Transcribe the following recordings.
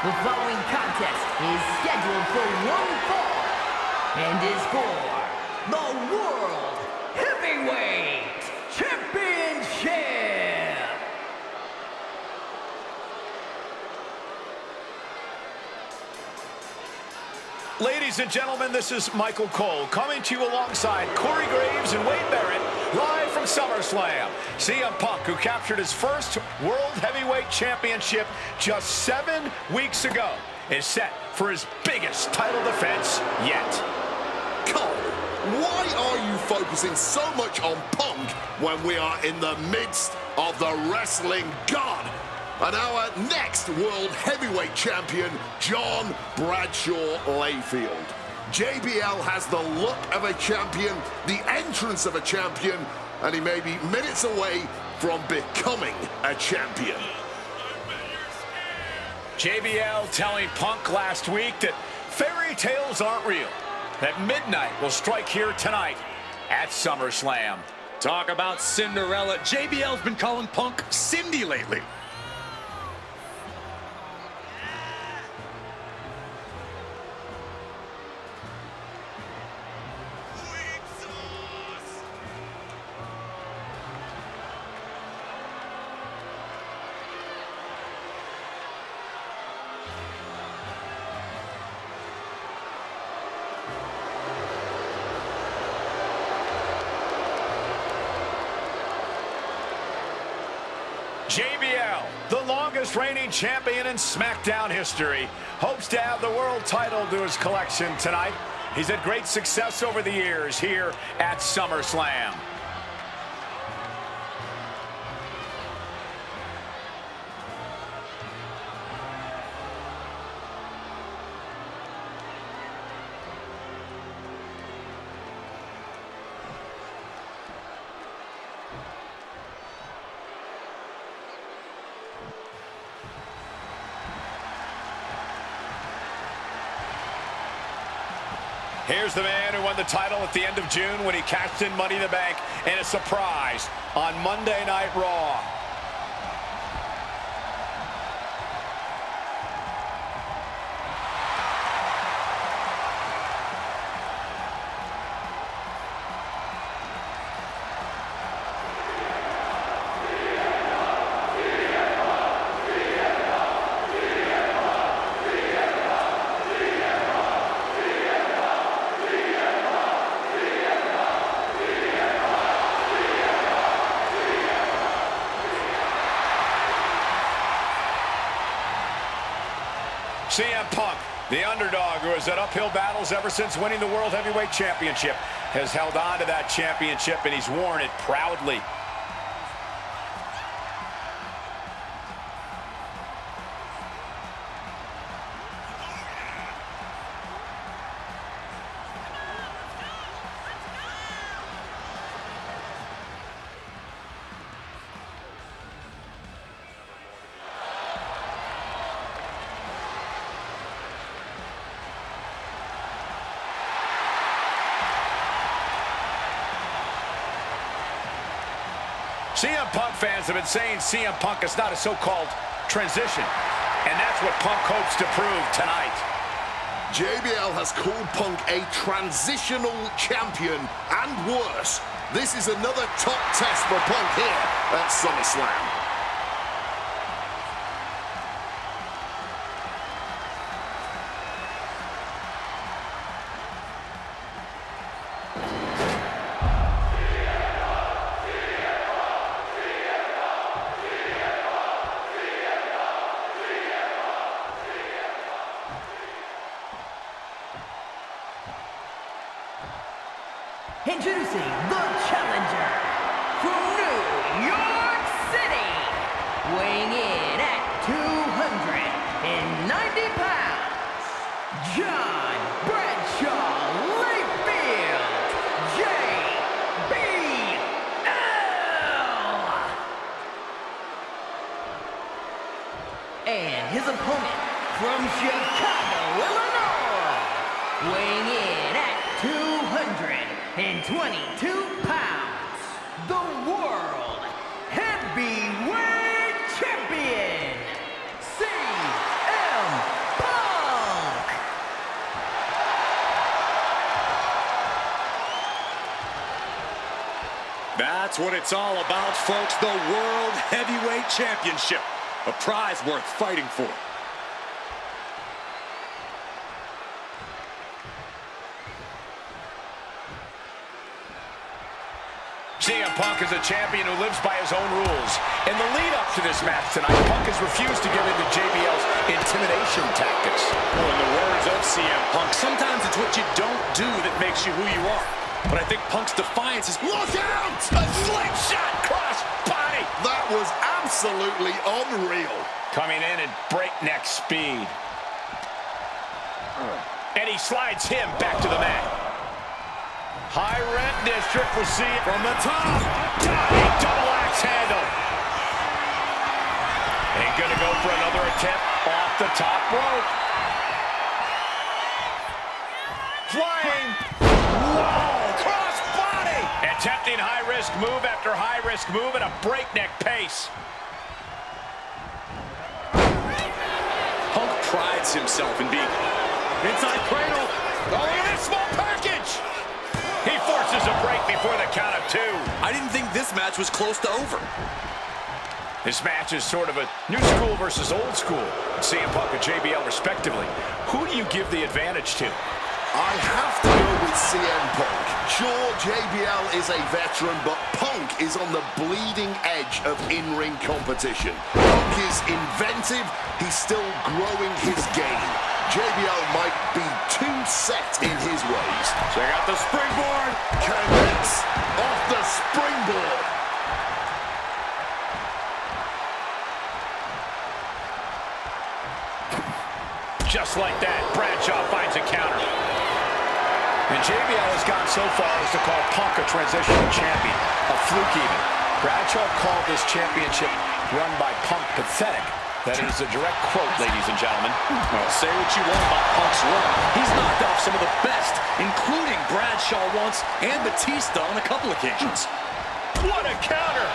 The following contest is scheduled for one fall and is for the World Heavyweight Championship. Ladies and gentlemen, this is Michael Cole coming to you alongside Corey Graves and Wade Barrett, live from Summerslam. CM Punk, who captured his first World Heavyweight Championship just 7 weeks ago, is set for his biggest title defense yet. Cole, why are you focusing so much on Punk when we are in the midst of the wrestling god? And our next World Heavyweight Champion, John Bradshaw Layfield. JBL has the look of a champion, the entrance of a champion, and he may be minutes away from becoming a champion. JBL telling Punk last week that fairy tales aren't real, that midnight will strike here tonight at SummerSlam. Talk about Cinderella. JBL's been calling Punk Cindy lately. JBL, the longest reigning champion in SmackDown history, hopes to add the world title to his collection tonight. He's had great success over the years here at SummerSlam. Here's the man who won the title at the end of June when he cashed in Money in the Bank in a surprise on Monday Night Raw. CM Punk, the underdog who has had uphill battles ever since winning the World Heavyweight Championship, has held on to that championship and he's worn it proudly. CM Punk fans have been saying CM Punk is not a so-called transition, and that's what Punk hopes to prove tonight. JBL has called Punk a transitional champion, and worse. This is another top test for Punk here at SummerSlam. Introducing the challenger from New York City, weighing in at 290 pounds, John Bradshaw Layfield, JBL. And his opponent from Chicago, Illinois, weighing in at 222 pounds, the World Heavyweight Champion, CM That's what it's all about, folks. The World Heavyweight Championship. A prize worth fighting for. CM Punk is a champion who lives by his own rules. In the lead-up to this match tonight, Punk has refused to give in to JBL's intimidation tactics. Well, in the words of CM Punk, sometimes it's what you don't do that makes you who you are. But I think Punk's defiance is... Look out! A slingshot cross body! That was absolutely unreal. Coming in at breakneck speed. And he slides him back to the mat. High rent district for CM from the top. Diving double axe handle. Ain't gonna go for another attempt off the top rope. Flying. Whoa! Cross body. Attempting high-risk move after high-risk move at a breakneck pace. Punk prides himself in being inside cradle. Oh, look at this small package. He forces a break before the count of 2. I didn't think this match was close to over. This match is sort of a new school versus old school. CM Punk and JBL respectively. Who do you give the advantage to? I have to go with CM Punk. Sure, JBL is a veteran, but Punk is on the bleeding edge of in-ring competition. Punk is inventive. He's still growing his game. JBL might be too set in his ways. Check out the springboard. Connects off the springboard. Just like that, Bradshaw finds a counter. And JBL has gone so far as to call Punk a transitional champion, a fluke even. Bradshaw called this championship run by Punk pathetic. That is a direct quote, ladies and gentlemen. Well, say what you want about Punk's run. He's knocked off some of the best, including Bradshaw once and Batista on a couple occasions. What a counter!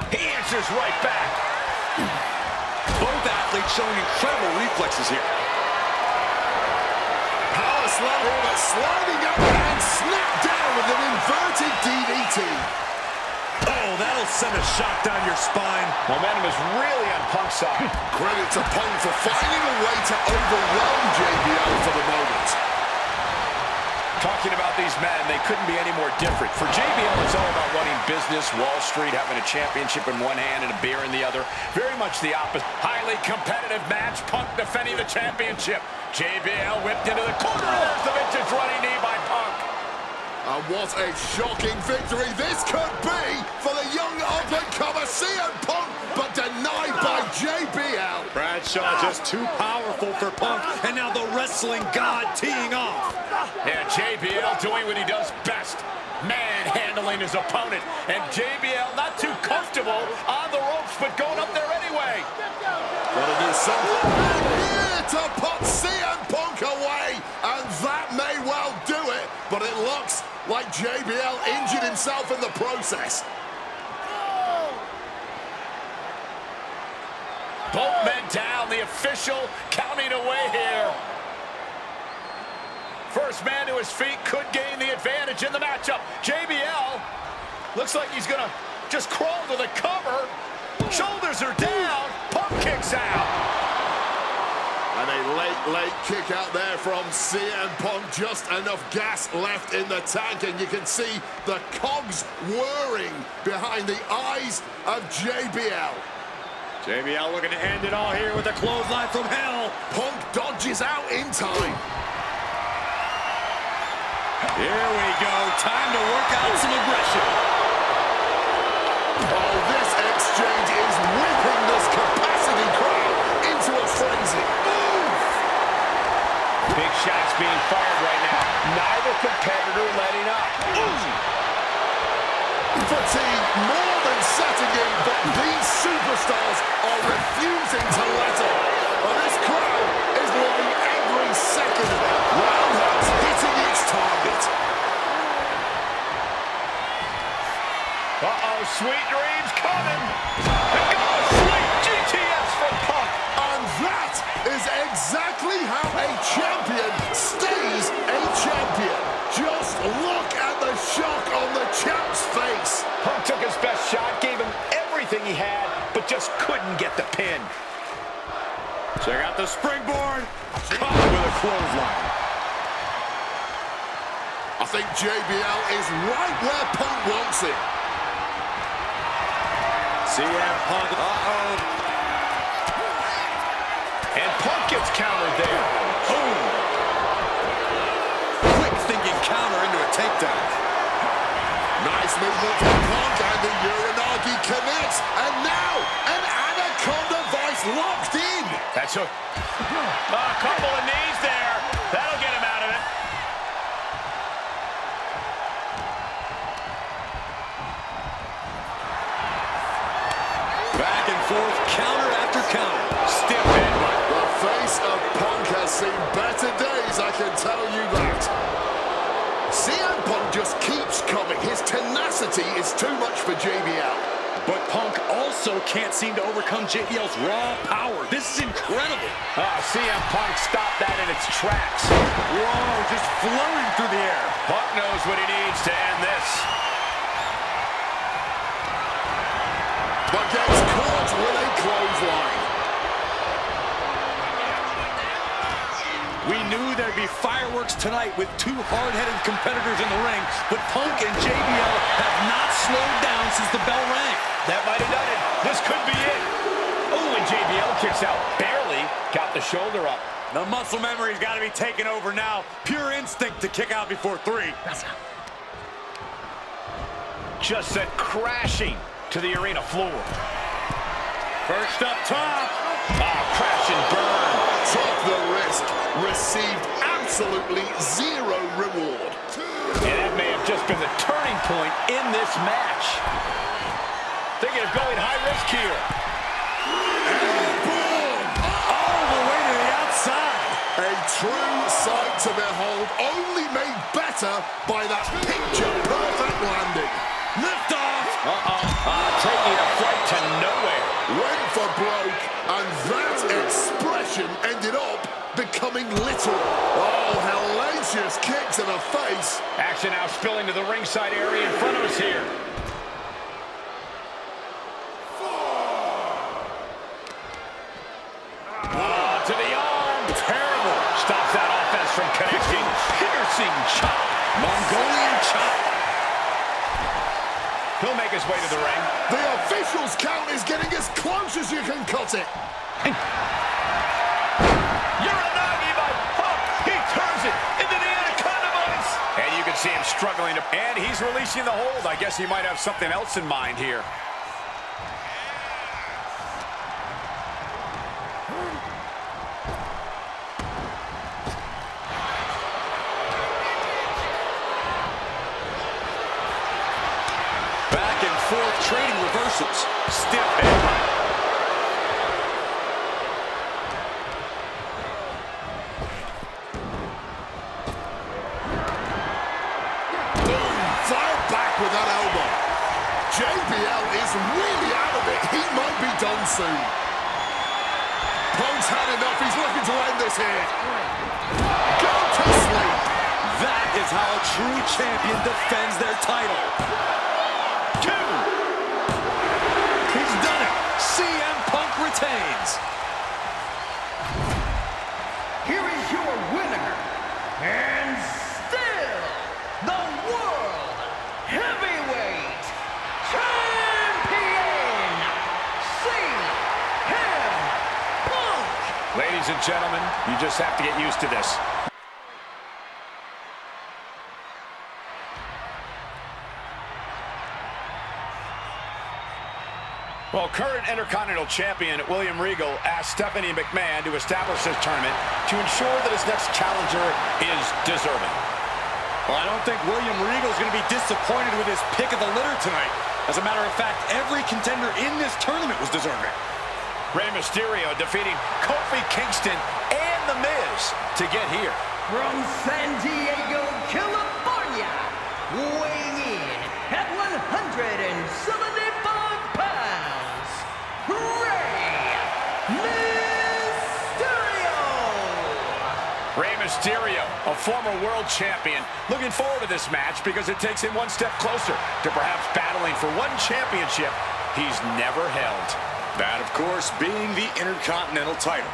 He answers right back. Both athletes showing incredible reflexes here. Power slammer, but sliding up and snap down with an inverted DDT. Oh, that'll send a shot down your spine. Momentum is really on Punk's side. Credit to Punk for finding a way to overwhelm JBL for the moment. Talking about these men, they couldn't be any more different. For JBL, it's all about running business, Wall Street, having a championship in one hand and a beer in the other. Very much the opposite. Highly competitive match. Punk defending the championship. JBL whipped into the corner. There's the vintage running knee by Punk. And what a shocking victory this could be for the young up-and-comer CM Punk, but denied by JBL. Bradshaw just too powerful for Punk, and now the wrestling god teeing off. And JBL doing what he does best, manhandling his opponent. And JBL not too comfortable on the ropes, but going up there anyway. Gotta do something here to put CM Punk away, and that may well do it, but it looks like JBL injured himself in the process. Both men down, the official counting away here. First man to his feet could gain the advantage in the matchup. JBL looks like he's gonna just crawl to the cover. Shoulders are down, Punk kicks out. And a late kick out there from CM Punk. Just enough gas left in the tank, and you can see the cogs whirring behind the eyes of JBL. JBL looking to end it all here with a clothesline from hell. Punk dodges out in time. Here we go. Time to work out some aggression. Oh, this exchange is whipping this capacity crowd into a frenzy. Big shots being fired right now. Neither competitor letting up. Fatigue more than setting in, but these superstars are refusing to let up. And this crowd is loving every second of it. Roundhouse hitting its target. Uh-oh, sweet dreams coming. Sweet GTS from Punk. And that is exactly how a champion champion. Just look at the shock on the champ's face. Punk took his best shot, gave him everything he had, but just couldn't get the pin. Check out the springboard. Caught with a clothesline. I think JBL is right where Punk wants it. CM Punk. And Punk gets countered there. Boom. Quick thinking counter into a takedown. Nice movement from Punk, and the Uranagi connects. And now, an Anaconda Vice locked in. That's a couple of knees there. That'll get him out of it. Back and forth, counter after counter. Stiff headbutt. The face of Punk has seen better days, I can tell you that. CM Punk just keeps coming. His tenacity is too much for JBL. But Punk also can't seem to overcome JBL's raw power. This is incredible. CM Punk stopped that in its tracks. Whoa, just floating through the air. Punk knows what he needs to end this. But gets caught with a clothesline. We knew there'd be fireworks tonight with two hard-headed competitors in the ring, but Punk and JBL have not slowed down since the bell rang. That might have done it. This could be it. Oh, and JBL kicks out. Barely got the shoulder up. The muscle memory's got to be taken over now. Pure instinct to kick out before 3. Just sent crashing to the arena floor. First up top. Crash and burn. Took the risk. Received absolutely zero reward. And that may have just been the turning point in this match. Thinking of going high risk here. Boom! All the way to the outside. A true sight to behold, only made better by that picture-perfect landing. Lift off. Taking a flight to nowhere. Went for broke, and that expression ended up becoming literal. Oh, hellacious kick to the face. Action now spilling to the ringside area in front of us here. To the arm. Terrible. Stops that offense from connecting. Piercing chop. Mongolian chop. He'll make his way to the ring. The official's count is getting as close as you can cut it. Uranagi by Punk. He turns it into the Anaconda Vice. And you can see him struggling. And he's releasing the hold. I guess he might have something else in mind here. Back and forth trading reversals. Stiff headbutt. Boom! Fired back with that elbow. JBL is really out of it. He might be done soon. Punk's had enough. He's looking to end this here. Go to sleep. That is how a true champion defends their title. 2. He's done it. CM Punk retains. Here is your winner, and still the World Heavyweight Champion, CM Punk. Ladies and gentlemen, you just have to get used to this. Well, current Intercontinental Champion William Regal asked Stephanie McMahon to establish this tournament to ensure that his next challenger is deserving. Well, I don't think William Regal is going to be disappointed with his pick of the litter tonight. As a matter of fact, every contender in this tournament was deserving. Rey Mysterio defeating Kofi Kingston and The Miz to get here. From San Diego, California, weighing in at 175 pounds, Rey Mysterio. Rey Mysterio Mysterio, a former world champion, looking forward to this match because it takes him one step closer to perhaps battling for one championship he's never held. That, of course, being the Intercontinental title.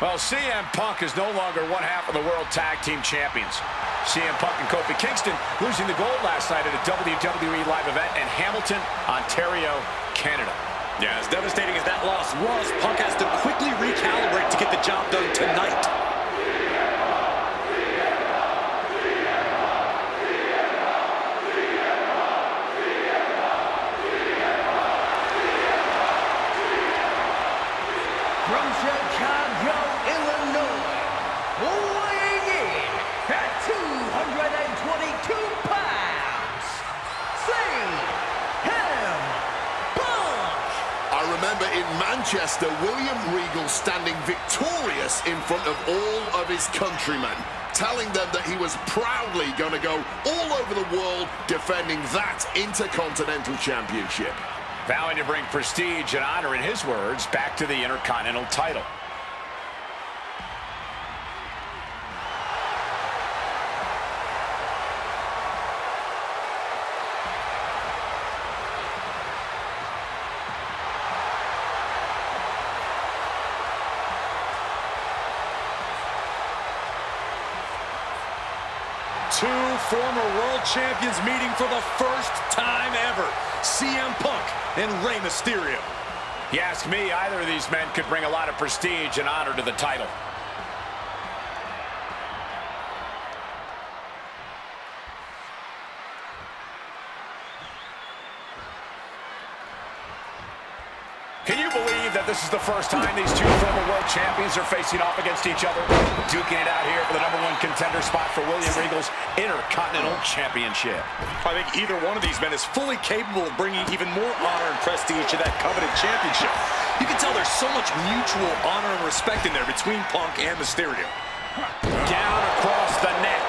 Well, CM Punk is no longer one half of the World Tag Team Champions. CM Punk and Kofi Kingston losing the gold last night at a WWE live event in Hamilton, Ontario, Canada. Yeah, as devastating as that loss was, Punk has to quickly recalibrate to get the job done tonight. From Chicago, Illinois, weighing in at 222 pounds, CM Punk. I remember in Manchester, William Regal standing victorious in front of all of his countrymen, telling them that he was proudly going to go all over the world defending that Intercontinental Championship. Vowing to bring prestige and honor, in his words, back to the Intercontinental title. Two former world champions meeting for the first time ever. CM Punk and Rey Mysterio. You ask me, either of these men could bring a lot of prestige and honor to the title. Can you believe that this is the first time these two former world champions are facing off against each other? Duking it out here for the #1 contender spot for William Regal's Intercontinental Championship. I think either one of these men is fully capable of bringing even more honor and prestige to that coveted championship. You can tell there's so much mutual honor and respect in there between Punk and Mysterio. Down across the neck.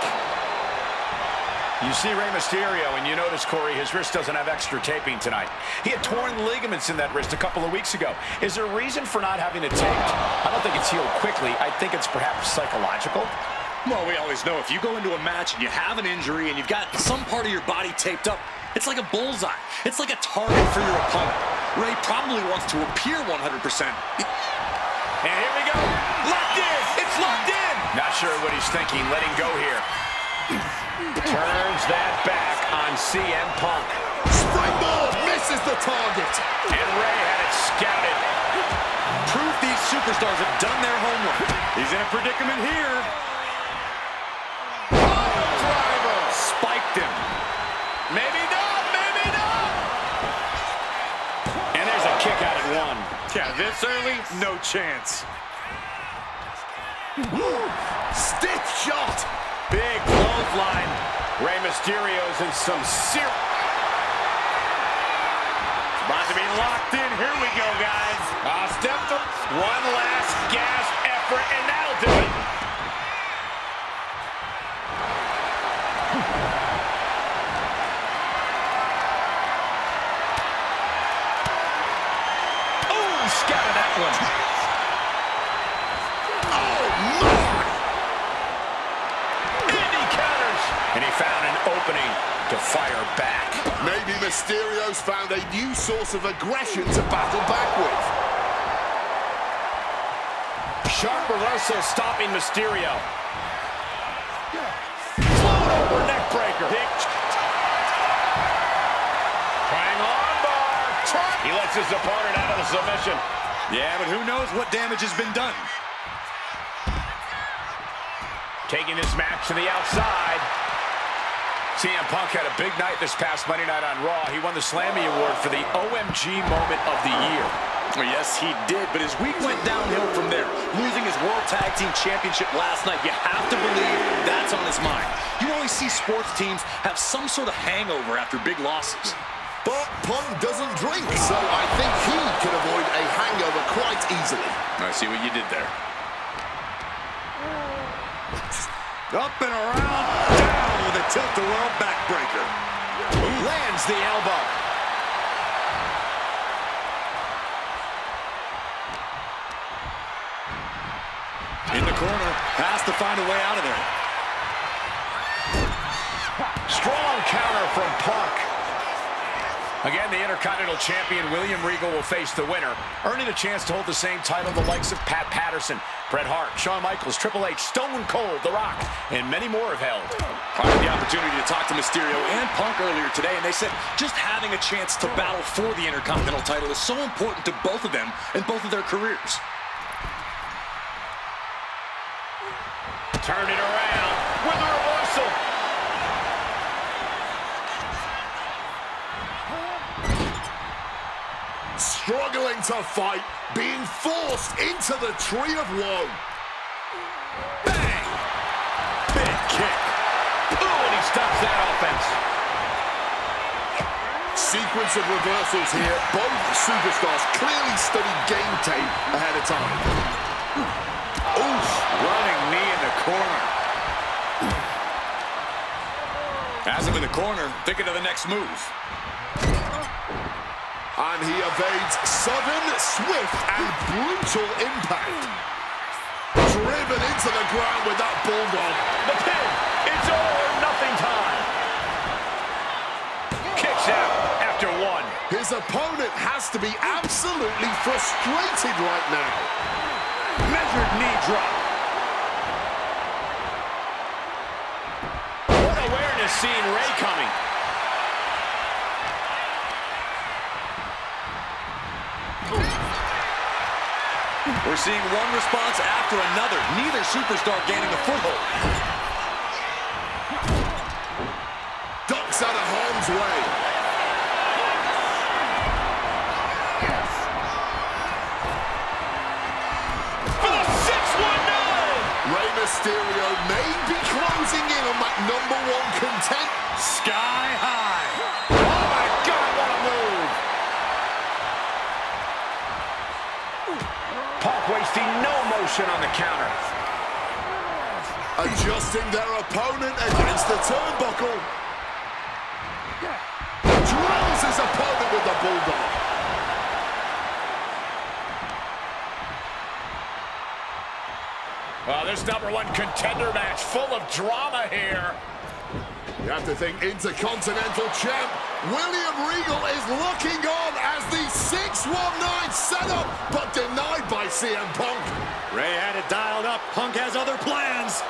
You see Rey Mysterio, and you notice, Corey, his wrist doesn't have extra taping tonight. He had torn ligaments in that wrist a couple of weeks ago. Is there a reason for not having it taped? I don't think it's healed quickly. I think it's perhaps psychological. Well, we always know if you go into a match and you have an injury and you've got some part of your body taped up, it's like a bullseye. It's like a target for your opponent. Rey probably wants to appear 100%. And here we go. Locked in. It's locked in. Not sure what he's thinking. Letting go here. Turns that back on CM Punk. Springboard misses the target. And Rey had it scouted. Proof these superstars have done their homework. He's in a predicament here. Driver. Spiked him. Maybe not, maybe not. And there's a kick out at 1. Yeah, this early, no chance. Stiff shot. Big clothesline. Rey Mysterio's in some serious... About to be locked in. Here we go, guys. Step to one last gasp effort, and that'll do it. Oh, scattered that one. Oh, my. And he counters. And he found an opening to fire back. Maybe Mysterio's found a new source of aggression to battle back with. Sharp reversal stopping Mysterio. Float over neck breaker. Hang on, bar. He lets his opponent out of the submission. Yeah, but who knows what damage has been done. Taking this match to the outside. CM Punk had a big night this past Monday night on Raw. He won the Slammy Award for the OMG Moment of the Year. Well, yes, he did, but his week went downhill from there. Losing his World Tag Team Championship last night, you have to believe that's on his mind. You always see sports teams have some sort of hangover after big losses. But Punk doesn't drink, so I think he can avoid a hangover quite easily. I see what you did there. Up and around, down with a tilt-a-whirl backbreaker. Lands the elbow. In the corner, has to find a way out of there. Strong counter from Punk. Again, the Intercontinental Champion William Regal will face the winner, earning a chance to hold the same title the likes of Pat Patterson, Bret Hart, Shawn Michaels, Triple H, Stone Cold, The Rock, and many more have held. I had the opportunity to talk to Mysterio and Punk earlier today, and they said just having a chance to battle for the Intercontinental title is so important to both of them and both of their careers. Turn it around with a reversal. Struggling to fight, being forced into the tree of woe. Bang! Big kick. Ooh, and he stops that offense. Sequence of reversals here. Both superstars clearly studied game tape ahead of time. Oof, running knee in the corner. Has him in the corner, thinking of the next move. And he evades sudden, swift, and brutal impact. Driven into the ground with that bulldog. The pin. It's all or nothing time. Kicks out after one. His opponent has to be absolutely frustrated right now. Measured knee drop. What awareness seeing Ray coming. We're seeing one response after another. Neither superstar gaining a foothold. Ducks out of harm's way. For the 619! Rey Mysterio may be closing in on that #1 content. Sky high. Oh my God, what a move! Punk wasting no motion on the counter. Adjusting their opponent against the turnbuckle. Drills his opponent with the bulldog. This #1 contender match full of drama here. You have to think Intercontinental Champ William Regal is looking on as the 619 setup, but denied by CM Punk. Ray had it dialed up. Punk has other plans.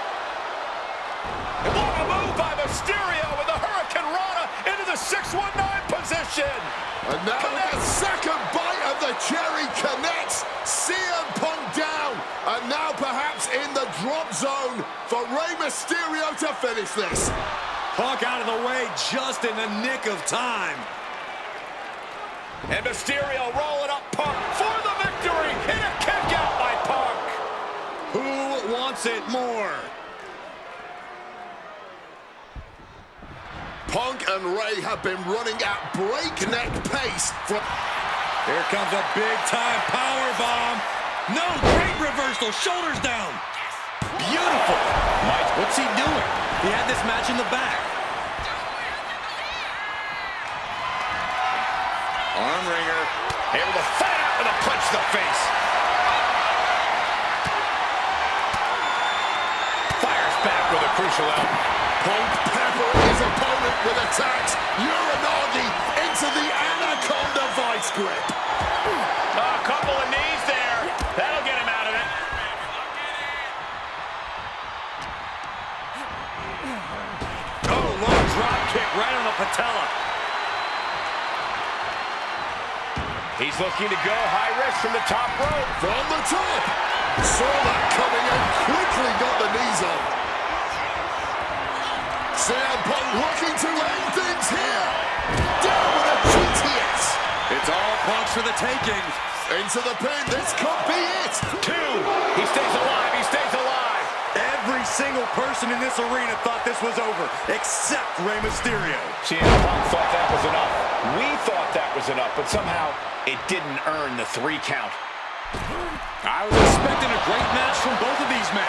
What a move by Mysterio with the Hurricane Rana into the 619 position. And now the second bite of the cherry connects. CM Punk down. And now perhaps in the drop zone for Rey Mysterio to finish this. Punk out of the way just in the nick of time. And Mysterio rolling up Punk for the victory in a kick out by Punk. Who wants it more? Punk and Ray have been running at breakneck pace from... Here comes a big-time powerbomb. No, great reversal, shoulders down. Beautiful. Mike, what's he doing? He had this match in the bag. Arm wringer, able to fight out with a punch to the face. Fires back with a crucial elbow. Punk peppering his opponent with attacks. Uranagi into the Anaconda vice grip. A couple of knees there. That'll get him out of it. Oh, low drop kick right on the patella. He's looking to go high risk from the top rope. From the top. Saw that coming and quickly got the knees up. CM Punk looking to end things here. Down with a GTS. It's all Punk's for the taking. Into the pin. This could be it. 2. He stays alive. He stays alive. Every single single person in this arena thought this was over, except Rey Mysterio. CM Punk thought that was enough. We thought that was enough, but somehow it didn't earn the 3 count. I was expecting a great match from both of these men.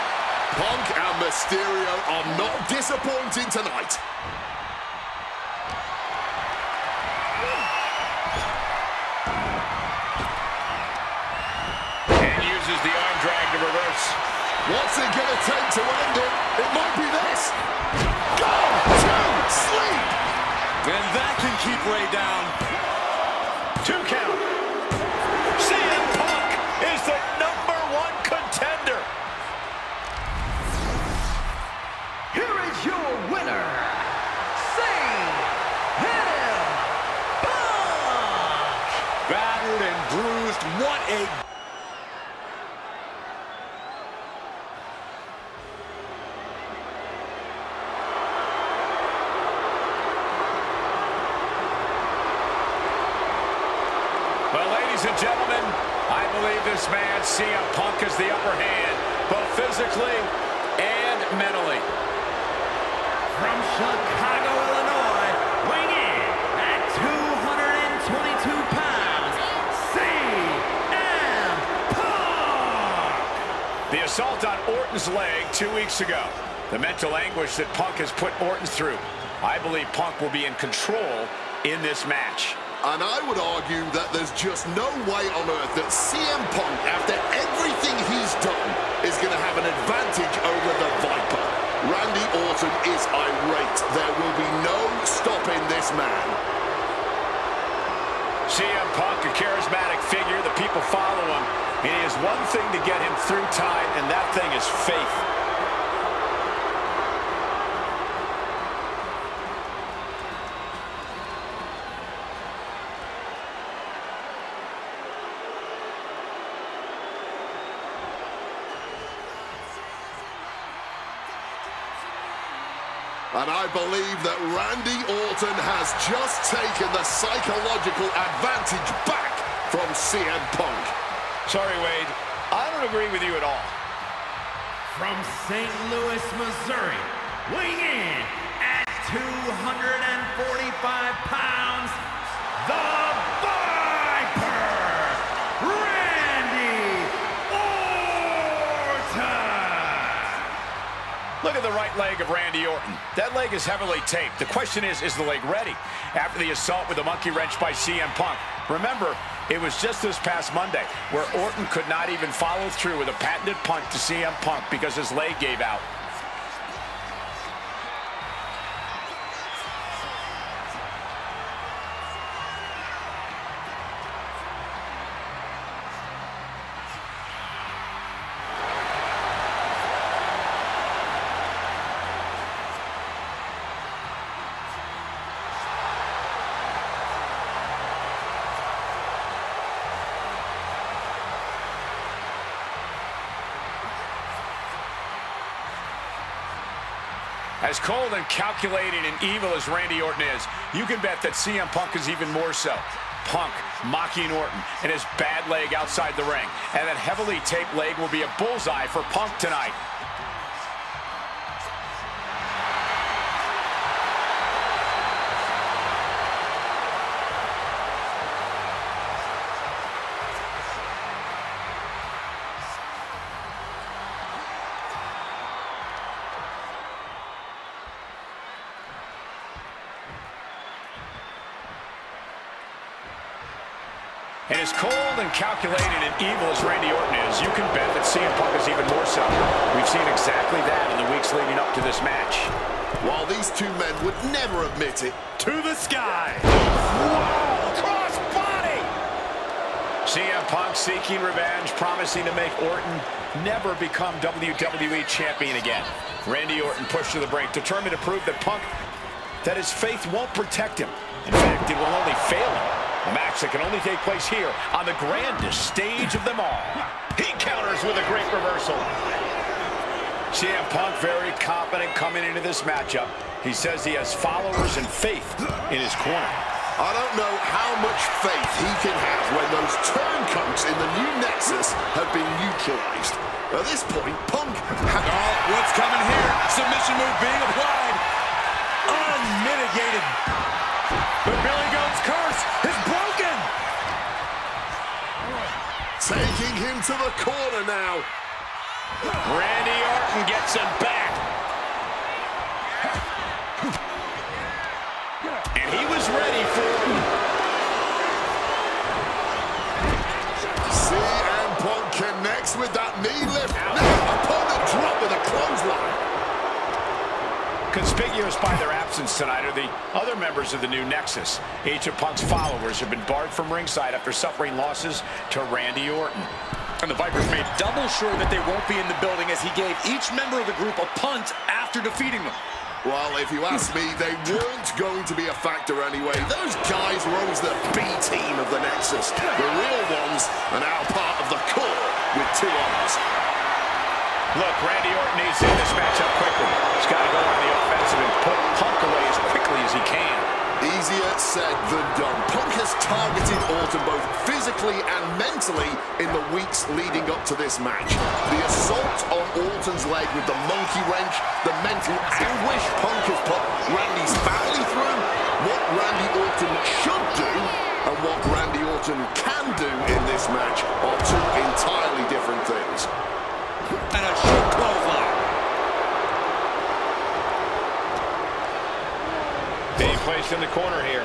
Punk and Mysterio are not disappointing tonight. And uses the arm drag to reverse. What's it gonna take to end it? It might be this. Go to sleep. And that can keep Rey down. 2 count. CM Punk is the #1 contender. Here is your winner, CM Punk! Battered and bruised. What a... Well, ladies and gentlemen, I believe this man, CM Punk, has the upper hand, both physically and mentally. From Chicago, Illinois, weighing in at 222 pounds, CM Punk! The assault on Orton's leg 2 weeks ago. The mental anguish that Punk has put Orton through. I believe Punk will be in control in this match. And I would argue that there's just no way on earth that CM Punk, after everything he's done, is going to have an advantage over the Viper. Randy Orton is irate. There will be no stopping this man. CM Punk, a charismatic figure. The people follow him. And he has one thing to get him through time, and that thing is faith. And I believe that Randy Orton has just taken the psychological advantage back from CM Punk. Sorry, Wade. I don't agree with you at all. From St. Louis, Missouri, weighing in at 245 pounds, the Viper, Randy Orton! Look at the right leg of Randy Orton. That leg is heavily taped. The question is the leg ready? After the assault with the monkey wrench by CM Punk. Remember, it was just this past Monday where Orton could not even follow through with a patented punt to CM Punk because his leg gave out. As cold and calculating and evil as Randy Orton is, you can bet that CM Punk is even more so. Punk mocking Orton and his bad leg outside the ring. And that heavily taped leg will be a bullseye for Punk tonight. And as cold and calculated and evil as Randy Orton is, you can bet that CM Punk is even more so. We've seen exactly that in the weeks leading up to this match. While these two men would never admit it. To the sky. Whoa! Cross body! CM Punk seeking revenge, promising to make Orton never become WWE champion again. Randy Orton pushed to the brink, determined to prove that Punk, that his faith won't protect him. In fact, it will only fail him. A match that can only take place here on the grandest stage of them all. He counters with a great reversal. CM Punk very confident coming into this matchup. He says he has followers and faith in his corner. I don't know how much faith he can have when those turncoats in the new Nexus have been neutralized. At this point, Punk... Oh, what's coming here? Submission move being applied. Unmitigated. The Billy Goat's curse is broken. Taking him to the corner now. Randy Orton gets him back. And he was ready for CM Punk connects with that knee lift. Now, opponent drop with a clothesline. Conspicuous by their absence tonight are the other members of the new Nexus. Each of Punk's followers have been barred from ringside after suffering losses to Randy Orton. And the Vipers made double sure that they won't be in the building as he gave each member of the group a punt after defeating them. Well, if you ask me, they weren't going to be a factor anyway. Those guys were always the B team of the Nexus. The real ones are now part of the core with two others. Look, Randy Orton needs to end this matchup quickly. He's got to go on the offensive and put Punk away as quickly as he can. Easier said than done. Punk has targeted Orton both physically and mentally in the weeks leading up to this match. The assault on Orton's leg with the monkey wrench, the mental anguish Punk has put Randy's family through, what Randy Orton should do, and what Randy Orton can do in this match are two entirely different things. And a short clothesline. Being placed in the corner here.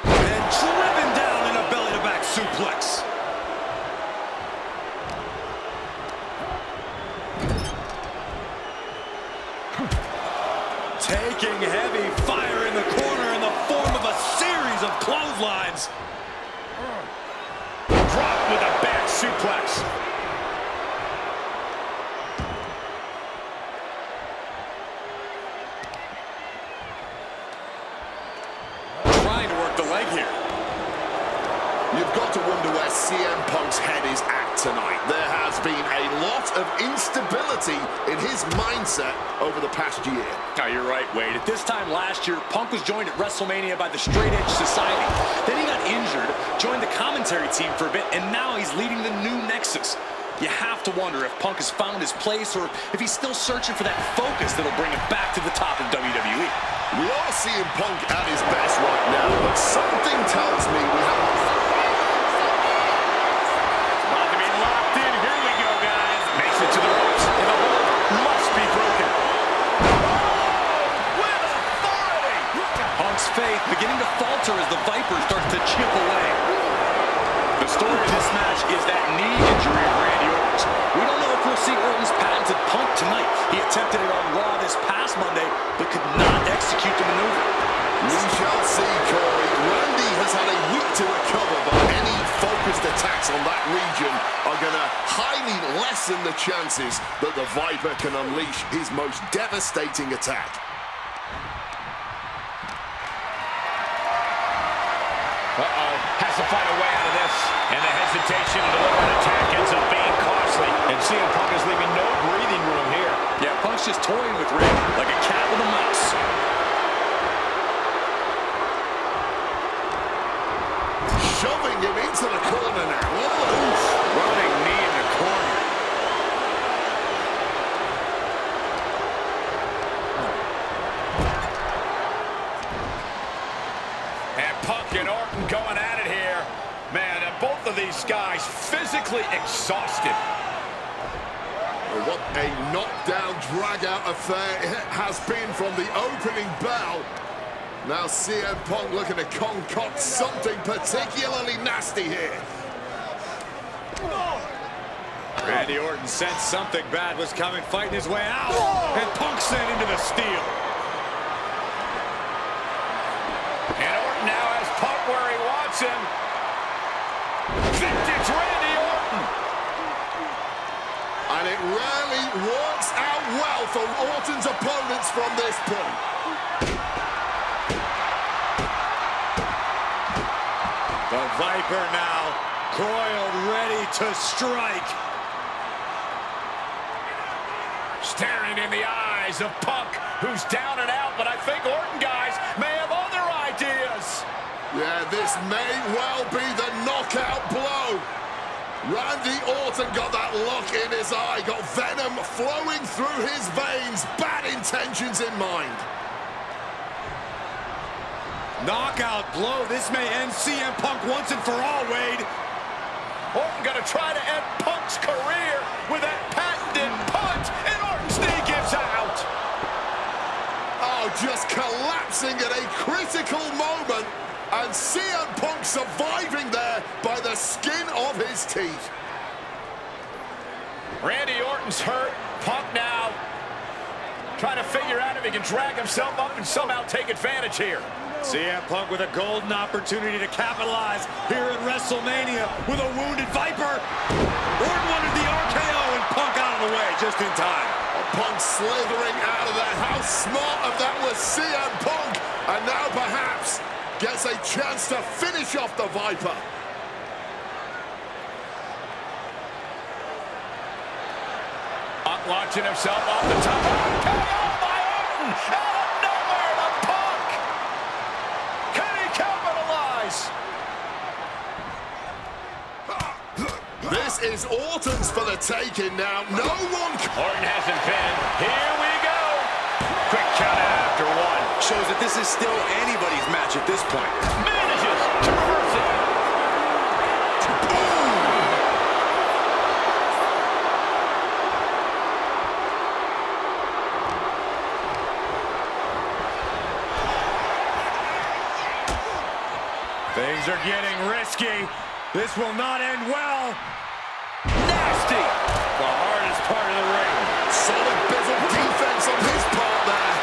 And driven down in a belly-to-back suplex. Taking heavy fire in the corner in the form of a series of clotheslines. Dropped with a back suplex. Trying to work the leg here. You've got to wonder where CM Punk's head is at tonight. There has been a lot of instability in his mindset over the past year. Oh, you're right, Wade. At this time last year, Punk was joined at Wrestlemania by the Straight Edge Society. Then he got injured, joined the commentary team for a bit, and now he's leading the new Nexus. You have to wonder if Punk has found his place or if he's still searching for that focus that'll bring him back to the top of WWE. We are seeing Punk at his best right now, but something tells me we haven't... About to be locked in. Here we go, guys. Makes it to the ropes, and the hold must be broken. With authority. Punk's faith beginning to falter as the Viper starts to chip away. The story of this match is that knee injury of Randy Orton's. We don't know if we'll see Orton's patented Punk tonight. He attempted it on Raw this past Monday, but could not execute the maneuver. We shall see, Corey. Randy has had a week to recover, but any focused attacks on that region are going to highly lessen the chances that the Viper can unleash his most devastating attack. Has to find a way out of this. And the hesitation to deliver an attack ends up being costly. And CM Punk is leaving no breathing room here. Yeah, Punk's just toying with Randy like a cat with a mouse. Shoving him into the corner now. Oh, Running knee in the corner. And Punk and Orton going at it here. Man, both of these guys physically exhausted. what a knockdown, drag-out affair it has been from the opening bell. Now CM Punk looking to concoct something particularly nasty here. Randy Orton sensed something bad was coming, fighting his way out. And Punk sent into the steel. And Orton now has Punk where he wants him. Vintage Randy Orton. And it rarely works out well for Orton's opponents from this point. The Viper now coiled, ready to strike. Staring in the eyes of Punk, who's down and out, but I think Orton, guys, may have other ideas. Yeah, this may well be the knockout blow. Randy Orton got that look in his eye, got venom flowing through his veins, bad intentions in mind. Knockout blow. This may end CM Punk once and for all, Wade. Orton gonna try to end Punk's career with that patented punch, and Orton's knee gives out. Oh, just collapsing at a critical moment. And CM Punk surviving there by the skin of his teeth. Randy Orton's hurt. Punk now trying to figure out if he can drag himself up and somehow take advantage here. CM Punk with a golden opportunity to capitalize here at Wrestlemania with a wounded Viper. Orton wanted the RKO and Punk out of the way just in time. Punk slithering out of there. How smart of that was CM Punk. And now perhaps gets a chance to finish off the Viper. Punk launching himself off the top. KO by Orton! Out of nowhere to Punk! Can he capitalize? This is Orton's for the taking now. No one... Orton hasn't been. Here we go. Quick count out after one. Shows that this is still anybody's match at this point. Manages to reverse it. Things are getting risky. This will not end well. Nasty. The hardest part of the ring. Solid bit of defense on his part there.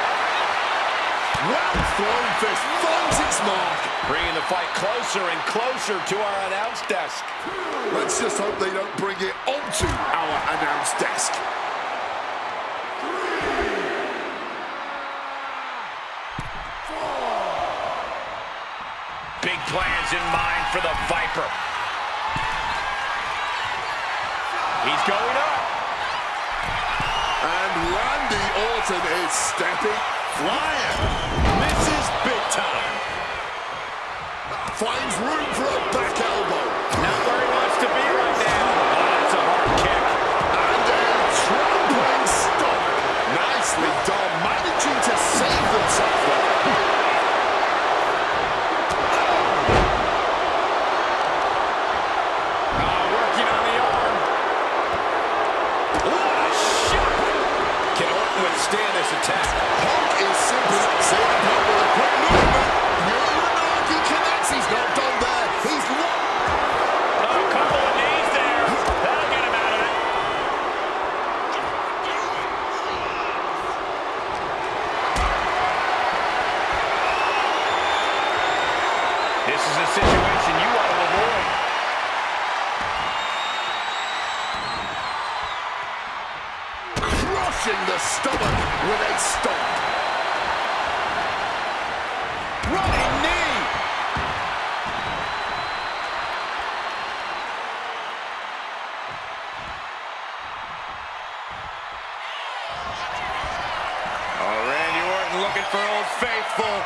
Well thrown fist finds its mark. Bringing the fight closer and closer to our announce desk. Let's just hope they don't bring it onto our announce desk. Big plans in mind for the Viper. He's going up. And Randy Orton is stepping. Flying. Misses big time. Finds room for a back elbow. Not where he wants to be right now. Oh, that's a hard kick. And a trampling stop. Nicely done. Managing to save themselves there. Working on the arm. What a shot. Can Orton withstand this attack? Punk is simply CM Punk with a quick movement. He connects. He's not done there. He's locked. Oh, a couple of knees there. That'll get him out of it. This is a situation you want to avoid. Crushing the stomach with a stomp. Running knee. Oh, Randy Orton looking for Old Faithful.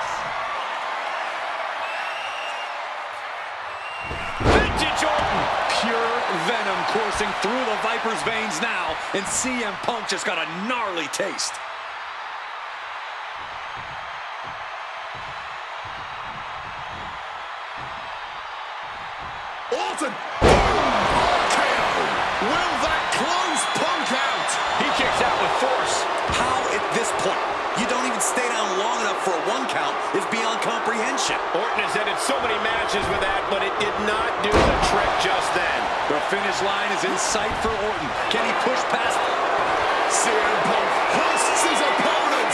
Vintage Orton. Pure venom coursing through the Viper's veins now, and CM Punk just got a gnarly taste. Orton. Boom! RKO. Will that close Punk out? He kicks out with force. How at this point you don't even stay down long enough for a 1 count is beyond comprehension. Orton has ended so many matches with that, but it did not do the trick just then. The finish line is in sight for Orton. Can he push past? CM Punk hoists his opponent.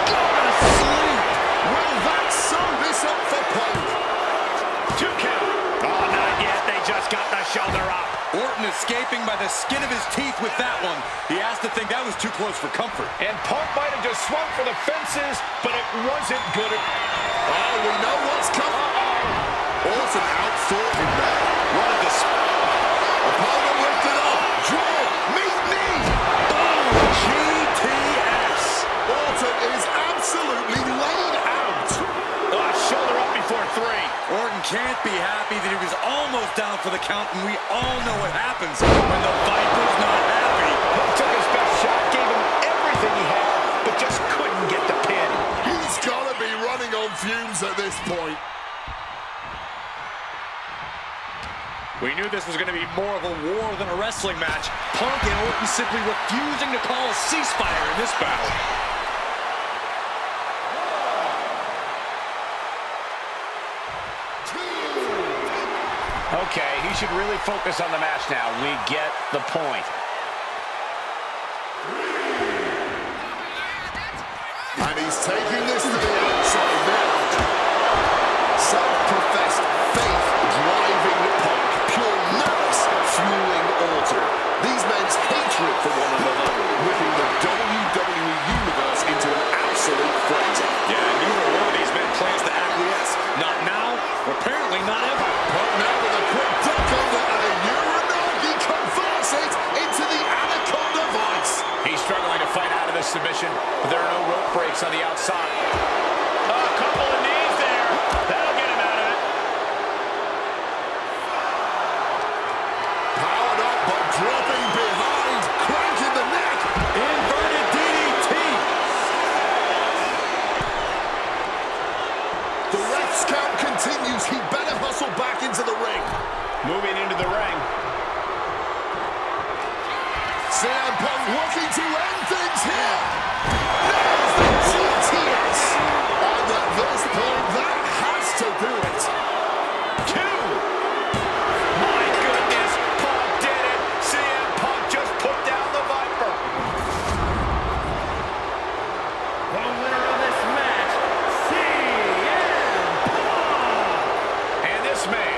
Gonna sleep. Will that sew this up for Punk? 2 count. Oh, not yet. They just got the shoulder up. Orton escaping by the skin of his teeth with that one. He has to think that was too close for comfort. And Punk might have just swung for the fences, but it wasn't good. Oh, we know what's coming. Orton outthought him there. What a Opponent lifted up. Draw. Meet knee. Boom! GTS. before 3. Orton can't be happy that he was almost down for the count, and we all know what happens when the Viper's not happy. Hook took his best shot, gave him everything he had, but just couldn't get the pin. He's got to be running on fumes at this point. We knew this was going to be more of a war than a wrestling match. Punk and Orton simply refusing to call a ceasefire in this battle. Okay, he should really focus on the match now. We get the point. And he's taking this to the outside now. Self-professed faith driving Punk. Pure malice fueling Orton. These men's hatred for one another whipping the WWE Universe into an absolute frenzy. Yeah, neither one of these men plans to acquiesce. Not now, or apparently not ever. Punk now with a quick duck under and a Uranagi converts it into the Anaconda Vice. He's struggling to fight out of this submission, but there are no rope breaks on the outside. A couple of knees there. That'll get him out of it. Powered up, but dropping behind. Cranking the neck. Inverted DDT. The ref's count continues. He better hustle back into the ring. Moving into the ring. CM Punk looking to end things here. There's the GTS. And at this point, that has to do it. 2. My goodness, Punk did it. CM Punk just put down the Viper. The winner of this match, CM Punk! And this man,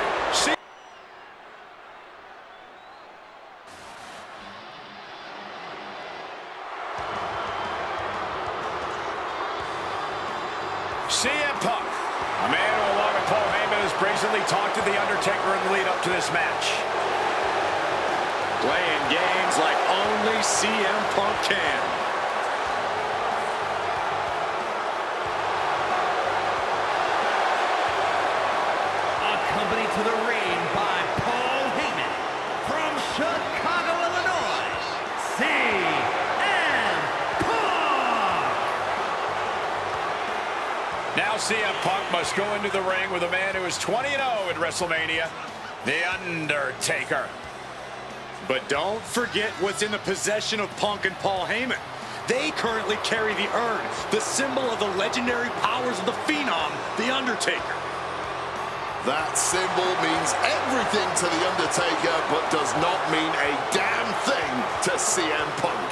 CM Punk, a man who, along with Paul Heyman, has brazenly talked to The Undertaker in the lead up to this match. Playing games like only CM Punk can. Accompanied to the ring by Paul Heyman from Chicago, Illinois, CM Punk! Now CM Punk must go into the ring with a man who is 20-0 at WrestleMania, The Undertaker. But don't forget what's in the possession of Punk and Paul Heyman. They currently carry the urn, the symbol of the legendary powers of the Phenom, The Undertaker. That symbol means everything to The Undertaker, but does not mean a damn thing to CM Punk.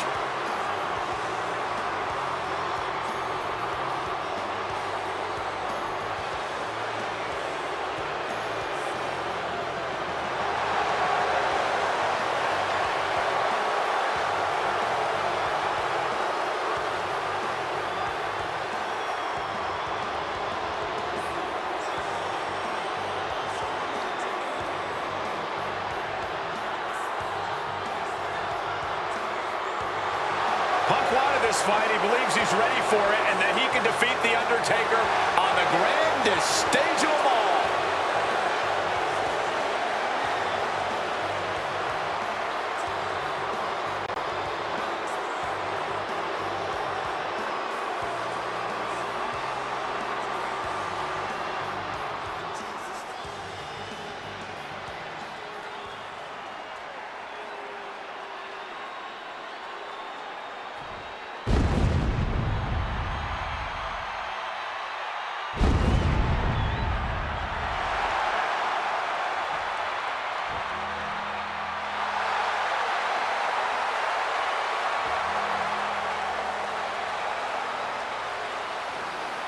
Punk wanted this fight. He believes he's ready for it and that he can defeat The Undertaker on the grandest stage of them all.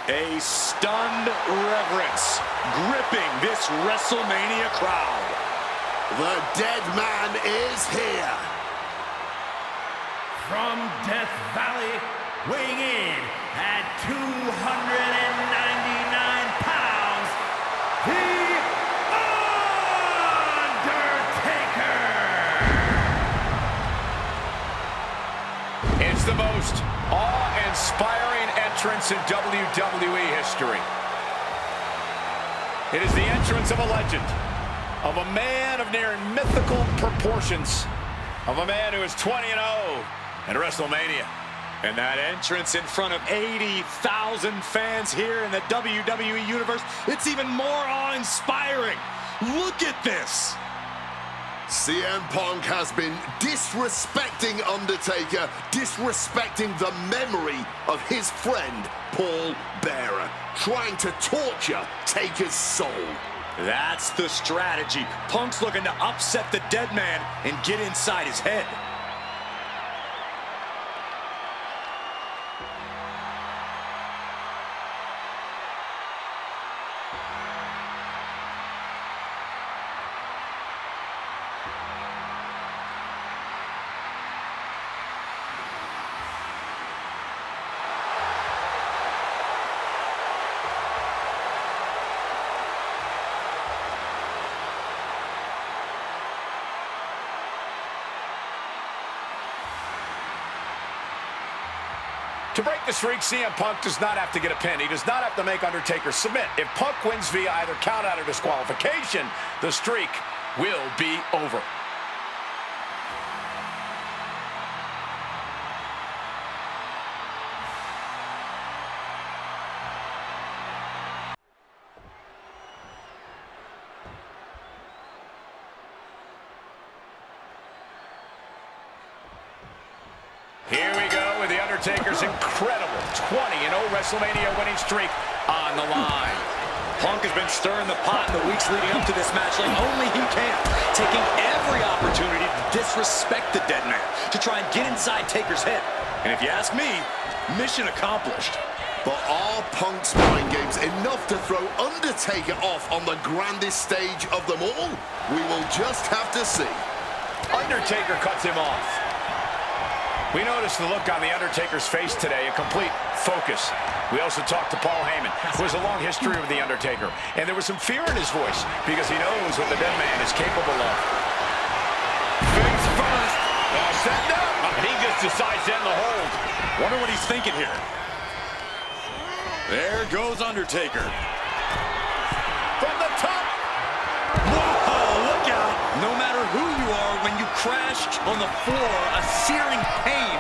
A stunned reverence gripping this WrestleMania crowd. The dead man is here. From Death Valley, weighing in at 299 pounds, The Undertaker! It's the most awe-inspiring entrance in WWE history. It is the entrance of a legend, of a man of near mythical proportions, of a man who is 20-0 at WrestleMania. And that entrance in front of 80,000 fans here in the WWE Universe, it's even more awe-inspiring. Look at this. CM Punk has been disrespecting Undertaker, disrespecting the memory of his friend, Paul Bearer, trying to torture Taker's soul. That's the strategy. Punk's looking to upset the dead man and get inside his head. To break the streak, CM Punk does not have to get a pin. He does not have to make Undertaker submit. If Punk wins via either count-out or disqualification, the streak will be over. Here we go with the Undertaker's incredible 20-0 WrestleMania winning streak on the line. Punk has been stirring the pot in the weeks leading up to this match like only he can, taking every opportunity to disrespect the dead man, to try and get inside Taker's head. And if you ask me, mission accomplished. But are Punk's mind games enough to throw Undertaker off on the grandest stage of them all? We will just have to see. Undertaker cuts him off. We noticed the look on the Undertaker's face today, a complete focus. We also talked to Paul Heyman, who has a long history with the Undertaker, and there was some fear in his voice because he knows what the dead man is capable of. Face first, all set up, and he just decides to end the hold. Wonder what he's thinking here. There goes Undertaker. From the top. Whoa, look out. No matter who you are, when you crash on the floor, a searing pain.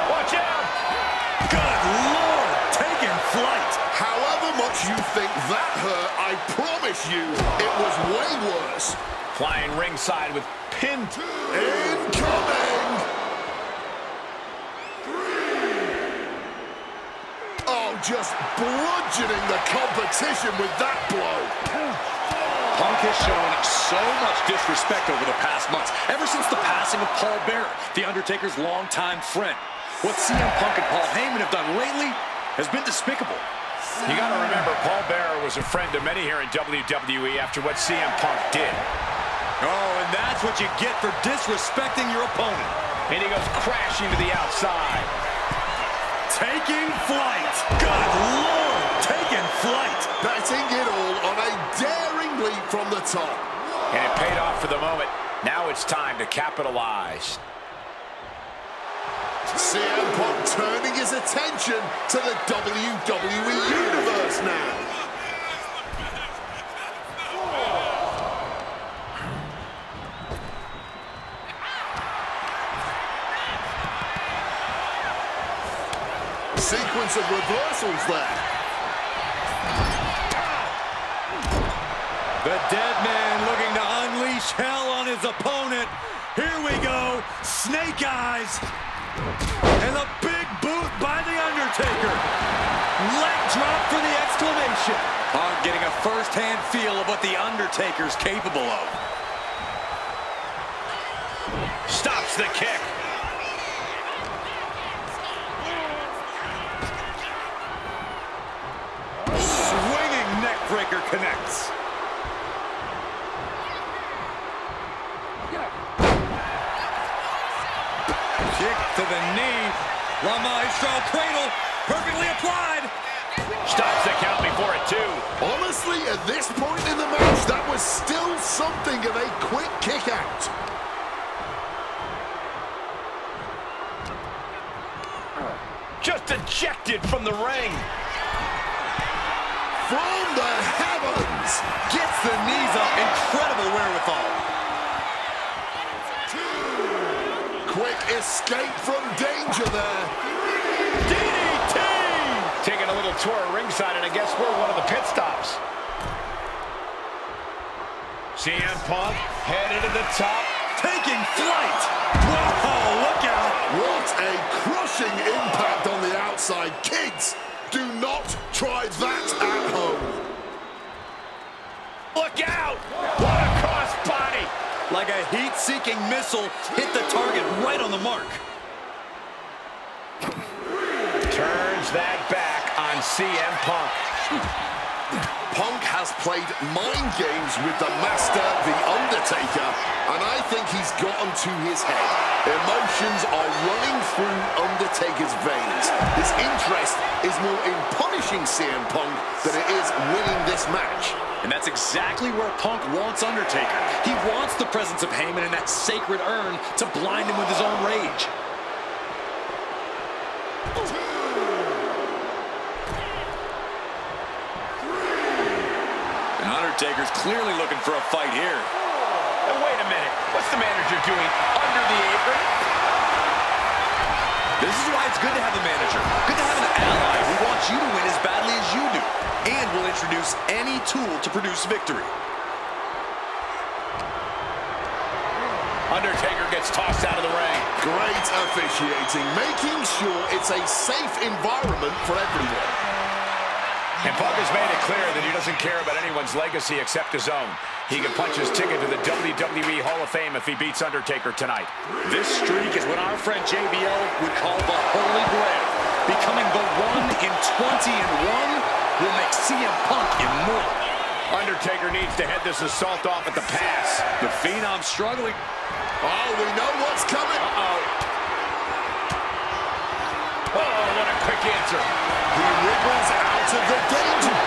Watch out. Good Lord, taking flight. However much you think that hurt, I promise you, it was way worse. Flying ringside with pin. Incoming! Oh, just bludgeoning the competition with that blow. Punk has shown so much disrespect over the past months, ever since the passing of Paul Bearer, the Undertaker's longtime friend. What CM Punk and Paul Heyman have done lately has been despicable. You got to remember, Paul Bearer was a friend of many here in WWE after what CM Punk did. Oh, and that's what you get for disrespecting your opponent. And he goes crashing to the outside. Taking flight. Good Lord, taking flight. Betting it all on a daring leap from the top. And it paid off for the moment. Now it's time to capitalize. CM Punk turning his attention to the WWE Universe now. Sequence of reversals there. The dead man looking to unleash hell on his opponent. Here we go, snake eyes. And a big boot by the Undertaker. Leg drop for the exclamation. Punk getting a first-hand feel of what the Undertaker's capable of. Stops the kick. Swinging neckbreaker connects. Kick to the knee. La Maestro cradle, perfectly applied. Stops the count before it, too. Honestly, at this point in the match, that was still something of a quick kick out. Just ejected from the ring. From the heavens, get escape from danger there. DDT! Taking a little tour of ringside, and I guess we're one of the pit stops. CM Punk headed to the top. Taking flight. Whoa, look out. What a crushing impact on the outside. Kids, do not try that at home. Look out! What a cross body! Like a heat-seeking missile, hit the target right on the mark. Turns that back on CM Punk. Punk has played mind games with the master, the Undertaker, and I think he's gotten to his head. Emotions are running through Undertaker's veins. His interest is more in punishing CM Punk than it is winning this match. And that's exactly where Punk wants Undertaker. He wants the presence of Heyman in that sacred urn to blind him with his own rage. And Undertaker's clearly looking for a fight here. And wait a minute, what's the manager doing under the apron? This is why it's good to have a manager. Good to have an ally who wants you to win as badly as you do. And will introduce any tool to produce victory. Undertaker gets tossed out of the ring. Great officiating, making sure it's a safe environment for everyone. And Punk has made it clear that he doesn't care about anyone's legacy except his own. He can punch his ticket to the WWE Hall of Fame if he beats Undertaker tonight. This streak is what our friend JBL would call the Holy Grail. Becoming the 1 in 20 and 1 will make CM Punk immortal. Undertaker needs to head this assault off at the pass. The Phenom struggling. Oh, we know what's coming. Oh, what a quick answer. He wriggles out of the danger.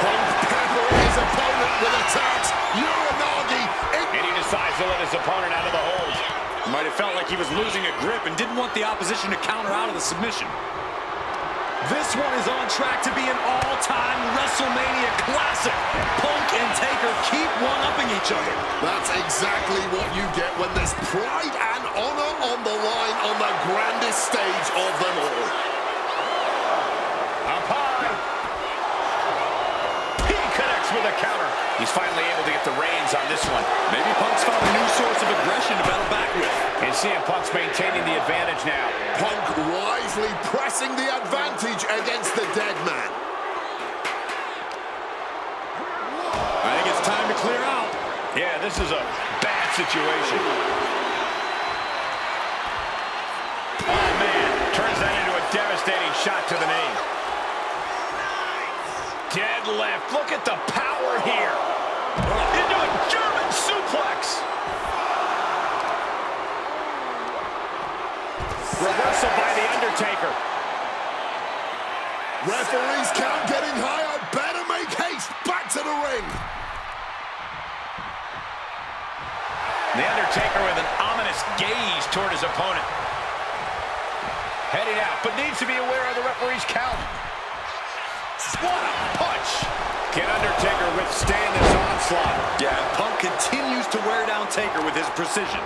Punk peppering his opponent with attacks. Uranagi. And he decides to let his opponent out of the hold. Might have felt like he was losing a grip and didn't want the opposition to counter out of the submission. This one is on track to be an all-time WrestleMania classic. Punk and Taker keep one-upping each other. That's exactly what you get when there's pride and honor on the line on the grandest stage of them all. Up high. He connects with a counter. He's finally able to get the reins on this one. Maybe Punk's found a new source of aggression to battle back with. And CM Punk's maintaining the advantage now. Punk wisely pressing the advantage against the dead man. I think it's time to clear out. Yeah, this is a bad situation. Oh, man. Turns that into a devastating shot to the knee. Dead left. Look at the power here. Into a German suplex. Reversal by the Undertaker. Referee's count getting higher. Better make haste. Back to the ring. The Undertaker with an ominous gaze toward his opponent. Heading out, but needs to be aware of the referee's count. What a punch! Can Undertaker withstand this onslaught? Yeah, Punk continues to wear down Taker with his precision.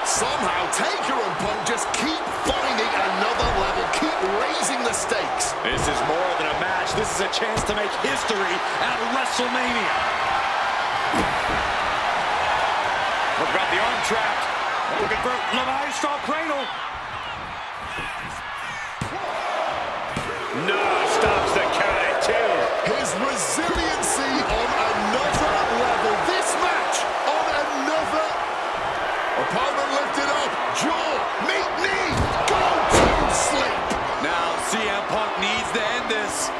Somehow, Taker and Punk just keep finding another level, keep raising the stakes. This is more than a match. This is a chance to make history at WrestleMania. Look about the arm trapped. Looking for the maestro cradle. No, stops the count at 2. His resiliency on another level. This match on another. Opponent lifted up. Jaw, meet knee, go to sleep. Now CM Punk needs to end this.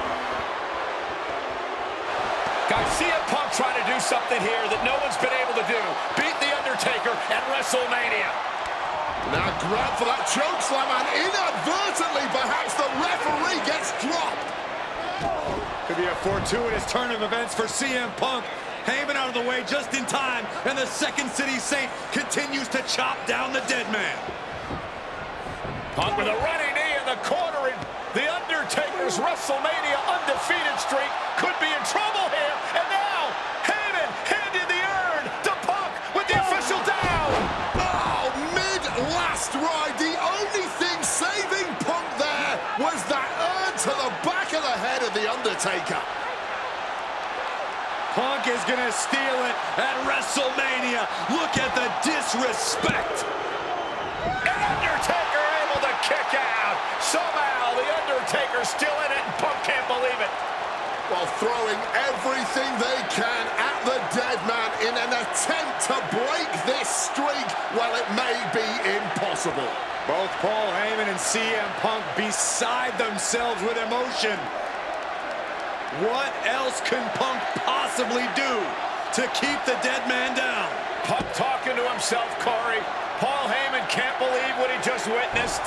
Guys, CM Punk trying to do something here that no one's been able to do. Beat The Undertaker at WrestleMania. Now grab for that chokeslam, and inadvertently, perhaps the referee gets dropped. Could be a fortuitous turn of events for CM Punk. Heyman out of the way just in time, and the Second City Saint continues to chop down the dead man. Punk with a running knee in the corner, and The Undertaker's WrestleMania undefeated streak could be in trouble here. And now, Heyman handed the urn to Punk with the official down. Oh, mid-last ride. Undertaker. Punk is gonna steal it at WrestleMania. Look at the disrespect. And Undertaker able to kick out. Somehow the Undertaker's still in it and Punk can't believe it. While throwing everything they can at the dead man in an attempt to break this streak, well, it may be impossible. Both Paul Heyman and CM Punk beside themselves with emotion. What else can Punk possibly do to keep the dead man down? Punk talking to himself, Corey. Paul Heyman can't believe what he just witnessed.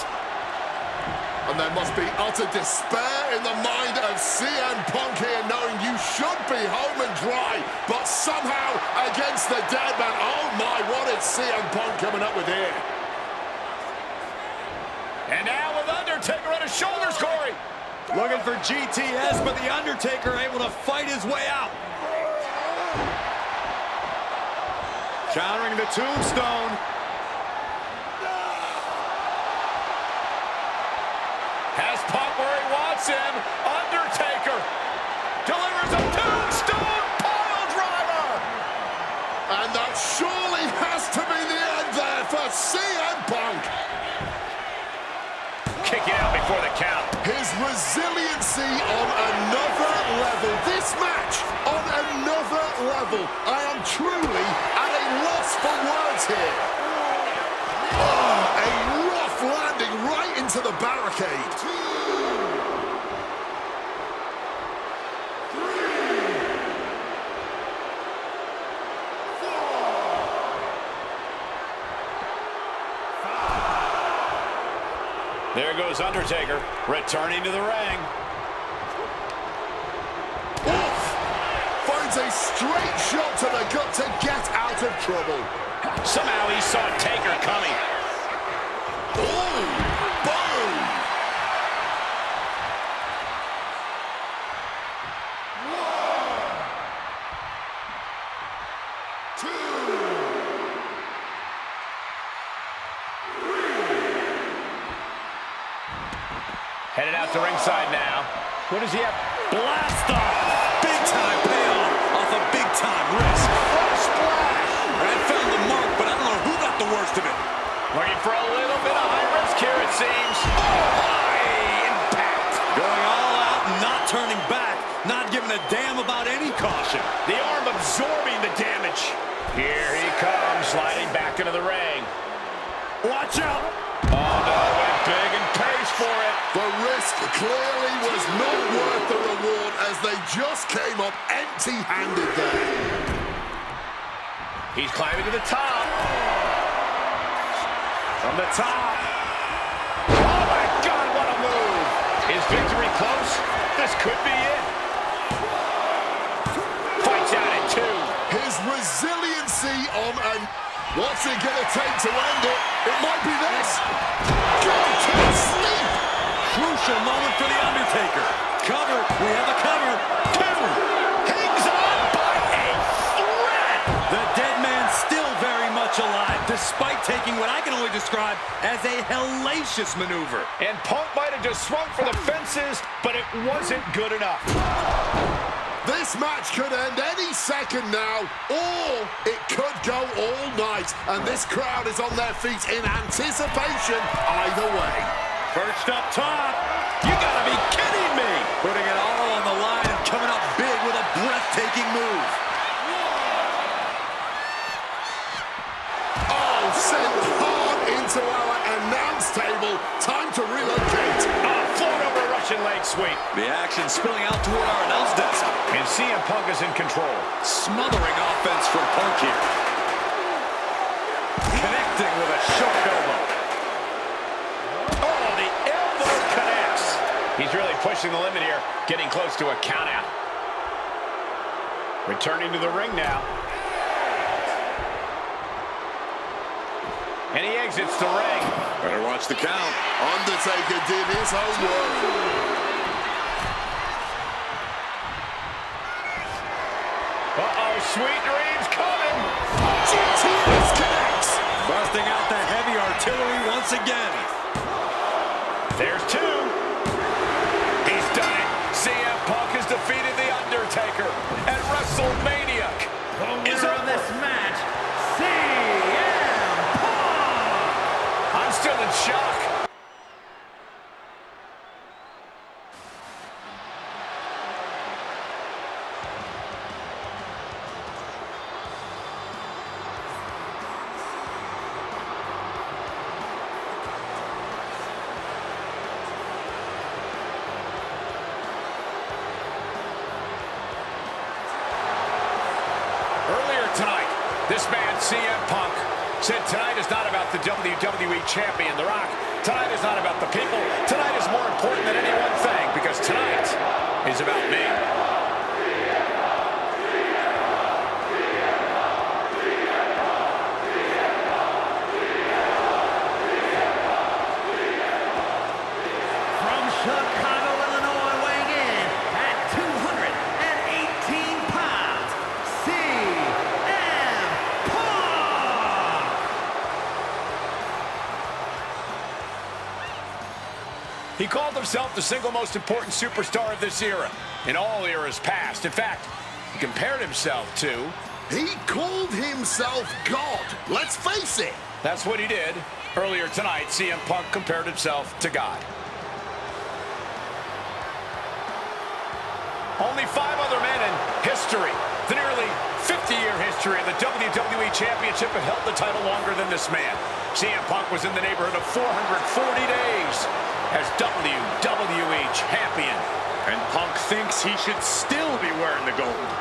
And there must be utter despair in the mind of CM Punk here, knowing you should be home and dry, but somehow against the dead man. Oh my, what is CM Punk coming up with here? And now with Undertaker on his shoulders, Corey. Looking for GTS, but the Undertaker able to fight his way out. Countering the tombstone. Has Punk where he wants him. Undertaker delivers a tombstone pile driver. And that surely has to be the end there for CM Punk. Kicking out before the count. His resiliency on another level. This match on another level. I am truly at a loss for words here. Oh, a rough landing right into the barricade. 2, 3, 4, 5. There goes Undertaker, returning to the ring. Oof! Finds a straight shot to the gut to get out of trouble. Somehow he saw Taker coming. Ooh! Boom! 1, 2, 3. Headed out to ringside now. What does he have? Blast off! Big time payoff off a big time risk. What a splash! That found the mark, but I don't know who got the worst of it. Looking for a little bit of high risk here, it seems. Oh, high impact. Going all out and not turning back. Not giving a damn about any caution. The arm absorbing the damage. Here he comes, sliding back into the ring. Watch out! Oh, no, went big and pays for it. The risk clearly was not worth the reward as they just came up empty-handed there. He's climbing to the top. From the top. Oh, my God, what a move. Is victory close? This could be it. Fights out at 2. His resiliency on an... What's it gonna take to end it? It might be this. Gone to sleep. Crucial moment for the Undertaker. Cover. We have a cover. 2. Hangs on by a thread. The dead man still very much alive, despite taking what I can only describe as a hellacious maneuver. And Punk might have just swung for the fences, but it wasn't good enough. This match could end any second now, or it could go all night. And this crowd is on their feet in anticipation either way. Perched up top. You gotta be kidding me. Putting it all on the line and coming up big with a breathtaking move. Oh, sent hard into our announce table. Time to relocate. Float over a Russian leg sweep. The action spilling out toward our announce desk. And CM Punk is in control. Smothering offense from Punk here. Connecting with a short elbow. Oh, the elbow connects. He's really pushing the limit here, getting close to a countout. Returning to the ring now. And he exits the ring. Better watch the count. Undertaker did his homework. Uh-oh, sweet dreams coming. GTS connects. Busting out the heavy artillery once again. There's 2. He's done it. CM Punk has defeated Earlier tonight, this man, CM Punk, said tonight is not about the WWE Champion, The Rock. Tonight is not about the people. Tonight is more important than any one thing, because tonight is about me. From Chicago, Illinois, weighing in at 218 pounds, CM Punk! He called himself the single most important superstar of this era, in all eras past. In fact, he compared himself to... He called himself God. Let's face it. That's what he did. Earlier tonight, CM Punk compared himself to God. Only 5 other men in history, the nearly 50-year history of the WWE Championship, have held the title longer than this man. CM Punk was in the neighborhood of 440 days as WWE Champion. And Punk thinks he should still be wearing the gold.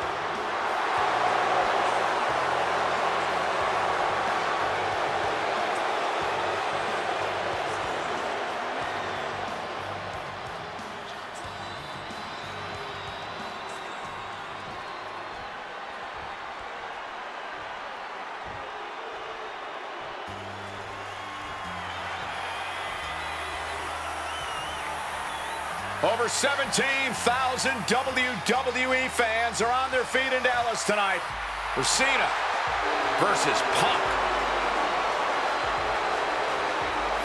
Over 17,000 WWE fans are on their feet in Dallas tonight for Cena versus Punk.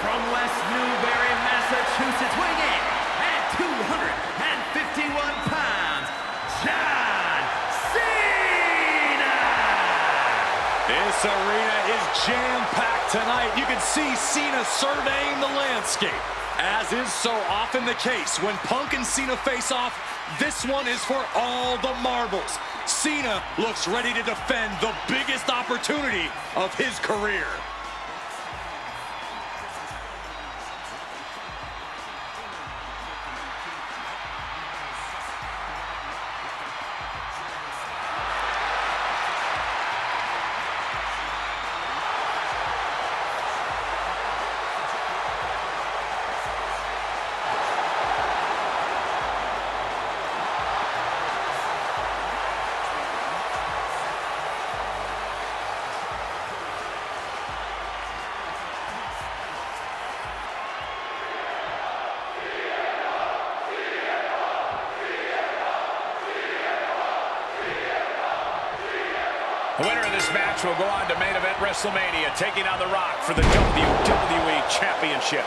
From West Newbury, Massachusetts, weighing in at 251 pounds, John Cena! This arena is jam-packed tonight. You can see Cena surveying the landscape. As is so often the case, when Punk and Cena face off, this one is for all the marbles. Cena looks ready to defend the biggest opportunity of his career. The winner of this match will go on to main event Wrestlemania, taking on The Rock for the WWE Championship.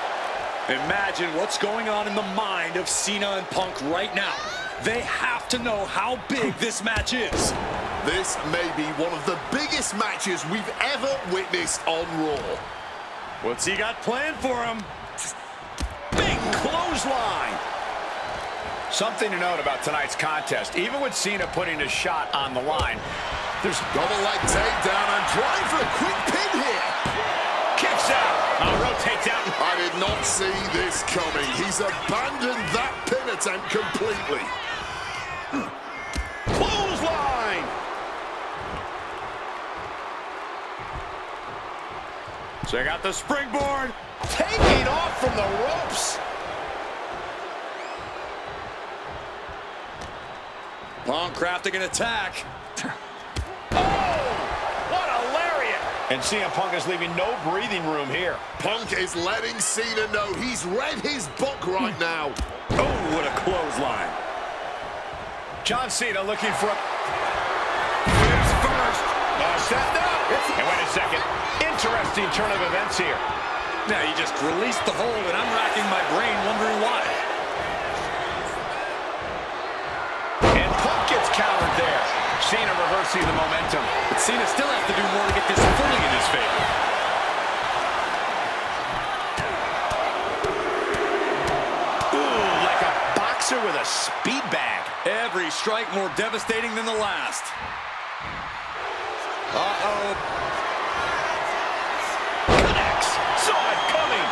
Imagine what's going on in the mind of Cena and Punk right now. They have to know how big this match is. This may be one of the biggest matches we've ever witnessed on Raw. What's he got planned for him? Big clothesline. Something to note about tonight's contest, even with Cena putting his shot on the line, there's Double leg takedown and trying for a quick pin here. kicks out. Rotates out. I did not see this coming. He's abandoned that pin attempt completely. Clothesline. Check out the springboard. Taking off from the ropes. Punk crafting an attack. What a lariat. And CM Punk is leaving no breathing room here. Punk is letting Cena know he's read his book right now. Oh, what a clothesline. John Cena looking for a... Here's first. Seth up. And wait a second. Interesting turn of events here. Now you just released the hold, and I'm racking my brain wondering why. And Punk gets countered there. Cena reversing the momentum. But Cena still has to do more to get this fully in his favor. Ooh, like a boxer with a speed bag. Every strike more devastating than the last. Uh-oh. Connects. Saw it coming.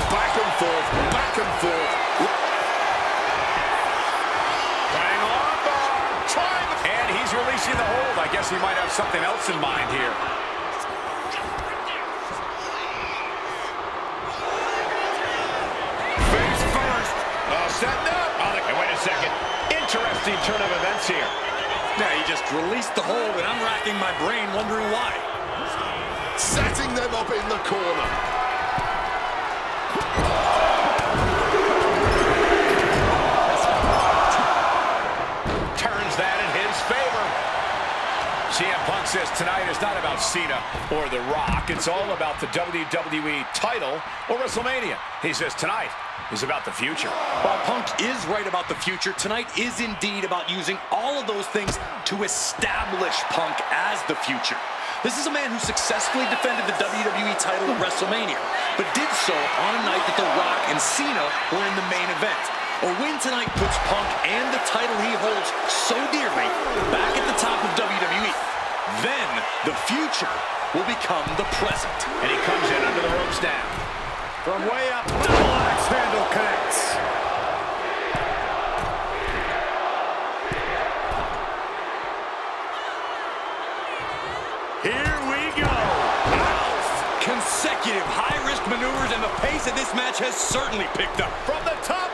Back and forth, back and forth. Bang on bar. And he's released releasing the hold. I guess he might have something else in mind here. Face first. Setting up. Wait a second. Interesting turn of events here. Now he just released the hold, and I'm racking my brain wondering why. Setting them up in the corner. Turns that in his favor. CM Punk says tonight is not about Cena or The Rock. It's all about the WWE title or Wrestlemania. He says tonight is about the future. While Punk is right about the future, tonight is indeed about using all of those things to establish Punk as the future. This is a man who successfully defended the WWE title at Wrestlemania, but did so on a night that The Rock and Cena were in the main event. A win tonight puts Punk and the title he holds so dearly back at the top of WWE. Then the future will become the present. And he comes in under the ropes now. From way up, double axe handle connects. Here we go. Consecutive high-risk maneuvers, and the pace of this match has certainly picked up. From the top.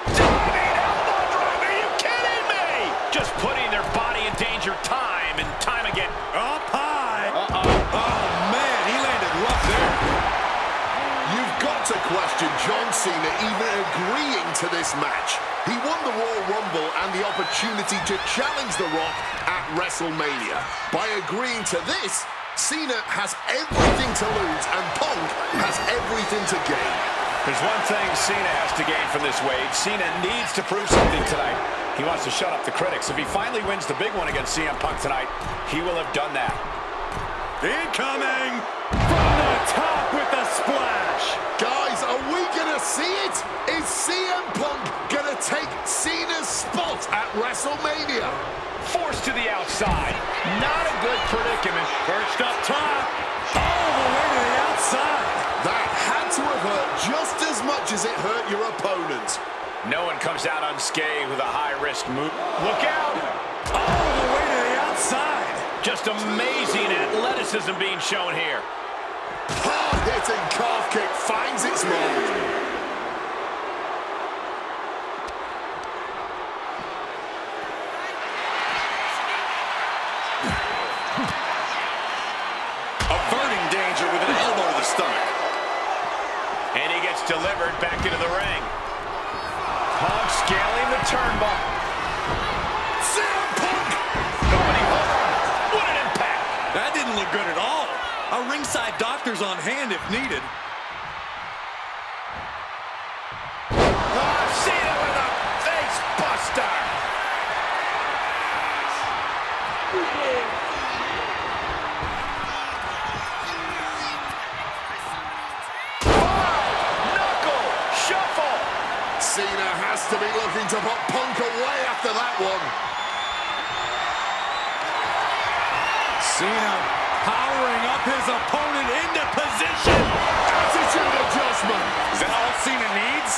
Diving elbow drop. Are you kidding me? Just putting their body in danger time and time again. Up high. Uh-oh. Oh, man, he landed rough there. You've got to question John Cena even agreeing to this match. He won the Royal Rumble and the opportunity to challenge The Rock at WrestleMania. By agreeing to this, Cena has everything to lose and Punk has everything to gain. There's one thing Cena has to gain from this, Wade. Cena needs to prove something tonight. He wants to shut up the critics. If he finally wins the big one against CM Punk tonight, he will have done that. Incoming from the top with the splash. Guys, are we gonna see it? Is CM Punk gonna take Cena's spot at WrestleMania? Forced to the outside. Not a good predicament. Perched up top. All the way to the outside. That had to have hurt just as much as it hurt your opponent. No one comes out unscathed with a high-risk move. Look out! All the way to the outside. Just amazing athleticism being shown here. Hard-hitting calf kick finds its mark. Averting danger with an elbow to the stomach. And he gets delivered back into the ring. Punk scaling the turnbuckle. CM Punk! Nobody home. What an impact! That didn't look good at all. A ringside doctor's on hand if needed. Cena with a face buster. Knuckle shuffle. Cena has to be looking to put Punk away after that one. Cena powering up his opponent into position. Attitude adjustment. Is that all Cena needs?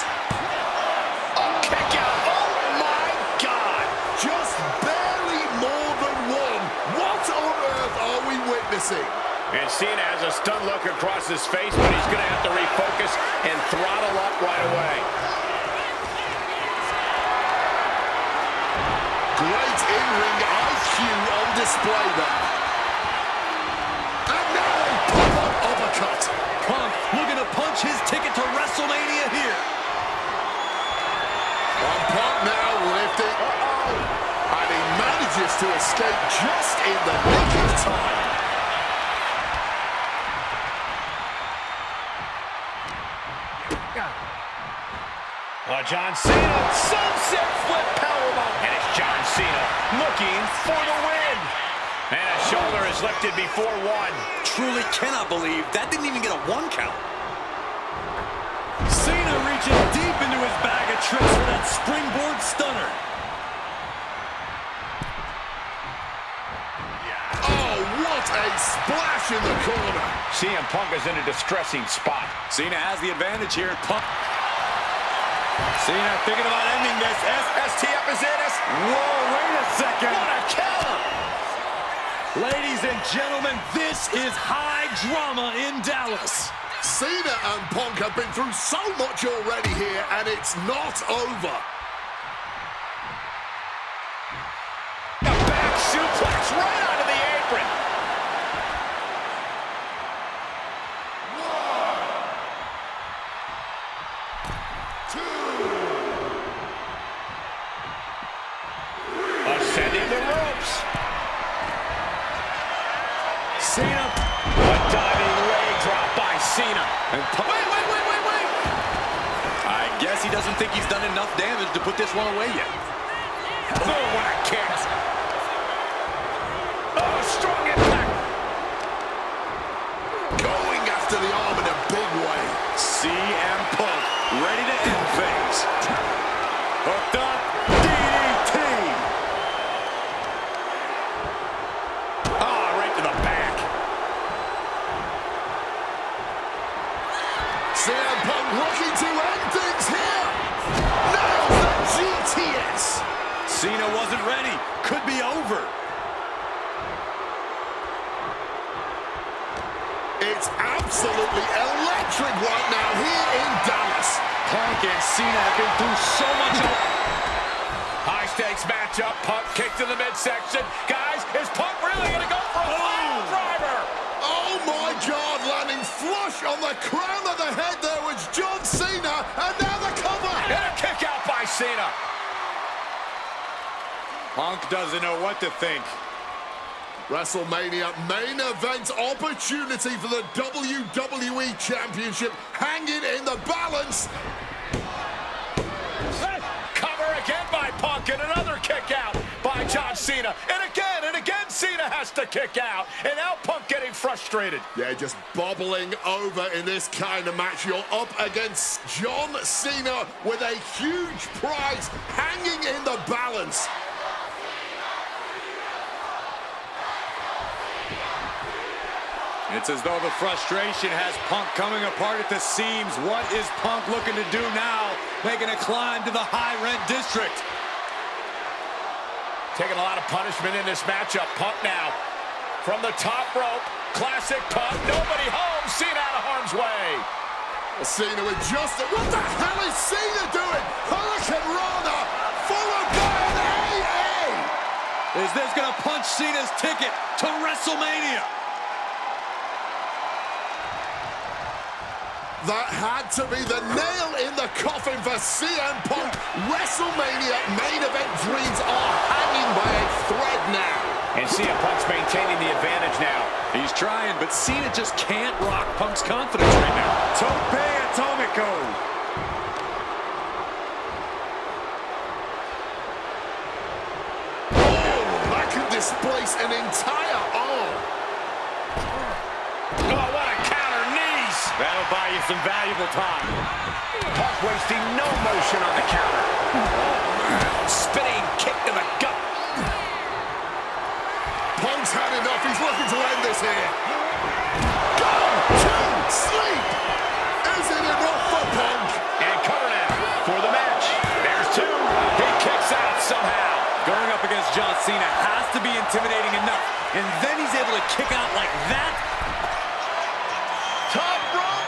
Kick out. Oh my God. Just barely more than one. What on earth are we witnessing? And Cena has a stunned look across his face, but he's going to have to refocus and throttle up right away. Great in-ring IQ on display there. And now a pop-up uppercut. Punk looking to punch his ticket to WrestleMania here. And Punk now lifting. And he manages to escape just in the nick of time. John Cena, sunset flip powerbomb. And it's John Cena looking for the win. And a shoulder is lifted before one. Truly cannot believe that didn't even get a 1 count. Cena reaching deep into his bag of tricks for that springboard stunner. Oh, what a splash in the corner. CM Punk is in a distressing spot. Cena has the advantage here. Punk. Cena thinking about ending this. STF is in us. Whoa, wait a second. What a counter. Ladies and gentlemen, this is high drama in Dallas. Cena and Punk have been through so much already here, and it's not over. A back suplex right onto the apron. Ascending the ropes. Cena. A diving leg drop by Cena. And wait. I guess he doesn't think he's done enough damage to put this one away yet. Oh, what a kick. Oh, strong impact. Going after the arm in a big way. CM Punk ready to end things. Hooked up. DDT. Ah, right to the back. CM Punk looking to end things here. Nails the GTS. Cena wasn't ready. Could be over. It's absolutely electric right now here in Dallas. Punk and Cena have been through so much. High stakes matchup. Punk kicked in the midsection. Guys, is Punk really going to go for a pile driver? Oh my God, landing flush on the crown of the head there was John Cena, and now the cover. And a kick out by Cena. Punk doesn't know what to think. WrestleMania main event opportunity for the WWE Championship hanging in the balance. Cover again by Punk, and another kick out by John Cena. And again, Cena has to kick out. And now Punk getting frustrated. Yeah, just bobbling over in this kind of match. You're up against John Cena with a huge prize hanging in the balance. It's as though the frustration has Punk coming apart at the seams. What is Punk looking to do now? Making a climb to the high-rent district. Taking a lot of punishment in this matchup. Punk now from the top rope. Classic Punk. Nobody home. Cena out of harm's way. Cena with just... What the hell is Cena doing? Hurricane Rana followed by an AA. Is this going to punch Cena's ticket to WrestleMania? That had to be the nail in the coffin for CM Punk. WrestleMania main event dreams are hanging by a thread now. And CM Punk's maintaining the advantage now. He's trying, but Cena just can't rock Punk's confidence right now. Tope Atomico. Oh, that could displace an entire arm. Oh, what a counter, knees. That'll buy you some valuable time. Punk wasting no motion on the counter. Spinning kick to the gut. Punk's had enough. He's looking to end this here. Go to sleep. Is it enough for Punk? And cover now for the match. There's two. He kicks out somehow. Going up against John Cena has to be intimidating enough. And then he's able to kick out like that. Top rope.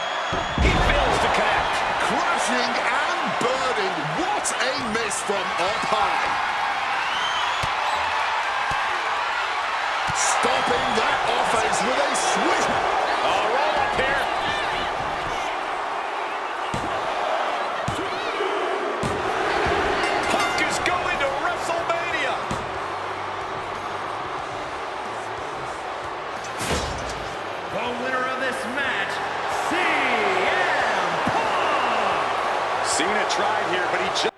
He fails to connect. Crashing and burning. What a miss from up high. Stopping that offense with a swift. Roll up here. Punk is going to WrestleMania. The winner of this match, CM Punk! Cena tried here, but he just...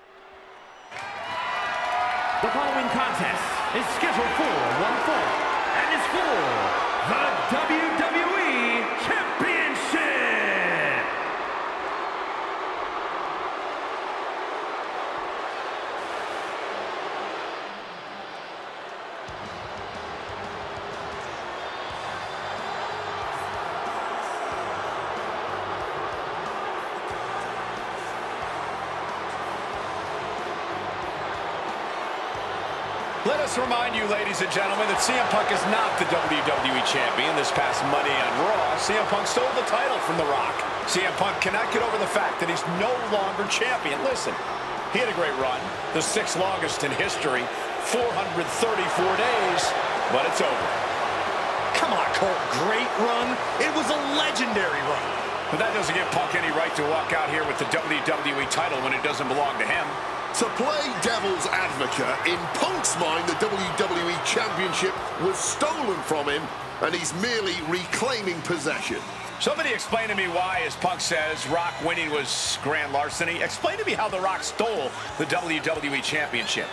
The following contest is scheduled for one fall and is for the WWE Championship! Let us remind you, ladies and gentlemen, that CM Punk is not the WWE Champion. This past Monday on Raw, CM Punk stole the title from The Rock. CM Punk cannot get over the fact that he's no longer champion. Listen, he had a great run, the 6th longest in history, 434 days, but it's over. Come on, Cole, great run? It was a legendary run. But that doesn't give Punk any right to walk out here with the WWE title when it doesn't belong to him. To play devil's advocate, in Punk's mind, the WWE Championship was stolen from him, and he's merely reclaiming possession. Somebody explain to me why, as Punk says, Rock winning was grand larceny. Explain to me how The Rock stole the WWE Championship.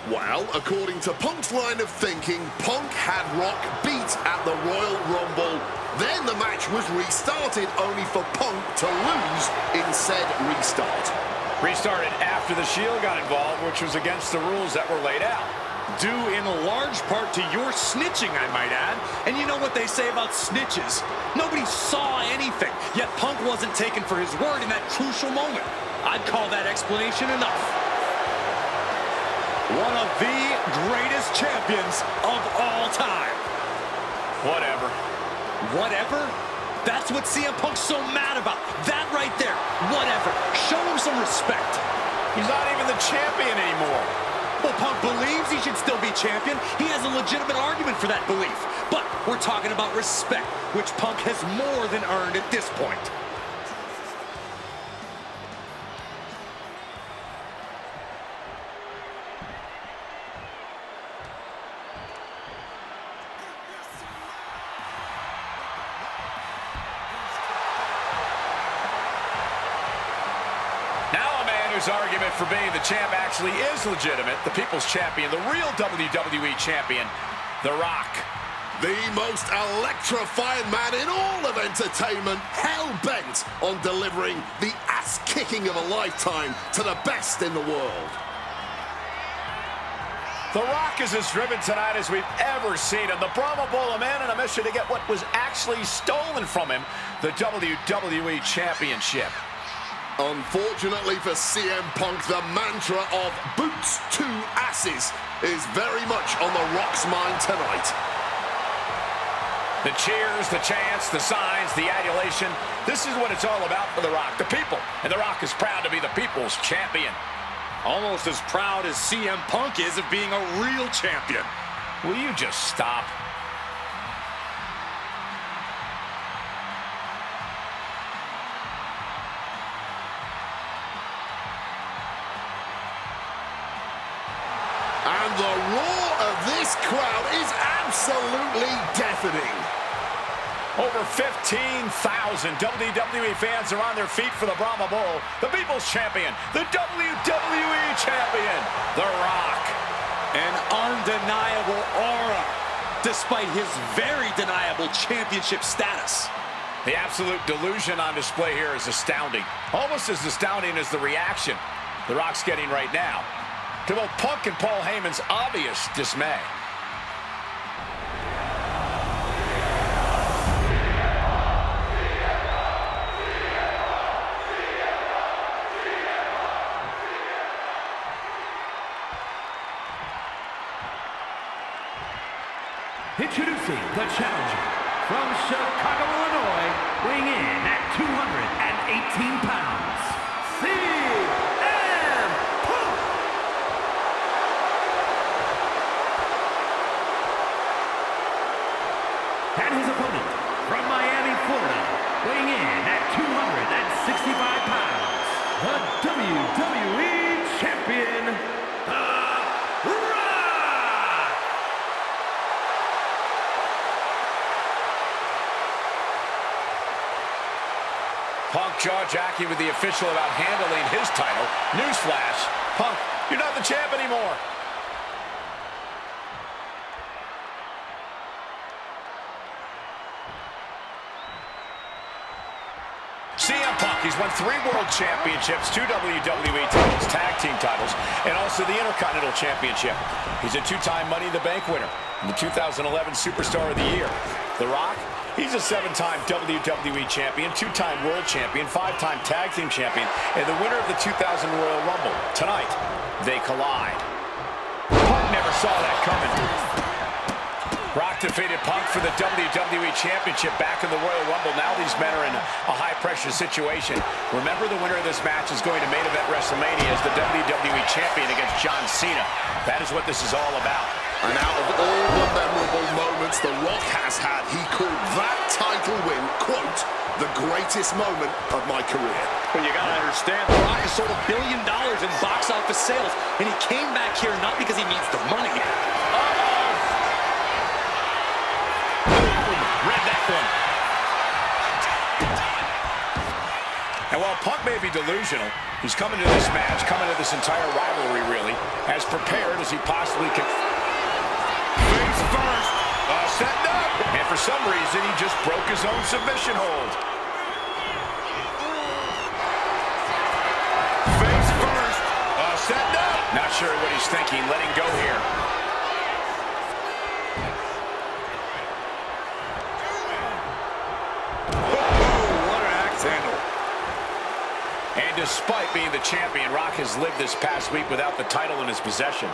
Well, according to Punk's line of thinking, Punk had Rock beat at the Royal Rumble. Then the match was restarted, only for Punk to lose in said restart. Restarted after the Shield got involved, which was against the rules that were laid out. Due in large part to your snitching, I might add. And you know what they say about snitches? Nobody saw anything, yet Punk wasn't taken for his word in that crucial moment. I'd call that explanation enough. One of the greatest champions of all time. Whatever. Whatever? That's what CM Punk's so mad about. That right there. Whatever. Show him some respect. He's not even the champion anymore. Well, Punk believes he should still be champion. He has a legitimate argument for that belief. But we're talking about respect, which Punk has more than earned at this point. His argument for being the champ actually is legitimate. The people's champion, the real WWE champion, The Rock. The most electrifying man in all of entertainment, hell-bent on delivering the ass-kicking of a lifetime to the best in the world. The Rock is as driven tonight as we've ever seen him. The Brahma Bull, a man on a mission to get what was actually stolen from him, the WWE Championship. Unfortunately for CM Punk, the mantra of boots to asses is very much on The Rock's mind tonight. The cheers, the chants, the signs, the adulation. This is what it's all about for The Rock, the people. And The Rock is proud to be the people's champion. Almost as proud as CM Punk is of being a real champion. Will you just stop? And the roar of this crowd is absolutely deafening. Over 15,000 WWE fans are on their feet for the Brahma Bull, the People's Champion, the WWE Champion, The Rock. An undeniable aura, despite his very deniable championship status. The absolute delusion on display here is astounding. Almost as astounding as the reaction The Rock's getting right now to both Punk and Paul Heyman's obvious dismay. Introducing the challenger from Chicago, Illinois, weighing in at 218 pounds, CM Punk! And his opponent from Miami, Florida, weighing in at 265 pounds, the WWE Champion, The Rock! Punk jaw-jacking with the official about handling his title. Newsflash, Punk, you're not the champ anymore. CM Punk, he's won 3 World Championships, 2 WWE titles, tag team titles, and also the Intercontinental Championship. He's a 2-time Money in the Bank winner and the 2011 Superstar of the Year. The Rock, he's a 7-time WWE Champion, 2-time World Champion, 5-time Tag Team Champion, and the winner of the 2000 Royal Rumble. Tonight, they collide. Punk never saw that coming. Rock defeated Punk for the WWE Championship back in the Royal Rumble. Now these men are in a high-pressure situation. Remember, the winner of this match is going to main event Wrestlemania as the WWE Champion against John Cena. That is what this is all about. And out of all the memorable moments The Rock has had, he called that title win, quote, the greatest moment of my career. Well, you gotta understand, The Rock has sold $1 billion in box office sales, and he came back here not because he needs the money. Read that one. And while Punk may be delusional, he's coming to this match, coming to this entire rivalry, really, as prepared as he possibly can. Face first. Setting up. And for some reason, he just broke his own submission hold. Face first. Setting up. Not sure what he's thinking. Letting go here. And despite being the champion, Rock has lived this past week without the title in his possession.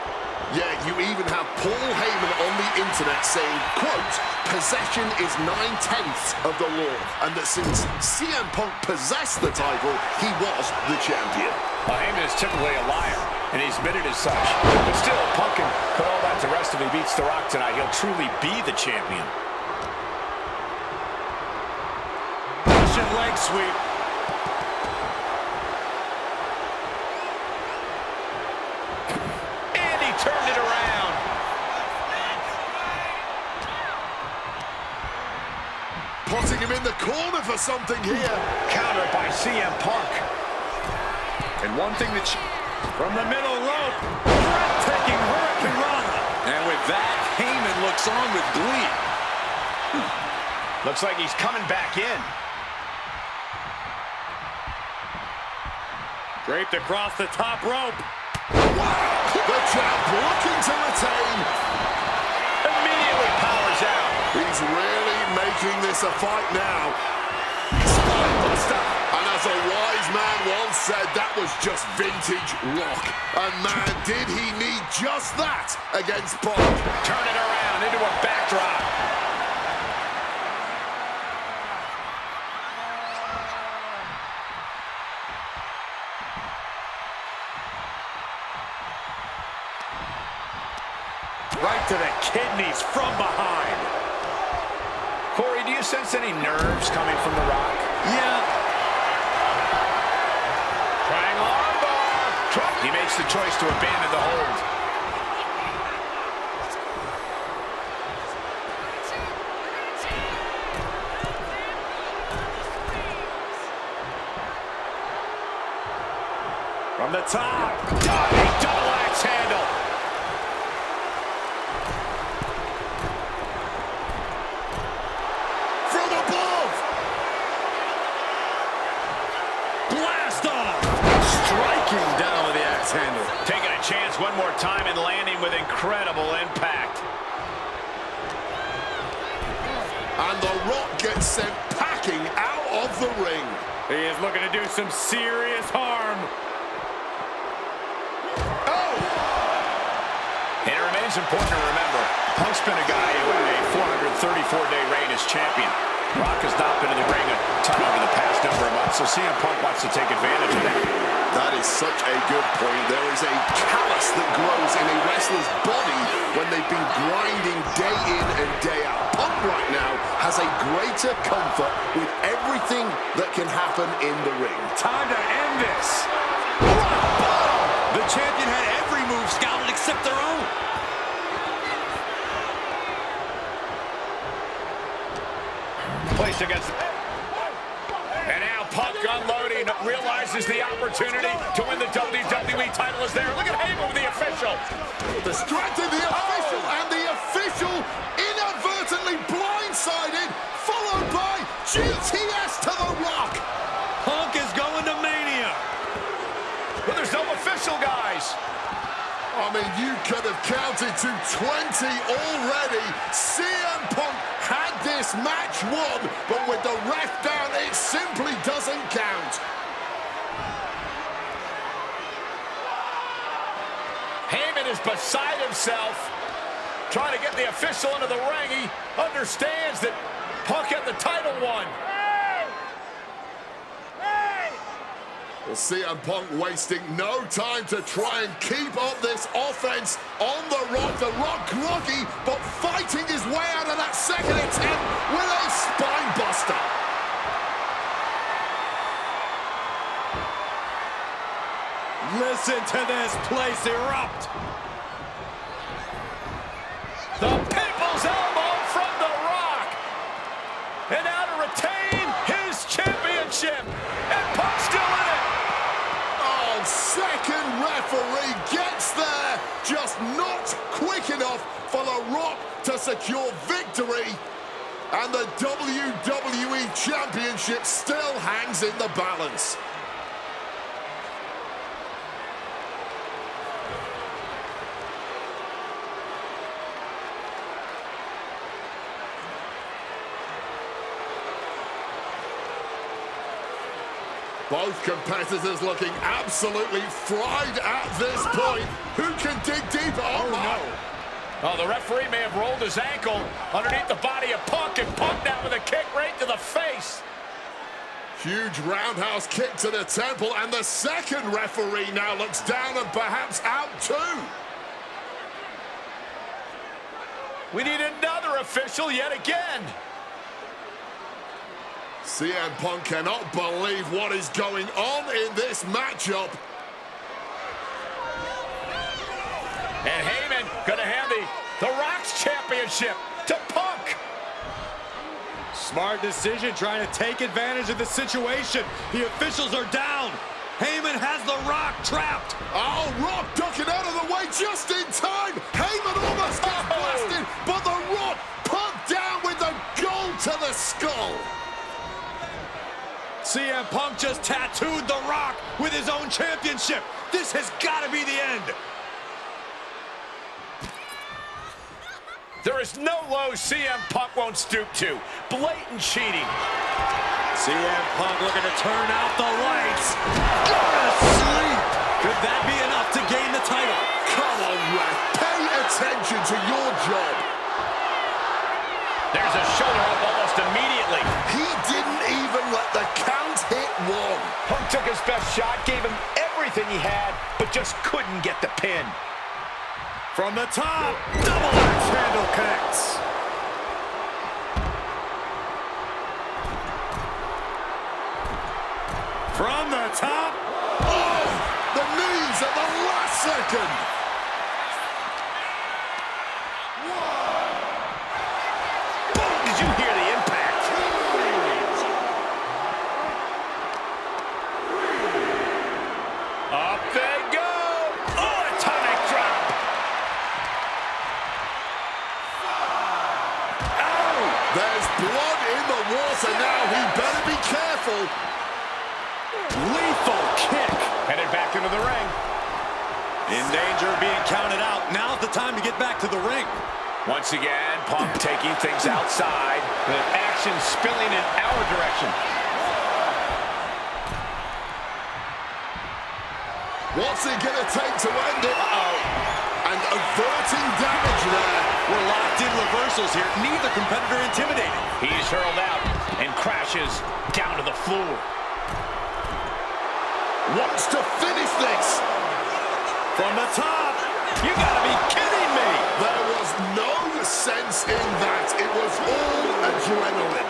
Yeah, you even have Paul Heyman on the internet saying, quote, possession is 9/10 of the law, and that since CM Punk possessed the title, he was the champion. Heyman is typically a liar, and he's admitted as such. But still, Punk can put all that to rest if he beats The Rock tonight. He'll truly be the champion. Russian leg sweep. Turned it around. Putting him in the corner for something here. Countered by CM Punk. And one thing that from the middle rope, breathtaking Hurricane Rana. And with that, Heyman looks on with glee. Looks like he's coming back in. Draped across the top rope. Wow! The champ looking to retain. Immediately powers out. He's really making this a fight now. Spinebuster. And as a wise man once said, that was just vintage Rock. And man, did he need just that against Punk. Turn it around into a backdrop. Right to the kidneys from behind. Corey, do you sense any nerves coming from The Rock? Yeah. Trying armbar. He makes the choice to abandon the hold. From the top. Double axe handle. Handle. Taking a chance one more time and landing with incredible impact. And The Rock gets sent packing out of the ring. He is looking to do some serious harm. Oh! And it remains important to remember, Punk's been a guy who had a 434-day reign as champion. Rock has not been in the ring a ton over the past number of months, so CM Punk wants to take advantage of that. That is such a good point. There is a callus that grows in a wrestler's body when they've been grinding day in and day out. Punk right now has a greater comfort with everything that can happen in the ring. Time to end this. Rock bottom. The champion had every move scouted except their own. Placed against the... And now Punk unloading, realizes the opportunity to win the WWE title is there. Look at Heyman with the official. Distracted the official, and the official inadvertently blindsided, followed by GTS to The Rock. Punk is going to Mania. But there's no official, guys. I mean, you could have counted to 20 already. CM Punk had this match won, but with the ref down, it simply doesn't count. Heyman is beside himself. trying to get the official into the ring. He understands that Punk had the title won. Well, CM Punk wasting no time to try and keep up this offense on The Rock. The Rock groggy, but fighting his way out of that second attempt with a spine buster. Listen to this place erupt. The People's Elbow from The Rock. And now to retain his championship. And Punk's still in it. Oh, second referee gets there. Just not quick enough for The Rock to secure victory. And the WWE Championship still hangs in the balance. Both competitors looking absolutely fried at this point. Who can dig deeper? Oh, no. Oh, the referee may have rolled his ankle underneath the body of Punk, and Punk now with a kick right to the face. Huge roundhouse kick to the temple, and the second referee now looks down and perhaps out too. We need another official yet again. CM Punk cannot believe what is going on in this matchup. And Heyman gonna hand the Rock's championship to Punk. Smart decision, trying to take advantage of the situation. The officials are down. Heyman has The Rock trapped. Oh, Rock ducking out of the way just in time. Heyman almost gets blasted, but The Rock put down with the goal to the skull. CM Punk just tattooed The Rock with his own championship. This has got to be the end. There is no low CM Punk won't stoop to. Blatant cheating. CM Punk looking to turn out the lights. Go to sleep. Could that be enough to gain the title? Come on, ref. Pay attention to your job. There's a shoulder up almost immediately. He didn't even let the count hit one. Punk took his best shot, gave him everything he had, but just couldn't get the pin. From the top, double axe handle connects. From the top. Oh, the knees at the last second. Did you hear the impact? Up they go. Oh, atomic drop. Oh, there's blood in the water now. He better be careful. Lethal kick. Headed back into the ring. In danger of being counted out. Now's the time to get back to the ring. Once again, Punk taking things outside. The action spilling in our direction. What's it gonna take to end it? And averting damage there. We're locked in reversals here. Neither competitor intimidated. He's hurled out and crashes down to the floor. Wants to finish this. From the top. You gotta be kidding me. There was no sense in that. It was all adrenaline.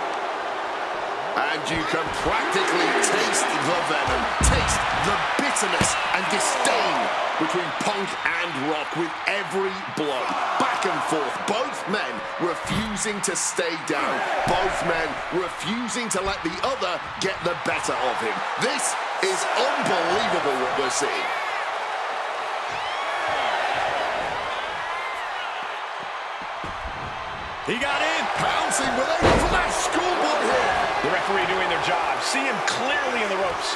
And you can practically taste the venom, taste the bitterness and disdain between Punk and Rock with every blow. Back and forth, both men refusing to stay down. Both men refusing to let the other get the better of him. This is unbelievable what we're seeing. He got in. Pouncing with a flash schoolboy here. The referee doing their job. See him clearly in the ropes.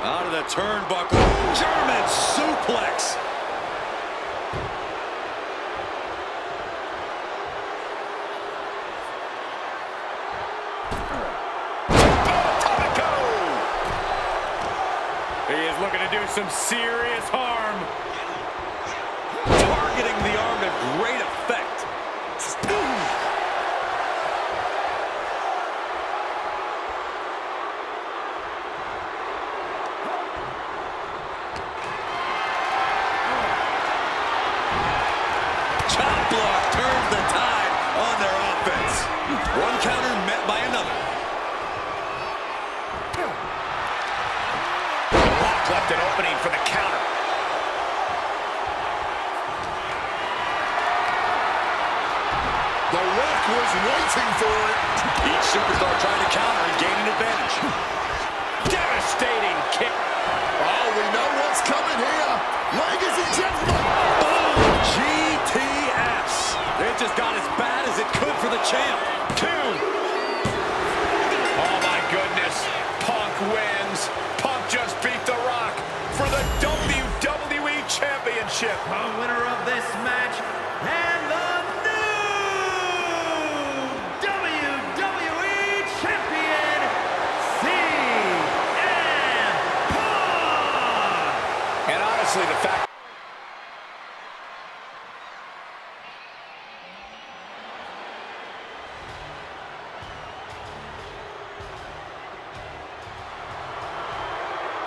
Out of the turnbuckle. German suplex. some serious harm. Targeting the arm to great effect. Chop block turns the tide on their offense. One counter met by another. Rock left an opening for the counter. The Rock was waiting for it. Each superstar trying to counter and gain an advantage. Devastating kick. Oh, we know what's coming here. Ladies and gentlemen. Boom! GTS. It just got as bad as it could for the champ. 2. Oh, my goodness. Punk wins. Punk just beat The Rock for the WWE Championship. The winner of this match and the new WWE Champion, CM Punk! And honestly, the fact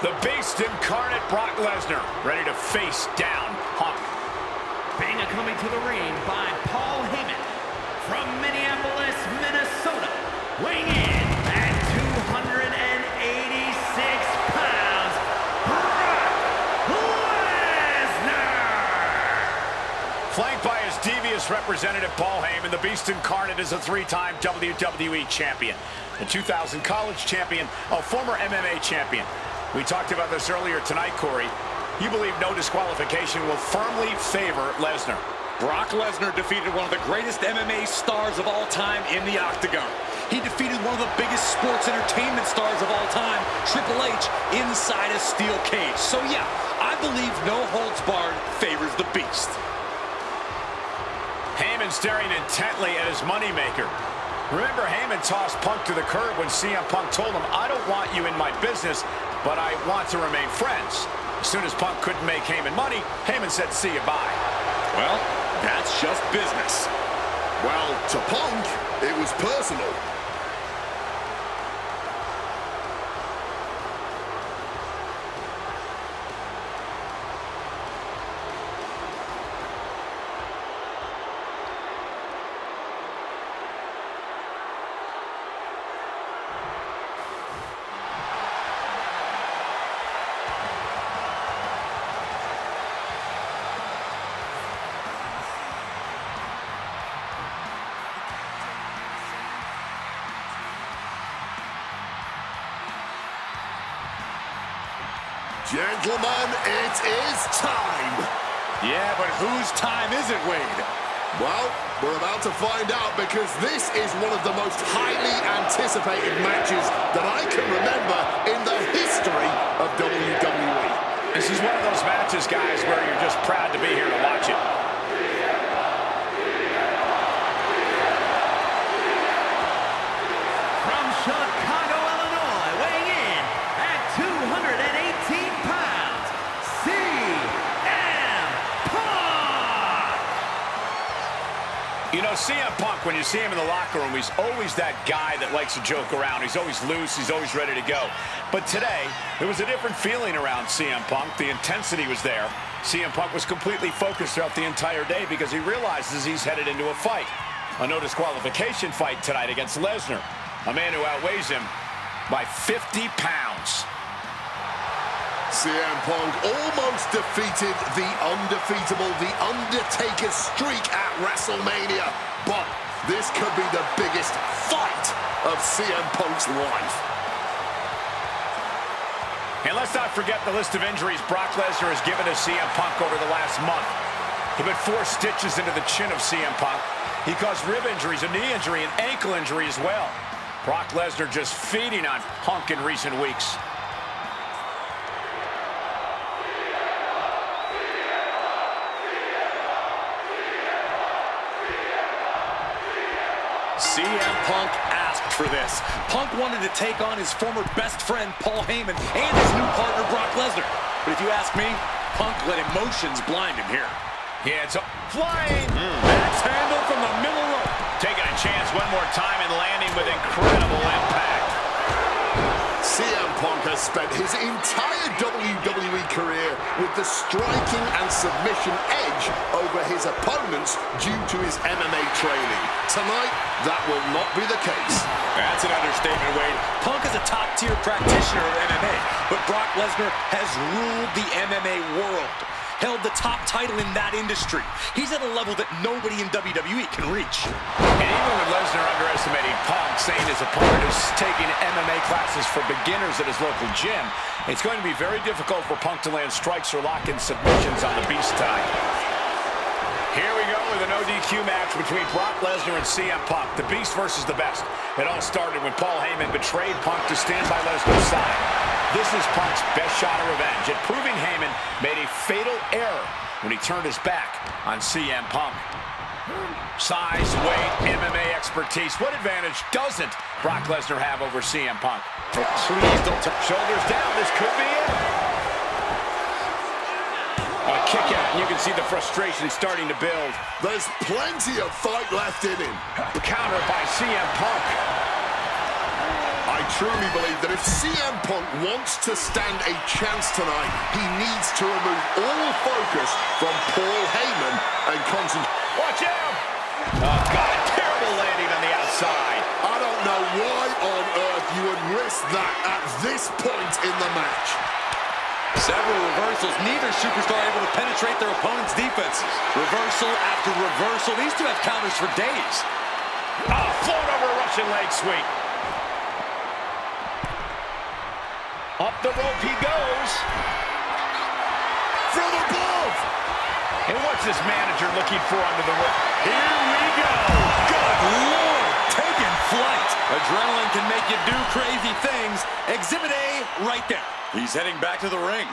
the Beast incarnate Brock Lesnar ready to face down Punk. Being coming to the ring by Paul Heyman from Minneapolis, Minnesota, weighing in at 286 pounds, Brock Lesnar! Flanked by his devious representative Paul Heyman, the Beast incarnate is a 3-time WWE champion, a 2000 college champion, a former MMA champion. We talked about this earlier tonight, Corey. You believe no disqualification will firmly favor Lesnar. Brock Lesnar defeated one of the greatest MMA stars of all time in the octagon. He defeated one of the biggest sports entertainment stars of all time, Triple H, inside a steel cage. So yeah, I believe no holds barred favors the Beast. Heyman staring intently at his moneymaker. Remember, Heyman tossed Punk to the curb when CM Punk told him, "I don't want you in my business, but I want to remain friends." As soon as Punk couldn't make Heyman money, Heyman said, "See you, bye." Well, that's just business. Well, to Punk, it was personal. Gentlemen, it is time. Yeah, but whose time is it, Wade? Well, we're about to find out because this is one of the most highly anticipated matches that I can remember in the history of WWE. This is one of those matches, guys, where you're just proud to be here to watch it. From Chicago, Illinois, weighing in at 218 pounds, CM Punk! You know, CM Punk, when you see him in the locker room, he's always that guy that likes to joke around. He's always loose. He's always ready to go. But today, there was a different feeling around CM Punk. The intensity was there. CM Punk was completely focused throughout the entire day because he realizes he's headed into a fight. A no disqualification fight tonight against Lesnar, a man who outweighs him by 50 pounds. CM Punk almost defeated the undefeatable, the Undertaker streak at WrestleMania. But this could be the biggest fight of CM Punk's life. And let's not forget the list of injuries Brock Lesnar has given to CM Punk over the last month. He put 4 stitches into the chin of CM Punk. He caused rib injuries, a knee injury, and ankle injury as well. Brock Lesnar just feeding on Punk in recent weeks. CM Punk asked for this. Punk wanted to take on his former best friend, Paul Heyman, and his new partner, Brock Lesnar. But if you ask me, Punk let emotions blind him here. Yeah, it's a flying. Axe handle from the middle rope. Taking a chance one more time and landing with incredible impact. CM Punk has spent his entire WWE career with the striking and submission edge over his opponents due to his MMA training. Tonight, that will not be the case. That's an understatement, Wade. Punk is a top-tier practitioner of MMA, but Brock Lesnar has ruled the MMA world, held the top title in that industry. He's at a level that nobody in WWE can reach. And even with Lesnar underestimating Punk, saying his opponent is taking MMA classes for beginners at his local gym, it's going to be very difficult for Punk to land strikes or lock in submissions on the Beast tonight. Here we go with an no-DQ match between Brock Lesnar and CM Punk. The Beast versus the Best. It all started when Paul Heyman betrayed Punk to stand by Lesnar's side. This is Punk's best shot of revenge at proving Heyman made a fatal error when he turned his back on CM Punk. Size, weight, MMA expertise. What advantage doesn't Brock Lesnar have over CM Punk? Oh, please don't turn. Shoulders down. This could be it. A kick out, and you can see the frustration starting to build. There's plenty of fight left in him. Countered by CM Punk. I truly believe that if CM Punk wants to stand a chance tonight, he needs to remove all focus from Paul Heyman and concentrate. Watch out! Oh, God, terrible landing on the outside. I don't know why on earth you would risk that at this point in the match. Several reversals, neither superstar able to penetrate their opponent's defense. Reversal after reversal. These two have counters for days. Float over a Russian leg sweep. Up the rope he goes. From above! And what's this manager looking for under the rope? Here we go. Good Lord, taking flight. Adrenaline can make you do crazy things. Exhibit A right there. He's heading back to the ring.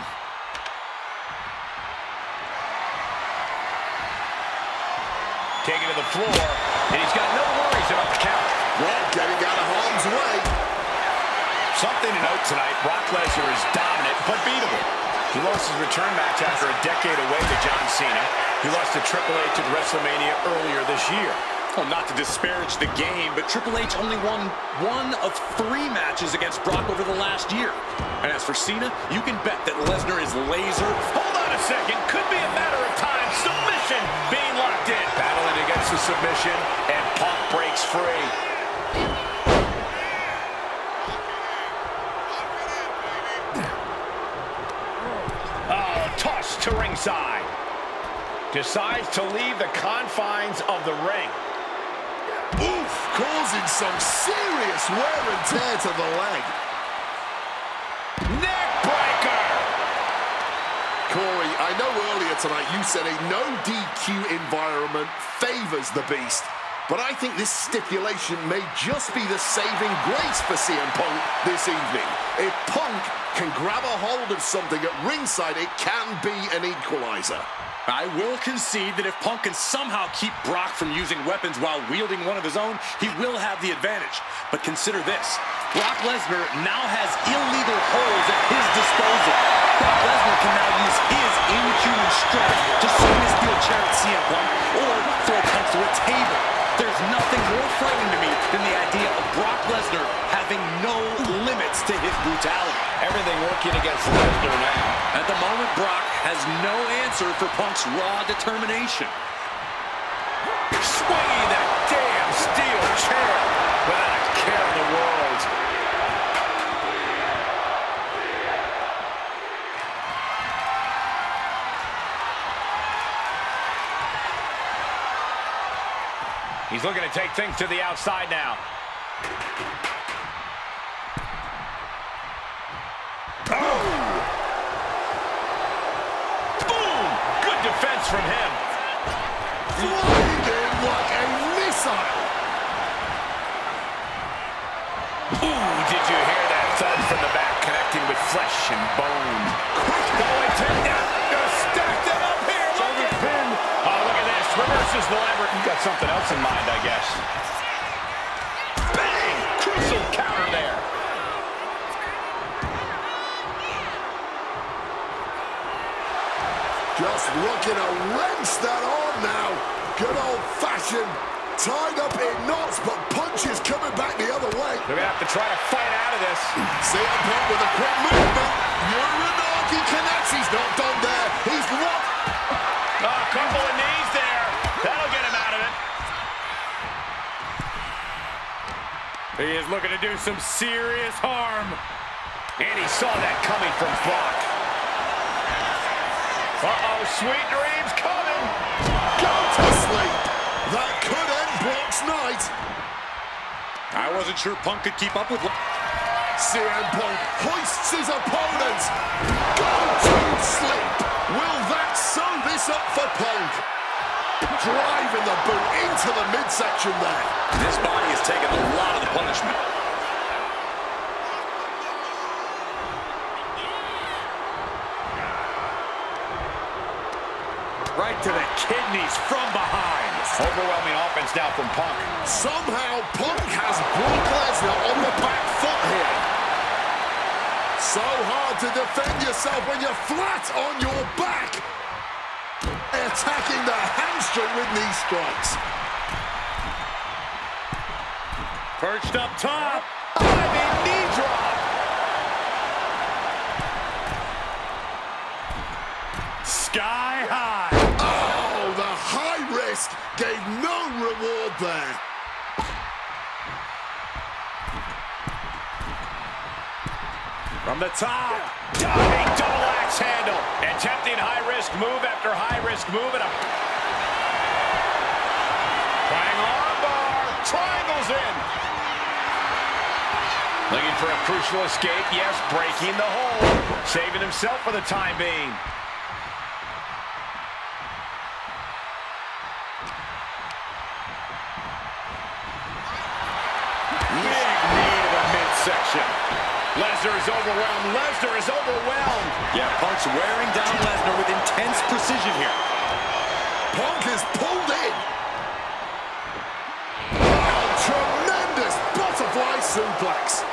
Taken to the floor, and he's got no worries about the count. Well, getting out of harm's way. Something to note tonight, Brock Lesnar is dominant, but beatable. He lost his return match after a decade away to John Cena. He lost to Triple H at WrestleMania earlier this year. Well, not to disparage the game, but Triple H only won 1 of 3 matches against Brock over the last year. And as for Cena, you can bet that Lesnar is laser. Hold on a second. Could be a matter of time. Submission being locked in. Battling against the submission, and Punk breaks free. Oh, toss to ringside. Decides to leave the confines of the ring. Oof, causing some serious wear and tear to the leg. Neck breaker! Corey, I know earlier tonight you said a no DQ environment favors the Beast, but I think this stipulation may just be the saving grace for CM Punk this evening. If Punk can grab a hold of something at ringside, it can be an equalizer. I will concede that if Punk can somehow keep Brock from using weapons while wielding one of his own, he will have the advantage. But consider this. Brock Lesnar now has illegal holds at his disposal. Brock Lesnar can now use his inhuman strength to swing his steel chair at CM Punk or throw Punk through a table. There's nothing more frightening to me than the idea of Brock Lesnar having no limits to his brutality. Everything working against Lesnar now. At the moment, Brock has no answer for Punk's raw determination. Swinging that damn steel chair without a care in the world. He's looking to take things to the outside now. Oh! Boom! Good defense from him. Flying in like a missile. Ooh, did you hear that thud from the back, connecting with flesh and bone? Quick going to stacked it up here. Look at pin. Oh, look at this. Reverses the lever. You got something else in mind, I guess. Bang! Crucial counter there. Just looking to wrench that on now. Good old-fashioned tied up in knots, but punches coming back the other way. They're going to have to try to fight out of this. CM Punk with a quick movement. Uranagi connects. He's not done there. He's locked. Oh, a couple of knees there. That'll get him out of it. He is looking to do some serious harm. And he saw that coming from Brock. Uh-oh, sweet dreams coming. Go to sleep. That could end Brock's night. I wasn't sure Punk could keep up with... CM Punk hoists his opponent. Go to sleep. Will that sew this up for Punk? Driving the boot into the midsection there. His body has taken a lot of the punishment. Right to the kidneys from behind. Overwhelming offense now from Punk. Somehow Punk has Brock Lesnar on the back foot here. So hard to defend yourself when you're flat on your back. Attacking the hamstring with knee strikes. Perched up top. Diving knee drop. Sky high. Oh, the high risk gave no reward there. From the top. Diving double axe handle. Attempting high-risk move after high-risk move. And a flying armbar. Triangles in. Looking for a crucial escape. Yes, breaking the hold. Saving himself for the time being. Big knee to the midsection. Lesnar is overwhelmed. Lesnar is overwhelmed. Yeah, Punk's wearing down Lesnar with intense precision here. Punk is pulled in. Oh, tremendous butterfly suplex.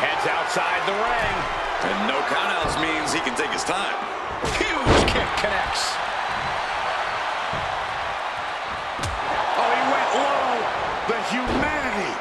Heads outside the ring. And no countouts means he can take his time. Huge kick connects. Oh, he went low. The humanity.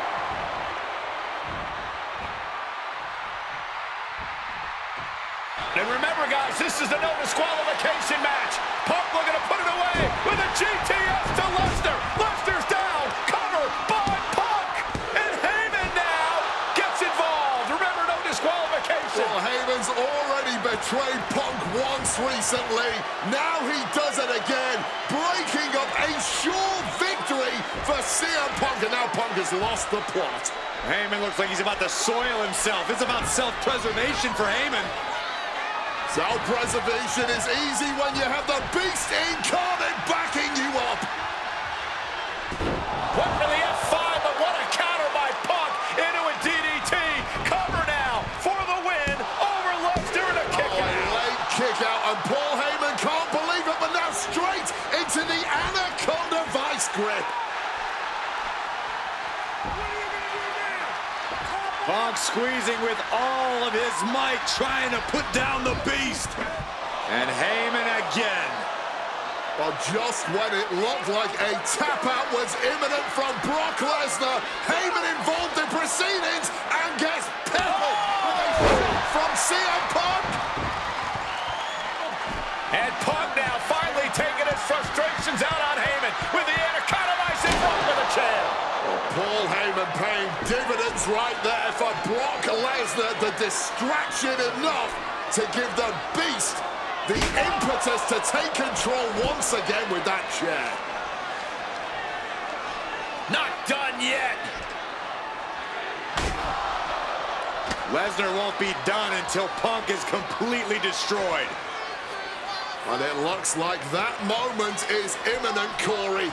And remember, guys, this is a no disqualification match. Punk looking to put it away with a GTS to Lesnar. Lesnar's down. Cover by Punk. And Heyman now gets involved. Remember, no disqualification. Well, Heyman's already betrayed Punk once recently. Now he does it again, breaking up a sure victory for CM Punk. And now Punk has lost the plot. Heyman looks like he's about to soil himself. It's about self-preservation for Heyman. Self-preservation is easy when you have the Beast incarnate backing you up. Went for the F5, but what a counter by Punk into a DDT. Cover now for the win over Lesnar and a kick out. A late kick out, and Paul Heyman can't believe it, but now straight into the Anaconda Vice grip. Punk squeezing with all of his might, trying to put down the Beast. And Heyman again. Well, just when it looked like a tap-out was imminent from Brock Lesnar, Heyman involved in proceedings and gets peppered with a shot from CM Punk. And Punk now finally taking his frustrations out on Heyman with the Anaconda Vice in front of the chair. Paul Heyman paying dividends right there for Brock Lesnar. The distraction enough to give the Beast the impetus to take control once again with that chair. Not done yet. Lesnar won't be done until Punk is completely destroyed. And it looks like that moment is imminent, Corey.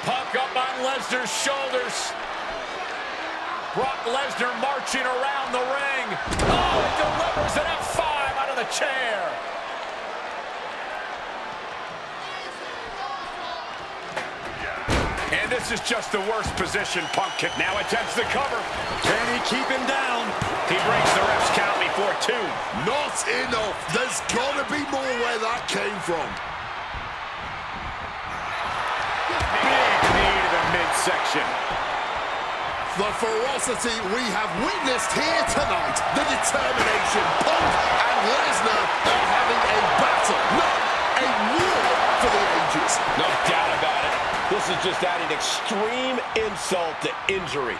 Punk up on Lesnar's shoulders. Brock Lesnar marching around the ring. Oh, it delivers an F5 out of the chair. And this This is just the worst position Punk can now attempts the cover. Can he keep him down? He breaks the ref's count before 2. Not enough. There's got to be more where that came from. Big knee to the midsection. The ferocity we have witnessed here tonight. The determination. Punk and Lesnar are having a battle. No, a war for the ages. No doubt about it. This is just adding extreme insult to injury.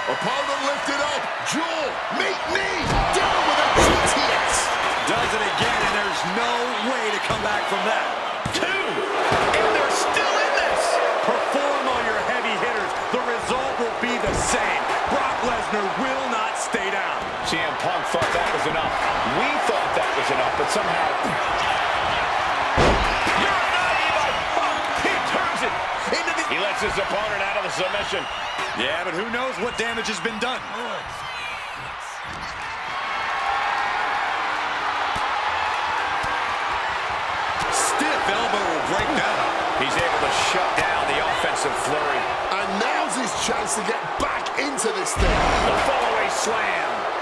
Opponent lifted up. Jaw, meet knee, down with a GTS. Does it again, and there's no way to come back from that. 2, and they're still in this. Perform all your heavy hitters. The result will be the same. Brock Lesnar will not stay down. CM Punk thought that was enough. We thought that was enough, but somehow... He turns it into the... He lets his opponent out of the submission. Yeah, but who knows what damage has been done. Stiff elbow will break down. He's able to shut down the offensive flurry. And now's his chance to get back into this thing. The fallaway slam.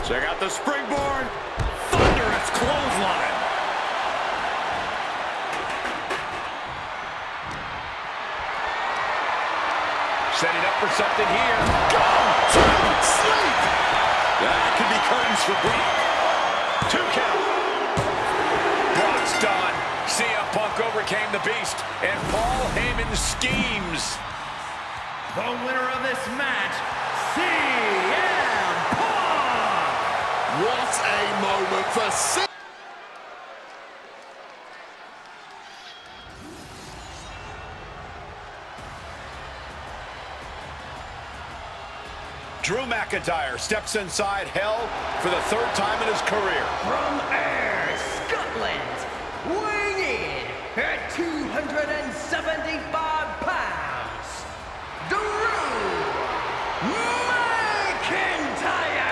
Check out the springboard. Thunderous clothesline. Setting up for something here. Go to sleep. That could be curtains for Brock. 2 count. Brock's done. CM Punk overcame the beast, and Paul Heyman schemes. The winner of this match, CM Punk! What a moment for CM. Drew McIntyre steps inside hell for the 3rd time in his career. From Ayr, Scotland, weighing in at 275 pounds, Drew McIntyre!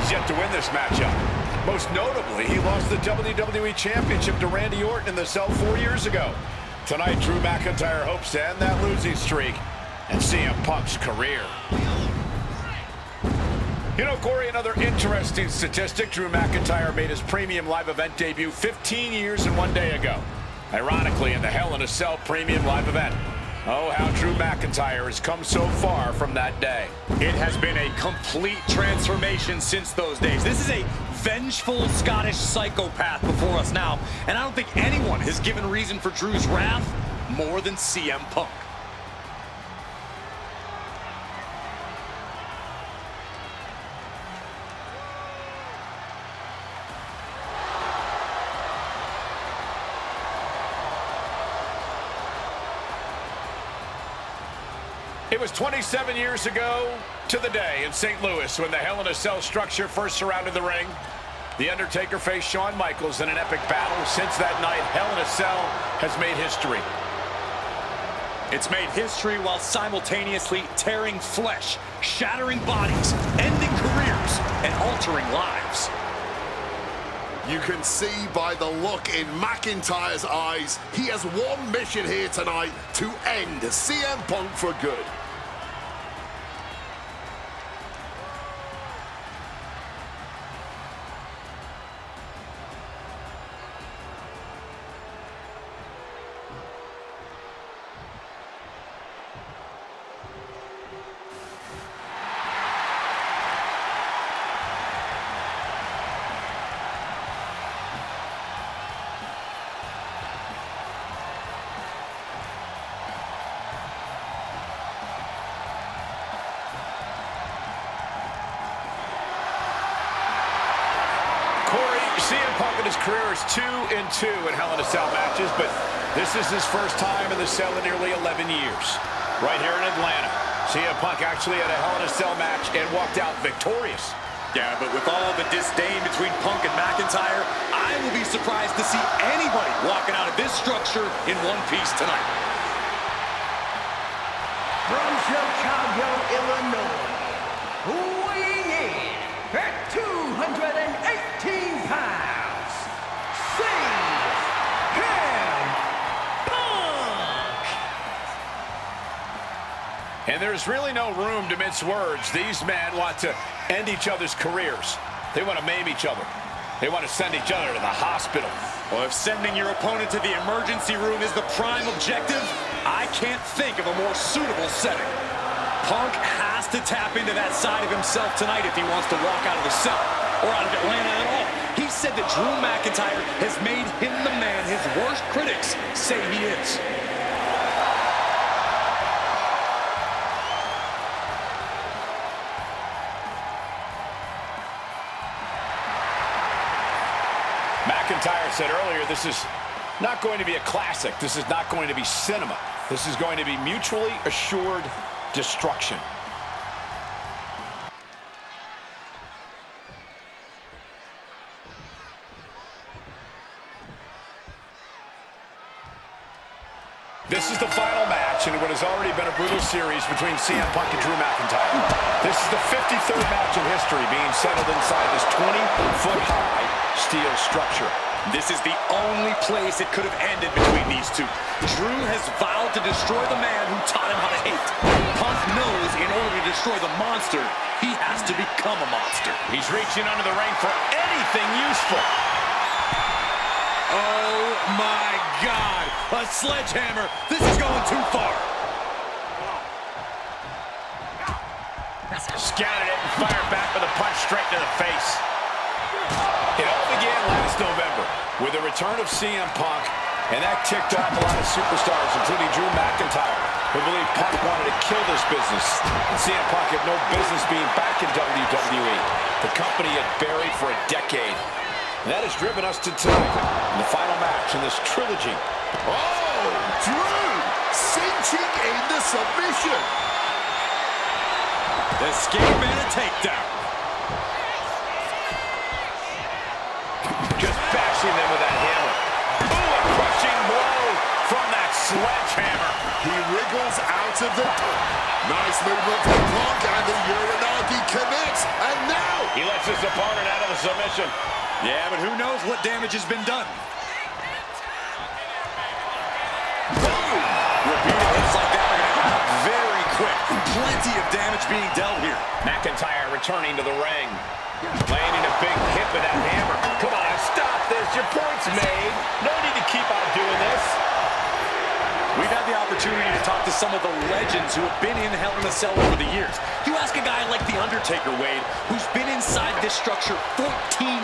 He's yet to win this matchup. Most notably, he lost the WWE Championship to Randy Orton in the cell 4 years ago. Tonight, Drew McIntyre hopes to end that losing streak and CM Punk's career. You know, Corey, another interesting statistic. Drew McIntyre made his premium live event debut 15 years and 1 day ago. Ironically, in the Hell in a Cell premium live event. Oh, how Drew McIntyre has come so far from that day. It has been a complete transformation since those days. This is a vengeful Scottish psychopath before us now, and I don't think anyone has given reason for Drew's wrath more than CM Punk. It was 27 years ago to the day in St. Louis when the Hell in a Cell structure first surrounded the ring. The Undertaker faced Shawn Michaels in an epic battle. Since that night, Hell in a Cell has made history. It's made history while simultaneously tearing flesh, shattering bodies, ending careers, and altering lives. You can see by the look in McIntyre's eyes, he has one mission here tonight: to end CM Punk for good. CM Punk in his career is 2-2 in Hell in a Cell matches, but this is his first time in the cell in nearly 11 years. Right here in Atlanta, CM Punk actually had a Hell in a Cell match and walked out victorious. Yeah, but with all the disdain between Punk and McIntyre, I will be surprised to see anybody walking out of this structure in one piece tonight. Illinois. Weighing in at 218 pounds, Punk! And there's really no room to mince words. These men want to end each other's careers. They want to maim each other. They want to send each other to the hospital. Well, if sending your opponent to the emergency room is the prime objective, I can't think of a more suitable setting. Punk has to tap into that side of himself tonight if he wants to walk out of the cell, or out of Atlanta at all. He said that Drew McIntyre has made him the man his worst critics say he is. McIntyre said earlier, this is not going to be a classic. This is not going to be cinema. This is going to be mutually assured destruction. This is the final match in what has already been a brutal series between CM Punk and Drew McIntyre. This is the 53rd match in history being settled inside this 20-foot-high steel structure. This is the only place it could have ended between these two. Drew has vowed to destroy the man who taught him how to hate. Punk knows in order to destroy the monster, he has to become a monster. He's reaching under the ring for anything useful. Oh my God, a sledgehammer. This is going too far. Scouted it and fired back with a punch straight to the face. It all began last November with the return of CM Punk, and that ticked off a lot of superstars, including Drew McIntyre, who believed Punk wanted to kill this business. And CM Punk had no business being back in WWE. The company had buried for a decade. And that has driven us to tonight, in the final match in this trilogy. Oh, Drew cinching in the submission. Escape and a takedown. Just bashing them with that hammer. Ooh, a crushing blow from that sledgehammer. He wriggles out of the... Nice movement from Punk, and the Uranagi connects, and now... He lets his opponent out of the submission. Yeah, but who knows what damage has been done. Boom! Repeated hits like that are going to add up very quick. Plenty of damage being dealt here. McIntyre returning to the ring. Landing a big hit with that hammer. Come on, stop this. Your point's made. No need to keep on doing this. We've had the opportunity to talk to some of the legends who have been in Hell in a Cell over the years. You ask a guy like The Undertaker, Wade, who's been inside this structure 14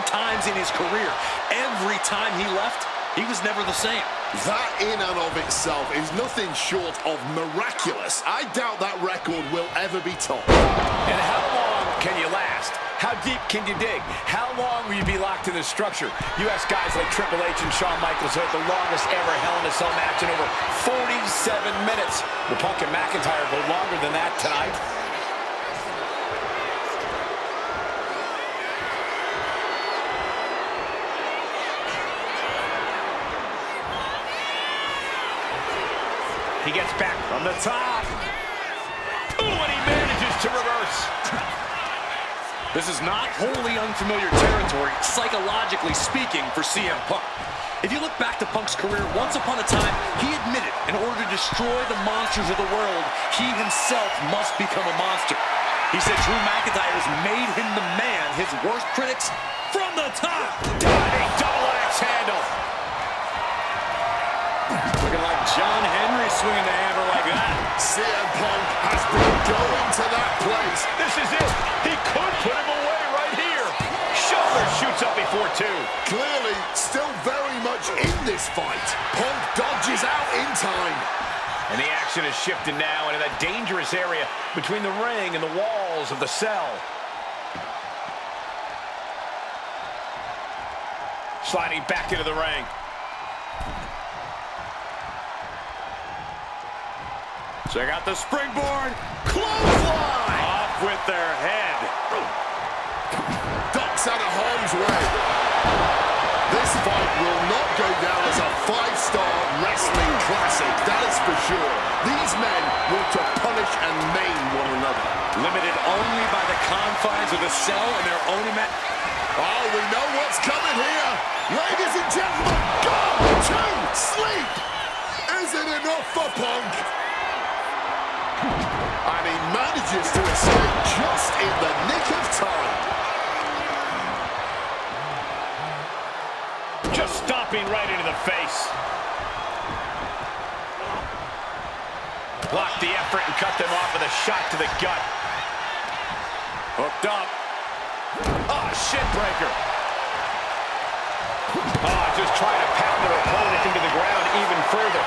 times in his career. Every time he left, he was never the same. That in and of itself is nothing short of miraculous. I doubt that record will ever be topped. And how long can you last? How deep can you dig? How long will you be locked in this structure? You ask guys like Triple H and Shawn Michaels who had the longest ever Hell in a Cell match in over 47 minutes. Will Punk and McIntyre go longer than that tonight? He gets back from the top. Ooh, and he manages to reverse. This is not wholly unfamiliar territory, psychologically speaking, for CM Punk. If you look back to Punk's career, once upon a time, he admitted in order to destroy the monsters of the world, he himself must become a monster. He said Drew McIntyre has made him the man his worst critics from the top. Diving double axe handle. Looking like John Henry swinging the hammer like that. CM Punk has been going to that place. This is it. He could put him away right here. Shoulder shoots up before two. Clearly, still very much in this fight. Punk dodges out in time. And the action has shifted now into that dangerous area between the ring and the walls of the cell. Sliding back into the ring. Check out the springboard. Clothesline! Off with their head. Ducks out of harm's way. This fight will not go down as a 5-star wrestling classic, that is for sure. These men want to punish and maim one another. limited only by the confines of the cell and their own Oh, we know what's coming here. Ladies and gentlemen, go to sleep. Is it enough for Punk? And he manages to escape just in the nick of time. Just stomping right into the face. Blocked the effort and cut them off with a shot to the gut. Hooked up. Oh, shin breaker. Oh, just trying to pound their opponent into the ground even further.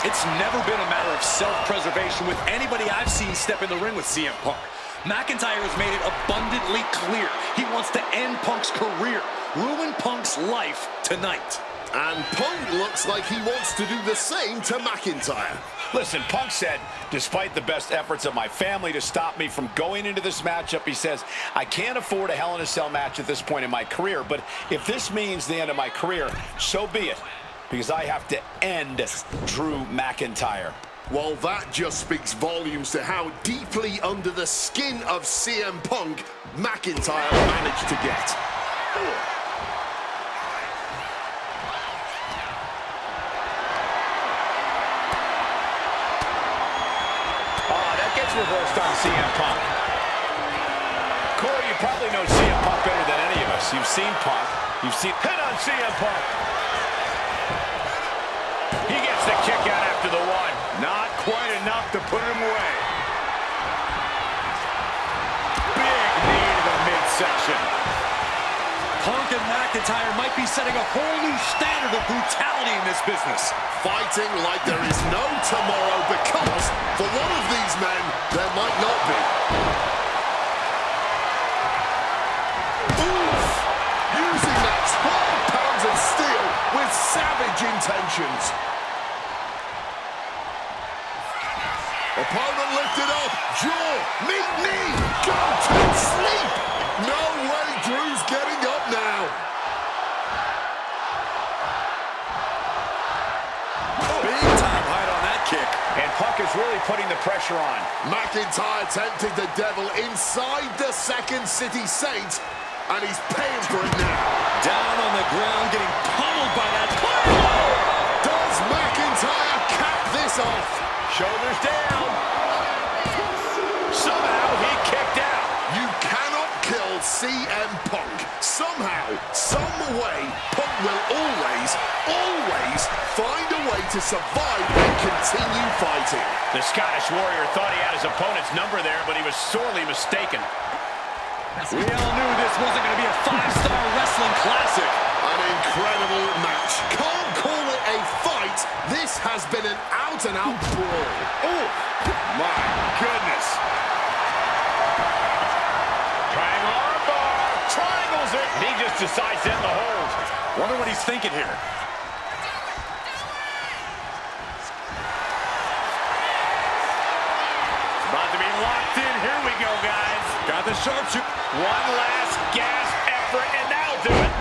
It's never been a matter of self-preservation with anybody I've seen step in the ring with CM Punk. McIntyre has made it abundantly clear he wants to end Punk's career, ruin Punk's life tonight. And Punk looks like he wants to do the same to McIntyre. Listen, Punk said, despite the best efforts of my family to stop me from going into this matchup, he says, I can't afford a Hell in a Cell match at this point in my career, but if this means the end of my career, so be it, because I have to end Drew McIntyre. Well, that just speaks volumes to how deeply under the skin of CM Punk McIntyre managed to get. Reversed on CM Punk. Corey, you probably know CM Punk better than any of us. You've seen Punk. You've seen hit on CM Punk. He gets the kick out after the one. Not quite enough to put him away. Big knee to the midsection. Punk and McIntyre might be setting a whole new standard of brutality in this business. Fighting like there is no tomorrow because for one of these men, there might not be. Oof! Using that 12 pounds of steel with savage intentions. Opponent lifted up, jaw, meet knee, go to sleep. No way Drew's getting up now. Big time height on that kick. And Punk is really putting the pressure on. McIntyre tempted the devil inside the Second City Saints, and he's paying for it now. Down on the ground, getting pummeled by that. Does McIntyre cap this off? Shoulders down. Somehow he kicked out. You cannot kill CM Punk. Somehow, some way, Punk will always find a way to survive and continue fighting. The Scottish Warrior thought he had his opponent's number there, but he was sorely mistaken. We all knew this wasn't going to be a 5-star wrestling classic. An incredible match. Can't call it a fight. This has been an out-and-out brawl. Oh, my goodness. Triangle armbar. Triangles it. He just decides to end the hold. Wonder what he's thinking here. About to be locked in. Here we go, guys. Got the sharpshooter. One last gasp effort, and that'll do it.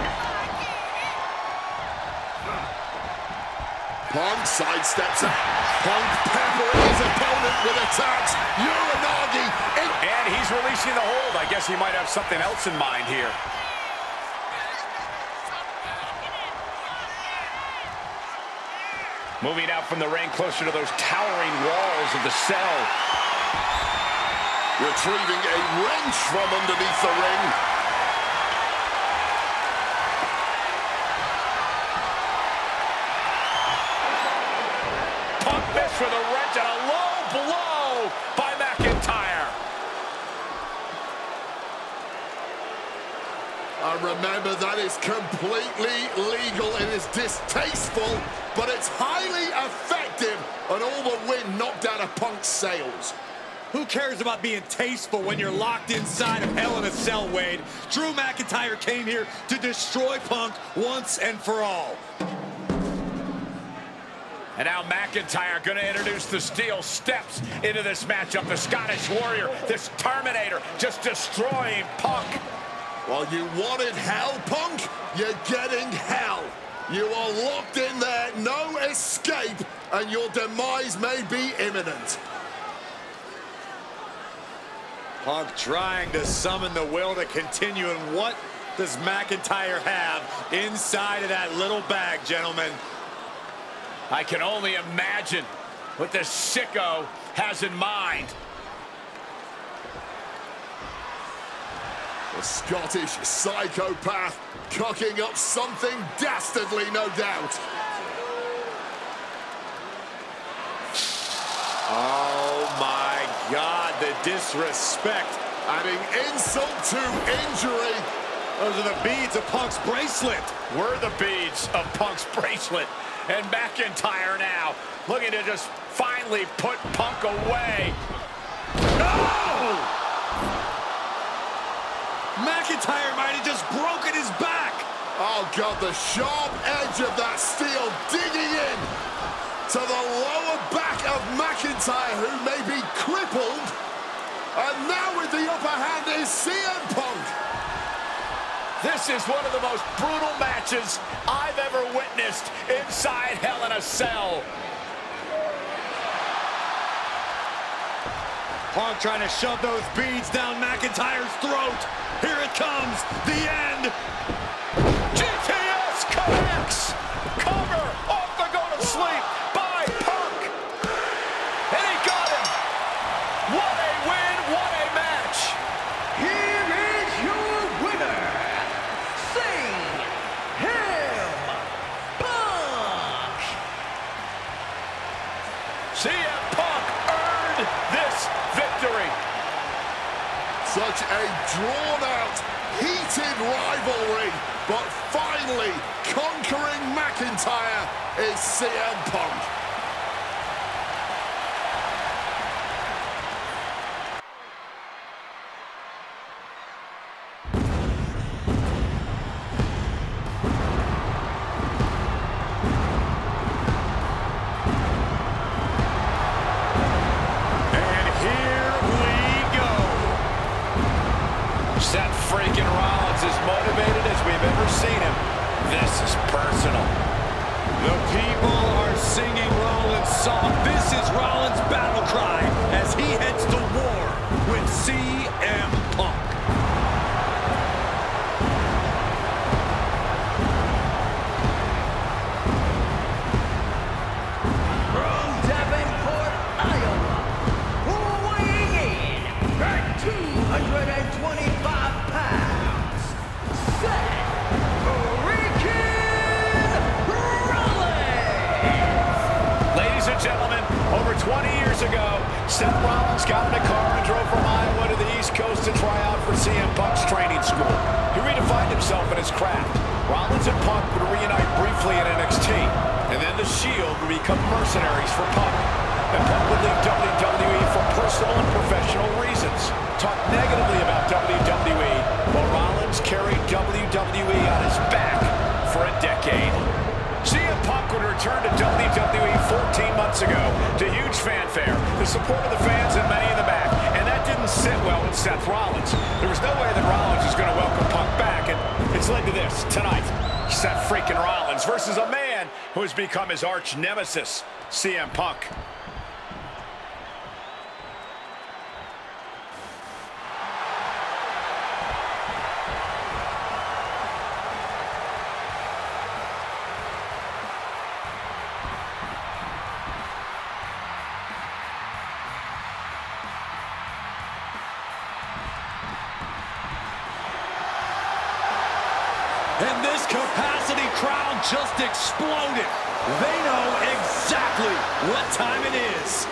Punk sidesteps it. Punk peppering his opponent with attacks. Uranagi. And he's releasing the hold. I guess he might have something else in mind here. Moving out from the ring closer to those towering walls of the cell. Retrieving a wrench from underneath the ring. Punk missed with a wrench and a low blow by McIntyre. And remember, that is completely legal. It is distasteful, but it's highly effective. And all the wind knocked out of Punk's sails. Who cares about being tasteful when you're locked inside of Hell in a Cell, Wade? Drew McIntyre came here to destroy Punk once and for all. And now McIntyre going to introduce the steel steps into this matchup. The Scottish Warrior, this Terminator, just destroying Punk. Well, you wanted hell, Punk? You're getting hell. You are locked in there, no escape, and your demise may be imminent. Punk trying to summon the will to continue, and what does McIntyre have inside of that little bag, gentlemen? I can only imagine what this sicko has in mind. The Scottish psychopath cooking up something dastardly, no doubt. Oh my God, the disrespect. Adding insult to injury. Those are the beads of Punk's bracelet. We're the beads of Punk's bracelet. And McIntyre now looking to just finally put Punk away. No! McIntyre might have just broken his back. Oh God, the sharp edge of that steel digging in to the lower back of McIntyre, who may be crippled. And now with the upper hand is CM Punk. This is one of the most brutal matches I've ever witnessed inside Hell in a Cell. Punk trying to shove those beads down McIntyre's throat. Here it comes, the end. GTS connects. Cover off the go to sleep by Punk. And he got him. What a win, what a match. Here is your winner, CM Punk earned this victory. Such a drawn-out, heated rivalry, but finally conquering McIntyre is CM Punk. Seth freaking Rollins is motivated as we've ever seen him. This is personal. The people are singing Rollins' song. This is Rollins' battle cry as he heads to war with CM Punk. From Davenport, Iowa, weighing in at 225 pounds, Seth freaking Rollins! Ladies and gentlemen, over 20 years ago, Seth Rollins got in a car and drove from Iowa to the East Coast to try out for CM Punk's training school. He redefined himself in his craft. Rollins and Punk would reunite briefly in NXT, and then the Shield would become mercenaries for Punk. And Punk would leave WWE for personal and professional reasons. Talk negatively about WWE, while Rollins carried WWE on his back for a decade. CM Punk would return to WWE 14 months ago to huge fanfare, the support of the fans and many in the back, and that didn't sit well with Seth Rollins. There was no way that Rollins was going to welcome Punk back, and it's led to this tonight. Seth freaking Rollins versus a man who has become his arch nemesis, CM Punk. And this capacity crowd just exploded. They know exactly what time it is.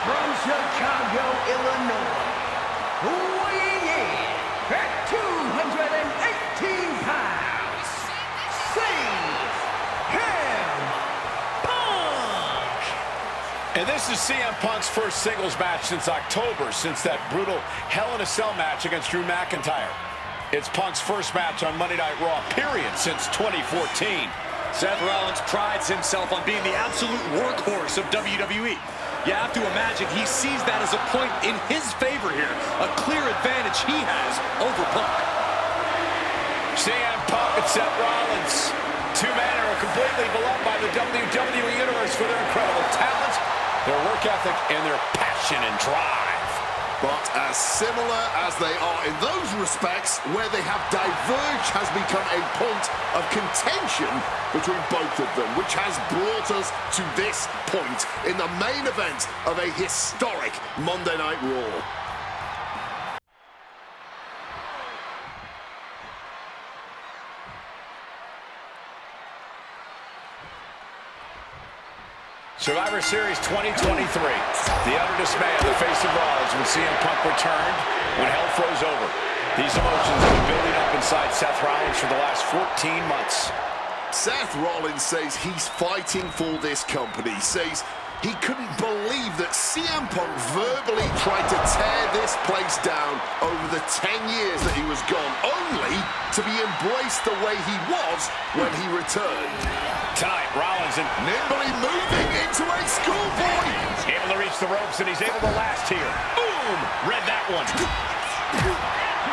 From Chicago, Illinois, weighing in at 218 pounds, CM Punk! And this is CM Punk's first singles match since October, since that brutal Hell in a Cell match against Drew McIntyre. It's Punk's first match on Monday Night Raw, period, since 2014. Seth Rollins prides himself on being the absolute workhorse of WWE. You have to imagine he sees that as a point in his favor here. A clear advantage he has over Punk. CM Punk and Seth Rollins. Two men who are completely beloved by the WWE Universe for their incredible talent, their work ethic, and their passion and drive. But as similar as they are in those respects, where they have diverged has become a point of contention between both of them, which has brought us to this point in the main event of a historic Monday Night Raw. Survivor Series 2023. The utter dismay on the face of Rollins when CM Punk returned, when hell froze over. These emotions have been building up inside Seth Rollins for the last 14 months. Seth Rollins says he's fighting for this company, says he couldn't believe that CM Punk verbally tried to tear this place down over the 10 years that he was gone, only to be embraced the way he was when he returned. Tonight, Rollins nimbly moving into a schoolboy. Able to reach the ropes, and he's able to last here. Boom! Read that one.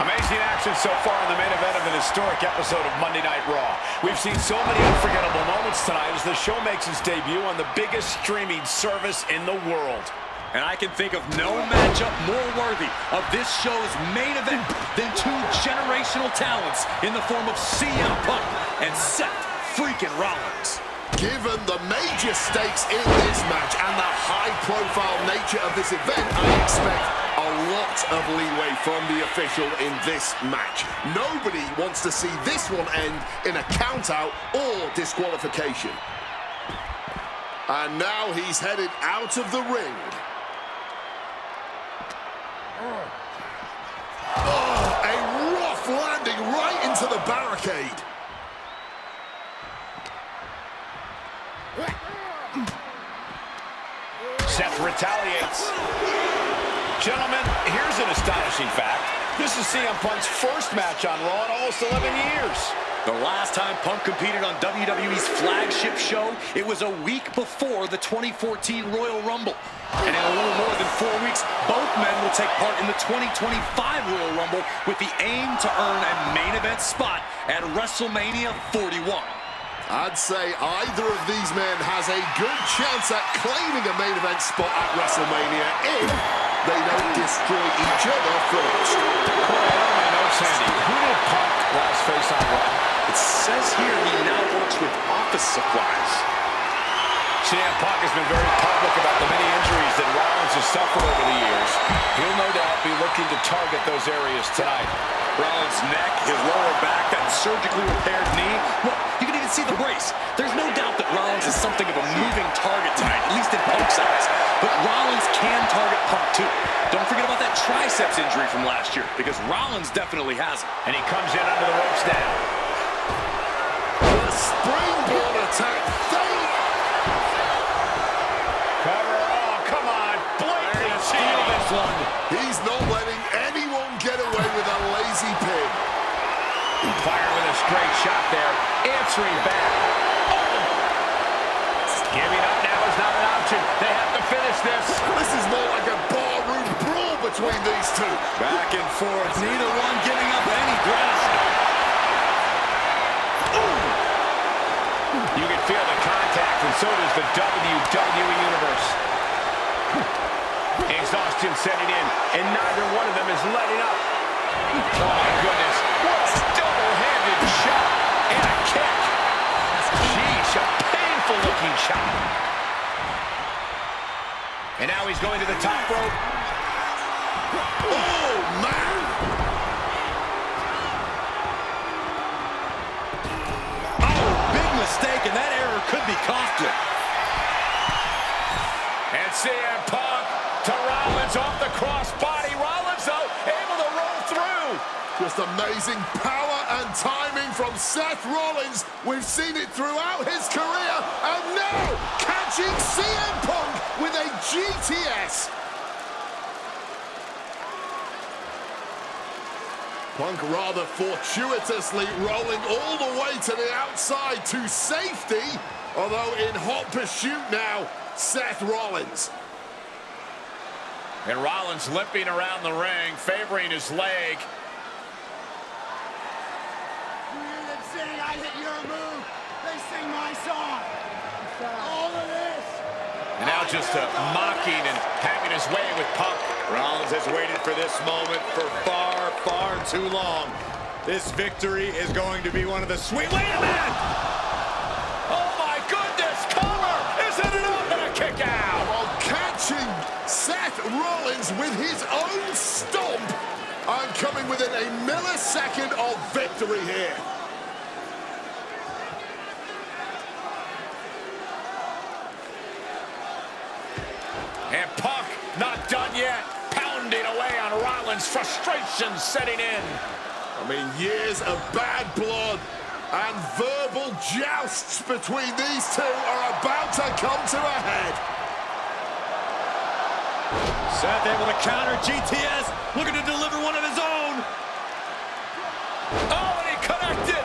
Amazing action so far in the main event of an historic episode of Monday Night Raw. We've seen so many unforgettable moments tonight as the show makes its debut on the biggest streaming service in the world. And I can think of no matchup more worthy of this show's main event than two generational talents in the form of CM Punk and Seth freaking Rollins. Given the major stakes in this match and the high-profile nature of this event, I expect a lot of leeway from the official in this match. Nobody wants to see this one end in a count-out or disqualification. And now he's headed out of the ring. Oh, a rough landing right into the barricade. Seth retaliates. Gentlemen, here's an astonishing fact. This is CM Punk's first match on Raw in almost 11 years. The last time Punk competed on WWE's flagship show, it was a week before the 2014 Royal Rumble. And in a little more than 4 weeks, both men will take part in the 2025 Royal Rumble with the aim to earn a main event spot at WrestleMania 41. I'd say either of these men has a good chance at claiming a main event spot at WrestleMania if they don't destroy each other first. Sandy, who did Punk last face on Raw? It says here he now works with office supplies. CM Punk has been very public about the many injuries that Rollins has suffered over the years. He'll no doubt be looking to target those areas tonight. Rollins' neck, his lower back, that surgically repaired knee. Look, you can even see the brace. There's no doubt that Rollins is something of a moving target tonight, at least in Punk's eyes. But Rollins can target Punk too. Don't forget about that triceps injury from last year, because Rollins definitely has it. And he comes in under the ropes now. The springboard attack. Cover. Oh, come on. Blatantly steal this one. He's not letting anyone get away with a lazy pin. Fire with a straight shot there. Answering back. Oh. Giving up now is not an option. They have to finish this. This is more like a barroom brawl between these two. Back and forth. Neither one giving up any ground. You can feel the contact, and so does the WWE Universe. Exhaustion setting in, and neither one of them is letting up. Oh, my goodness. What a double-handed shot and a kick. Sheesh, a painful-looking shot. And now he's going to the top rope. Oh, man. Mistake, and that error could be costly. And CM Punk to Rollins off the crossbody. Rollins, though, able to roll through. Just amazing power and timing from Seth Rollins. We've seen it throughout his career, and now catching CM Punk with a GTS. Punk rather fortuitously rolling all the way to the outside to safety, although in hot pursuit now, Seth Rollins. And Rollins limping around the ring, favoring his leg. You hear them sing, I hit your move. They sing my song. All of this. And now just mocking and having his way with Punk. Rollins has waited for this moment for far, far too long. This victory is going to be one of the sweet... Wait a minute! Oh my goodness, cover! Isn't it up and a kick out? While catching Seth Rollins with his own stomp and coming within a millisecond of victory here. And Punk not done yet, pounding away on Rollins, frustration setting in. I mean, years of bad blood and verbal jousts between these two are about to come to a head. Seth able to counter GTS, looking to deliver one of his own. Oh, and he connected.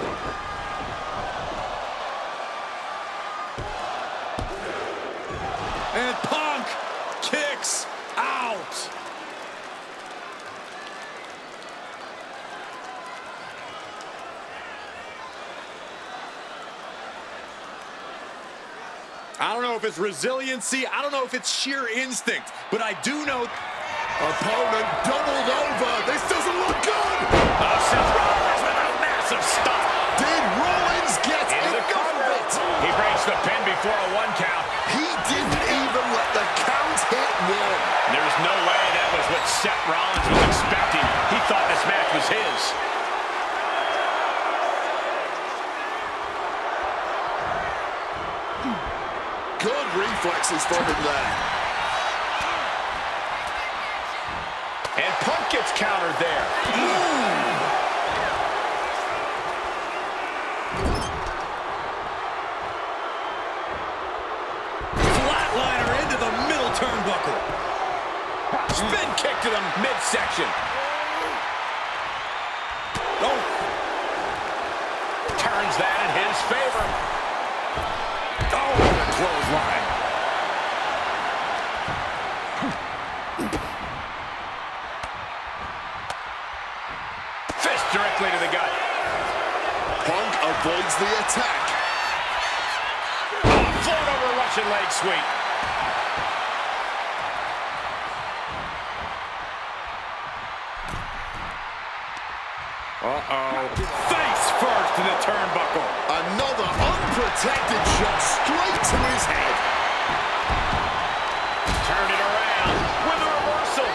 And Punk kicks out. I don't know if it's resiliency, I don't know if it's sheer instinct, but I do know... Opponent doubled over. This doesn't look good. Oh, Seth Rollins with a massive stop. Did Rollins get enough of it? He breaks the pin before a 1 count. He didn't even let the count hit one. There's no way that was what Seth Rollins was expecting. He thought this match was his. Good reflexes from him there. And Punk gets countered there. Flatliner into the middle turnbuckle. Spin kick to the midsection. Oh. Turns that in his favor. Oh, what a clothesline. Fist directly to the gut. Punk avoids the attack. Float over Russian leg sweep. Uh-oh. Face first in the turnbuckle. Another unprotected shot straight to his head. Turn it around with a reversal.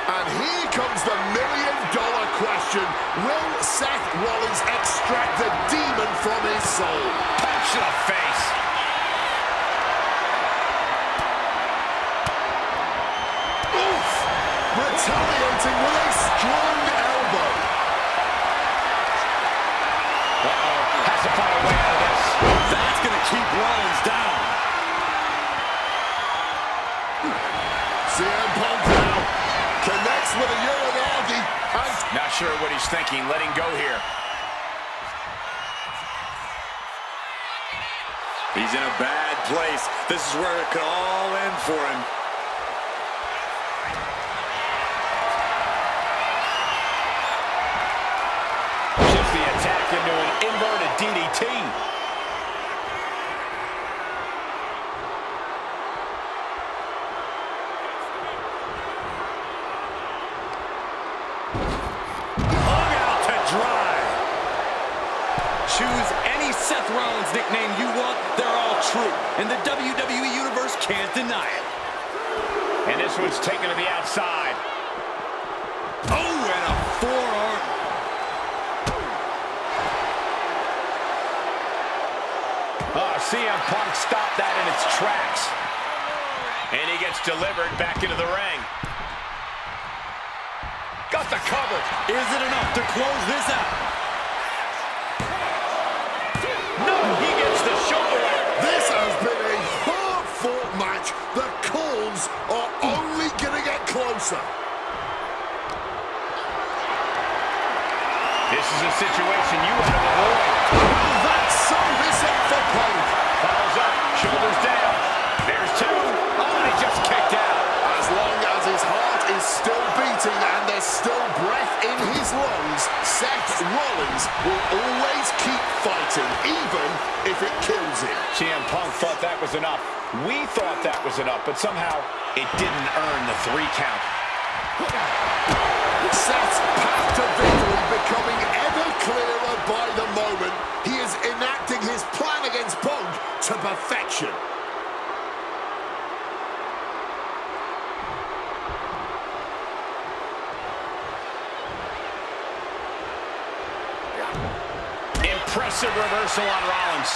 And here comes the million-dollar question. Will Seth Rollins extract the demon from his soul? Punch to the face. Oof! Retaliating with a strong elbow. Uh-oh. Has to find a way out of this. That's going to keep Rollins down. CM Punk now connects with a Uranagi. Not sure what he's thinking, letting go here. He's in a bad place. This is where it could all end for him. Shifts the attack into an inverted DDT. Hung out to dry. Choose any Seth Rollins nickname you want. They're all true. And the WWE Universe can't deny it. And this one's taken to the outside. Oh, and a forearm. CM Punk stopped that in its tracks. And he gets delivered back into the ring. Got the cover. Is it enough to close this out? No, he gets the shoulder. This has been a hard-fought match. The calls are only going to get closer. This is a situation you want to avoid. That's so missing for Punk. Follows up, shoulders down. There's two. Oh, and he just kicked out. As long Seth Rollins will always keep fighting, even if it kills him. CM Punk thought that was enough. We thought that was enough, but somehow it didn't earn the 3 count. Seth's path to victory becoming ever clearer by the moment. He is enacting his plan against Punk to perfection. Impressive reversal on Rollins.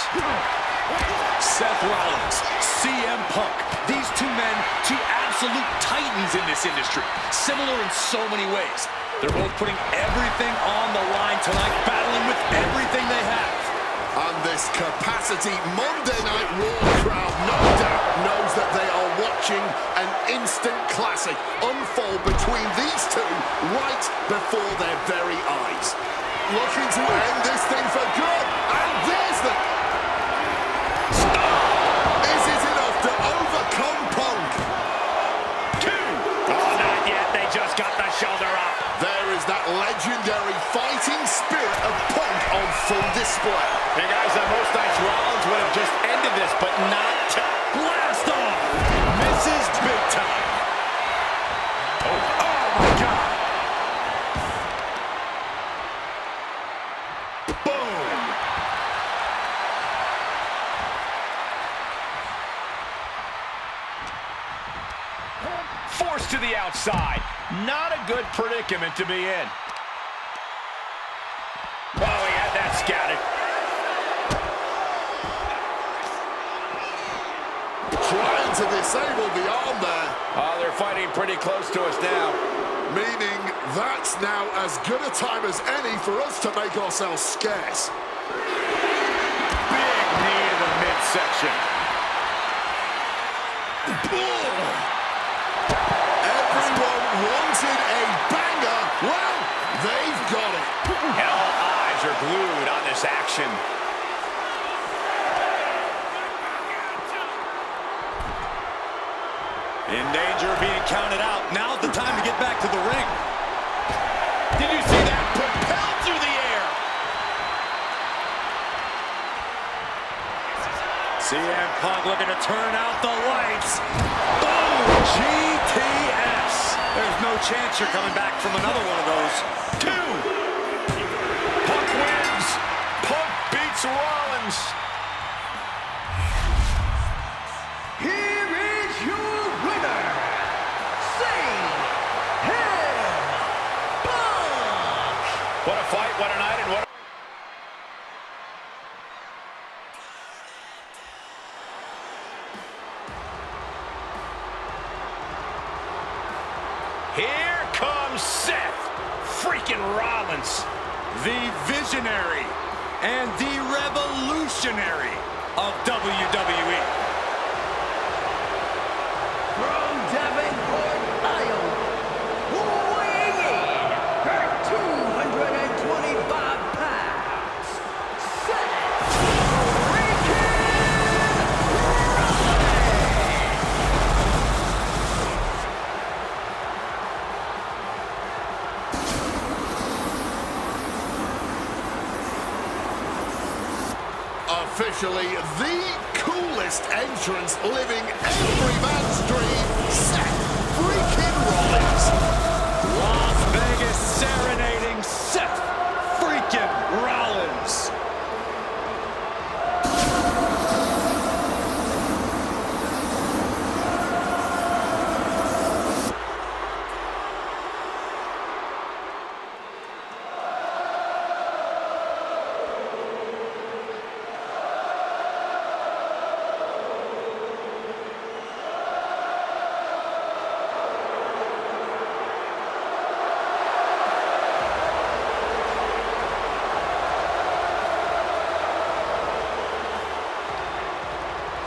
Seth Rollins, CM Punk. These two men, two absolute titans in this industry. Similar in so many ways. They're both putting everything on the line tonight, battling with everything they have. And this capacity Monday Night Raw crowd no doubt knows that they are watching an instant classic unfold between these two right before their very eyes. Looking to end this thing for good, and there's the... Is it enough to overcome Punk? 2. Oh, not yet. They just got the shoulder up. There is that legendary fighting spirit of Punk on full display. Hey, guys, on most nights, Rollins would have just ended this, but not to Blast off! Misses big time. Oh my God! forced to the outside. Not a good predicament to be in. Oh, he had that scouted. Trying to disable the arm there. Oh, they're fighting pretty close to us now. Meaning that's now as good a time as any for us to make ourselves scarce. Big knee to the midsection. Everyone wanted a banger. Well, they've got it. And all eyes are glued on this action. In danger of being counted out. Now's the time to get back to the ring. Did you see that? Propelled through the air. CM Punk looking to turn out the lights. Boom! GTS. There's no chance you're coming back from another one of those. 2. Punk wins. Punk beats Rollins. Here is your winner, CM Punk! What a fight, what a night, and what a... Here comes Seth freaking Rollins. The visionary and the revolutionary of WWE. From Davenport, Iowa, weighing in at 225 pounds, Seth freaking Rollins. Officially the coolest entrance living every man's dream, Seth freaking Rollins. Las Vegas serenading Seth freaking Rollins.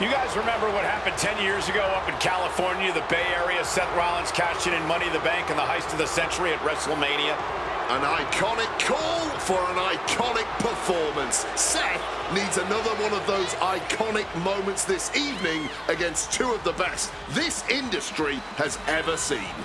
You guys remember what happened 10 years ago up in California, the Bay Area? Seth Rollins cashing in Money in the Bank in the heist of the century at Wrestlemania. An iconic call for an iconic performance. Seth needs another one of those iconic moments this evening against two of the best this industry has ever seen.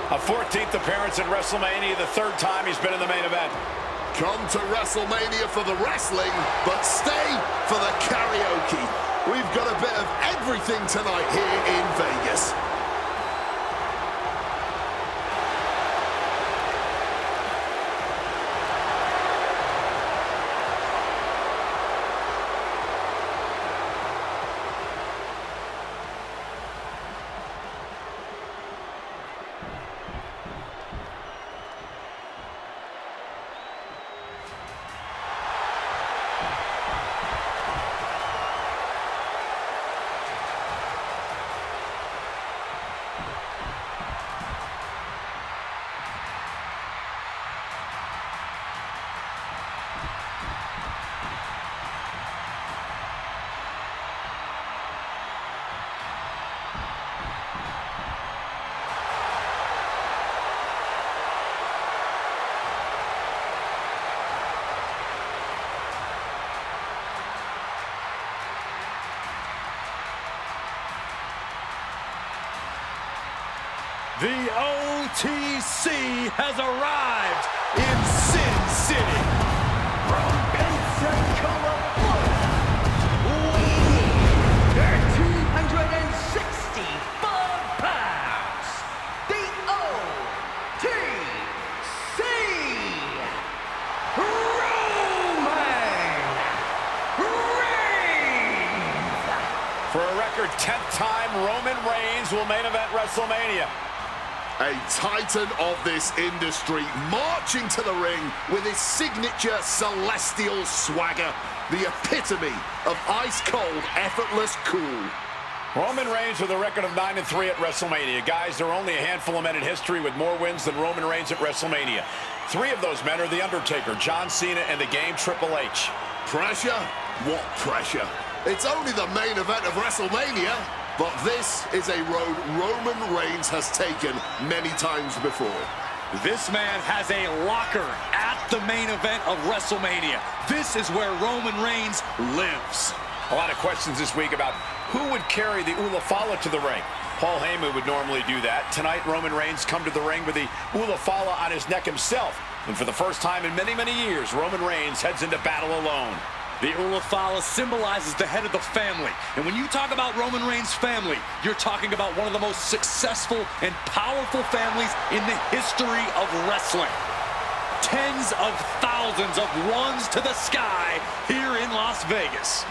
A 14th appearance in WrestleMania, the third time he's been in the main event. Come to WrestleMania for the wrestling, but stay for the karaoke. We've got a bit of everything tonight here in Vegas. The OTC has arrived in Sin City. From Pensacola, Florida, weighing their 265 pounds, the OTC, Roman Reigns. For a record 10th time, Roman Reigns will main event WrestleMania. A titan of this industry marching to the ring with his signature celestial swagger, the epitome of ice-cold, effortless cool. Roman Reigns with a record of 9-3 at WrestleMania. Guys, there are only a handful of men in history with more wins than Roman Reigns at WrestleMania. 3 of those men are The Undertaker, John Cena, and the Game Triple H. Pressure? What pressure? It's only the main event of WrestleMania. But this is a road Roman Reigns has taken many times before. This man has a locker at the main event of WrestleMania. This is where Roman Reigns lives. A lot of questions this week about who would carry the Ulafala to the ring. Paul Heyman would normally do that. Tonight, Roman Reigns come to the ring with the Ulafala on his neck himself. And for the first time in many, many years, Roman Reigns heads into battle alone. The Ulafala symbolizes the head of the family. And when you talk about Roman Reigns' family, you're talking about one of the most successful and powerful families in the history of wrestling. Tens of thousands of ones to the sky here in Las Vegas.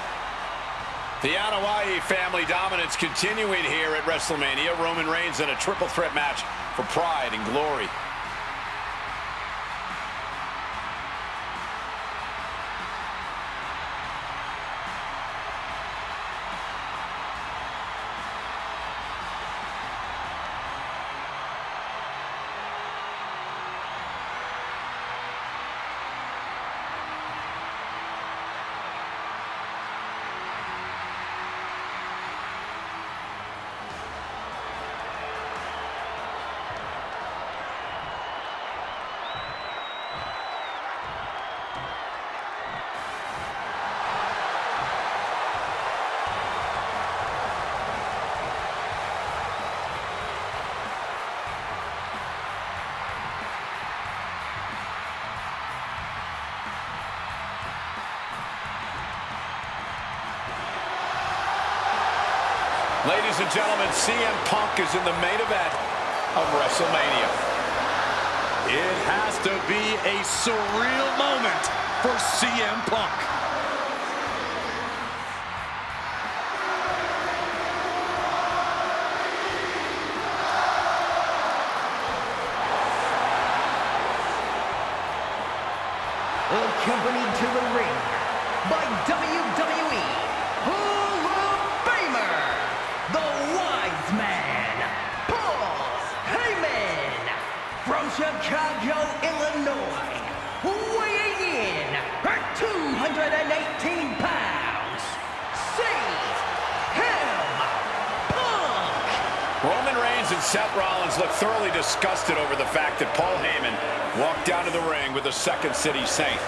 The Anoa'i family dominance continuing here at WrestleMania. Roman Reigns in a triple threat match for pride and glory. Ladies and gentlemen, CM Punk is in the main event of WrestleMania. It has to be a surreal moment for CM Punk. Accompanied to the ring by WWE Hall of Famer, the Wise Man, Paul Heyman, from Chicago, Illinois, weighing in at 218 pounds, CM Punk. Roman Reigns and Seth Rollins look thoroughly disgusted over the fact that Paul Heyman walked down to the ring with the Second City Saint.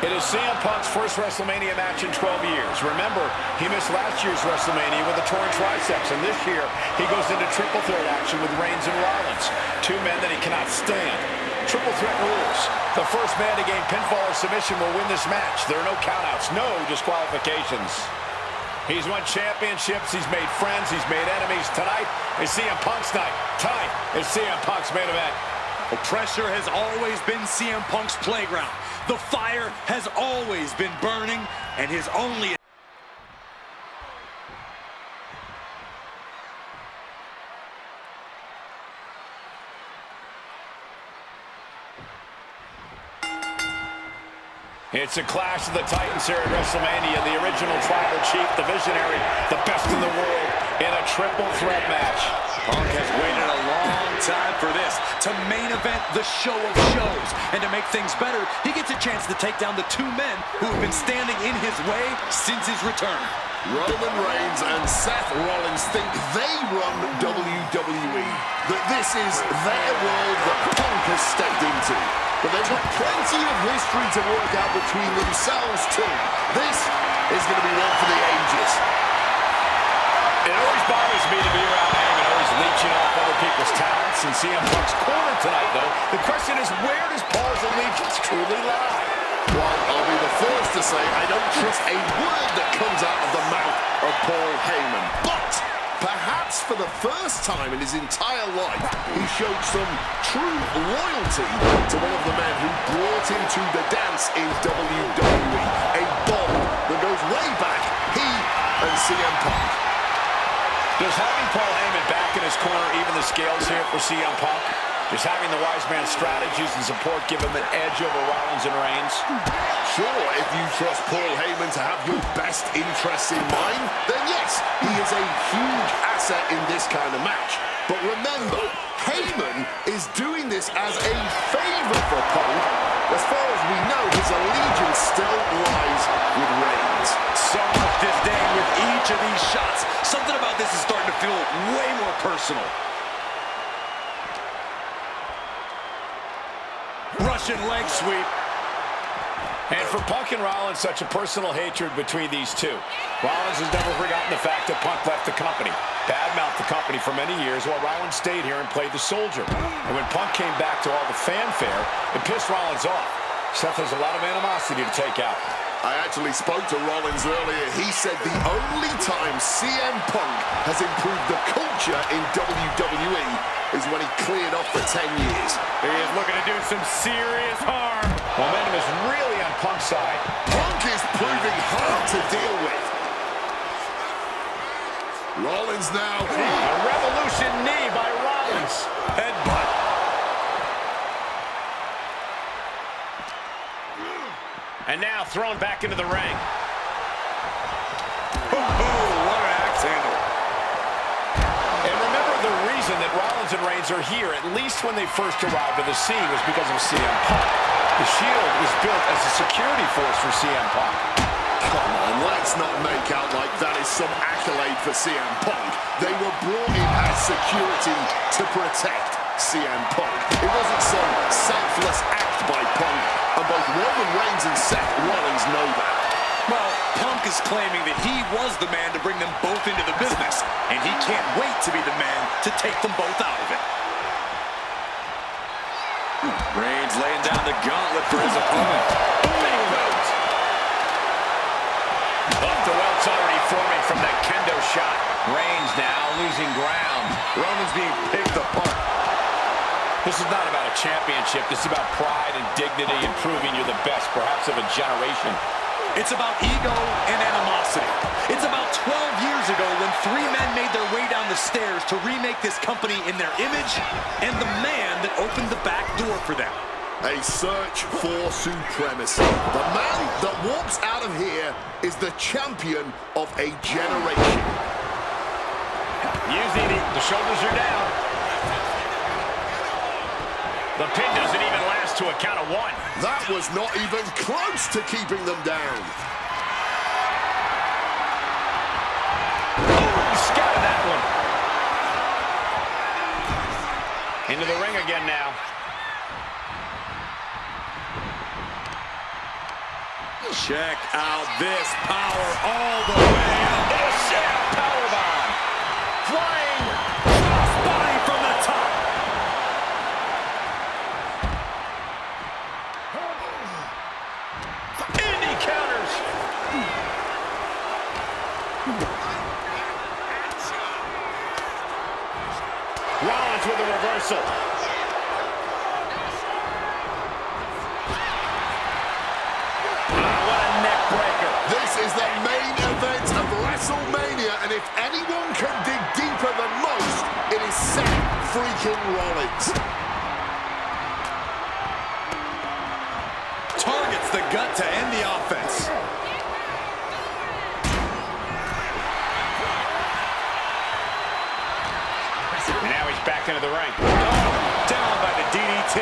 It is CM Punk's first WrestleMania match in 12 years. Remember, he missed last year's WrestleMania with a torn triceps, and this year he goes into triple threat action with Reigns and Rollins, two men that he cannot stand. Triple threat rules. The first man to gain pinfall or submission will win this match. There are no countouts, no disqualifications. He's won championships, he's made friends, he's made enemies. Tonight is CM Punk's night. Tonight is CM Punk's main event. Well, pressure has always been CM Punk's playground. The fire has always been burning, and his only... It's a clash of the Titans here at WrestleMania. The original tribal chief, the visionary, the best in the world in a triple threat match. Punk has waited a long time for this, to main event the show of shows. And to make things better, he gets a chance to take down the two men who have been standing in his way since his return. Roman Reigns and Seth Rollins think they run WWE, that this is their world that Punk has stepped into. But they've got plenty of history to work out between themselves too. This is going to be one for the ages. It always bothers me to be around Heyman, always leeching off other people's talents. And CM Punk's corner tonight, though, the question is, where does Paul's allegiance truly lie? Well, I'll be the first to say I don't trust a word that comes out of the mouth of Paul Heyman. But perhaps for the first time in his entire life, he showed some true loyalty to one of the men who brought him to the dance in WWE. A bond that goes way back, he and CM Punk. Does having Paul Heyman back in his corner even the scales here for CM Punk? Does having the wise man strategies and support give him an edge over Rollins and Reigns? Sure, if you trust Paul Heyman to have your best interests in mind, then yes, he is a huge asset in this kind of match. But remember, Heyman is doing this as a favor for Punk. As far as we know, his allegiance still lies with Reigns. So much disdain with each of these shots. Something about this is starting to feel way more personal. Russian leg sweep. And for Punk and Rollins, such a personal hatred between these two. Rollins has never forgotten the fact that Punk left the company, badmouthed the company for many years, while Rollins stayed here and played the soldier. And when Punk came back to all the fanfare, it pissed Rollins off. Seth has a lot of animosity to take out. I actually spoke to Rollins earlier. He said the only time CM Punk has improved the culture in WWE is when he cleared off for 10 years. He is looking to do some serious harm. Momentum is really on Punk's side. Punk is proving hard to deal with. Rollins now. A revolution knee by Rollins. Headbutt. And now thrown back into the ring. What an axe handle. And remember, the reason that Rollins and Reigns are here, at least when they first arrived at the scene, was because of CM Punk. The Shield was built as a security force for CM Punk. Come on, let's not make out like that is some accolade for CM Punk. They were brought in as security to protect CM Punk. It wasn't some selfless act by Punk, and both Roman Reigns and Seth Rollins know that. Well, Punk is claiming that he was the man to bring them both into the business, and he can't wait to be the man to take them both out of it. Reigns laying down the gauntlet for his opponent. Off the welt's already forming from that kendo shot. Reigns now losing ground. Roman's being picked apart. This is not about a championship. This is about pride and dignity and proving you're the best, perhaps of a generation. It's about ego and animosity. It's about 12 years ago when three men made their way down the stairs to remake this company in their image, and the man that opened the back door for them. A search for supremacy. The man that walks out of here is the champion of a generation. Using the shoulders are down. The pin doesn't even last to a count of one. That was not even close to keeping them down. Oh, he scattered that one. Into the ring again now. Check out this power all the way up. A Seth powerbomb. Flying crossbody from the top. Indy counters. Rollins with a reversal. This is the main event of WrestleMania, and if anyone can dig deeper than most, it is Seth freaking Rollins. Targets the gut to end the offense. And now he's back into the ring. Oh, down by the DDT.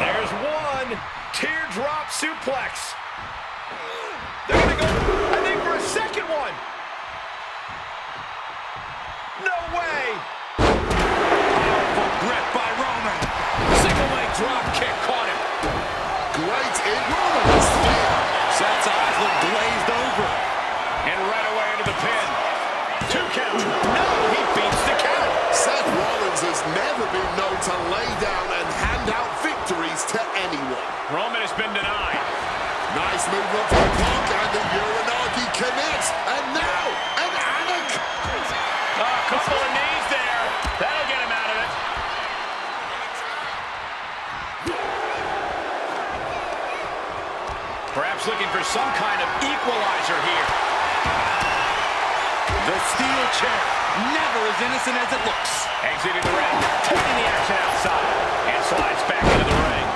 There's one. Teardrop suplex. They're going to go, I think, for a second one. No way. Powerful grip by Roman. Single leg drop kick caught him. Great in Rollins. Seth's eyes look glazed over. And right away into the pin. 2 count. No, he beats the count. Seth Rollins has never been known to lay down and hand out victories to anyone. Roman has been denied. Nice movement from Punk, and the Uranagi connects. And now, an Anik. A couple of knees there. That'll get him out of it. Perhaps looking for some kind of equalizer here. The steel chair, never as innocent as it looks. Exiting the ring, taking the action outside, and slides back into the ring.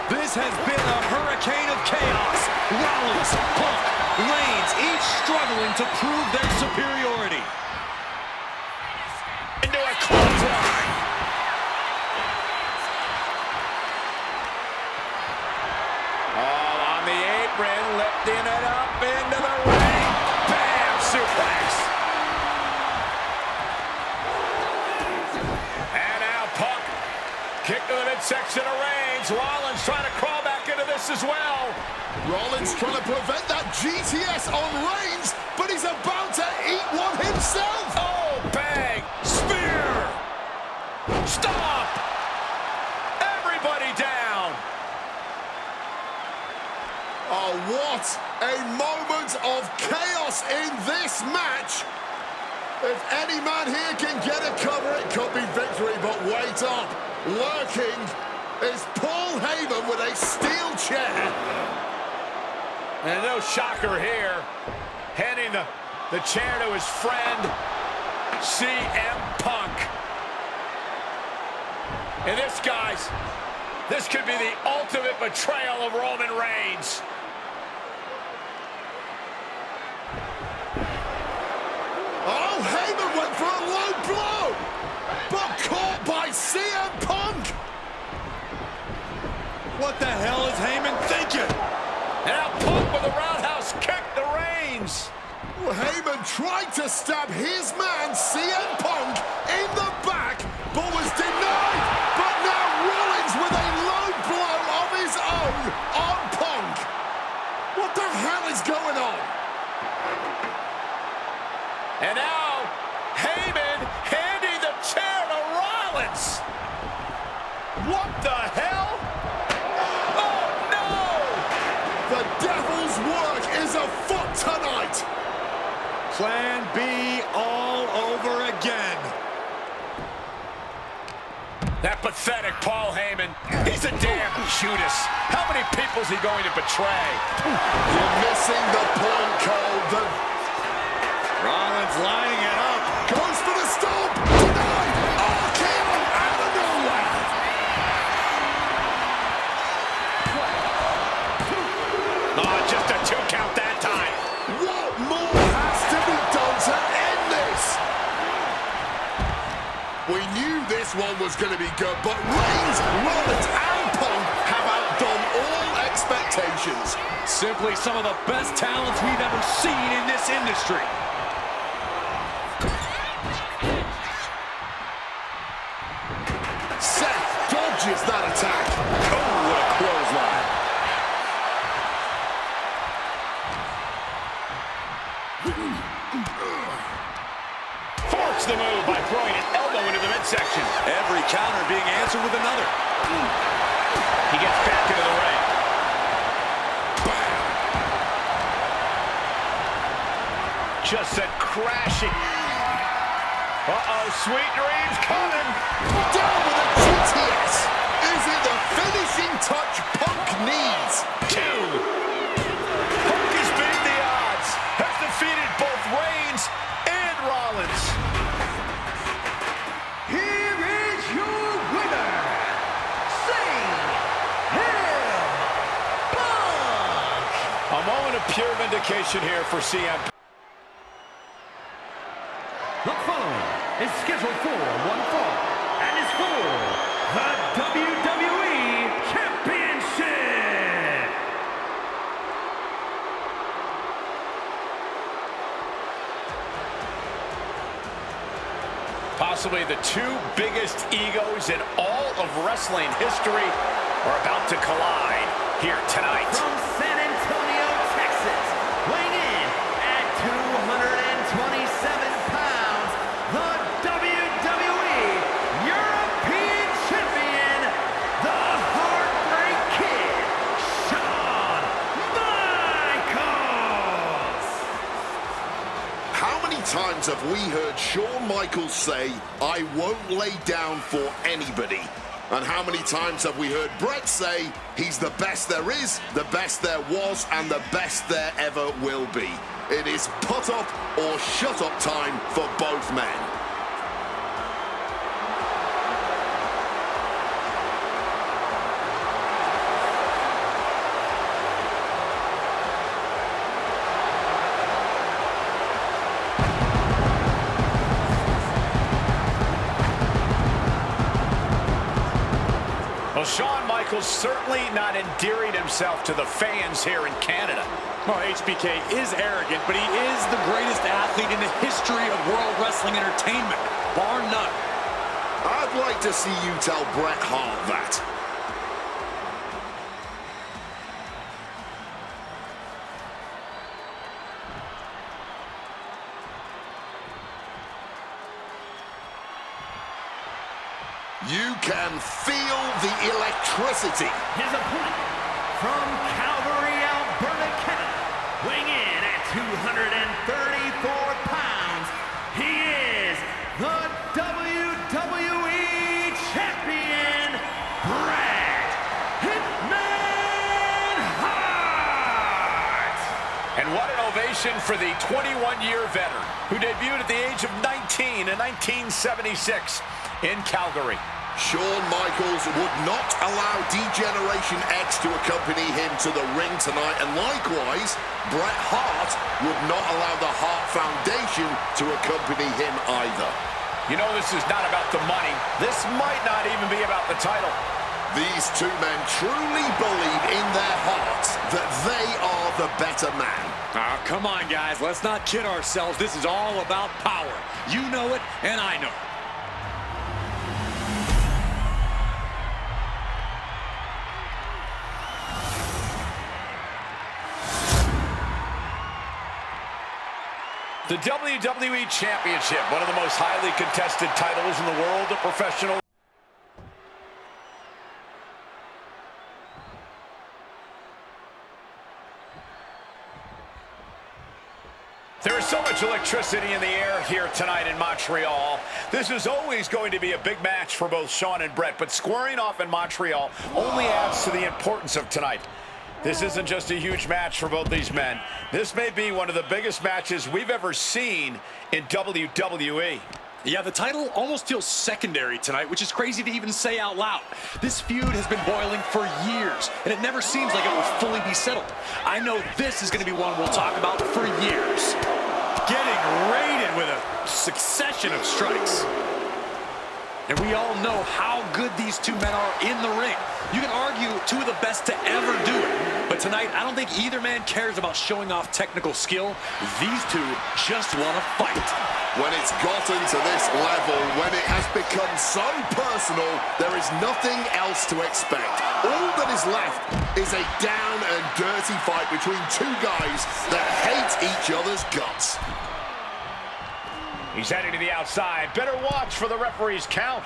This has been a hurricane of chaos. Rollins, Punk, Reigns, each struggling to prove their superiority. Into a clothesline. All on the apron, lifting it up into the ring. Bam! Suplex. And now Punk. Kick to the midsection of Reigns. Rollins trying to crawl back into this as well. Rollins trying to prevent that GTS on Reigns, but he's about to eat one himself. Oh, bang! Spear! Stop! Everybody down! Oh, what a moment of chaos in this match. If any man here can get a cover, it could be victory, but wait up. Lurking is Paul Heyman with a steel chair. And no shocker here. Handing the chair to his friend, CM Punk. And this, guys, this could be the ultimate betrayal of Roman Reigns. Oh, Heyman went for a low blow, but caught by CM Punk. What the hell is Heyman thinking? And now Punk with a roundhouse kick to Reigns. Heyman tried to stab his man, CM Punk, in the back, but was denied. But now Rollins with a low blow of his own on Punk. What the hell is going on? And now Heyman handing the chair to Rollins. What the hell? Oh, no! The devil's work is afoot tonight. Plan B all over again. That pathetic Paul Heyman. He's a damn Judas. How many people is he going to betray? You're missing the point, Cole. Rollins lining it up. Goes for the stomp. Denied. RKO out of nowhere. Oh, just a 2 count that time. What more has to be done to end this? We knew this one was going to be good, but Reigns, Rollins, and Punk have outdone all expectations. Simply some of the best talents we've ever seen in this industry. Seth dodges that attack. the move by throwing an elbow into the midsection. Every counter being answered with another. He gets back into the ring. Just sent crashing. Uh-oh, sweet dreams coming. Down with a GTS. Is it the finishing touch Punk needs? 2. Punk has beaten the odds. Has defeated both Reigns and Rollins. Here is your winner, Punk! A moment of pure vindication here for CM. The following is scheduled for one fall and is for the WWE Championship. Possibly the 2 biggest egos in all of wrestling history are about to collide here tonight. From San Antonio, Texas, weighing in at 227 pounds, the WWE European Champion, the Heartbreak Kid, Shawn Michaels. How many times have we heard Shawn Michaels say, "I won't lay down for anybody"? And how many times have we heard Bret say, he's the best there is, the best there was, and the best there ever will be? It is put up or shut up time for both men. Well, Shawn Michaels certainly not endearing himself to the fans here in Canada. Well, HBK is arrogant, but he is the greatest athlete in the history of World Wrestling Entertainment, bar none. I'd like to see you tell Bret Hart that. You can feel the electricity. His opponent from Calgary, Alberta, Canada, weighing in at 234 pounds, he is the WWE Champion, Bret Hitman Hart! And what an ovation for the 21-year veteran who debuted at the age of 19 in 1976 in Calgary. Shawn Michaels would not allow D-Generation X to accompany him to the ring tonight, and likewise, Bret Hart would not allow the Hart Foundation to accompany him either. You know, this is not about the money. This might not even be about the title. These 2 men truly believe in their hearts that they are the better man. Oh, come on, guys. Let's not kid ourselves. This is all about power. You know it, and I know it. The WWE Championship, one of the most highly contested titles in the world of professional. There is so much electricity in the air here tonight in Montreal. This is always going to be a big match for both Shawn and Bret, but squaring off in Montreal only adds to the importance of tonight. This isn't just a huge match for both these men. This may be one of the biggest matches we've ever seen in WWE. Yeah, the title almost feels secondary tonight, which is crazy to even say out loud. This feud has been boiling for years, and it never seems like it will fully be settled. I know this is going to be one we'll talk about for years. Getting raided with a succession of strikes. And we all know how good these 2 men are in the ring. You can argue 2 of the best to ever do it. But tonight, I don't think either man cares about showing off technical skill. These 2 just want to fight. When it's gotten to this level, when it has become so personal, there is nothing else to expect. All that is left is a down and dirty fight between 2 guys that hate each other's guts. He's heading to the outside. Better watch for the referee's count.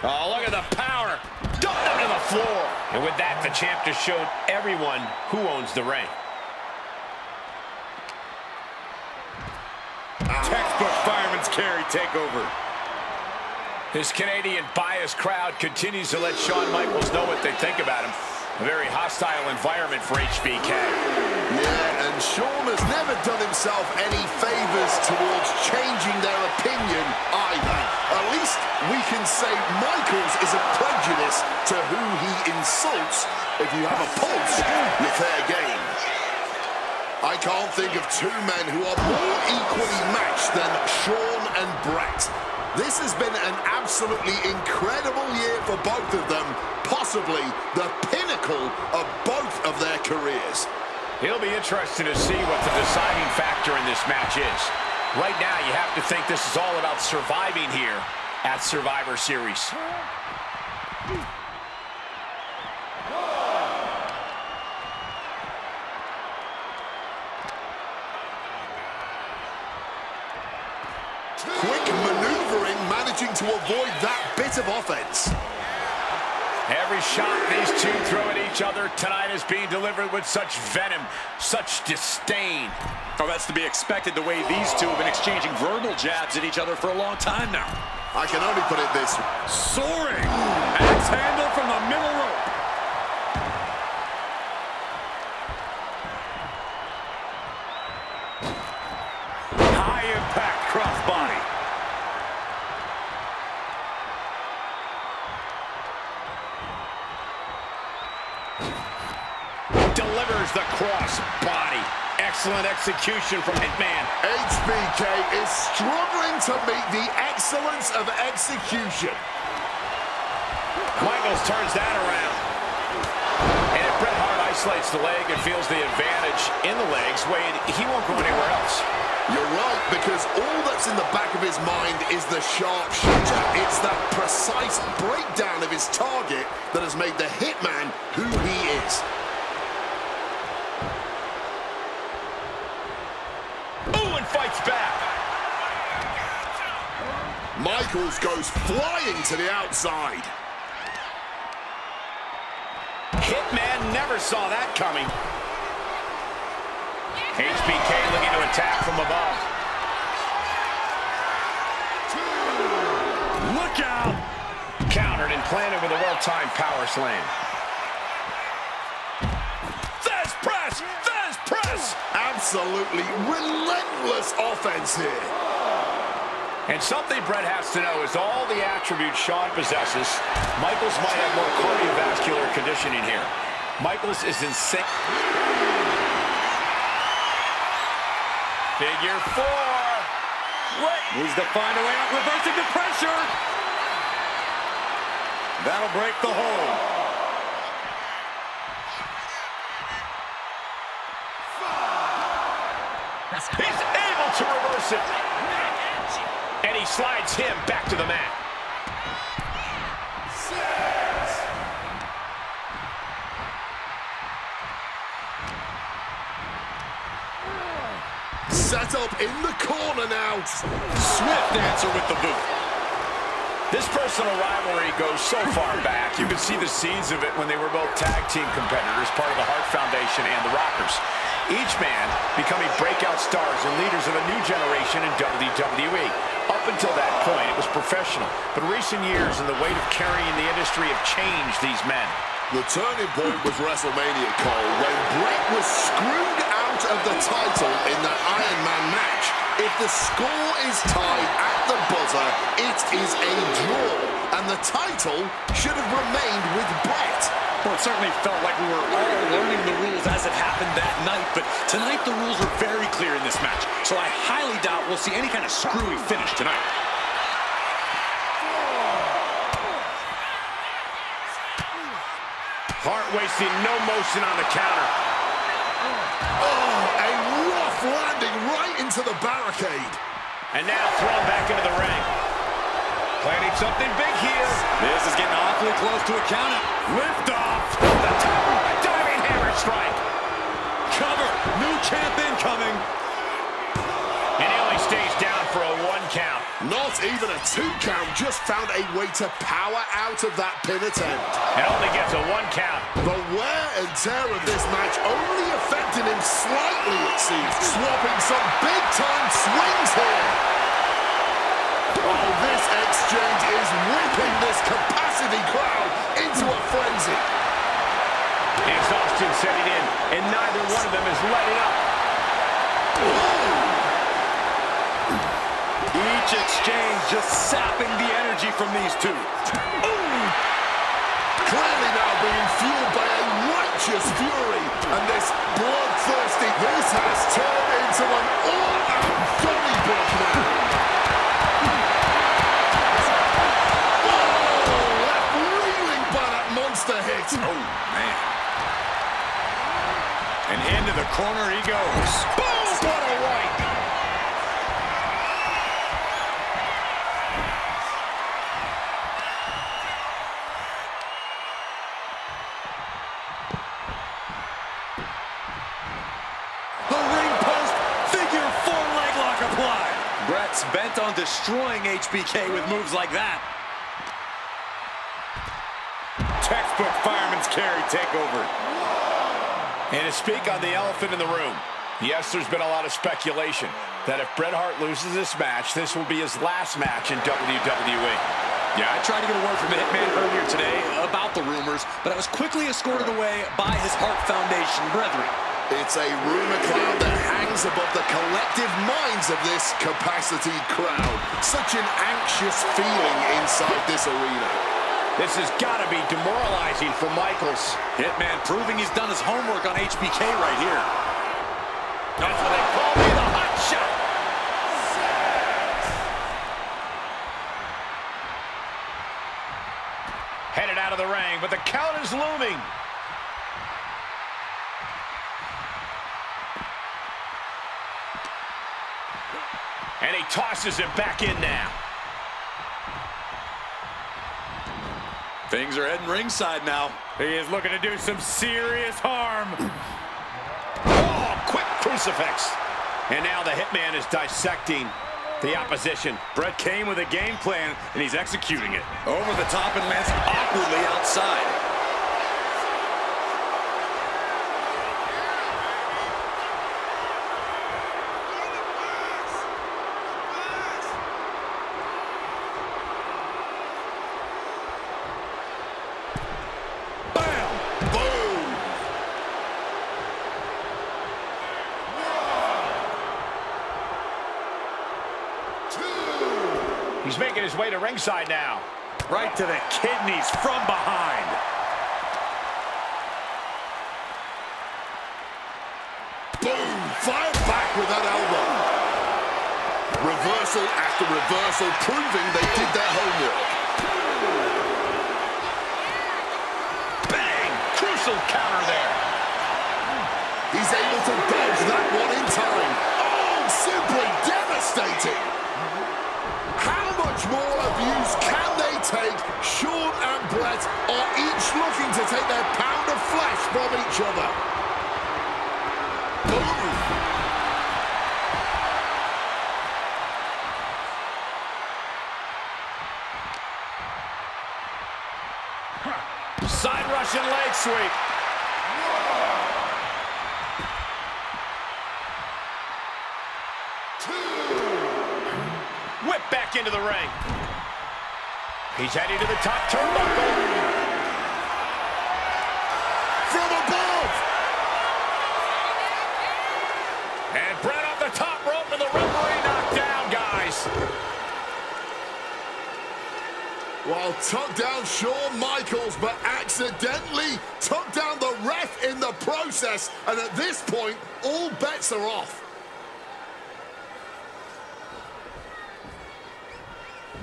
Oh, look at the power. Dumped him to the floor. And with that, the champ just showed everyone who owns the ring. Textbook fireman's carry takeover. This Canadian biased crowd continues to let Shawn Michaels know what they think about him. A very hostile environment for HBK. Yeah, and Shawn has never done himself any favors towards changing their opinion either. At least we can say Michaels isn't prejudiced to who he insults. If you have a pulse, you're fair game. I can't think of two men who are more equally matched than Shawn and Bret. This has been an absolutely incredible year for both of them, possibly the pinnacle of both of their careers. It'll be interesting to see what the deciding factor in this match is. Right now, you have to think this is all about surviving here at Survivor Series. Quick maneuvering, managing to avoid that bit of offense. Every shot these two throw at each other tonight is being delivered with such venom, such disdain. Oh, that's to be expected the way these two have been exchanging verbal jabs at each other for a long time now. I can only put it this way. Soaring. Axe handle from the middle rope. High impact crossbody. Delivers the cross body. Excellent execution from Hitman. HBK is struggling to meet the excellence of execution. Michaels turns that around. And if Bret Hart isolates the leg and feels the advantage in the legs, Wade, he won't go anywhere else. You're right, because all that's in the back of his mind is the sharpshooter. It's that precise breakdown of his target that has made the Hitman who he is. Ooh, and fights back. Michaels goes flying to the outside. Hitman never saw that coming. HBK looking to attack from above. Look out! Countered and planted with a well-timed power slam. Fast press! Fast press! Absolutely relentless offense here. And something Bret has to know is all the attributes Shawn possesses, Michaels might have more cardiovascular conditioning here. Michaels is insane. Figure four. What? Needs to find a way out, reversing the pressure. That'll break the hold. He's able to reverse it. And he slides him back to the mat. Set up in the corner now. Swift answer with the boot. This personal rivalry goes so far back. You can see the seeds of it when they were both tag team competitors, part of the Hart Foundation and the Rockers. Each man becoming breakout stars and leaders of a new generation in WWE. Up until that point, it was professional. But recent years and the weight of carrying the industry have changed these men. The turning point was Wrestlemania, Cole, when Bret was screwed out of the title in that Iron Man match. If the score is tied at the buzzer, it is a draw, and the title should have remained with Bret. Well, it certainly felt like we were all learning the rules as it happened that night, but tonight the rules are very clear in this match, so I highly doubt we'll see any kind of screwy finish tonight. Hart wasting no motion on the counter. Oh, a rough landing right into the barricade. And now thrown back into the ring. Planning something big here. This is getting awfully close to a count. Lift off. The top. Diving hammer strike. Cover. New champ incoming. And he only stays down count. Not even a 2 count, just found a way to power out of that pin attempt. It only gets a 1 count. The wear and tear of this match only affected him slightly, it seems. Swapping some big-time swings here. Oh, this exchange is whipping this capacity crowd into a frenzy. Exhaustion setting in, and neither one of them is letting up. Each exchange just sapping the energy from these two. Clearly now being fueled by a righteous fury. And this bloodthirsty, this has turned into an all-out Donnybrook now. Oh, left reeling by that monster hit. Oh, man. And into the corner he goes. Boom! What a right! The ring post, figure 4 leg lock applied. Brett's bent on destroying HBK with moves like that. Textbook fireman's carry takeover. And to speak on the elephant in the room, yes, there's been a lot of speculation that if Bret Hart loses this match, this will be his last match in WWE. Yeah, I tried to get a word from the Hitman earlier today about the rumors, but I was quickly escorted away by his Hart Foundation brethren. It's a rumor cloud that hangs above the collective minds of this capacity crowd. Such an anxious feeling inside this arena. This has got to be demoralizing for Michaels. Hitman proving he's done his homework on HBK right here. That's what they call me, the hot shot. Headed out of the ring, but the count is looming. And he tosses him back in now. Things are heading ringside now. He is looking to do some serious harm. Oh, quick crucifix. And now the Hitman is dissecting the opposition. Bret came with a game plan, and he's executing it. Over the top and lands awkwardly outside. He's making his way to ringside now. Right to the kidneys from behind. Boom! Fired back with that elbow. Reversal after reversal, proving they did their homework. Bang! Crucial counter there. He's able to dodge that one in time. Oh, simply devastating. How much more abuse can they take? Shawn and Bret are each looking to take their pound of flesh from each other. Boom! Side Russian leg sweep. Whip back into the ring. He's heading to the top turnbuckle. From above! And Bret off the top rope and the referee knocked down, guys. Well, took down Shawn Michaels, but accidentally took down the ref in the process. And at this point, all bets are off.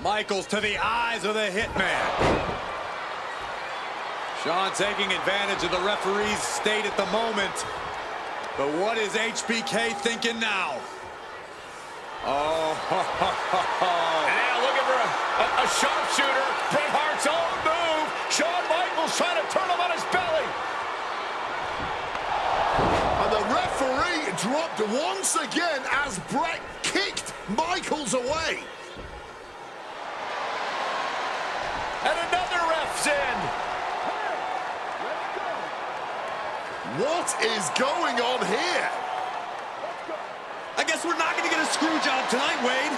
Michaels to the eyes of the Hitman. Shawn taking advantage of the referee's state at the moment. But what is HBK thinking now? Oh, And now looking for a sharpshooter. Bret Hart's own move. Shawn Michaels trying to turn him on his belly. And the referee dropped once again as Bret kicked Michaels away. What is going on here? I guess we're not going to get a screw job tonight, Wade.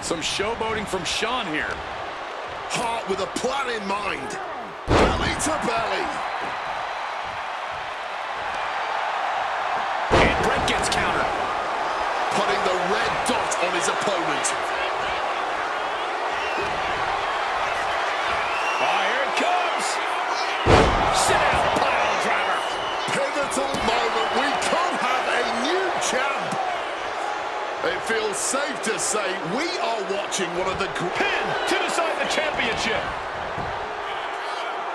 Some showboating from Shawn here. Hart with a plan in mind. Belly to belly. And Brett gets countered. Putting the red dot on his opponent. Oh, here it comes. Sit down, pile driver. Pivotal moment. We could have a new champ. It feels safe to say we are watching one of the Pin to decide the championship.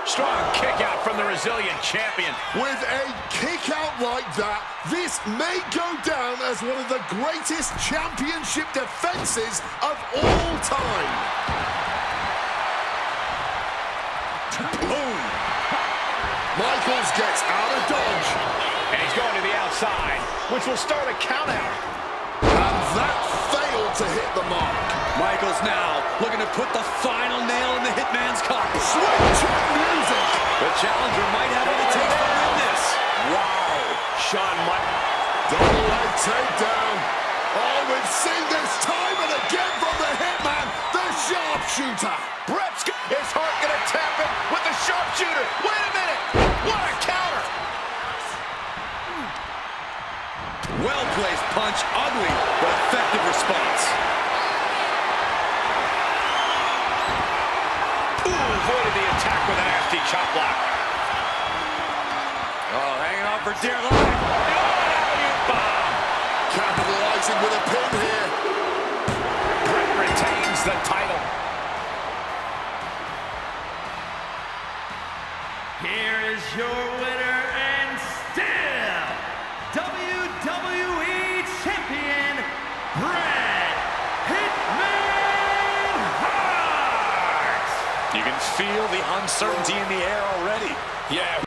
Strong kick out from the resilient champion. With a kick out like that, this may go down as one of the greatest championship defenses of all time. Boom. Michaels gets out of dodge. And he's going to the outside, which will start a count out. And that failed to hit the mark. Michaels now looking to put the final nail in the Hitman's coffin. Switch of music. The challenger might have what it takes to win this. Wow. Shawn Double leg takedown. Oh, we've seen this time and again from the Hitman, the sharpshooter. Is Hart going to tap it with the sharpshooter? Wait a minute. What a counter. Well-placed punch, ugly, but effective response. Ooh, avoided the attack with a nasty chop block. Oh, hanging on for dear life. Bomb. Capitalizing with a pin here. Brett retains the title. Here is your winner and still WWE Champion, Bret Hitman Hart! You can feel the uncertainty in the air already. Yeah.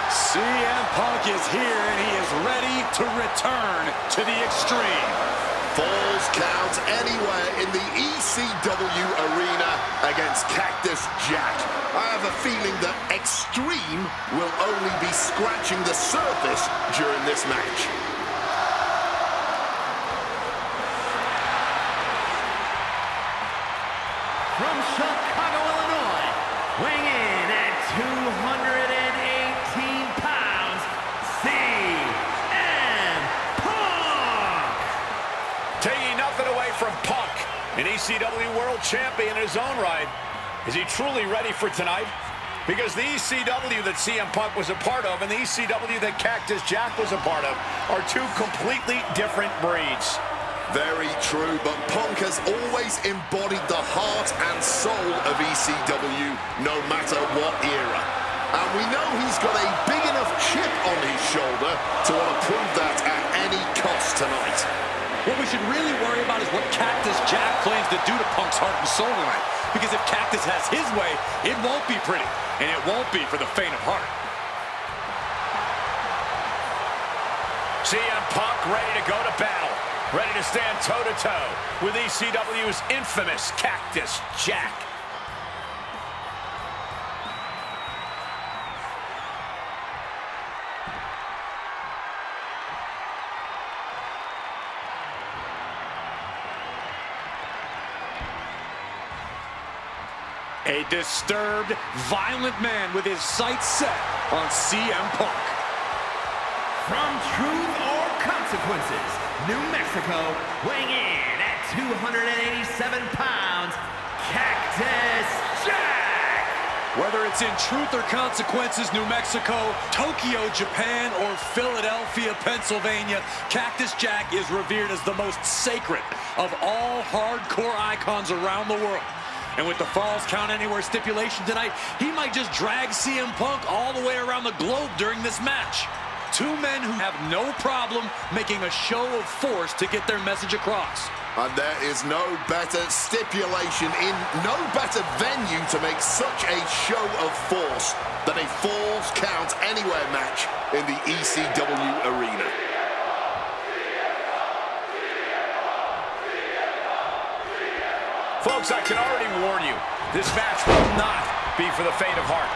CM Punk is here, and he is ready to return to the Extreme. Falls count anywhere in the ECW arena against Cactus Jack. I have a feeling that Extreme will only be scratching the surface during this match. From Chicago, Illinois, weighing in at 218 pounds, CM Punk! Taking nothing away from Punk, an ECW World Champion in his own right. Is he truly ready for tonight? Because the ECW that CM Punk was a part of and the ECW that Cactus Jack was a part of are two completely different breeds. Very true, but Punk has always embodied the heart and soul of ECW, no matter what era. And we know he's got a big enough chip on his shoulder to want to prove that at any cost tonight. What we should really worry about is what Cactus Jack plans to do to Punk's heart and soul tonight. Because if Cactus has his way, it won't be pretty. And it won't be for the faint of heart. CM Punk ready to go to battle. Ready to stand toe-to-toe with ECW's infamous Cactus Jack. A disturbed, violent man with his sights set on CM Punk. From Truth or Consequences, New Mexico, weighing in at 287 pounds, Cactus Jack! Whether it's in Truth or Consequences, New Mexico, Tokyo, Japan, or Philadelphia, Pennsylvania, Cactus Jack is revered as the most sacred of all hardcore icons around the world. And with the Falls Count Anywhere stipulation tonight, he might just drag CM Punk all the way around the globe during this match. Two men who have no problem making a show of force to get their message across. And there is no better stipulation no better venue to make such a show of force than a Falls Count Anywhere match in the ECW arena. Folks, I can already warn you, this match will not be for the faint of heart.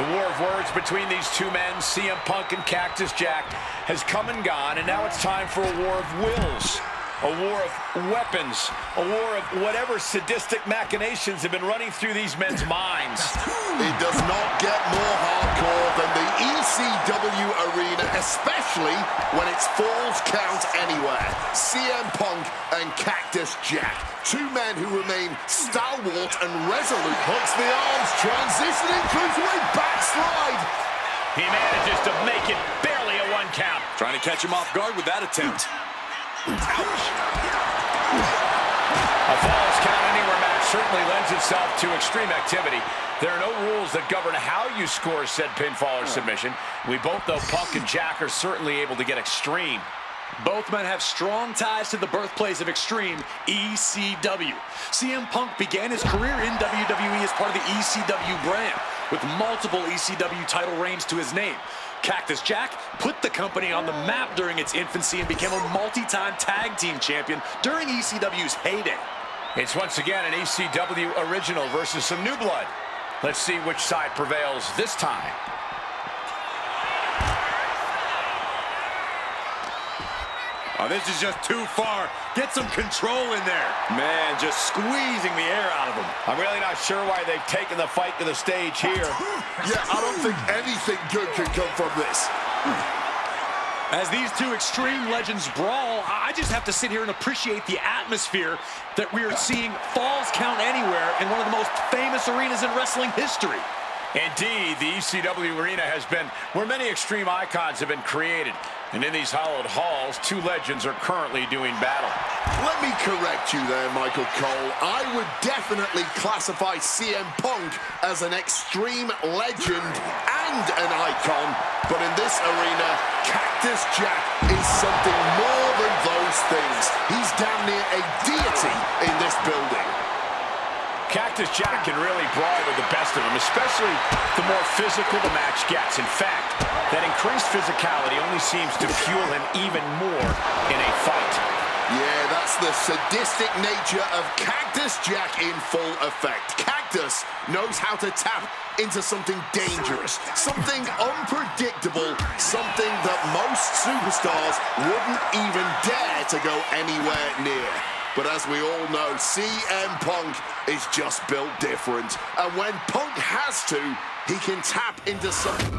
The war of words between these two men, CM Punk and Cactus Jack, has come and gone, and now it's time for a war of wills. A war of weapons, a war of whatever sadistic machinations have been running through these men's minds. It does not get more hardcore than the ECW arena, especially when it's Falls Count Anywhere. CM Punk and Cactus Jack, two men who remain stalwart and resolute. Hooks the arms, transitioning through to a backslide. He manages to make it barely a 1 count. Trying to catch him off guard with that attempt. Ouch. A Falls Count Anywhere match certainly lends itself to extreme activity. There are no rules that govern how you score said pinfall or submission. We both know Punk and Jack are certainly able to get extreme. Both men have strong ties to the birthplace of extreme, ECW. CM Punk began his career in WWE as part of the ECW brand, with multiple ECW title reigns to his name. Cactus Jack put the company on the map during its infancy and became a multi-time tag team champion during ECW's heyday. It's once again an ECW original versus some new blood. Let's see which side prevails this time. Oh, this is just too far. Get some control in there. Man, just squeezing the air out of him. I'm really not sure why they've taken the fight to the stage here. Yeah, I don't think anything good can come from this. As these two extreme legends brawl, I just have to sit here and appreciate the atmosphere that we are seeing Falls Count Anywhere in one of the most famous arenas in wrestling history. Indeed, the ECW arena has been where many extreme icons have been created. And in these hallowed halls, two legends are currently doing battle. Let me correct you there, Michael Cole. I would definitely classify CM Punk as an extreme legend and an icon. But in this arena, Cactus Jack is something more than those things. He's damn near a deity in this building. Cactus Jack can really brawl with the best of them, especially the more physical the match gets. In fact, that increased physicality only seems to fuel him even more in a fight. Yeah, that's the sadistic nature of Cactus Jack in full effect. Cactus knows how to tap into something dangerous, something unpredictable, something that most superstars wouldn't even dare to go anywhere near. But as we all know, CM Punk is just built different. And when Punk has to, he can tap into something.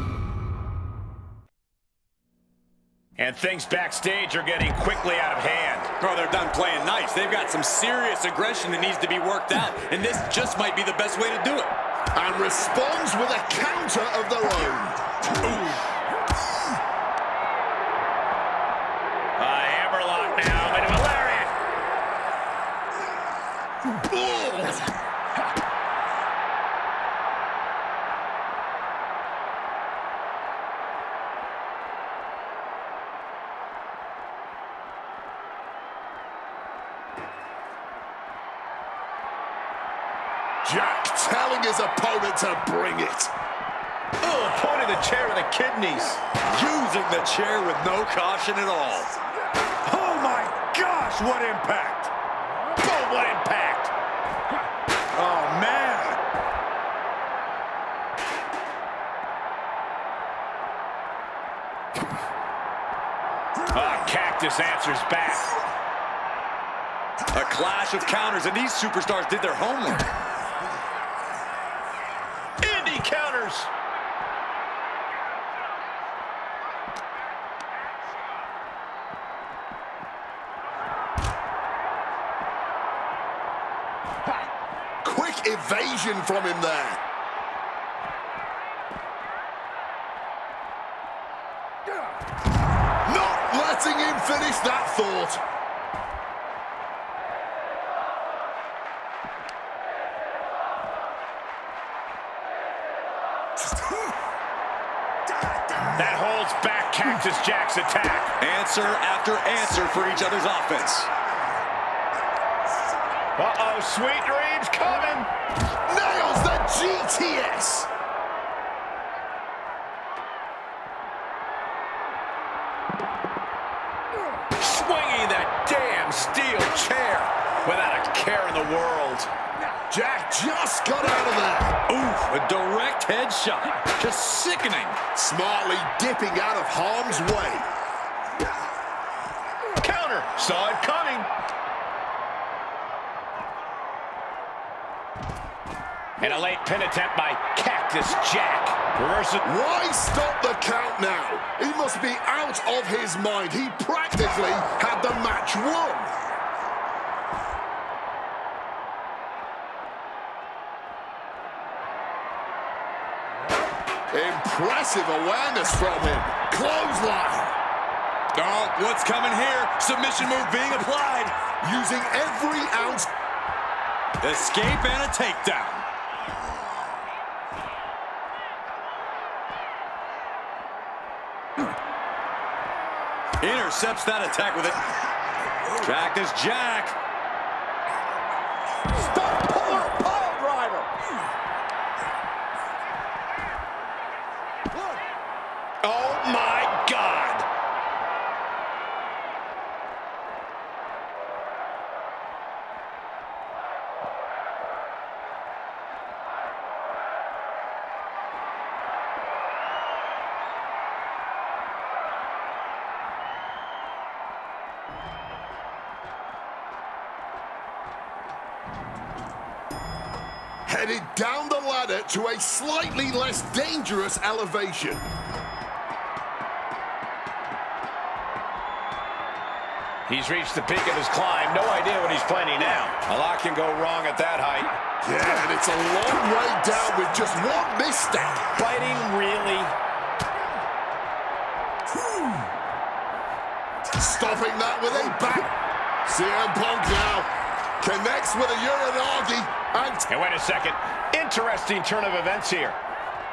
And things backstage are getting quickly out of hand. Oh, they're done playing nice. They've got some serious aggression that needs to be worked out, and this just might be the best way to do it. And responds with a counter of their own. Hammerlock now into a lariat. Jack telling his opponent to bring it. Oh, pointing the chair to the kidneys. Using the chair with no caution at all. Oh my gosh, what impact! Oh, what impact! Oh man! Cactus answers back. A clash of counters, and these superstars did their homework. Indy counters. Quick evasion from him there. Not letting him finish that thought. That holds back Cactus Jack's attack. Answer after answer for each other's offense. Uh-oh, sweet dreams coming. Nails the GTS. Swinging that damn steel chair without a care in the world. Jack just got out of there. Oof, a direct headshot. Just sickening. Smartly dipping out of harm's way. Counter. Saw it coming. And a late pin attempt by Cactus Jack. Reverses. Why stop the count now? He must be out of his mind. He practically had the match won. Impressive awareness from him. Clothesline. Oh, what's coming here? Submission move being applied. Using every ounce. Escape and a takedown. Intercepts that attack with it. Cactus Jack. Stop puller pile driver. Oh, my God. Headed down the ladder to a slightly less dangerous elevation. He's reached the peak of his climb. No idea what he's planning now. A lot can go wrong at that height. Yeah, and it's a long way down with just one misstep. Fighting really. Stopping that with a back. CM Punk now connects with a Uranagi. And wait a second. Interesting turn of events here.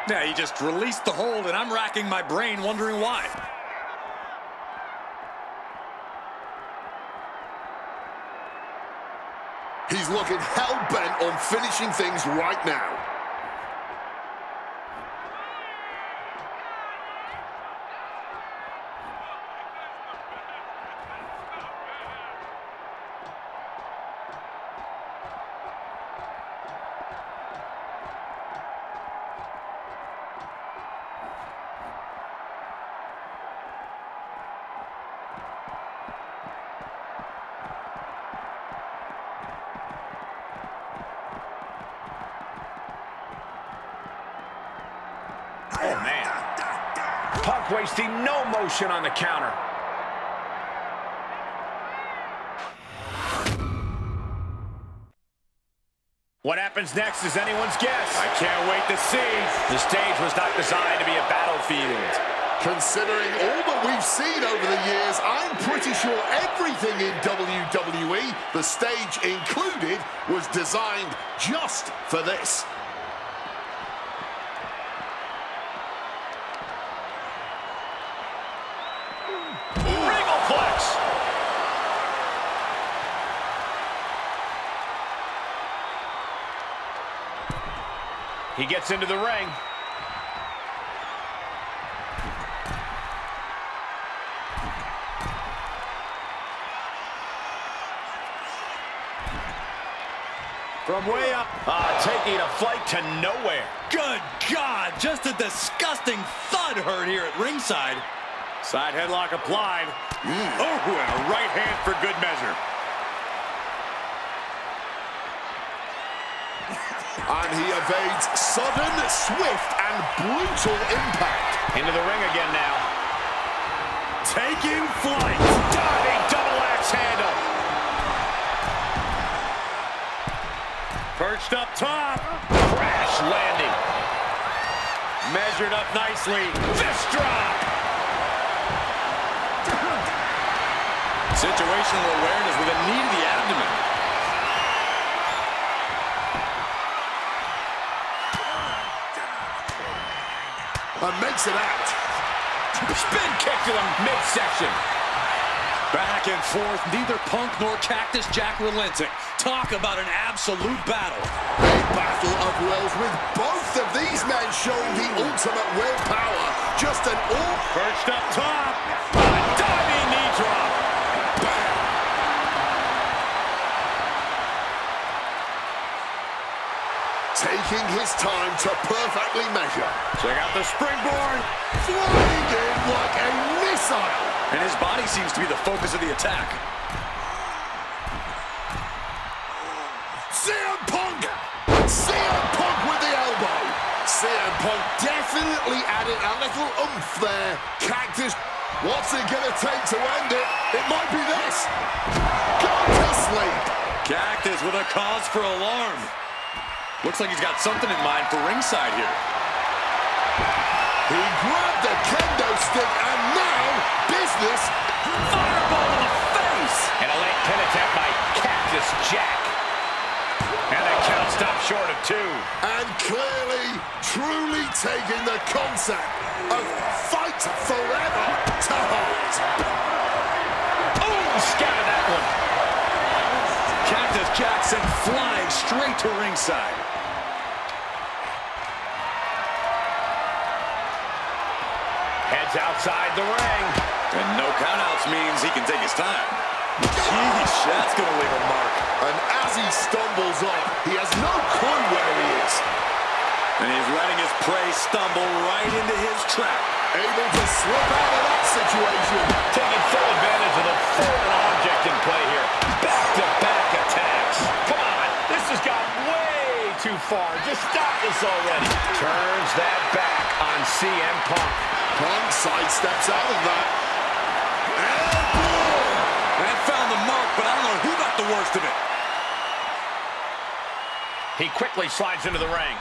Yeah, he just released the hold, and I'm racking my brain wondering why. He's looking hell-bent on finishing things right now. Oh, man. Punk wasting no motion on the counter. What happens next is anyone's guess. I can't wait to see. The stage was not designed to be a battlefield. Considering all that we've seen over the years, I'm pretty sure everything in WWE, the stage included, was designed just for this. He gets into the ring. From way up. Taking a flight to nowhere. Good God, just a disgusting thud heard here at ringside. Side headlock applied. Oh, and a right hand for good measure. And he evades sudden, swift, and brutal impact. Into the ring again now. Taking flight. Diving double axe handle. Perched up top. Crash landing. Measured up nicely. Fist drop. Situational awareness with a knee to the abdomen. And makes it out. Spin kick to the midsection. Back and forth, neither Punk nor Cactus Jack relenting. Talk about an absolute battle. A battle of wills with both of these men showing the ultimate willpower. Just an all... Perched up top. A diving knee drop. Bam! Taking his time to perfectly measure. Check out the springboard. Flying in like a missile. And his body seems to be the focus of the attack. CM Punk! CM Punk with the elbow. CM Punk definitely added a little oomph there. Cactus, what's it gonna take to end it? It might be this. Gone to sleep. Cactus with a cause for alarm. Looks like he's got something in mind for ringside here. He grabbed the kendo stick and now business. Fireball in the face! And a late pin attempt by Cactus Jack. And a count stopped short of 2. And clearly, truly taking the concept of fight forever to heart. Oh, scattered that one. Cactus Jack sent flying straight to ringside. Heads outside the ring. And no countouts means he can take his time. Jeez, that's gonna leave a mark. And as he stumbles up, he has no clue where he is. And he's letting his prey stumble right into his trap. Able to slip out of that situation. Taking full advantage of the foreign object in play here. Back-to-back attacks. Come on, this has got way too far. Just stop this already. Turns that back on CM Punk. Punk sidesteps out of that. Elbow! That found the mark, but I don't know who got the worst of it. He quickly slides into the ring.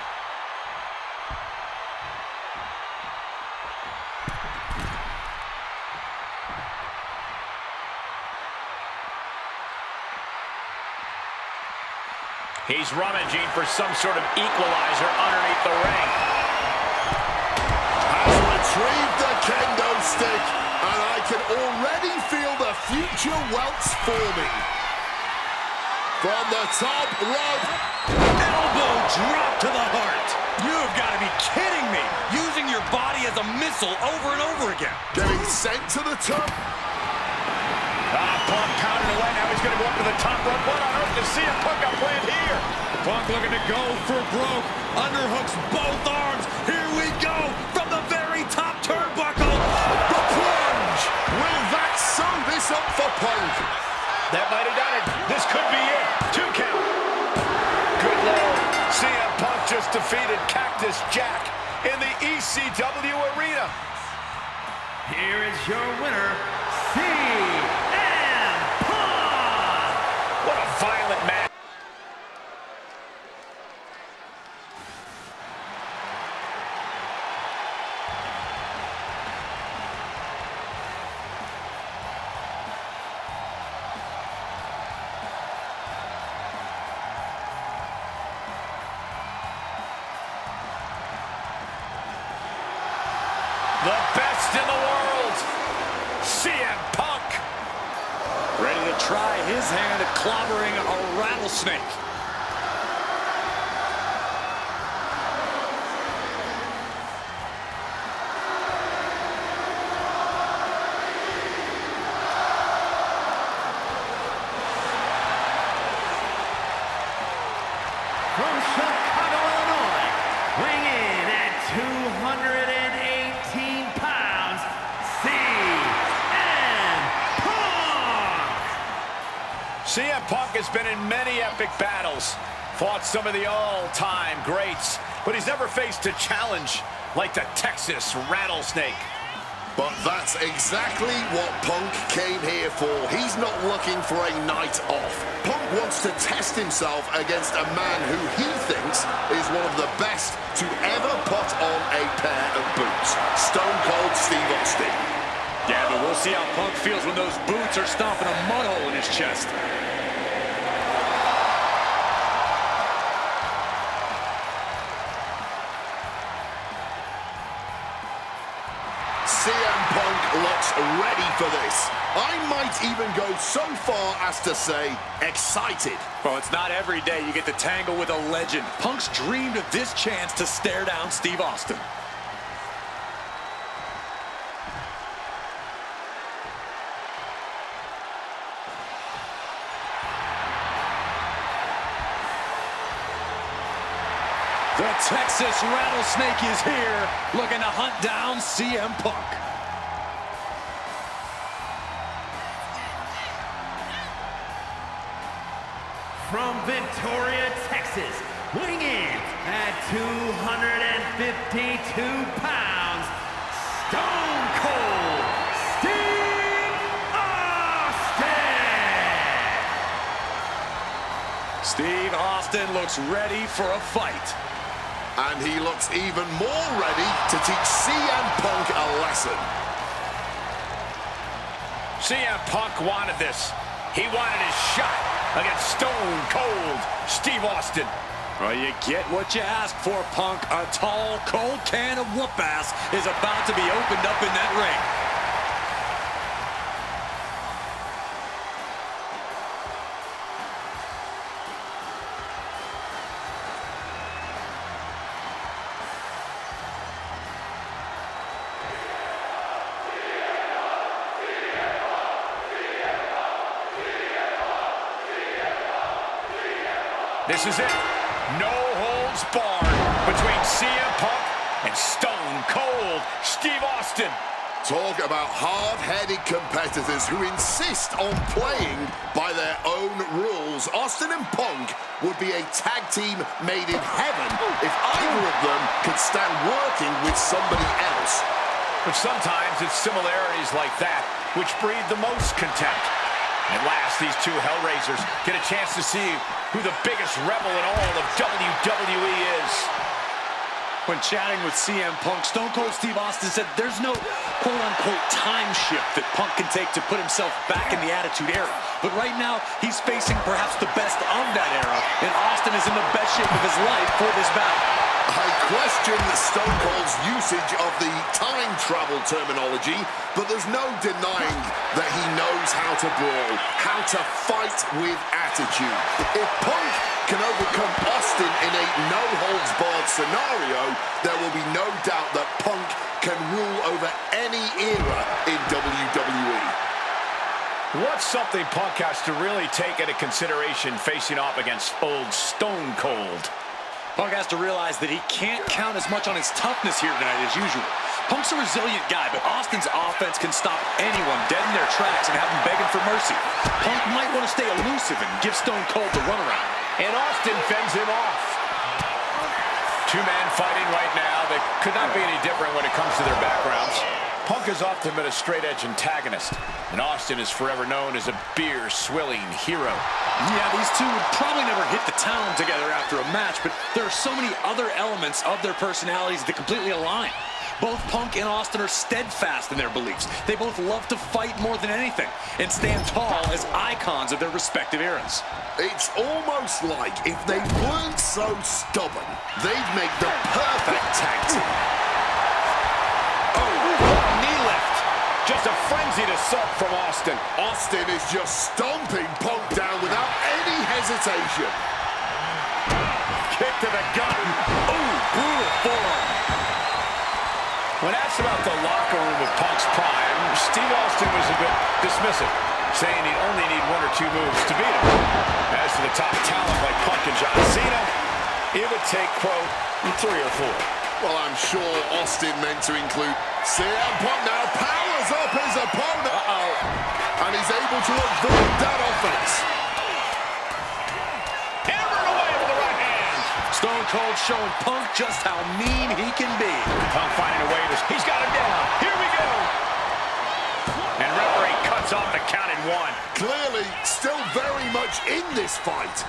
He's rummaging for some sort of equalizer underneath the ring. Has retrieved the kendo stick, and I can already feel the future welts forming. From the top rope. Elbow drop to the heart. You've got to be kidding me. Using your body as a missile over and over again. Getting sent to the top. Punk counted away. Now he's going to go up to the top rope. What on earth does CM Punk got planned here? Punk looking to go for broke. Underhooks both arms. Here we go from the very top turnbuckle. The plunge. Will that sum this up for Punk? That might have done it. This could be it. 2 count. Good Lord. CM Punk just defeated Cactus Jack in the ECW arena. Here is your winner, CM Punk! What a violent match. The best in the world, CM Punk. Ready to try his hand at clobbering a rattlesnake. From Chicago, Illinois, weighing in at 218 pounds, CM Punk! CM Punk has been in many epic battles, fought some of the all-time greats, but he's never faced a challenge like the Texas Rattlesnake. But that's exactly what Punk came here for. He's not looking for a night off. Punk wants to test himself against a man who he thinks is one of the best to ever put on a pair of boots. Stone Cold Steve Austin. Yeah, but we'll see how Punk feels when those boots are stomping a mud hole in his chest. CM Punk looks ready for this. I might even go so far as to say excited. Well, it's not every day you get to tangle with a legend. Punk's dreamed of this chance to stare down Steve Austin. The Texas Rattlesnake is here, looking to hunt down CM Punk. From Victoria, Texas, weighing in at 252 pounds, Stone Cold Steve Austin! Steve Austin looks ready for a fight. And he looks even more ready to teach CM Punk a lesson. CM Punk wanted this. He wanted his shot against Stone Cold Steve Austin. Well, you get what you ask for, Punk. A tall, cold can of whoop-ass is about to be opened up in that ring. This is it. No holds barred between CM Punk and Stone Cold Steve Austin. Talk about hard-headed competitors who insist on playing by their own rules. Austin and Punk would be a tag team made in heaven if either of them could stand working with somebody else. But sometimes it's similarities like that which breed the most contempt. At last, these two Hellraisers get a chance to see who the biggest rebel in all of WWE is. When chatting with CM Punk, Stone Cold Steve Austin said there's no quote-unquote time shift that Punk can take to put himself back in the Attitude Era. But right now, he's facing perhaps the best of that era, and Austin is in the best shape of his life for this battle. I question Stone Cold's usage of the time travel terminology, but there's no denying that he knows how to brawl, how to fight with attitude. If Punk can overcome Austin in a no-holds-barred scenario, there will be no doubt that Punk can rule over any era in WWE. What's something Punk has to really take into consideration facing off against old Stone Cold? Punk has to realize that he can't count as much on his toughness here tonight as usual. Punk's a resilient guy, but Austin's offense can stop anyone dead in their tracks and have them begging for mercy. Punk might want to stay elusive and give Stone Cold the runaround. And Austin fends him off. Two men fighting right now that could not be any different when it comes to their backgrounds. Punk has often been a straight-edge antagonist, and Austin is forever known as a beer-swilling hero. Yeah, these two would probably never hit the town together after a match, but there are so many other elements of their personalities that completely align. Both Punk and Austin are steadfast in their beliefs. They both love to fight more than anything and stand tall as icons of their respective eras. It's almost like if they weren't so stubborn, they'd make the perfect tag team. Knee lift. Just a frenzied assault from Austin. Austin is just stomping Punk down without any hesitation. Kick to the gut. Ooh, brutal forearm. When asked about the locker room of Punk's prime, Steve Austin was a bit dismissive, saying he'd only need one or two moves to beat him. As to the top talent like Punk and John Cena, it would take, quote, 3 or 4. Well, I'm sure Austin meant to include CM Punk now powers up his opponent. And he's able to avoid that offense. Hammered away with the right hand. Stone Cold showing Punk just how mean he can be. Punk finding a way to... He's got him down. Here we go. And referee cuts off the count in 1. Clearly, still very much in this fight.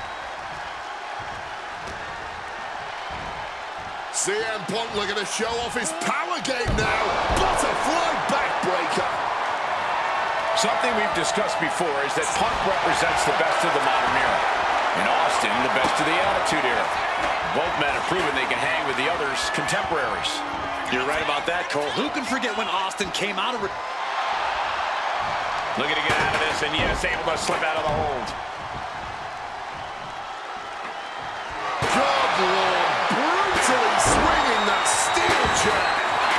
CM Punk looking to show off his power game now. Butterfly backbreaker. Something we've discussed before is that Punk represents the best of the modern era, and Austin the best of the Attitude Era. Both men have proven they can hang with the others' contemporaries. You're right about that, Cole. Who can forget when Austin came out of... Looking to get out of this, and yes, able to slip out of the hold. Good Lord, brutally swinging that steel chair.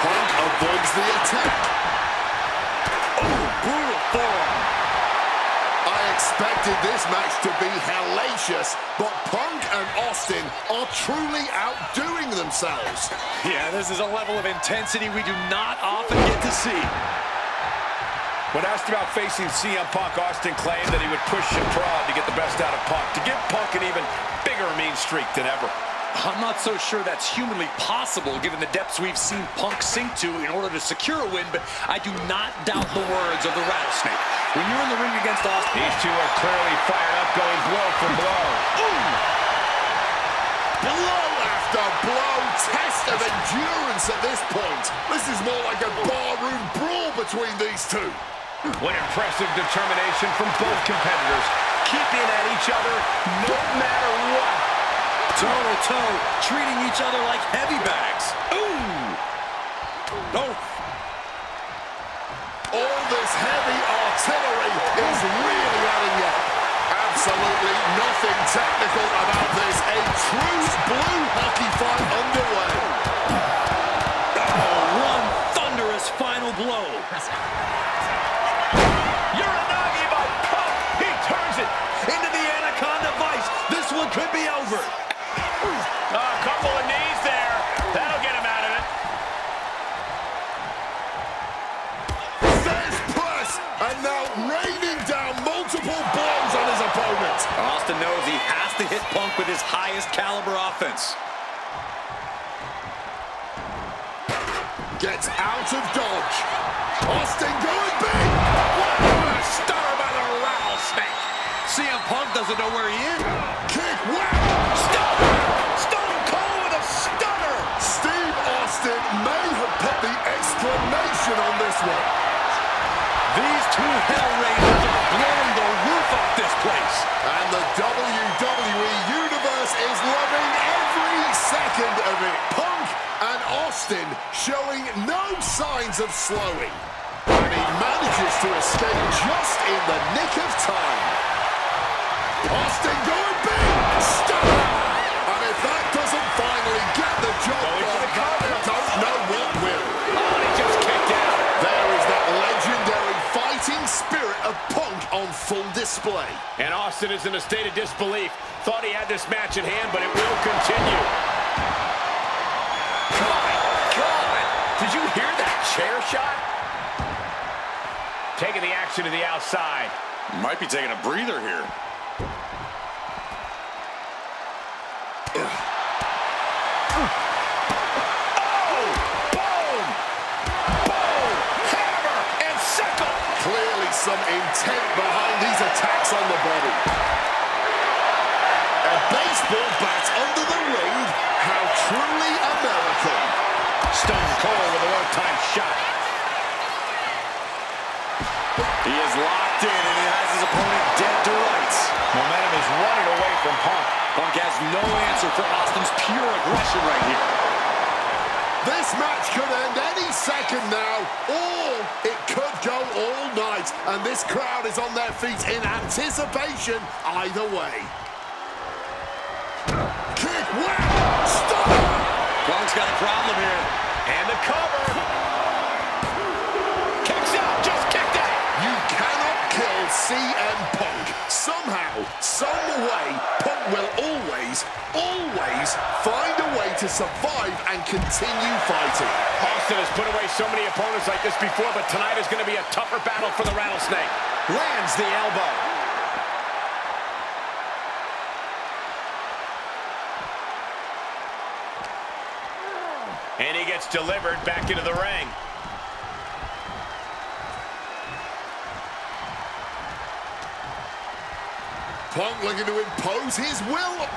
Punk avoids the attack. Oh, brutal forearm. I expected this match to be hellacious, but Punk and Austin are truly outdoing themselves. Yeah, this is a level of intensity we do not often get to see. When asked about facing CM Punk, Austin claimed that he would push and prod to get the best out of Punk, to give Punk an even bigger mean streak than ever. I'm not so sure that's humanly possible given the depths we've seen Punk sink to in order to secure a win, but I do not doubt the words of the Rattlesnake. When you're in the ring against Austin... These two are clearly fired up, going blow for blow. Ooh! Blow after blow, test of endurance at this point. This is more like a barroom brawl between these two. What impressive determination from both competitors, keeping at each other no matter what. Toe-to-toe, treating each other like heavy bags. Ooh! No. All this heavy artillery is really adding up. Absolutely nothing technical about this. A true blue hockey fight underway. Oh, one thunderous final blow. Uranagi by Punk. He turns it Into the Anaconda Vice. This one could be over. A couple of knees there. That'll get him out of it. There's press, and now raining down multiple blows on his opponent. Austin knows he has to hit Punk with his highest caliber offense. Gets out of dodge. Austin going big. What a stunner by the Rattlesnake. CM Punk doesn't know where he is. Kick, whack. Stunner! Stone Cold with a stunner! Steve Austin may have put the exclamation on this one. These two Hell Raiders are blowing the roof off this place. And the WWE Universe is loving every second of it. Punk and Austin showing no signs of slowing. And he manages to escape just in the nick of time. Austin going big. Stunner. And if that doesn't finally get the job done, I don't know what will. Oh, he just kicked out. There is that legendary fighting spirit of Punk on full display. And Austin is in a state of disbelief. Thought he had this match at hand, but it will continue. My God! Did you hear that chair shot? Taking the action to the outside. Might be taking a breather here. Some intent behind these attacks on the body. A baseball bat under the ring. How truly American. Stone Cold with a one-time shot. He is locked in, and he has his opponent dead to rights. Momentum is running away from Punk. Punk has no answer for Austin's pure aggression right here. This match could end any second now, or it could go all night, and this crowd is on their feet in anticipation either way. Kick, whack, stop! Punk's got a problem here. And the cover. Kicks out, just kicked out. You cannot kill CM Punk. Somehow, some way, Punk will always find a way to survive and continue fighting. Austin has put away so many opponents like this before, but tonight is going to be a tougher battle for the Rattlesnake. Lands the elbow. And he gets delivered back into the ring. Punk looking to impose his will.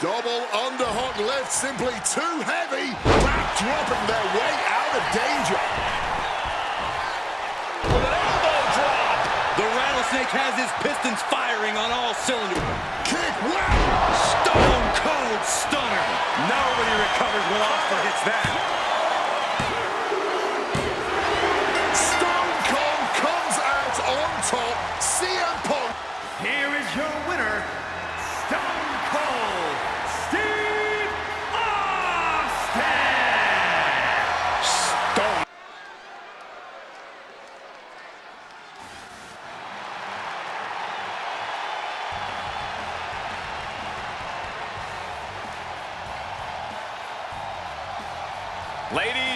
Double underhook left, simply too heavy. Backdropping their way out of danger. With an elbow drop. The Rattlesnake has his pistons firing on all cylinders. Kick, whack! Stone Cold stunner. Nobody recovers when Austin hits that.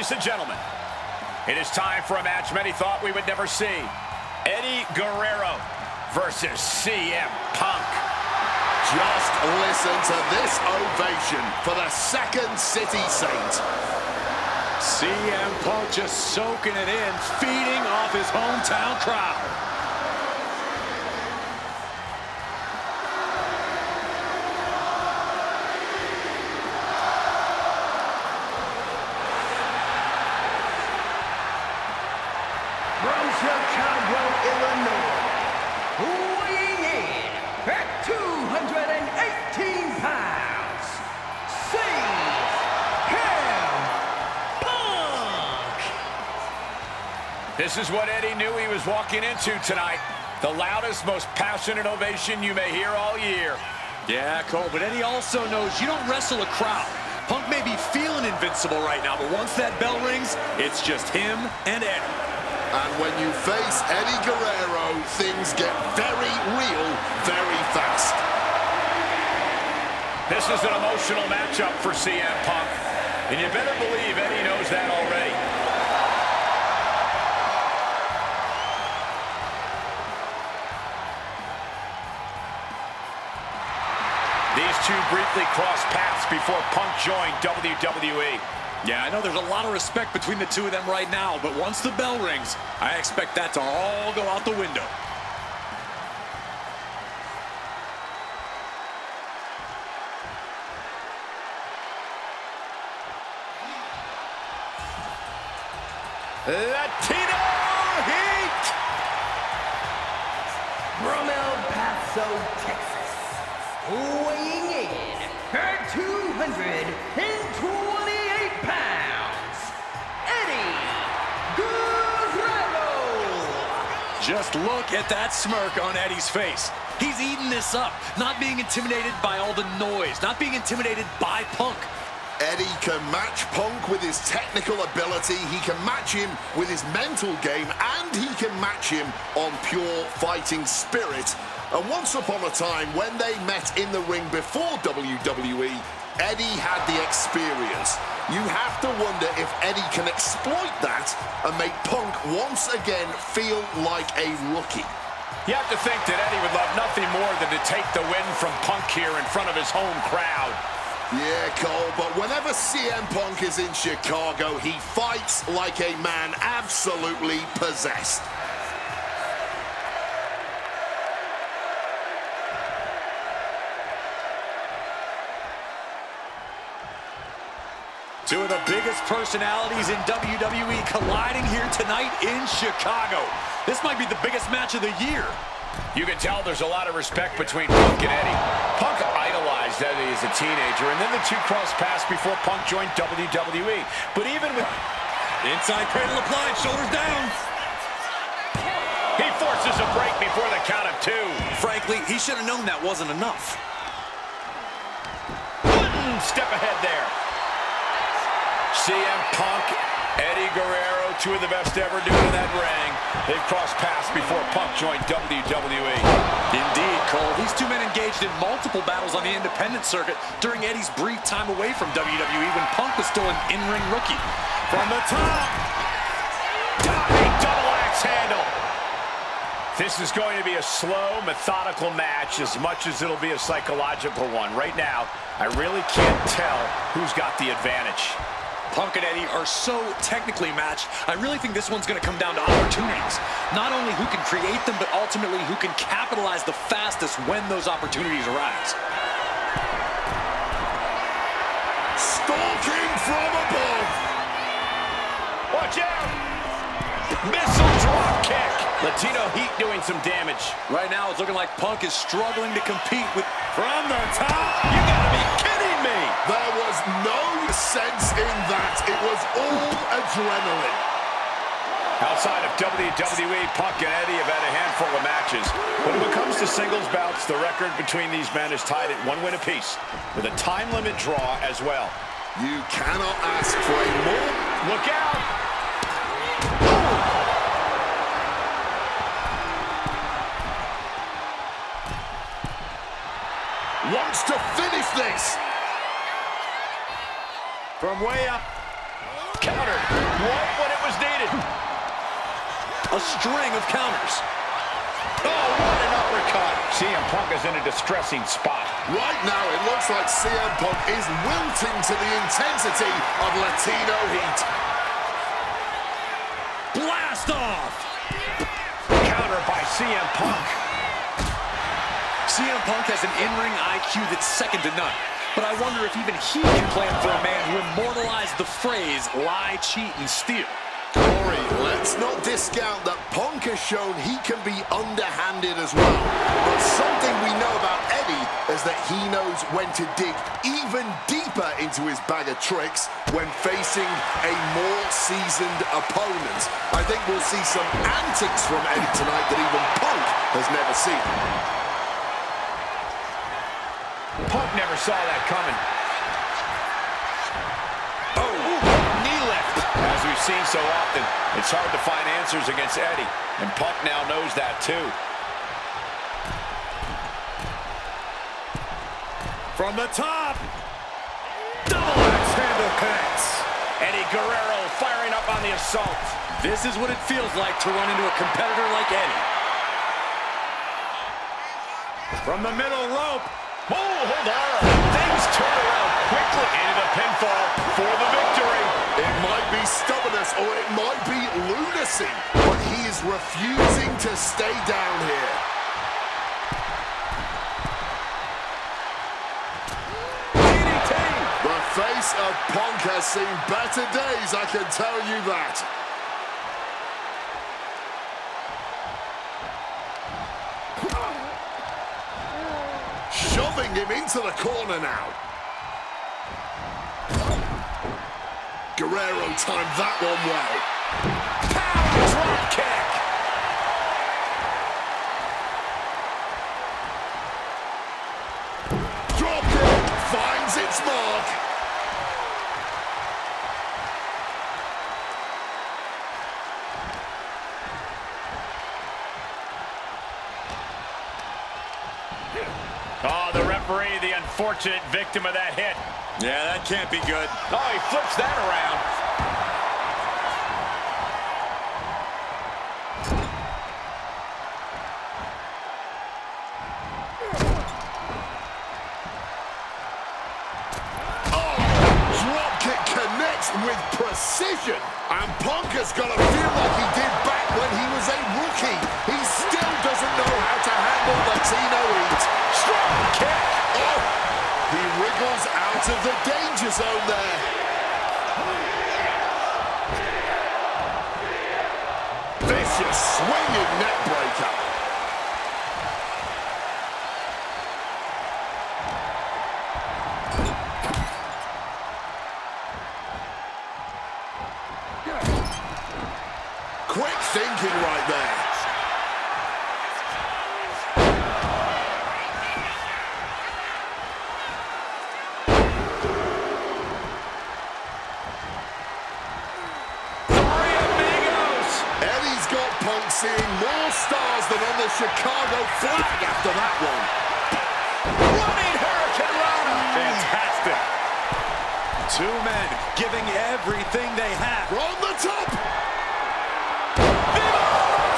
ladies and gentlemen, it is time for a match many thought we would never see. Eddie Guerrero versus CM Punk. Just listen to this ovation for the Second City Saint. CM Punk just soaking it in, feeding off his hometown crowd. From Chicago, Illinois, weighing in at 218 pounds, CM Punk! This is what Eddie knew he was walking into tonight. The loudest, most passionate ovation you may hear all year. Yeah, Cole, but Eddie also knows you don't wrestle a crowd. Punk may be feeling invincible right now, but once that bell rings, it's just him and Eddie. And when you face Eddie Guerrero, things get very real very fast. This is an emotional matchup for CM Punk, and you better believe Eddie knows that already. These two briefly crossed paths before Punk joined WWE. Yeah, I know there's a lot of respect between the two of them right now, but once the bell rings, I expect that to all go out the window. Latino Heat! From El Paso, Texas, weighing in at 228 pounds, Eddie Guerrero! Just look at that smirk on Eddie's face. He's eating this up, not being intimidated by all the noise, not being intimidated by Punk. Eddie can match Punk with his technical ability, he can match him with his mental game, and he can match him on pure fighting spirit. And once upon a time, when they met in the ring before WWE, Eddie had the experience. You have to wonder if Eddie can exploit that and make Punk once again feel like a rookie. You have to think that Eddie would love nothing more than to take the win from Punk here in front of his home crowd. Yeah, Cole, but whenever CM Punk is in Chicago, he fights like a man absolutely possessed. Two of the biggest personalities in WWE colliding here tonight in Chicago. This might be the biggest match of the year. You can tell there's a lot of respect between Punk and Eddie. Punk idolized Eddie as a teenager, and then the two crossed paths before Punk joined WWE. But even with... Inside cradle applied, shoulders down. He forces a break before the count of two. Frankly, he should have known that wasn't enough. One step ahead there. CM Punk, Eddie Guerrero, two of the best ever doing in that ring. They've crossed paths before Punk joined WWE. Indeed, Cole. These two men engaged in multiple battles on the independent circuit during Eddie's brief time away from WWE when Punk was still an in-ring rookie. From the top. Diving double axe handle. This is going to be a slow, methodical match as much as it'll be a psychological one. Right now, I really can't tell who's got the advantage. Punk and Eddie are so technically matched, I really think this one's going to come down to opportunities. Not only who can create them, but ultimately who can capitalize the fastest when those opportunities arise. Stalking from above. Watch out! Missile drop kick. Latino Heat doing some damage. Right now, it's looking like Punk is struggling to compete with... From the top? You gotta be kidding me! There was no sense in that. It was all adrenaline. Outside of WWE, Punk and Eddie have had a handful of matches. But when it comes to singles bouts, the record between these men is tied at 1 win apiece, with a time limit draw as well. You cannot ask for a more... Look out! Wants to finish this. From way up. Counter. right when it was needed. A string of counters. Oh, what an uppercut. CM Punk is in a distressing spot. Right now, it looks like CM Punk is wilting to the intensity of Latino heat. Blast off! Counter by CM Punk. CM Punk has an in-ring IQ that's second to none. But I wonder if even he can plan for a man who immortalized the phrase, lie, cheat, and steal. Corey, let's not discount that Punk has shown he can be underhanded as well. But something we know about Eddie is that he knows when to dig even deeper into his bag of tricks when facing a more seasoned opponent. I think we'll see some antics from Eddie tonight that even Punk has never seen. Punk never saw that coming. Oh, knee lift. As we've seen so often, it's hard to find answers against Eddie, and Punk now knows that too. From the top. Double axe handle connects. Eddie Guerrero firing up on the assault. This is what it feels like to run into a competitor like Eddie. From the middle rope. Oh, hold on. Things turn around quickly. Into the pinfall for the victory. It might be stubbornness or it might be lunacy, but he is refusing to stay down here. DDT. The face of Punk has seen better days, I can tell you that. Shoving him into the corner now. Guerrero timed that one well. Power drop kick. Drop kick finds its mark. Oh, the referee, the unfortunate victim of that hit. Yeah, that can't be good. Oh, he flips that around. Oh, drop kick connects with precision. And Punk has got to feel like he did back when he was a rookie. He still doesn't know how to handle Latino heat. Strong kick. Oh, he wriggles out of the danger zone there. Vicious swinging neck breaker. Quick thinking right there. Eddie's got Punk seeing more stars than on the Chicago flag after that one. Running Hurricane Rana. Fantastic. Two men giving everything they have. From the top.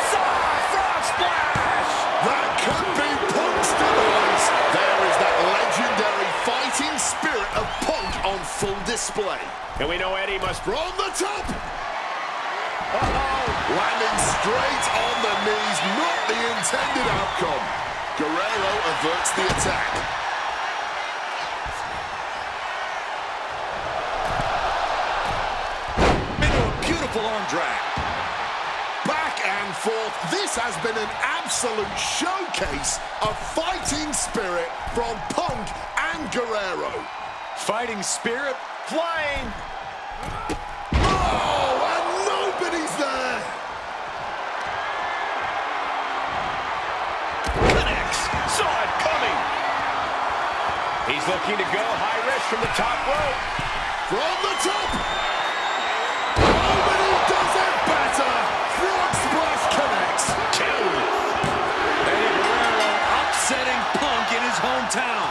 Frog splash. That could be Punk's demise. There is that legendary fighting spirit of Punk on full display. And we know Eddie must... From the top. Landing straight on the knees, not the intended outcome. Guerrero averts the attack. Into a beautiful arm drag. Back and forth, this has been an absolute showcase of fighting spirit from Punk and Guerrero. Fighting spirit. Flying. Oh, and nobody's there. Connects. Saw it coming. He's looking to go high risk from the top rope. From the top. Nobody does it better. Frog splash connects. Two. Eddie Guerrero upsetting Punk in his hometown.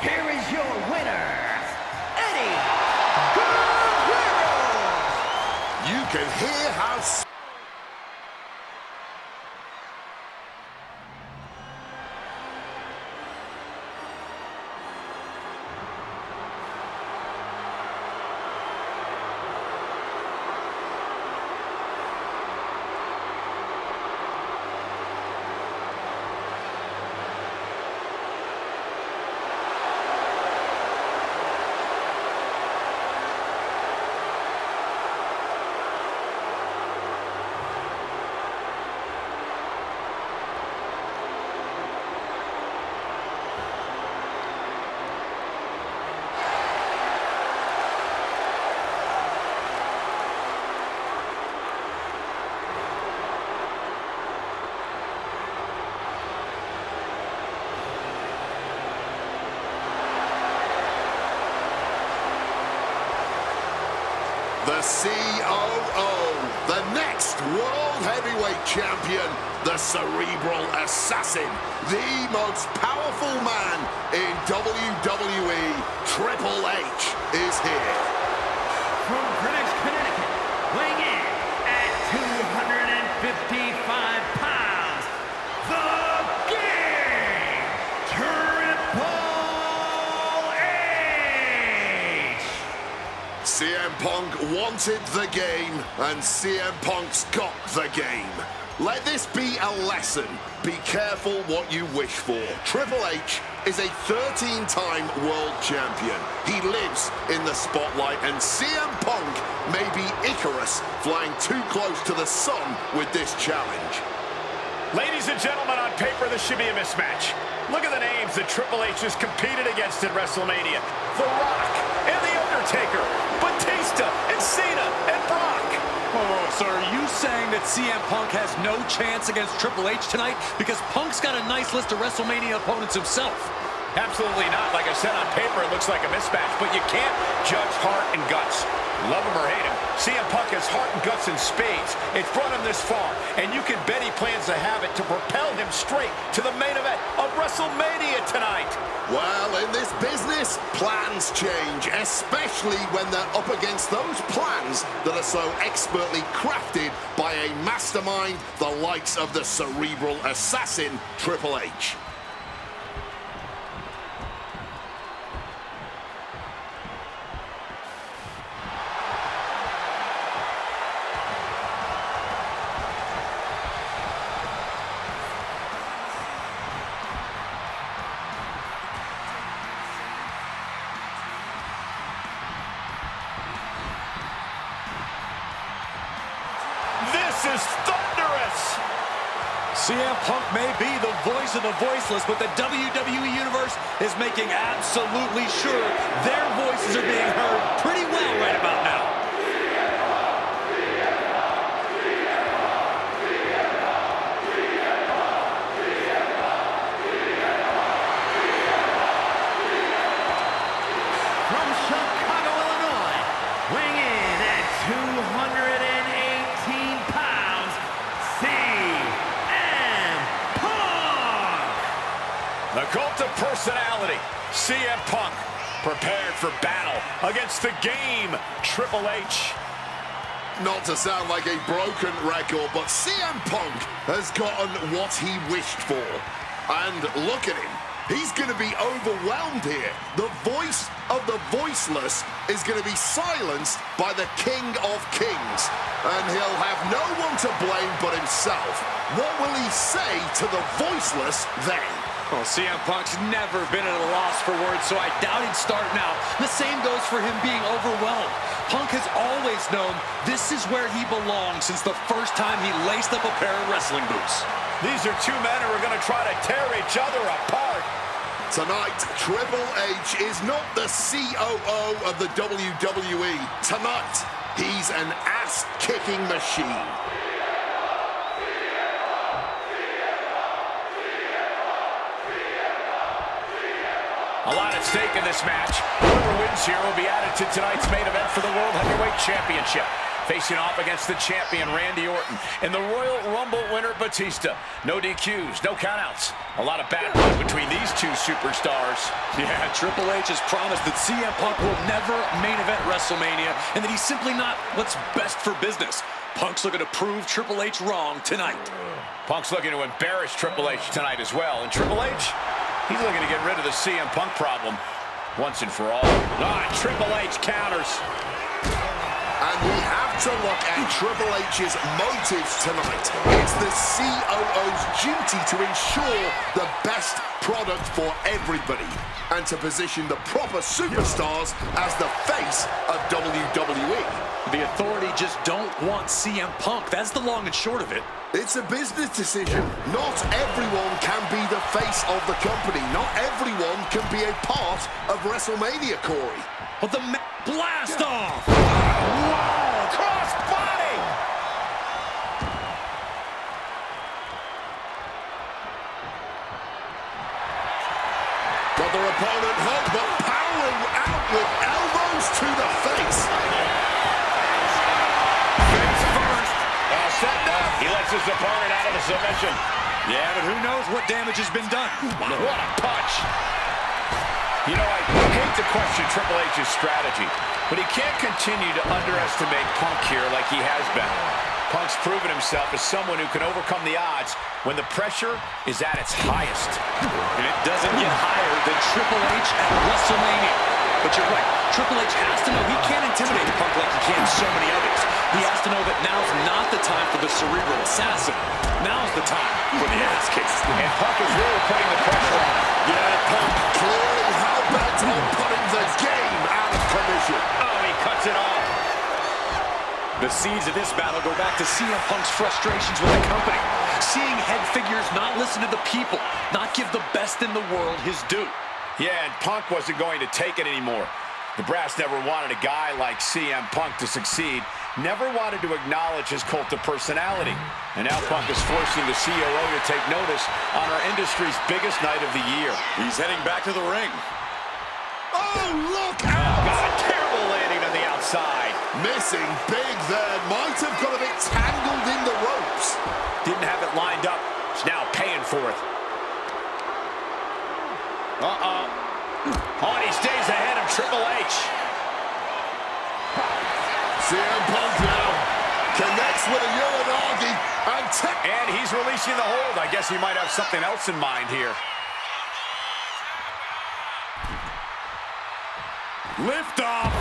Here is your winner, can hear how... The COO, the next World Heavyweight Champion, the Cerebral Assassin, the most powerful man in WWE, Triple H, is here. From Greenwich, Connecticut, weighing in at 255 pounds, the King, Triple H! CM Punk wanted the game, and CM Punk's got the game. Let this be a lesson. Be careful what you wish for. Triple H is a 13-time world champion. He lives in the spotlight, and CM Punk may be Icarus flying too close to the sun with this challenge. Ladies and gentlemen, on paper, this should be a mismatch. Look at the names that Triple H has competed against at Wrestlemania. The Rock and The Undertaker, Batista and Cena and Brock. Oh, so are you saying that CM Punk has no chance against Triple H tonight? Because Punk's got a nice list of WrestleMania opponents himself. Absolutely not. Like I said, on paper, it looks like a mismatch, but you can't judge heart and guts. Love him or hate him, CM Punk has heart and guts in spades. It's brought him this far, and you can bet he plans to have it to propel him straight to the main event of WrestleMania tonight. Well, in this business, plans change, especially when they're up against those plans that are so expertly crafted by a mastermind, the likes of the Cerebral Assassin, Triple H. This is thunderous! CM Punk may be the voice of the voiceless, but the WWE Universe is making absolutely sure their voices are being heard pretty well right about now. From Chicago, Illinois, weighing in at 218 pounds, CM Punk! The cult of personality, CM Punk, prepared for battle against the game, Triple H. Not to sound like a broken record, but CM Punk has gotten what he wished for. And look at him. He's going to be overwhelmed here. The voice of the voiceless is going to be silenced by the King of Kings. And he'll have no one to blame but himself. What will he say to the voiceless then? Well, CM Punk's never been at a loss for words, so I doubt he'd start now. The same goes for him being overwhelmed. Punk has always known this is where he belongs since the first time he laced up a pair of wrestling boots. These are two men who are going to try to tear each other apart. Tonight, Triple H is not the COO of the WWE. Tonight, he's an ass-kicking machine. A lot at stake in this match. Whoever wins here will be added to tonight's main event for the World Heavyweight Championship. facing off against the champion, Randy Orton, and the Royal Rumble winner, Batista. No DQs, no countouts. A lot of bad blood between these two superstars. Yeah, Triple H has promised that CM Punk will never main event WrestleMania, and that he's simply not what's best for business. Punk's looking to prove Triple H wrong tonight. Punk's looking to embarrass Triple H tonight as well. And Triple H, he's looking to get rid of the CM Punk problem once and for all. Triple H counters. And we have to look at Triple H's motives tonight. It's the COO's duty to ensure the best product for everybody and to position the proper superstars as the face of WWE. The authority just don't want CM Punk. That's the long and short of it. It's a business decision. Not everyone can be the face of the company. Not everyone can be a part of WrestleMania, Corey. But the blast off! Wow! Cross body! Got their opponent hurt, but powering out with elbows to the face. Face first. Set up. He lets his opponent out of the submission. Yeah, but who knows what damage has been done. What a punch. You know, I hate to question Triple H's strategy, but he can't continue to underestimate Punk here like he has been. Punk's proven himself as someone who can overcome the odds when the pressure is at its highest. And it doesn't get higher than Triple H at WrestleMania. But you're right, Triple H has to know he can't intimidate Punk like he can so many others. He has to know that now's not the time for the cerebral assassin. Now's the time for the ass kicks. And Punk is really putting the pressure on. Yeah, Punk clearly hell-bent on putting the game out of commission. Oh, he cuts it off. The seeds of this battle go back to CM Punk's frustrations with the company. Seeing head figures not listen to the people, not give the best in the world his due. Yeah, and Punk wasn't going to take it anymore. The brass never wanted a guy like CM Punk to succeed, never wanted to acknowledge his cult of personality. And now Punk is forcing the COO to take notice on our industry's biggest night of the year. He's heading back to the ring. Oh, look out! Got a terrible landing on the outside. Missing big there. Might have got a bit tangled in the ropes. Didn't have it lined up. He's now paying for it. Oh, and he stays ahead of Triple H. CM Punk now connects with a Uranagi and he's releasing the hold. I guess he might have something else in mind here. Lift off.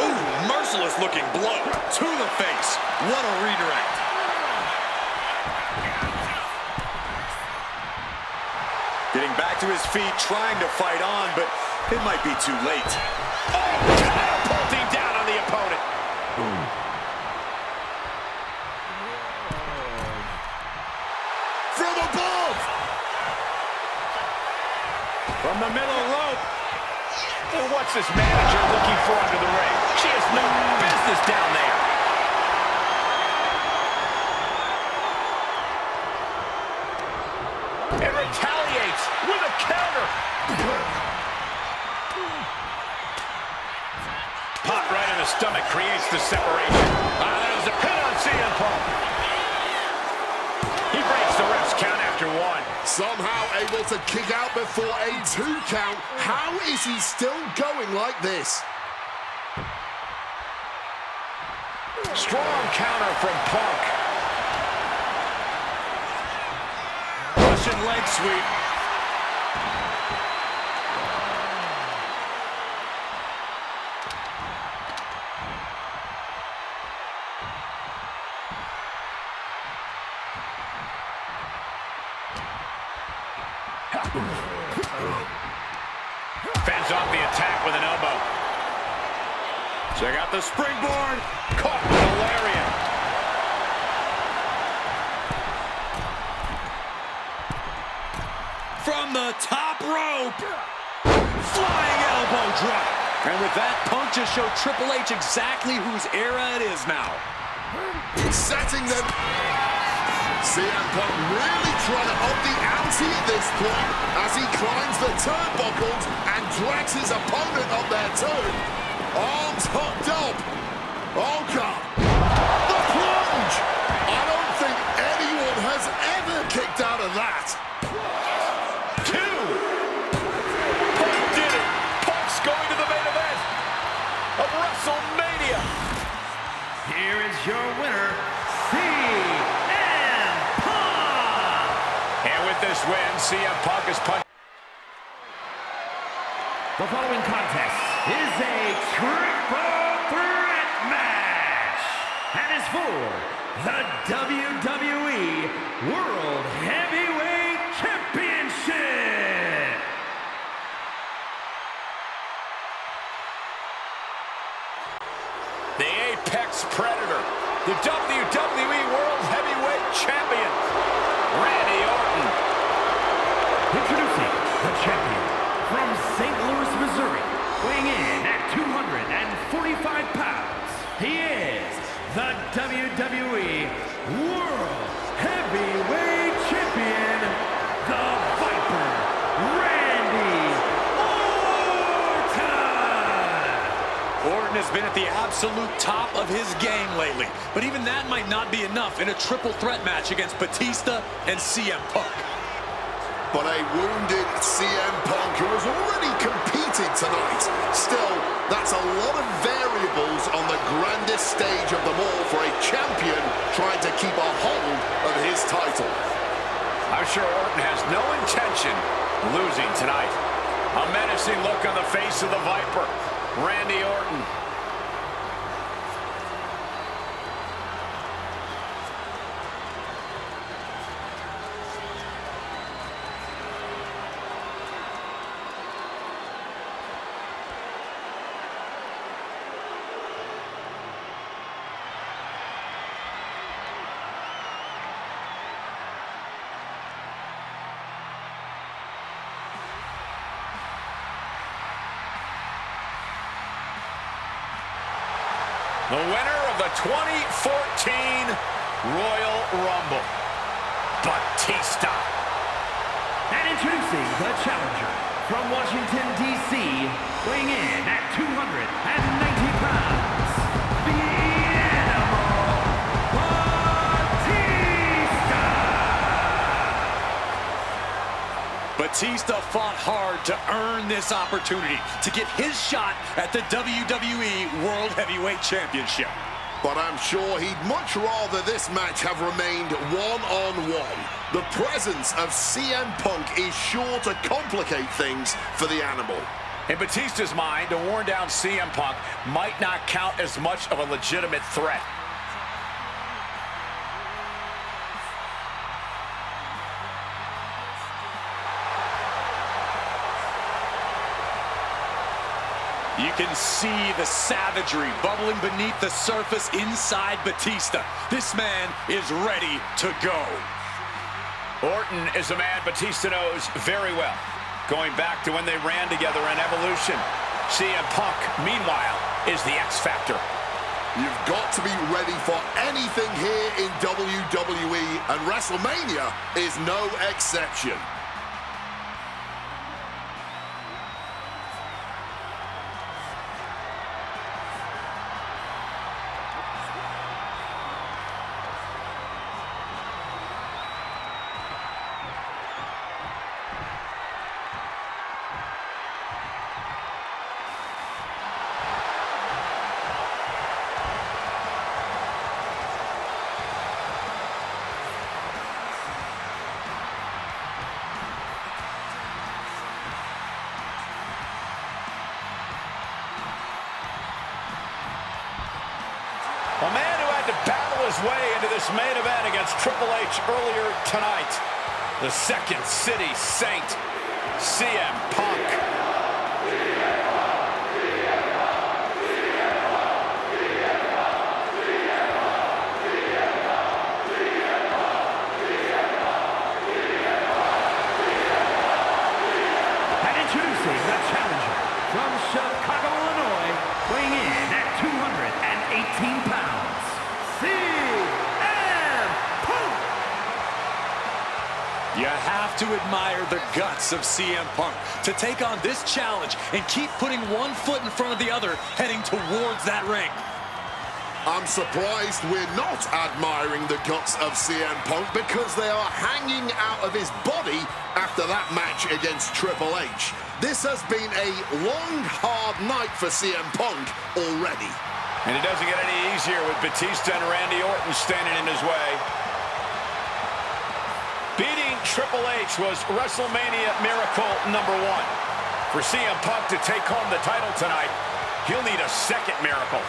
Ooh, merciless looking blow to the face. What a redirect. Getting back to his feet, trying to fight on, but it might be too late. Oh, catapulting down on the opponent. from above. From the middle rope. And what's this manager looking for under the ring? She has no business down there. And retaliates with a counter. Pop right in the stomach creates the separation. There's a pin on CM Punk. He breaks the ref's count after one. Somehow able to kick out before a 2 count. How is he still going like this? Strong counter from Punk. Russian leg sweep. Fends off the attack with an elbow. Check out the springboard. Caught with a lariat. From the top rope. Flying elbow drop. And with that, Punk just showed Triple H exactly whose era it is now. Setting them. CM Punk really trying to up the ante at this point as he climbs the turnbuckles and drags his opponent up there too. Arms hooked up. Oh, God. The plunge! I don't think anyone has ever kicked out of that. 2. Punk did it. Punk's going to the main event of WrestleMania. Here is your winner, CM Punk! And with this win, CM Punk is punched. The following contest is a triple threat match and is for the WWE World Heavyweight Championship. The Apex Predator, the WWE World Heavyweight Champion, Randy Orton. Introducing the champion from St. Louis, Missouri, weighing in at 245 pounds. He is the WWE World Heavyweight Champion, the Viper, Randy Orton. Orton has been at the absolute top of his game lately, but even that might not be enough in a triple threat match against Batista and CM Punk. But a wounded CM Punk who has already competed tonight. Still, that's a lot of variables on the grandest stage of them all for a champion trying to keep a hold of his title. I'm sure Orton has no intention of losing tonight. A menacing look on the face of the Viper, Randy Orton. The winner of the 2014 Royal Rumble, Batista. And introducing the challenger from Washington, D.C., weighing in at 290 pounds, the Animal, Batista! Batista fought hard to earn this opportunity to get his shot at the WWE World Heavyweight Championship. But I'm sure he'd much rather this match have remained one-on-one. The presence of CM Punk is sure to complicate things for the Animal. In Batista's mind, a worn-down CM Punk might not count as much of a legitimate threat. You can see the savagery bubbling beneath the surface inside Batista. This man is ready to go. Orton is a man Batista knows very well, going back to when they ran together in Evolution. CM Punk, meanwhile, is the X Factor. You've got to be ready for anything here in WWE, and WrestleMania is no exception. A man who had to battle his way into this main event against Triple H earlier tonight. The Second City Saint, CM Punk. And introducing the challenger from Chicago, Illinois, weighing in at 218 pounds, CM Punk! have to admire the guts of CM Punk to take on this challenge and keep putting one foot in front of the other, heading towards that ring. I'm surprised we're not admiring the guts of CM Punk because they are hanging out of his body after that match against Triple H. This has been a long, hard night for CM Punk already. And it doesn't get any easier with Batista and Randy Orton standing in his way. Beating Triple H was WrestleMania Miracle number 1. For CM Punk to take home the title tonight, he'll need a second miracle.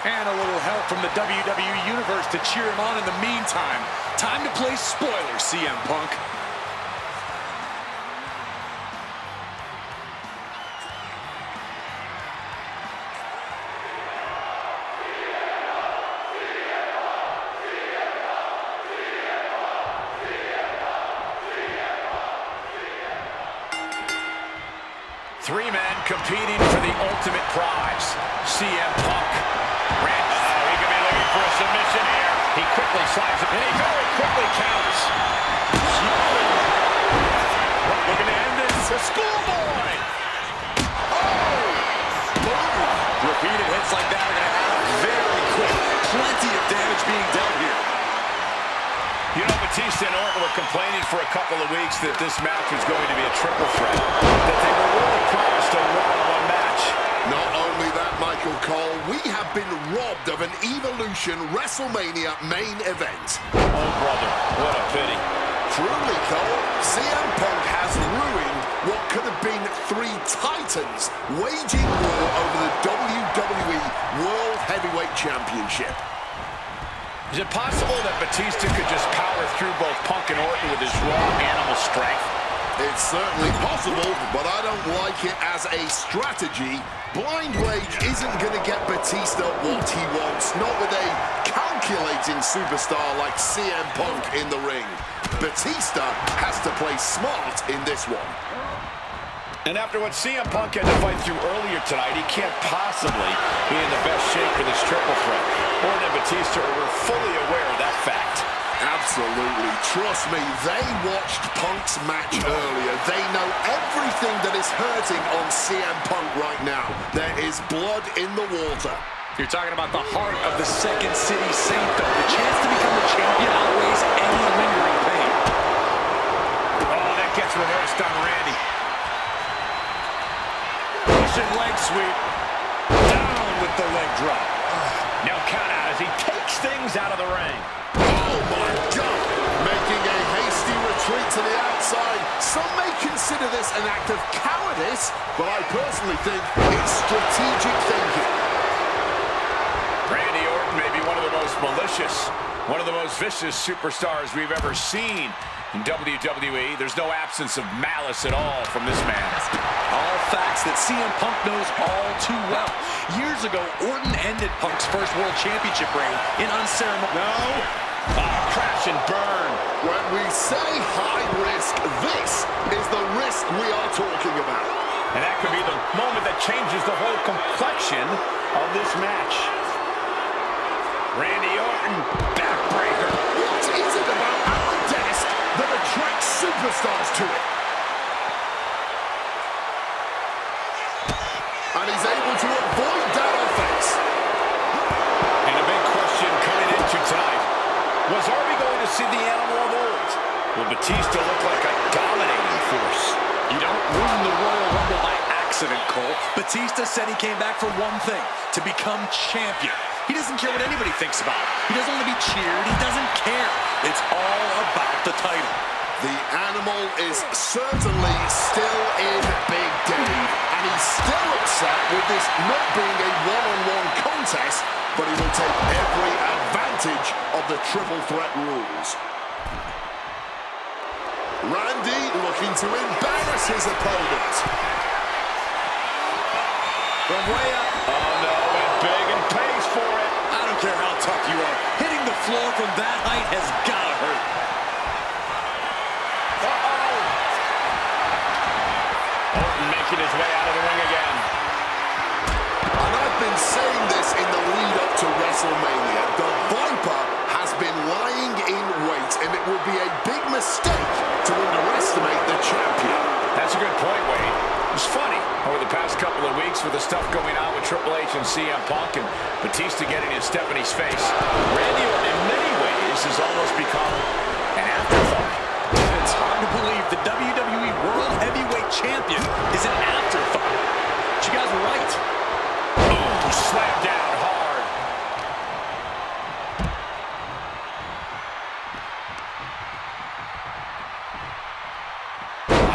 And a little help from the WWE Universe to cheer him on in the meantime. Time to play spoiler, CM Punk. Three men competing for the ultimate prize. CM Punk. He could be looking for a submission here. He quickly slides it, and he very quickly counters. Looking to end this. The schoolboy. Oh! Boom! Repeated hits like that are going to happen very quick. Plenty of damage being dealt here. You know, Batista and Orton were complaining for a couple of weeks that this match was going to be a triple threat, that they were really promised a one-on-one match. Not only that, Michael Cole, we have been robbed of an Evolution WrestleMania main event. Oh, brother, what a pity. Truly, Cole, CM Punk has ruined what could have been 3 titans waging war over the WWE World Heavyweight Championship. Is it possible that Batista could just power through both Punk and Orton with his raw animal strength? It's certainly possible, but I don't like it as a strategy. Blind Rage isn't going to get Batista what he wants, not with a calculating superstar like CM Punk in the ring. Batista has to play smart in this one. And after what CM Punk had to fight through earlier tonight, he can't possibly be in the best shape for this triple threat. Orton and Batista were fully aware of that fact. Absolutely. Trust me, they watched Punk's match earlier. They know everything that is hurting on CM Punk right now. There is blood in the water. You're talking about the heart of the Second City Saint, though. The chance to become the champion outweighs any lingering pain. Oh, that gets reversed on Randy. Russian leg sweep. Down with the leg drop. No count out as he takes things out of the ring. Oh my God! Making a hasty retreat to the outside. Some may consider this an act of cowardice, but I personally think it's strategic thinking. Randy Orton may be one of the most malicious, one of the most vicious superstars we've ever seen in WWE. There's no absence of malice at all from this man. All facts that CM Punk knows all too well. Years ago, Orton ended Punk's first World Championship reign in unceremonious... Crash and burn. When we say high risk, this is the risk we are talking about. And that could be the moment that changes the whole complexion of this match. Randy Orton, backbreaker. What is it about our desk that attracts superstars to it? And he's able to avoid that offense. And a big question coming into tonight. Was are we going to see the animal of old? Will Batista look like a dominating force? You don't win the Royal Rumble by accident, Cole. Batista said he came back for one thing, to become champion. He doesn't care what anybody thinks about him. He doesn't want to be cheered. He doesn't care. It's all about the title. The animal is certainly still in Big Dave, and he's still upset with this not being a one-on-one contest, but he will take every advantage of the triple threat rules. Randy looking to embarrass his opponent. From way up. Oh no, went big and pays for it. I don't care how tough you are. Hitting the floor from that height has got to hurt. Orton making his way out of the ring again. And I've been saying this in the lead up to WrestleMania. The Viper has been lying in wait, and it would be a big mistake to underestimate the champion. That's a good point, Wade. It's funny, over the past couple of weeks with the stuff going on with Triple H and CM Punk and Batista getting in Stephanie's face, Randy Orton in many ways has almost become an afterthought. It's hard to believe the WWE World Heavyweight Champion is an afterthought. But you guys are right. Oh, slammed down hard.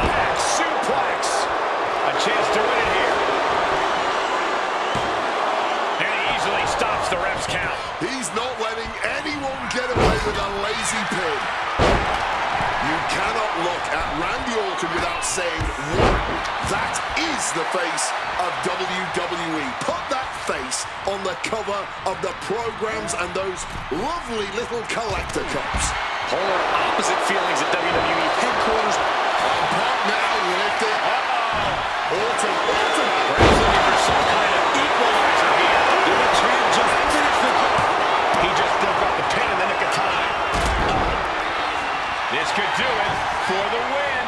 Back suplex. A chance to win it here. And he easily stops the ref's count. He's not letting anyone get away with a lazy pin. You cannot look at Randy Orton without saying, wow, that is the face of WWE. Put that face on the cover of the programs and those lovely little collector cups. Polar opposite feelings at WWE headquarters. Punk now lifting. Orton. Perhaps looking for some kind of equalizer here. Did the champ just finish the job? He just broke up the pin in the nick of time. This could do it for the win.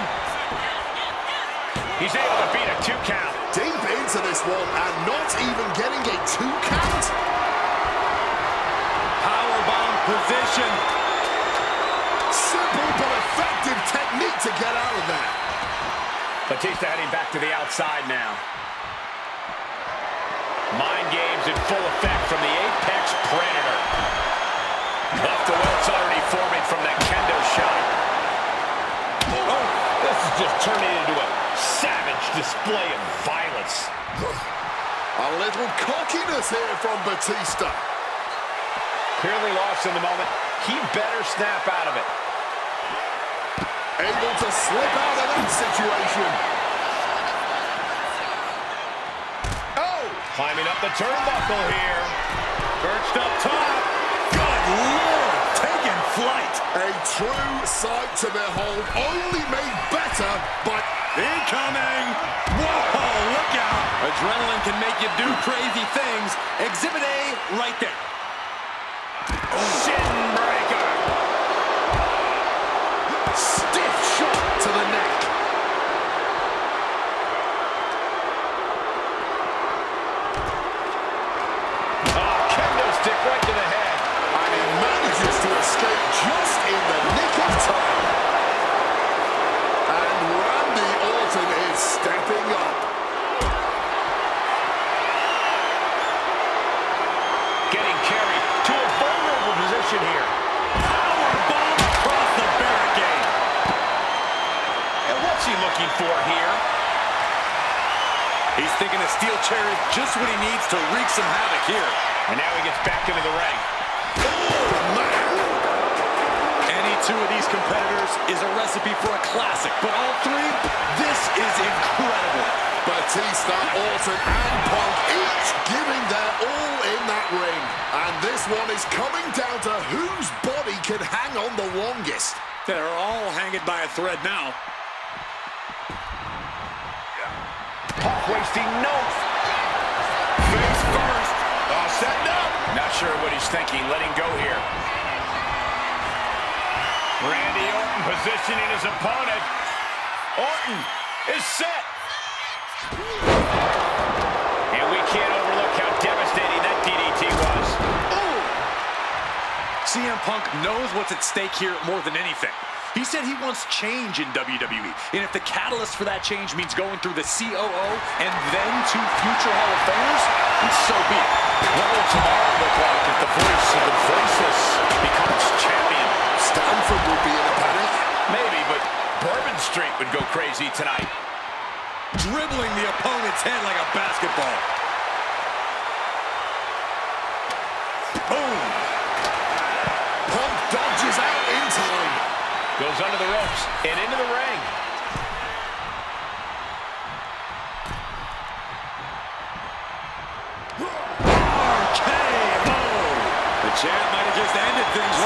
He's able to beat a 2 count. Deep into this one and not even getting a 2 count. Powerbomb position. Simple but effective technique to get out of that. Batista heading back to the outside now. Mind games in full effect from the Apex Predator. Left to welts already forming from that kendo shot. Oh, this is just turning into a savage display of violence. A little cockiness here from Batista. Clearly lost in the moment. He better snap out of it. Able to slip out of that situation. Oh! Climbing up the turnbuckle here. Perched up top. Good Lord, taking flight. A true sight to behold, only made better, but Incoming. Whoa, look out. Adrenaline can make you do crazy things. Exhibit A right there. Shin breaker. stiff shot to the neck. Stick right to the head. And he manages to escape just in the nick of time. And Randy Orton is stepping up. Getting carried to a vulnerable position here. Powerbomb across the barricade. And what's he looking for here? He's thinking a steel chair is just what he needs to wreak some havoc here. And now he gets back into the ring. Oh, man! Any two of these competitors is a recipe for a classic, but all three, this is incredible. Batista, Orton, and Punk each giving their all in that ring. And this one is coming down to whose body can hang on the longest. They're all hanging by a thread now. Punk wasting no. Face first. All set up. Not sure what he's thinking. Letting go here. Randy Orton positioning his opponent. Orton is set. And we can't overlook how devastating that DDT was. Ooh. CM Punk knows what's at stake here more than anything. He said he wants change in WWE, and if the catalyst for that change means going through the COO and then to future Hall of Famers, then so be it. What will tomorrow look like if the voice of the voiceless becomes champion? Stanford would be in a panic. Maybe, but Bourbon Street would go crazy tonight. Dribbling the opponent's head like a basketball. Boom! Punk dodges out in time. Goes under the ropes and into the ring. RKO! The champ might have just ended things.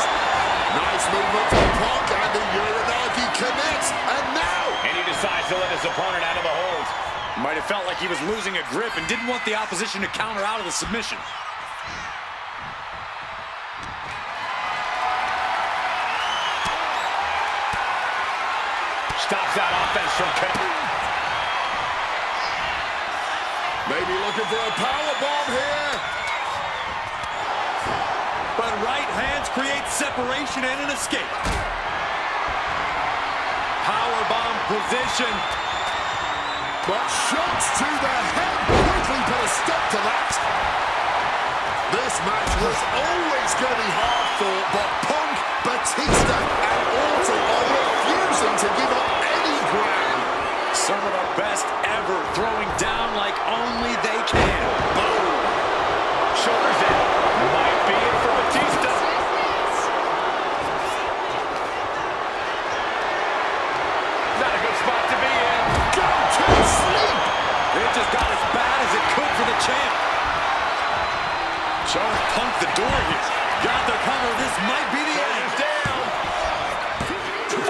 Nice movement from Punk, and the Uranagi connects, and now... And he decides to let his opponent out of the hold. Might have felt like he was losing a grip and didn't want the opposition to counter out of the submission. stops that offense from Maybe looking for a powerbomb here. But right hands create separation and an escape. Powerbomb position. But shots to the head quickly put a stop to that. This match was always going to be hard fought, but Punk, Batista, and Orton are refusing to give up any ground. Some of the best ever, throwing down like only they can. boom. Shoulders in. Might be it for Batista. Not a good spot to be in. Go to sleep. It just got as bad as it could for the champ. Showing Punk the door here. Got the cover. This might be the end. Down.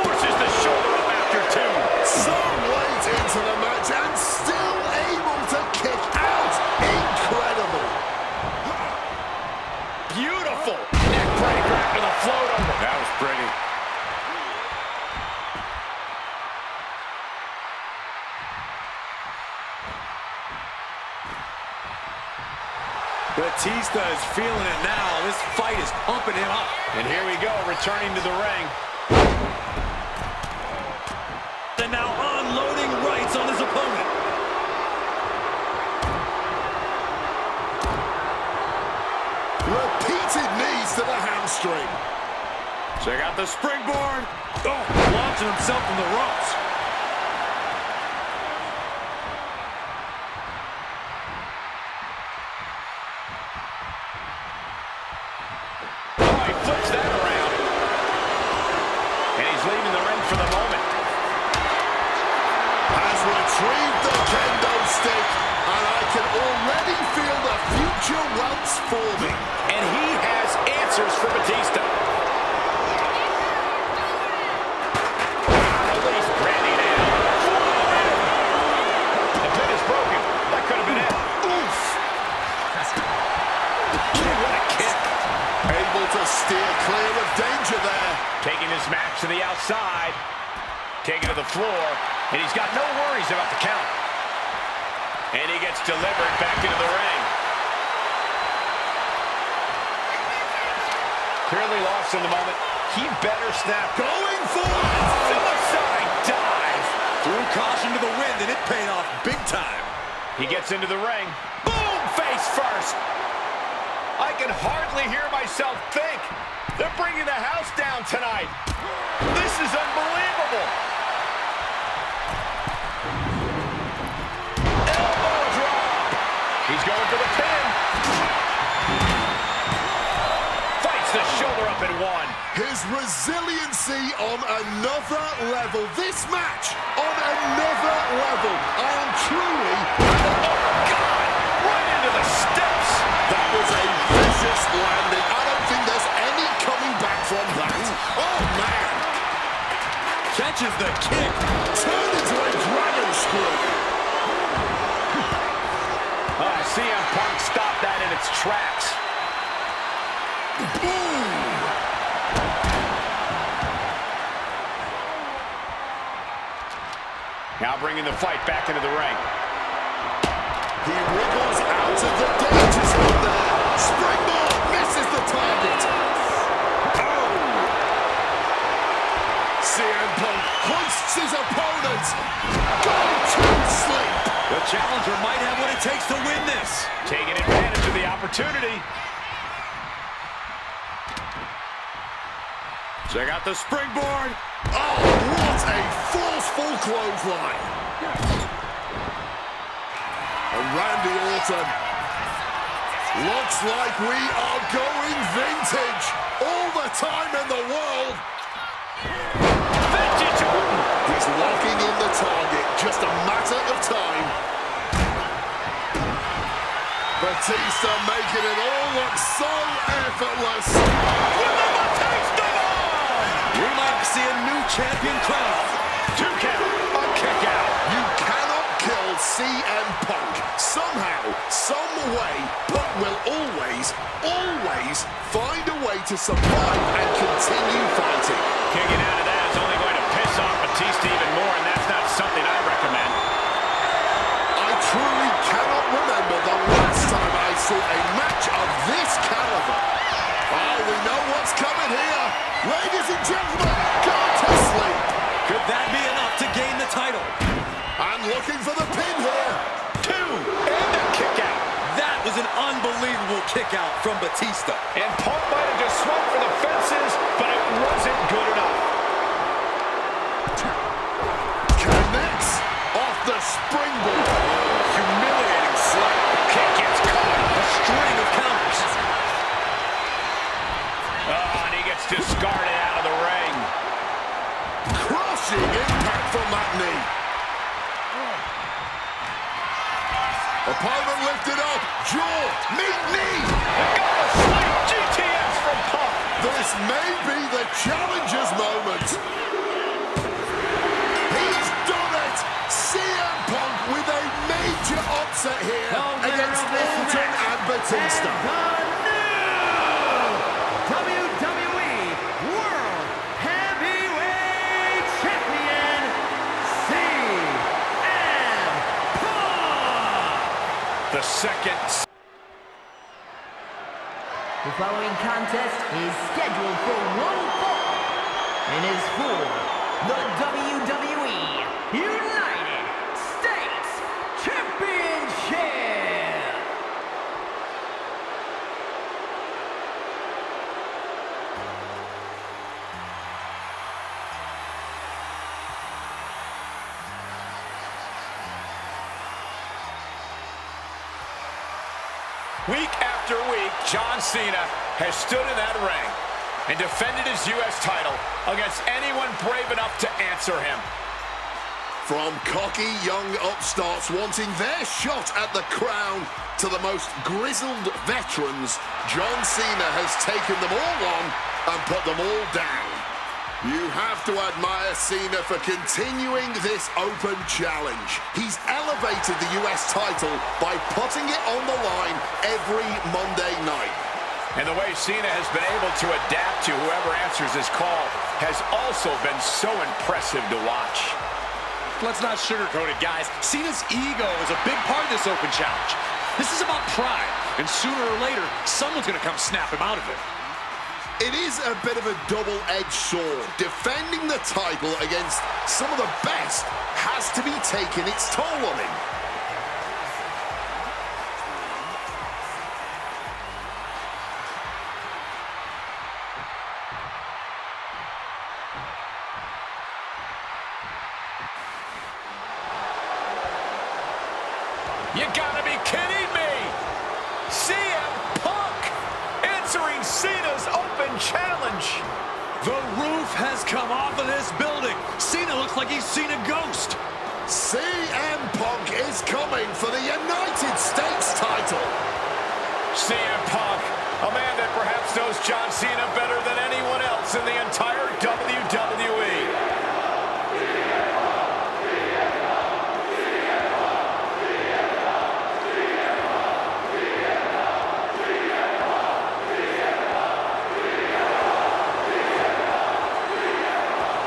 Forces the shoulder up after two. Some weight into the match and still able to kick out. Incredible. Beautiful. Neck breaker after the float over. That was pretty. Batista is feeling it now. This fight is pumping him up. And here we go, returning to the ring. And now unloading rights on his opponent. Repeated knees to the hamstring. Check out the springboard. Oh, launching himself from the ropes. Oh, he flips that around. And he's leaving the ring for the moment. Has retrieved the kendo stick, and I can already feel the future welts forming. And he has answers for Batista. Release, Randy down. The pin is broken. That could have been it. Oof. What a kick. Able to steer clear of danger there. Taking this match to the outside. Taking to the floor. And he's got no worries about the count. And he gets delivered back into the ring. Clearly lost in the moment. He better snap. Going for it. Suicide dive. Threw caution to the wind, and it paid off big time. He gets into the ring. Boom! Face first. I can hardly hear myself think. They're bringing the house down tonight. This is unbelievable. Elbow drop. He's going for the pin. Fights the shoulder up and one. His resiliency on another level. This match on another level. I am truly... Oh, God! Right into the steps. That was a vicious landing. I don't think there's any coming back from that. Oh, man. Catches the kick. Turned into a dragon screw. CM Punk stopped that in its tracks. Boom. Now bringing the fight back into the ring. He wriggles out of the danger zone there. Springboard misses the target. Oh! CM Punk hoists his opponent. Going to sleep. The challenger might have what it takes to win this. Taking advantage of the opportunity. Check out the springboard. Oh, what a forceful clothesline. And Randy Orton. Looks like we are going vintage. All the time in the world. Vintage Orton. He's locking in the target. Just a matter of time. Batista making it all look so effortless. With the Batista bomb. We might see a new champion crowned. 2 count. A kick out. You cannot kill CM Punk. Somehow, some way, Punk will always find a way to survive and continue fighting. Kicking out of that is only going to piss off Batista. Batista even more, and that's not something I recommend. I truly cannot remember the last time I saw a match of this caliber. Oh, we know what's coming here. Ladies and gentlemen, go to sleep. Could that be enough to gain the title? And looking for the pin here. 2, and a kick out. That was an unbelievable kick out from Batista. And Punk might have just swung for the fences, but it wasn't good enough. Connects off the springboard. Humiliating slap. Kick gets caught. A string of counters. Oh, and he gets discarded out of the ring. Crushing impact from that knee. Opponent lifted up. Jaw. Meet knee. Got a slight GTS from Punk. This may be the challenger's moment. He's done it. CM Punk with a major upset here against Orton and Batista. WWE World Heavyweight Champion, CM Punk! The second. The following contest is scheduled for one fall and is for the WWE United States Championship. Week after week, John Cena has stood in that ring and defended his U.S. title against anyone brave enough to answer him. From cocky young upstarts wanting their shot at the crown to the most grizzled veterans, John Cena has taken them all on and put them all down. You have to admire Cena for continuing this open challenge. He's elevated the US title by putting it on the line every Monday night. And the way Cena has been able to adapt to whoever answers his call has also been so impressive to watch. Let's not sugarcoat it, guys. Cena's ego is a big part of this open challenge. This is about pride, and sooner or later, someone's going to come snap him out of it. It is a bit of a double-edged sword. Defending the title against some of the best has to be taking its toll on him. You gotta be kidding me! CM Punk answering Cena's open challenge. The roof has come off of this building. Cena looks like he's seen a ghost. CM Punk is coming for the United States title. CM Punk, a man that perhaps knows John Cena better than anyone else in the entire WWE.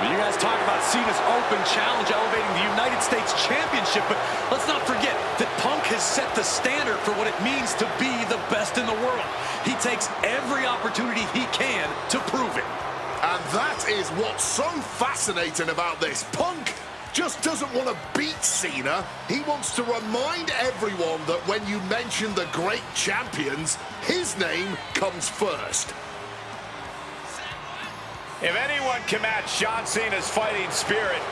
You guys talk about Cena's open challenge elevating the United States Championship, but let's not forget that Punk has set the standard for what it means to be the best in the world. He takes every opportunity he can to prove it. And that is what's so fascinating about this. Punk just doesn't want to beat Cena. He wants to remind everyone that when you mention the great champions, his name comes first. If anyone can match John Cena's fighting spirit,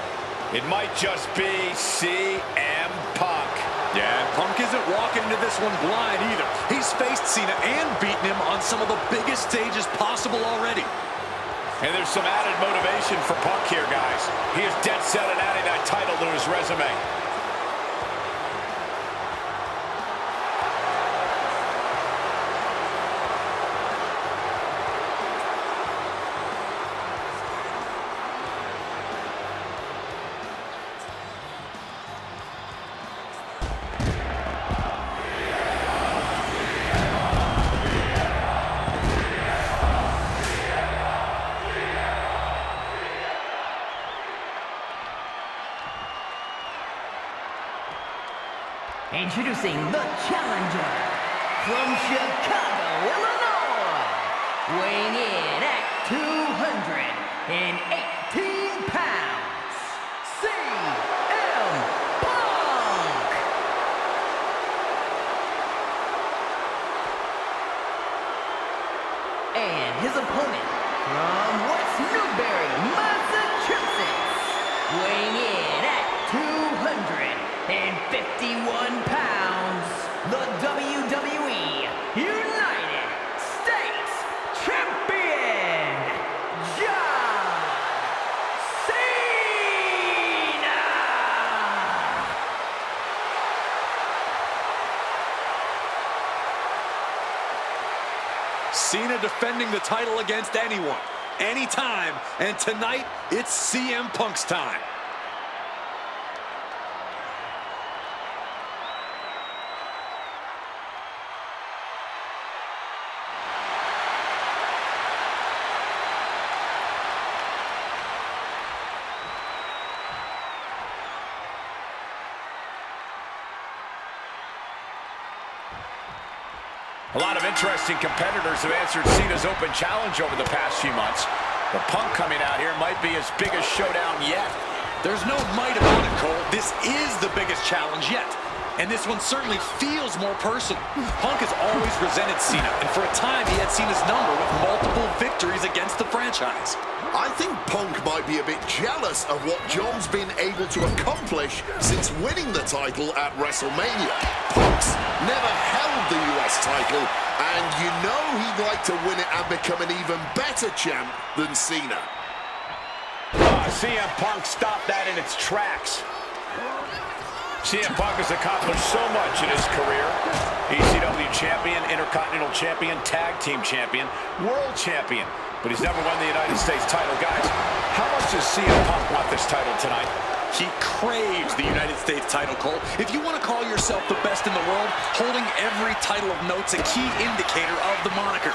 it might just be CM Punk. Yeah, Punk isn't walking into this one blind either. He's faced Cena and beaten him on some of the biggest stages possible already. And there's some added motivation for Punk here, guys. He is dead set on adding that title to his resume. Introducing the challenger from Chicago, Illinois, weighing in at 218 pounds, CM Punk! And his opponent from West Newbury, Massachusetts, weighing in at 251 pounds, the WWE United States Champion, John Cena! Cena defending the title against anyone, anytime, and tonight it's CM Punk's time. A lot of interesting competitors have answered Cena's open challenge over the past few months. But Punk coming out here might be his biggest showdown yet. There's no might about it, Cole. This is the biggest challenge yet. And this one certainly feels more personal. Punk has always resented Cena, and for a time he had Cena's number with multiple victories against the franchise. I think Punk might be a bit jealous of what John's been able to accomplish since winning the title at WrestleMania. Punk's never held the US title, and you know he'd like to win it and become an even better champ than Cena. CM Punk stopped that in its tracks. CM Punk has accomplished so much in his career. ECW champion, Intercontinental champion, Tag Team champion, World champion. But he's never won the United States title. Guys, how much does CM Punk want this title tonight? He craves the United States title, Cole. If you want to call yourself the best in the world, holding every title of note's a key indicator of the moniker.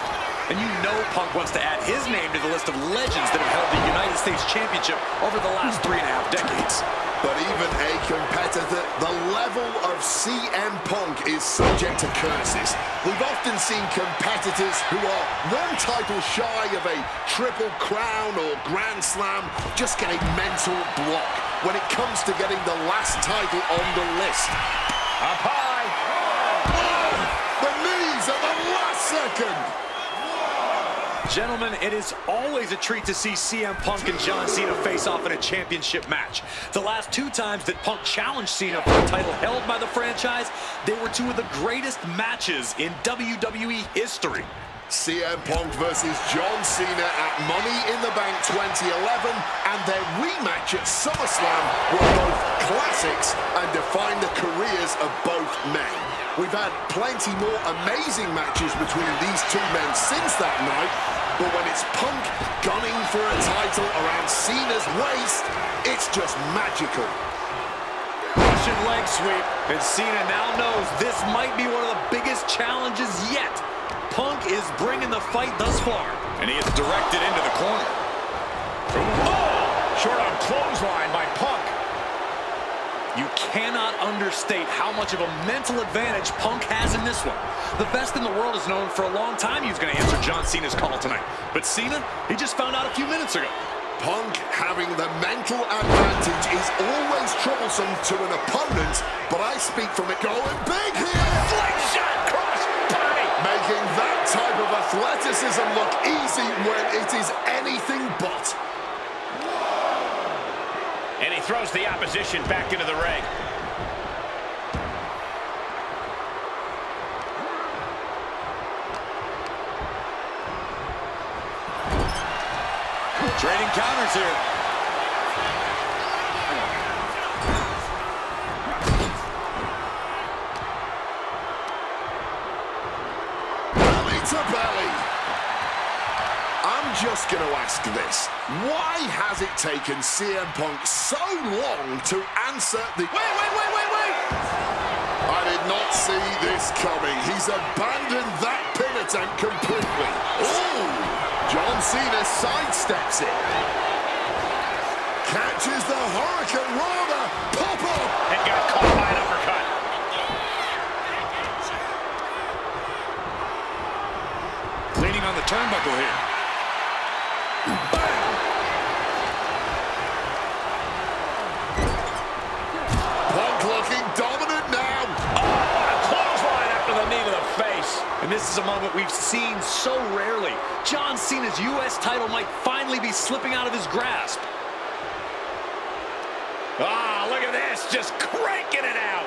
And you know Punk wants to add his name to the list of legends that have held the United States Championship over the last 3.5 decades. But even a competitor, the level of CM Punk is subject to curses. We've often seen competitors who are one title shy of a Triple Crown or Grand Slam just get a mental block when it comes to getting the last title on the list. Up high. Oh, the knees at the last second. Gentlemen, it is always a treat to see CM Punk and John Cena face off in a championship match. The last 2 times that Punk challenged Cena for a title held by the franchise, they were 2 of the greatest matches in WWE history. CM Punk versus John Cena at Money in the Bank 2011 and their rematch at Summerslam were both classics and define the careers of both men. We've had plenty more amazing matches between these 2 men since that night, but when it's Punk gunning for a title around Cena's waist, it's just magical. Russian leg sweep, and Cena now knows this might be one of the biggest challenges yet. Punk is bringing the fight thus far, and he is directed into the corner. Oh! Short arm clothesline by Punk. You cannot understate how much of a mental advantage Punk has in this one. The best in the world has known for a long time he was going to answer John Cena's call tonight. But Cena, he just found out a few minutes ago. Punk having the mental advantage is always troublesome to an opponent, but I speak from it going big here. Slingshot cross body. Making that type of athleticism look easy when it is anything but. And he throws the opposition back into the ring. Trading counters here. Belly to belly. I'm just going to ask this. Why has it taken CM Punk so long to answer the... Wait! I did not see this coming. He's abandoned that pin attempt completely. Ooh! John Cena sidesteps it. Catches the Hurricane Rana. Pop up. And got caught by an uppercut. angle here. Punk looking dominant now. Oh, what a clothesline after the knee to the face. And this is a moment we've seen so rarely. John Cena's U.S. title might finally be slipping out of his grasp. Ah, look at this, just cranking it out.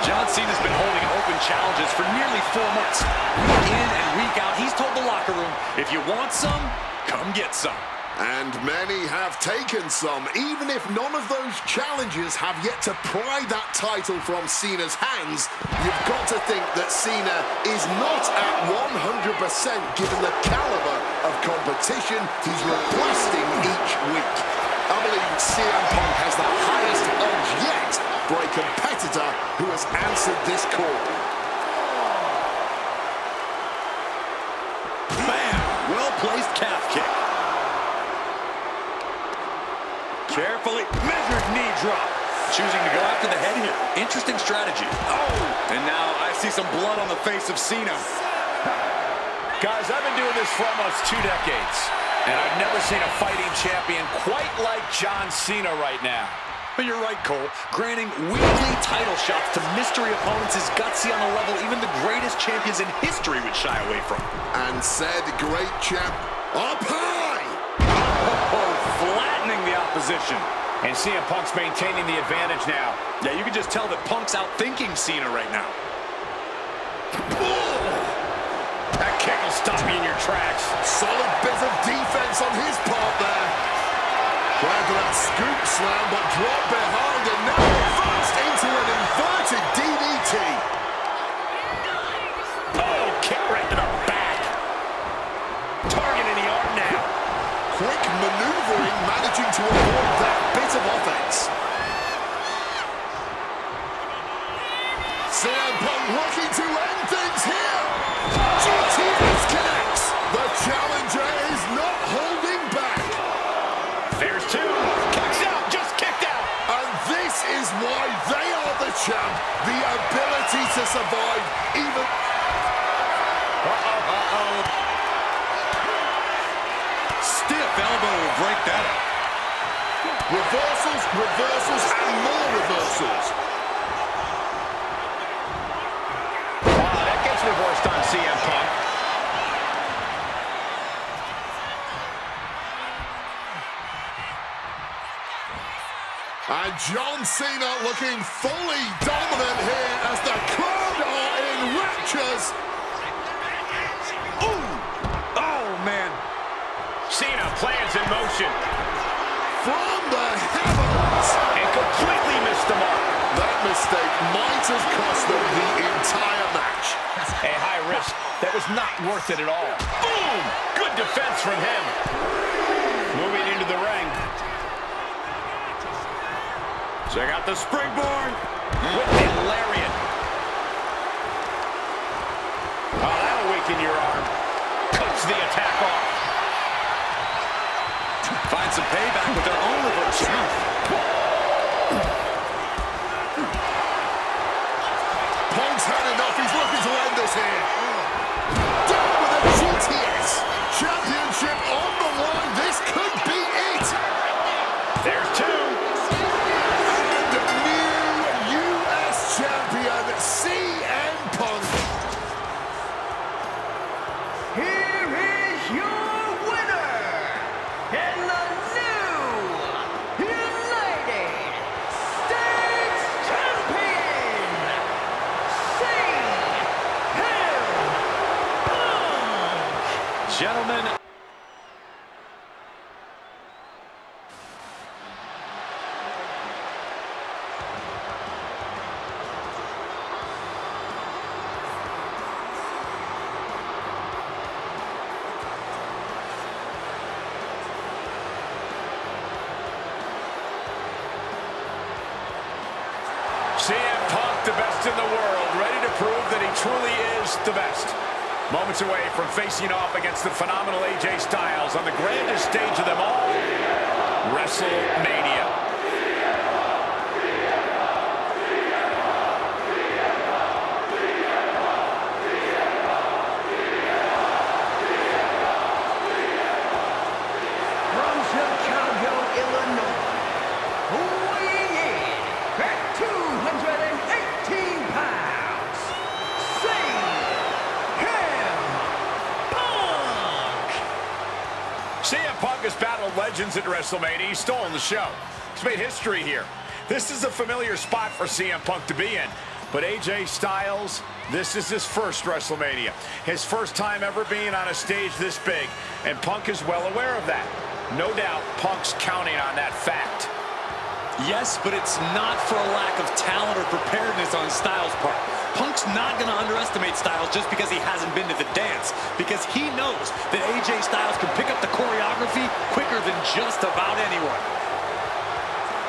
John Cena's been holding open challenges for nearly 4 months. Week in and week out, he's told the locker room, if you want some, come get some. And many have taken some, even if none of those challenges have yet to pry that title from Cena's hands. You've got to think that Cena is not at 100% given the caliber of competition he's requesting each week. I believe CM Punk has the highest odds yet for a competitor who has answered this call. Man, well-placed calf kick. Carefully measured knee drop. Choosing to go after the head here. Interesting strategy. Oh! And now I see some blood on the face of Cena. Guys, I've been doing this for almost 2 decades, and I've never seen a fighting champion quite like John Cena right now. But you're right, Cole. Granting weekly title shots to mystery opponents is gutsy on a level even the greatest champions in history would shy away from. And said great champ up high! Oh, flattening the opposition. And CM Punk's maintaining the advantage now. Yeah, you can just tell that Punk's outthinking Cena right now. That kick will stop you in your tracks. Solid bit of defense on his part there. Tried to that scoop slam, but dropped behind, and now reversed into an inverted DDT. Oh, kick right to the back. Targeting the arm now. Quick maneuvering, managing to avoid that bit of offense. CM Punk looking to end things here. GTS connects. The challenger is not holding back. There's 2. Kicks out, just kicked out. And this is why they are the champ. The ability to survive even... Stiff elbow will break that up. Reversals, reversals, and more reversals. Wow, that gets reversed on CM Punk. And John Cena looking fully dominant here as the crowd are in raptures. Ooh! Oh, man. Cena plans in motion. From the heavens. And completely missed the mark. That mistake might have cost them the entire match. A high risk that was not worth it at all. Boom! Good defense from him. Moving into the ring. Check out the springboard. With the lariat. Oh, that'll weaken your arm. Cuts the attack off. Find some payback with their own reversal. Punk's had enough. He's looking to end this here. Down with a GTS. Championship on the line. This could be it. There's 2. And the new U.S. champion, CM Punk. Here is your winner, and the new United States Champion, CM Punk. Gentlemen. CM Punk, the best in the world, ready to prove that he truly is the best. Moments away from facing off against the phenomenal AJ Styles on the grandest stage of them all, WrestleMania. legends at WrestleMania. He's stolen the show. He's made history here. This is a familiar spot for CM Punk to be in. But AJ Styles, this is his first WrestleMania. His first time ever being on a stage this big. And Punk is well aware of that. No doubt, Punk's counting on that fact. Yes, but it's not for a lack of talent or preparedness on Styles' part. Punk's not going to underestimate Styles just because he hasn't been to the dance, because he knows that AJ Styles can pick up the choreography quicker than just about anyone.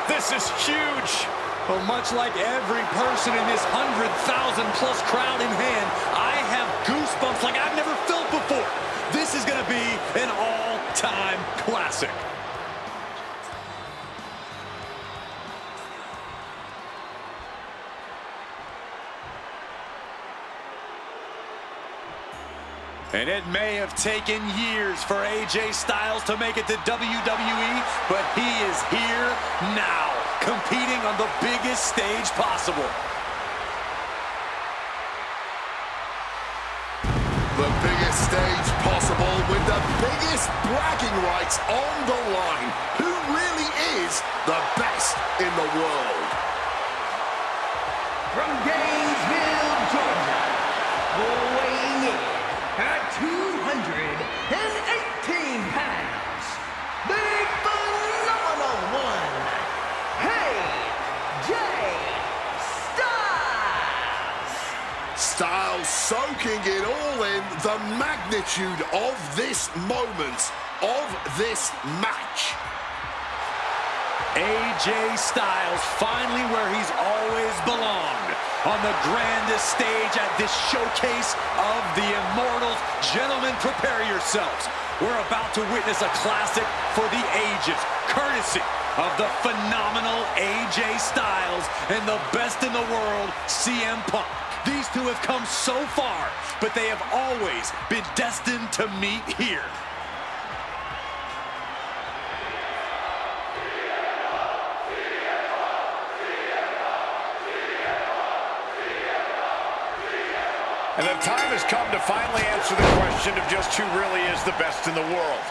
This is huge. Well, much like every person in this 100,000-plus crowd in hand, I have goosebumps like I've never felt before. This is going to be an all-time classic. And it may have taken years for AJ Styles to make it to WWE, but he is here now, competing on the biggest stage possible. The biggest stage possible with the biggest bragging rights on the line. Who really is the best in the world? From Gainesville, Georgia, weighing in at 218 pounds, the phenomenal one, AJ Styles. Styles soaking it all in, the magnitude of this moment, of this match. AJ Styles finally where he's always belonged, on the grandest stage at this showcase of the Immortals. Gentlemen, prepare yourselves. We're about to witness a classic for the ages, courtesy of the phenomenal AJ Styles and the best in the world, CM Punk. These two have come so far, but they have always been destined to meet here. And the time has come to finally answer the question of just who really is the best in the world.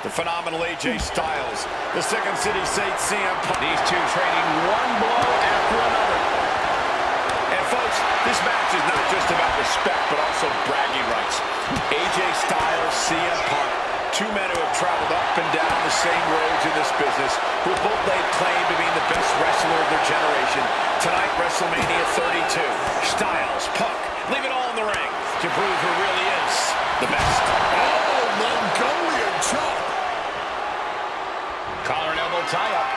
The phenomenal AJ Styles, the Second City Saint CM Punk. These two trading one blow after another. And folks, this match is not just about respect, but also bragging rights. AJ Styles, CM Punk, two men who have traveled up and down the same roads in this business, who both laid claim to being the best wrestler of their generation. Tonight, WrestleMania 32. Styles, Punk, leave it all in the ring to prove who really is the best. Oh, Mongolian chop. Collar and elbow tie-up.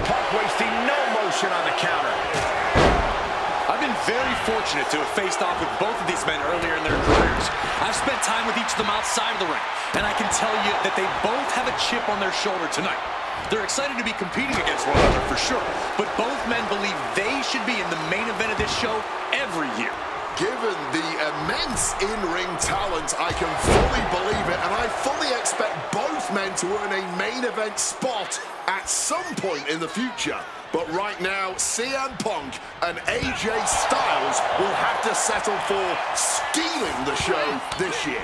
Punk wasting no motion on the counter. I've been very fortunate to have faced off with both of these men earlier in their careers. I've spent time with each of them outside of the ring, and I can tell you that they both have a chip on their shoulder tonight. They're excited to be competing against one another for sure, but both men believe they should be in the main event of this show every year. Given the immense in-ring talent, I can fully believe it, and I fully expect both men to earn a main event spot at some point in the future. But right now, CM Punk and AJ Styles will have to settle for stealing the show this year.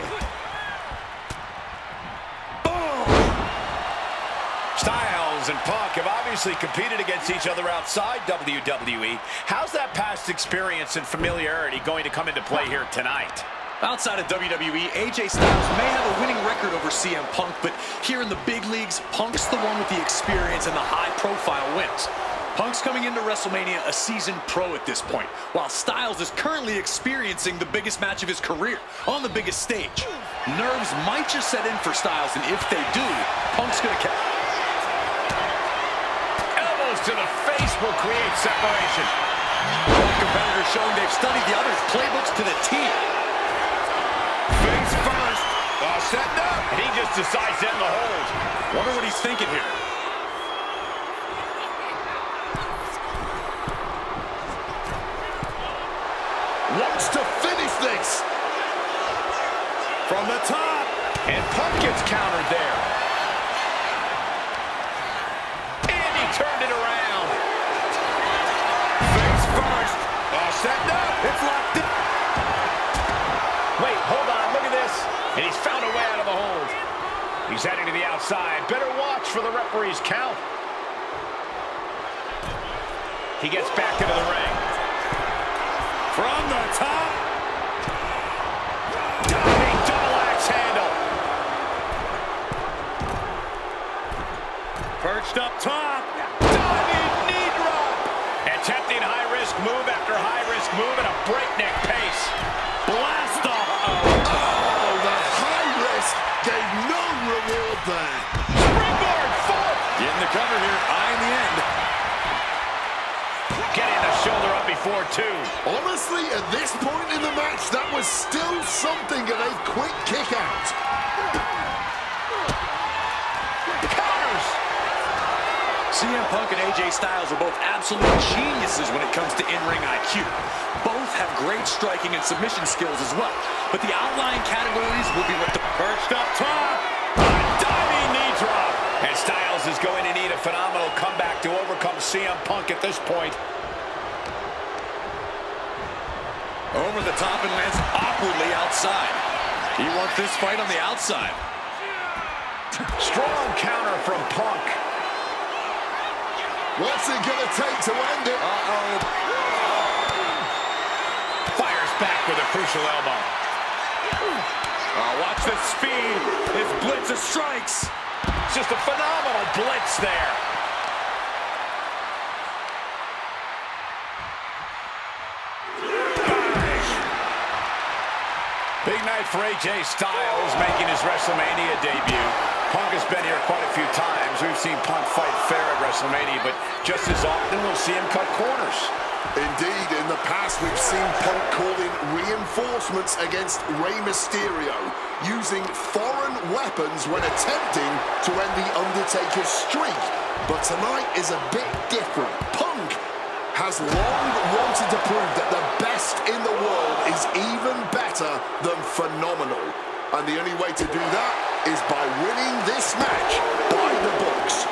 Styles and Punk have obviously competed against each other outside WWE. How's that past experience and familiarity going to come into play here tonight? Outside of WWE, AJ Styles may have a winning record over CM Punk, but here in the big leagues, Punk's the one with the experience and the high-profile wins. Punk's coming into WrestleMania a seasoned pro at this point, while Styles is currently experiencing the biggest match of his career on the biggest stage. Nerves might just set in for Styles, and if they do, Punk's going to Elbows to the face will create separation. Both competitors showing they've studied the other's playbooks to the T. Face first. Setting up. And he just decides to end the hold. Wonder what he's thinking here. Wants to finish this. From the top. And Punk gets countered there. And he turned it around. setting up. It's locked in. Wait, hold on, look at this. And he's found a way out of the hold. He's heading to the outside. Better watch for the referee's count. He gets back into the ring. From the top. Diving double axe handle. Perched up top. Diving knee drop. Attempting high-risk move after high-risk move at a breakneck pace. Blast off. Oh, the high risk gave no reward there. Springboard forward. Getting the cover here. Eyeing the end. Getting the shoulder up before two. Honestly, at this point in the match, that was still something of a quick kick out. Counters. CM Punk and AJ Styles are both absolute geniuses when it comes to in-ring IQ. Both have great striking and submission skills as well. But the outlying categories will be what the Perched up top. A diving knee drop. And Styles is going to need a phenomenal comeback to overcome CM Punk at this point. over the top and lands awkwardly outside. He wants this fight on the outside. Strong counter from Punk. What's it gonna take to end it? Fires back with a crucial elbow. Oh, watch the speed. His blitz of strikes. It's just a phenomenal blitz there. Big night for AJ Styles making his Wrestlemania debut. Punk has been here quite a few times. We've seen Punk fight fair at Wrestlemania, but just as often we'll see him cut corners. Indeed, in the past we've seen Punk calling reinforcements against Rey Mysterio, using foreign weapons when attempting to end the Undertaker's streak. But tonight is a bit different. Punk has long wanted to prove that the best in the world is even better than phenomenal. And the only way to do that is by winning this match by the books.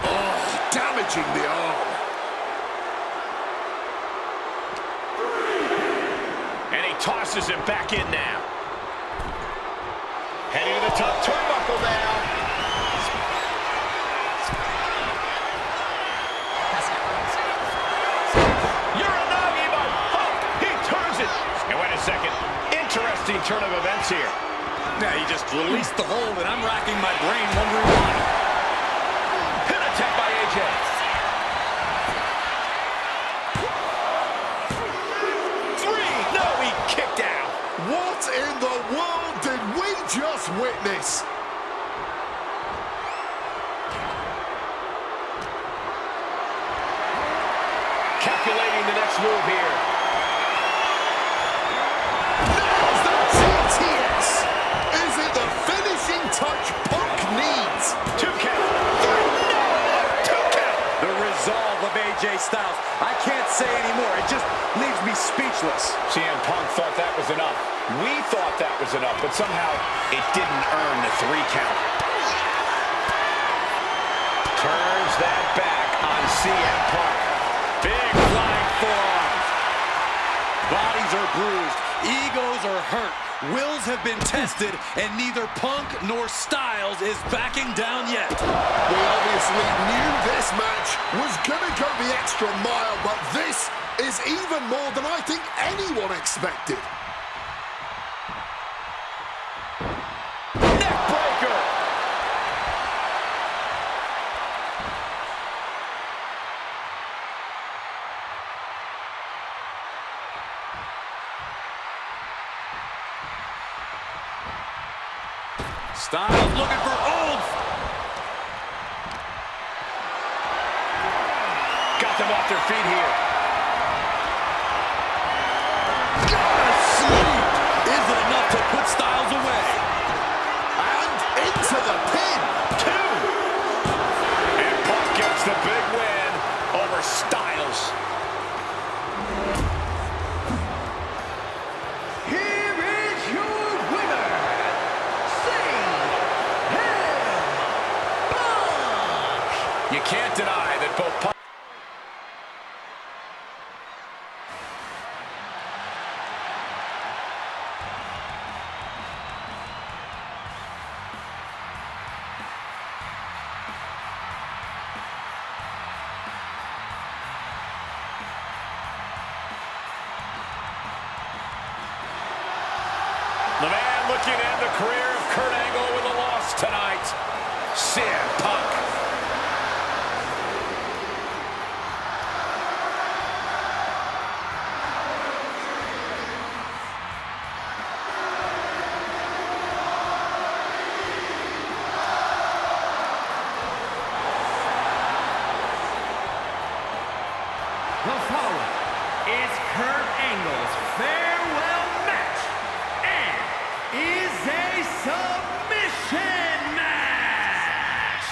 Oh, damaging the arm. And he tosses him back in now. Heading to the top turnbuckle now. Second. Interesting turn of events here. Now he just released the hold, and I'm racking my brain wondering why. Pin attempt by AJ. Three. No, he kicked out. What in the world did we just witness? Calculating the next move here. Touch Punk needs. 2 count. 3. No. 2 count. The resolve of AJ Styles. I can't say anymore. It just leaves me speechless. CM Punk thought that was enough. We thought that was enough, but somehow it didn't earn the 3 count. Turns that back on CM Punk. Big flying forearm. Bodies are bruised. Egos are hurt. Wills have been tested, and neither Punk nor Styles is backing down yet. We obviously knew this match was going to go the extra mile, but this is even more than I think anyone expected. Neckbreaker! Styles looking for oomph. Got them off their feet here. Sleep isn't enough to put Styles away. And into the pin. 2. And Punk gets the big win over Styles. You can't deny that both Punk The man looking to end the career of Kurt Angle with a loss tonight, CM Punk. The following is Kurt Angle's farewell match and is a submission match.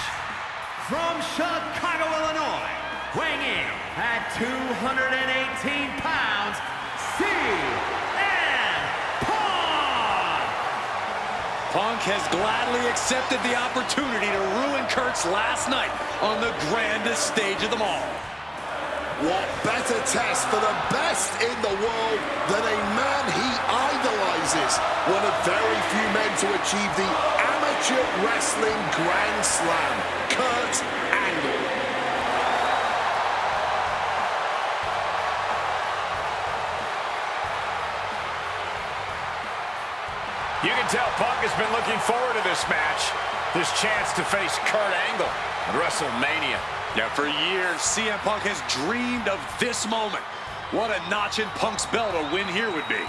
From Chicago, Illinois, weighing in at 218 pounds, CM Punk. Punk has gladly accepted the opportunity to ruin Kurt's last night on the grandest stage of them all. What better test for the best in the world than a man he idolizes? One of very few men to achieve the amateur wrestling grand slam, Kurt Angle. You can tell Punk has been looking forward to this match, this chance to face Kurt Angle at WrestleMania. Yeah, for years, CM Punk has dreamed of this moment. What a notch in Punk's belt a win here would be.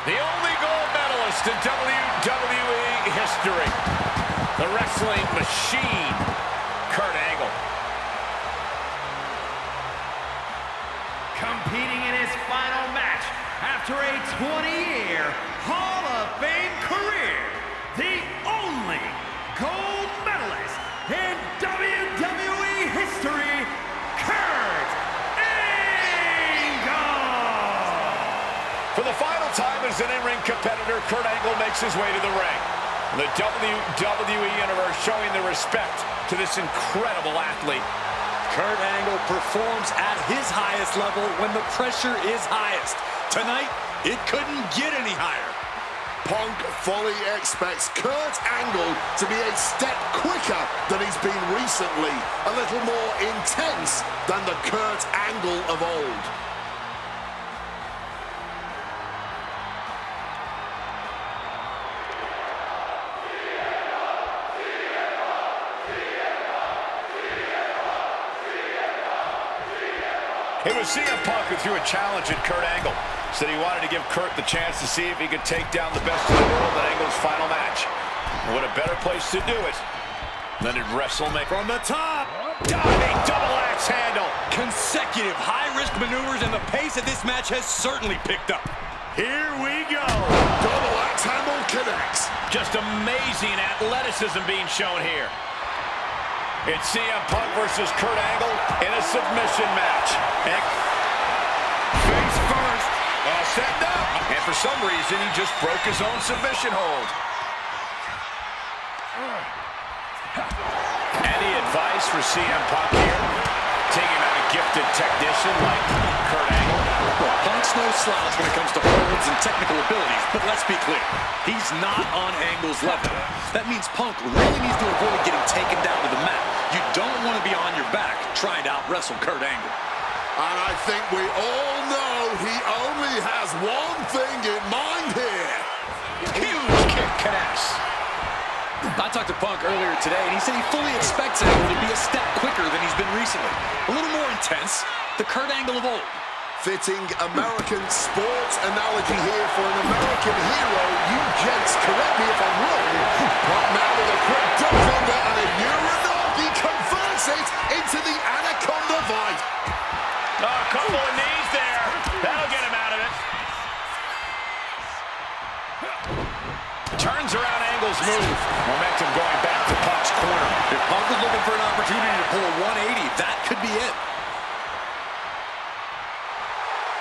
The only gold medalist in WWE history, the wrestling machine, Kurt Angle. Competing in his final match after a 20-year Hall of Fame career, the only gold medalist in WWE history, Kurt Angle! For the final time as an in-ring competitor, Kurt Angle makes his way to the ring. The WWE Universe showing the respect to this incredible athlete. Kurt Angle performs at his highest level when the pressure is highest. Tonight, it couldn't get any higher. Punk fully expects Kurt Angle to be a step quicker than he's been recently, a little more intense than the Kurt Angle of old. It was CM Punk who threw a challenge at Kurt Angle. Said he wanted to give Kurt the chance to see if he could take down the best in the world at Angle's final match. What a better place to do it than at WrestleMania. From the top, diving double axe handle. Consecutive high-risk maneuvers, and the pace of this match has certainly picked up. Here we go. Double axe handle connects. Just amazing athleticism being shown here. It's CM Punk versus Kurt Angle in a submission match. And face first. All set up. And for some reason, he just broke his own submission hold. Any advice for CM Punk here? Taking out a gifted technician like Kurt Angle? Well, Punk's no slouch when it comes to holds and technical abilities, but let's be clear, he's not on Angle's level. That means Punk really needs to avoid getting taken down to the mat. You don't want to be on your back trying to out-wrestle Kurt Angle. And I think we all know he only has one thing in mind here. Huge kick connects. I talked to Punk earlier today, and he said he fully expects Angle to be a step quicker than he's been recently. A little more intense, the Kurt Angle of old. Fitting American sports analogy here for an American hero. You gents, correct me if I'm wrong. Right now with a quick duck under and a Uranagi converts it into the Anaconda Vice. Oh, a couple of knees there. That'll get him out of it. Turns around Angle's move. Momentum going back to Punk's corner. If Punk was looking for an opportunity to pull a 180, that could be it.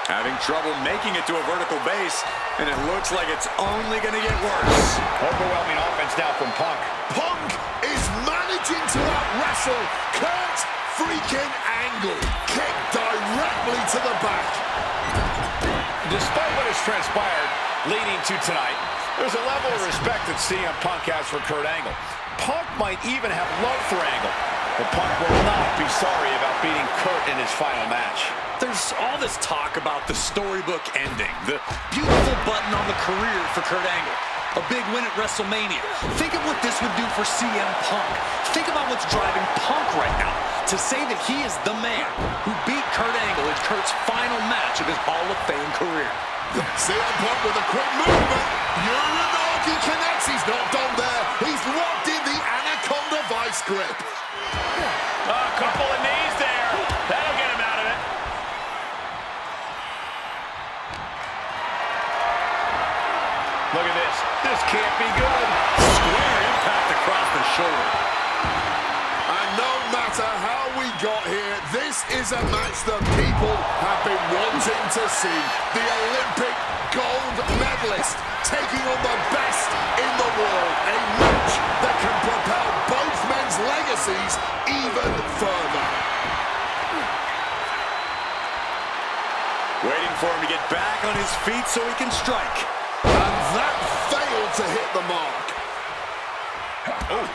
Having trouble making it to a vertical base, and it looks like it's only going to get worse. Overwhelming offense now from Punk. Punk is managing to out-wrestle Kurt freaking Angle. Kick directly to the back. Despite what has transpired leading to tonight, there's a level of respect that CM Punk has for Kurt Angle. Punk might even have love for Angle. But Punk will not be sorry about beating Kurt in his final match. There's all this talk about the storybook ending, the beautiful button on the career for Kurt Angle. A big win at WrestleMania. Think of what this would do for CM Punk. Think about what's driving Punk right now. To say that he is the man who beat Kurt Angle in Kurt's final match of his Hall of Fame career. CM Punk with a quick movement. Uranagi connects. He's not done there. He's locked in the Anaconda vice grip. A couple of knees there. That'll get him out of it. Look at this. This can't be good. Square impact across the shoulder. And no matter how we got here, this is a match that people have been wanting to see. The Olympic gold medalist taking on the best in the world. A match that can propel both men's legacies even further. Waiting for him to get back on his feet so he can strike. And that failed to hit the mark. Oh.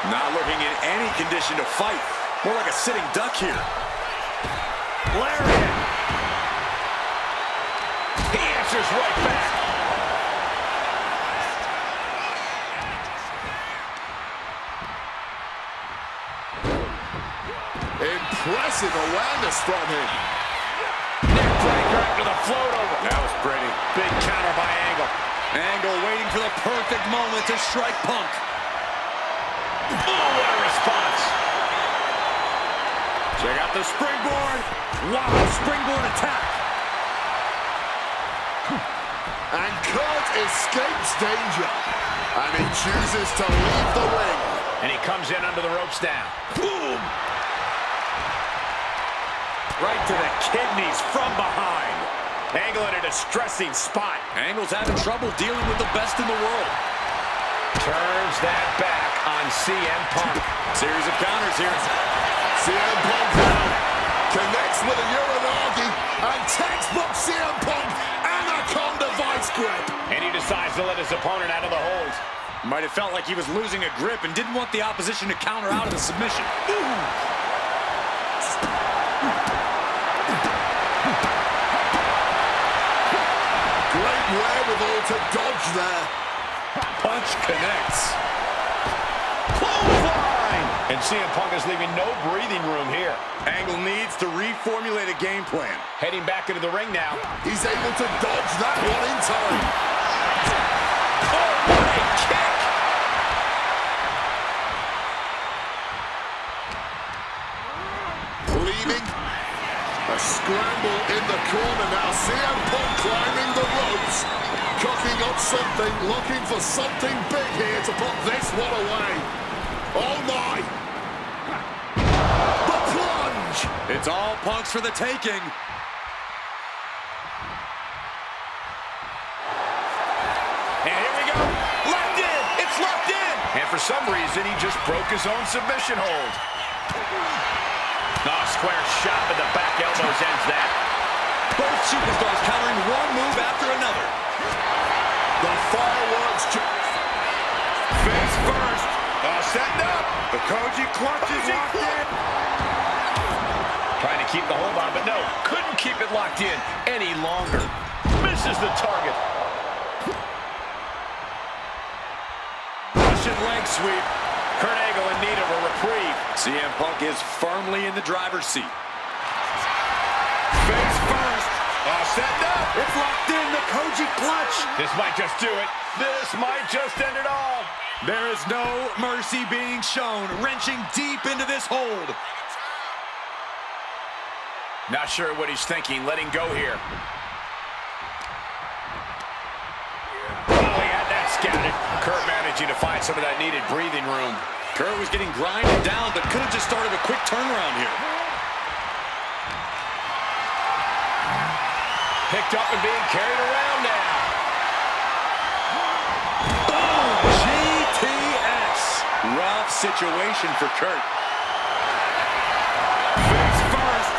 Not looking in any condition to fight. More like a sitting duck here. Lariat. He answers right back. Impressive awareness from him. Neckbreaker after the float over. That was pretty. Big counter by Angle. Angle waiting for the perfect moment to strike Punk. Oh, what a response. Check out the springboard. Wow, springboard attack. And Kurt escapes danger. And he chooses to leave the ring. And he comes in under the ropes now. Boom. Right to the kidneys from behind. Angle in a distressing spot. Angle's having trouble dealing with the best in the world. Turns that back on CM Punk. Series of counters here. CM Punk connects with a Uranagi. And textbook CM Punk Anaconda vice grip. And he decides to let his opponent out of the hold. Might have felt like he was losing a grip and didn't want the opposition to counter out of the submission. Ooh. Great wherewithal to dodge there. Punch connects. Clothesline! And CM Punk is leaving no breathing room here. Angle needs to reformulate a game plan. Heading back into the ring now. He's able to dodge that one in time. Oh, what a kick! Leading. A scramble in the corner now. CM Punk climbing the ropes. Cooking up something, looking for something big here to put this one away. Oh my! The plunge! It's all Punk's for the taking. And here we go. Locked in! It's locked in! And for some reason, he just broke his own submission hold. Oh, square shot with the back elbows ends that. Both superstars countering one move after another. The fireworks. Face first. Setting up. The Koji clutch is locked in. Trying to keep the hold on, but no. Couldn't keep it locked in any longer. Misses the target. Russian leg sweep. Kurt Angle in need of a reprieve. CM Punk is firmly in the driver's seat. Face first. Setting up. It's locked in, the Koji clutch. This might just do it. This might just end it all. There is no mercy being shown, wrenching deep into this hold. Not sure what he's thinking, letting go here. Oh, he had that scouted. Kurt managing to find some of that needed breathing room. Kurt was getting grinded down, but could have just started a quick turnaround here. Picked up and being carried around now. Boom! GTS. Rough situation for Kurt. Face first.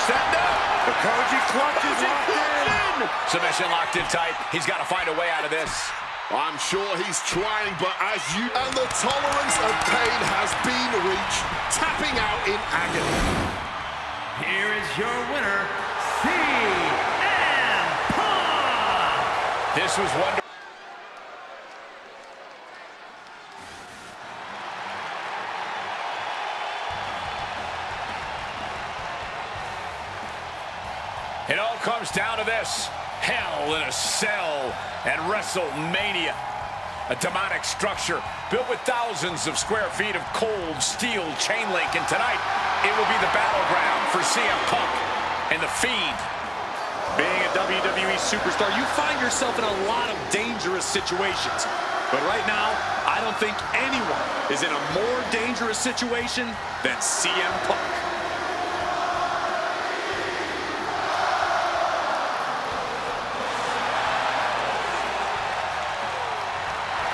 Setting up. The Koji clutch is locked in. Submission locked in tight. He's got to find a way out of this. I'm sure he's trying, but and the tolerance of pain has been reached, tapping out in agony. Here is your winner, CM Punk! This was wonderful. It all comes down to this. Hell in a Cell and Wrestlemania. A demonic structure built with thousands of square feet of cold steel chain link. And tonight, it will be the battleground for CM Punk and the Fiend. Being a WWE superstar, you find yourself in a lot of dangerous situations. But right now, I don't think anyone is in a more dangerous situation than CM Punk.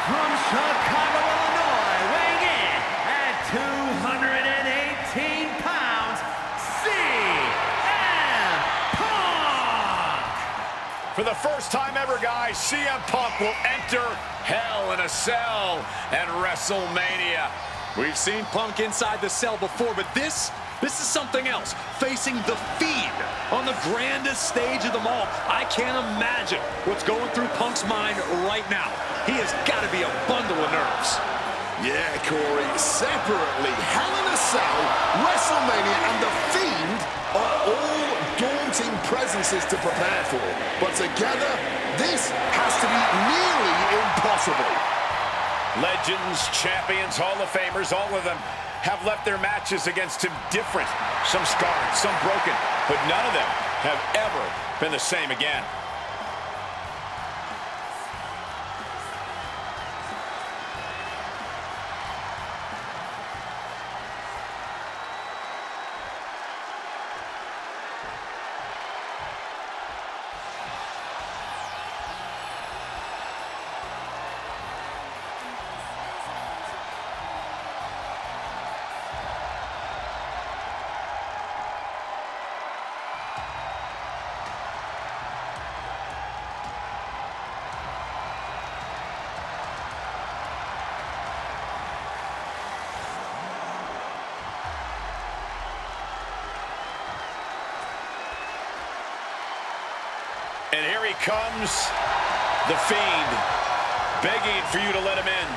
From Chicago, Illinois, weighing in at 218 pounds, CM Punk! For the first time ever, guys, CM Punk will enter Hell in a Cell and Wrestlemania. We've seen Punk inside the cell before, but this is something else. Facing the Fiend on the grandest stage of them all. I can't imagine what's going through Punk's mind right now. He has got to be a bundle of nerves. Yeah, Corey, separately, Hell in a Cell, WrestleMania, and The Fiend are all daunting presences to prepare for. But together, this has to be nearly impossible. Legends, champions, Hall of Famers, all of them have left their matches against him different. Some scarred, some broken, but none of them have ever been the same again. And here he comes, the Fiend, begging for you to let him in.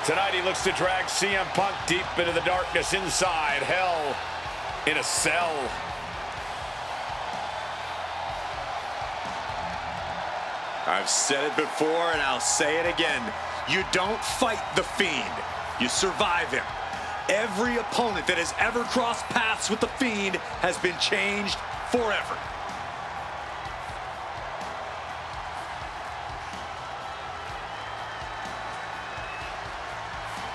Tonight he looks to drag CM Punk deep into the darkness inside Hell in a Cell. I've said it before and I'll say it again. You don't fight the Fiend, you survive him. Every opponent that has ever crossed paths with the Fiend has been changed forever.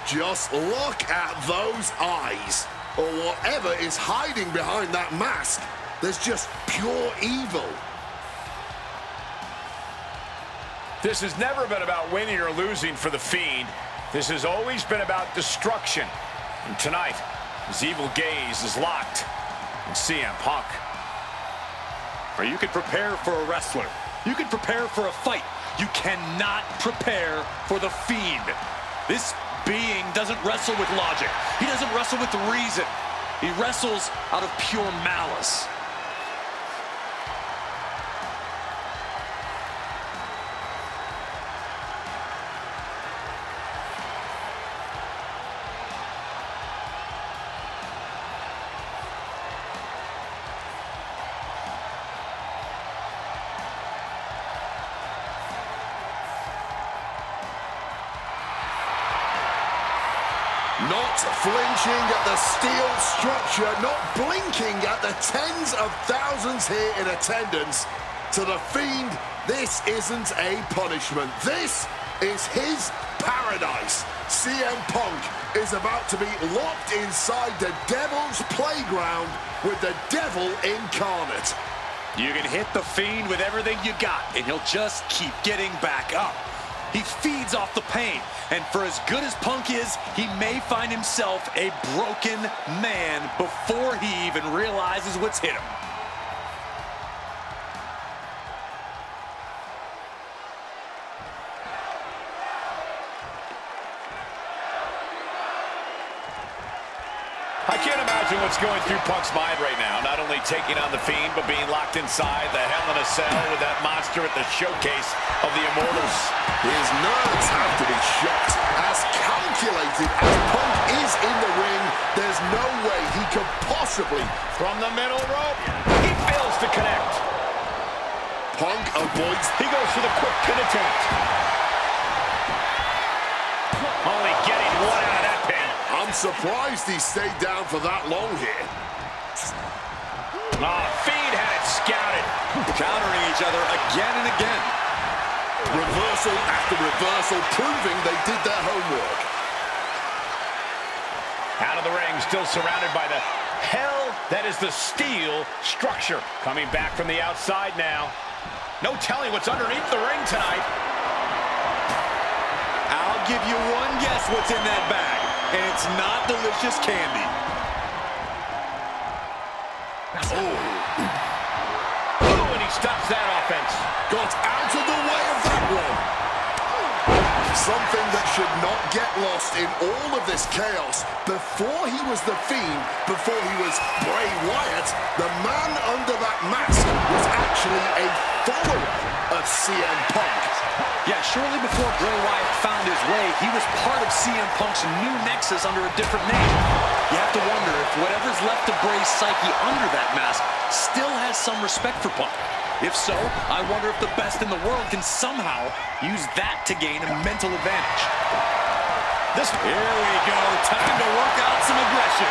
Just look at those eyes, or whatever is hiding behind that mask. There's just pure evil. This has never been about winning or losing for the Fiend. This has always been about destruction. And tonight, his evil gaze is locked on CM Punk. Or you could prepare for a wrestler. You could prepare for a fight. You cannot prepare for the Fiend. This being doesn't wrestle with logic. He doesn't wrestle with reason. He wrestles out of pure malice. Not flinching at the steel structure, not blinking at the tens of thousands here in attendance. To the Fiend, this isn't a punishment. This is his paradise. CM Punk is about to be locked inside the devil's playground with the devil incarnate. You can hit the Fiend with everything you got, and he'll just keep getting back up. He feeds off the pain, and for as good as Punk is, he may find himself a broken man before he even realizes what's hit him. I can't imagine what's going through Punk's mind right now. Not only taking on the Fiend, but being locked inside the Hell in a Cell with that monster at the showcase of the Immortals. His nerves have to be shocked. As calculated as Punk is in the ring, there's no way he could possibly. From the middle rope, he fails to connect. Punk avoids. He goes for the quick pin attempt. Only getting one out of that pin. I'm surprised he stayed down for that long here. Fiend had it scouted. Countering each other again and again. Reversal after reversal, proving they did their homework. Out of the ring, still surrounded by the hell that is the steel structure. Coming back from the outside now. No telling what's underneath the ring tonight. I'll give you one guess what's in that bag, and it's not delicious candy. Oh, and he stops that offense. Got out of the way of that one. Something that should not get lost in all of this chaos. Before he was the Fiend, before he was Bray Wyatt, the man under that mask was actually a follower of CM Punk. Yeah, shortly before Bray Wyatt found his way, he was part of CM Punk's new nexus under a different name. You have to wonder if whatever's left of Bray's psyche under that mask still has some respect for Punk. If so, I wonder if the best in the world can somehow use that to gain a mental advantage. Here we go. Time to work out some aggression.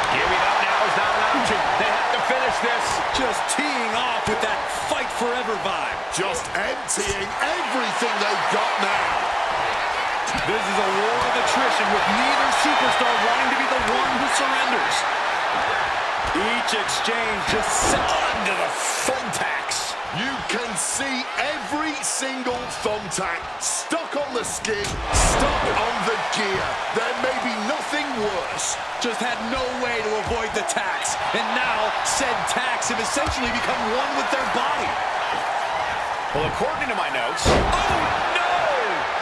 Giving up now is not an option. They have to finish this. Just teeing off with that fight forever vibe. Just emptying everything they've got now. This is a war of attrition with neither superstar wanting to be the one who surrenders. Each exchange just sent Under the thumbtacks. You can see every single thumbtack stuck on the skin, stuck on the gear. There may be nothing worse. just had no way to avoid the tacks. And now, said tacks have essentially become one with their body. Well, according to my notes... Oh, no!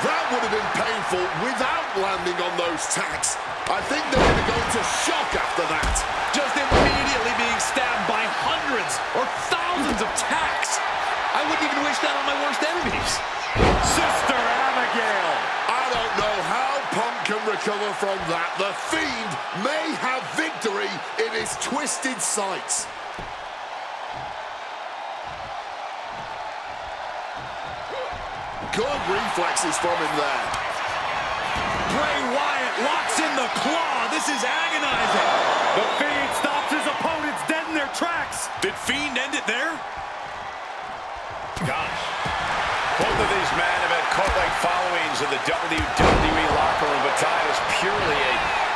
That would have been painful without landing on those tacks. I think they're going to go into shock after that. Just immediately being stabbed by hundreds or thousands of tacks. I wouldn't even wish that on my worst enemies. Sister Abigail. I don't know how Punk can recover from that. The Fiend may have victory in his twisted sights. Good reflexes from him there. Bray Wyatt locks in the claw. This is agonizing. The Fiend stops his opponents dead in their tracks. Did Fiend end it there? Gosh. Both of these men have had cult-like followings in the WWE locker room, but tonight is purely a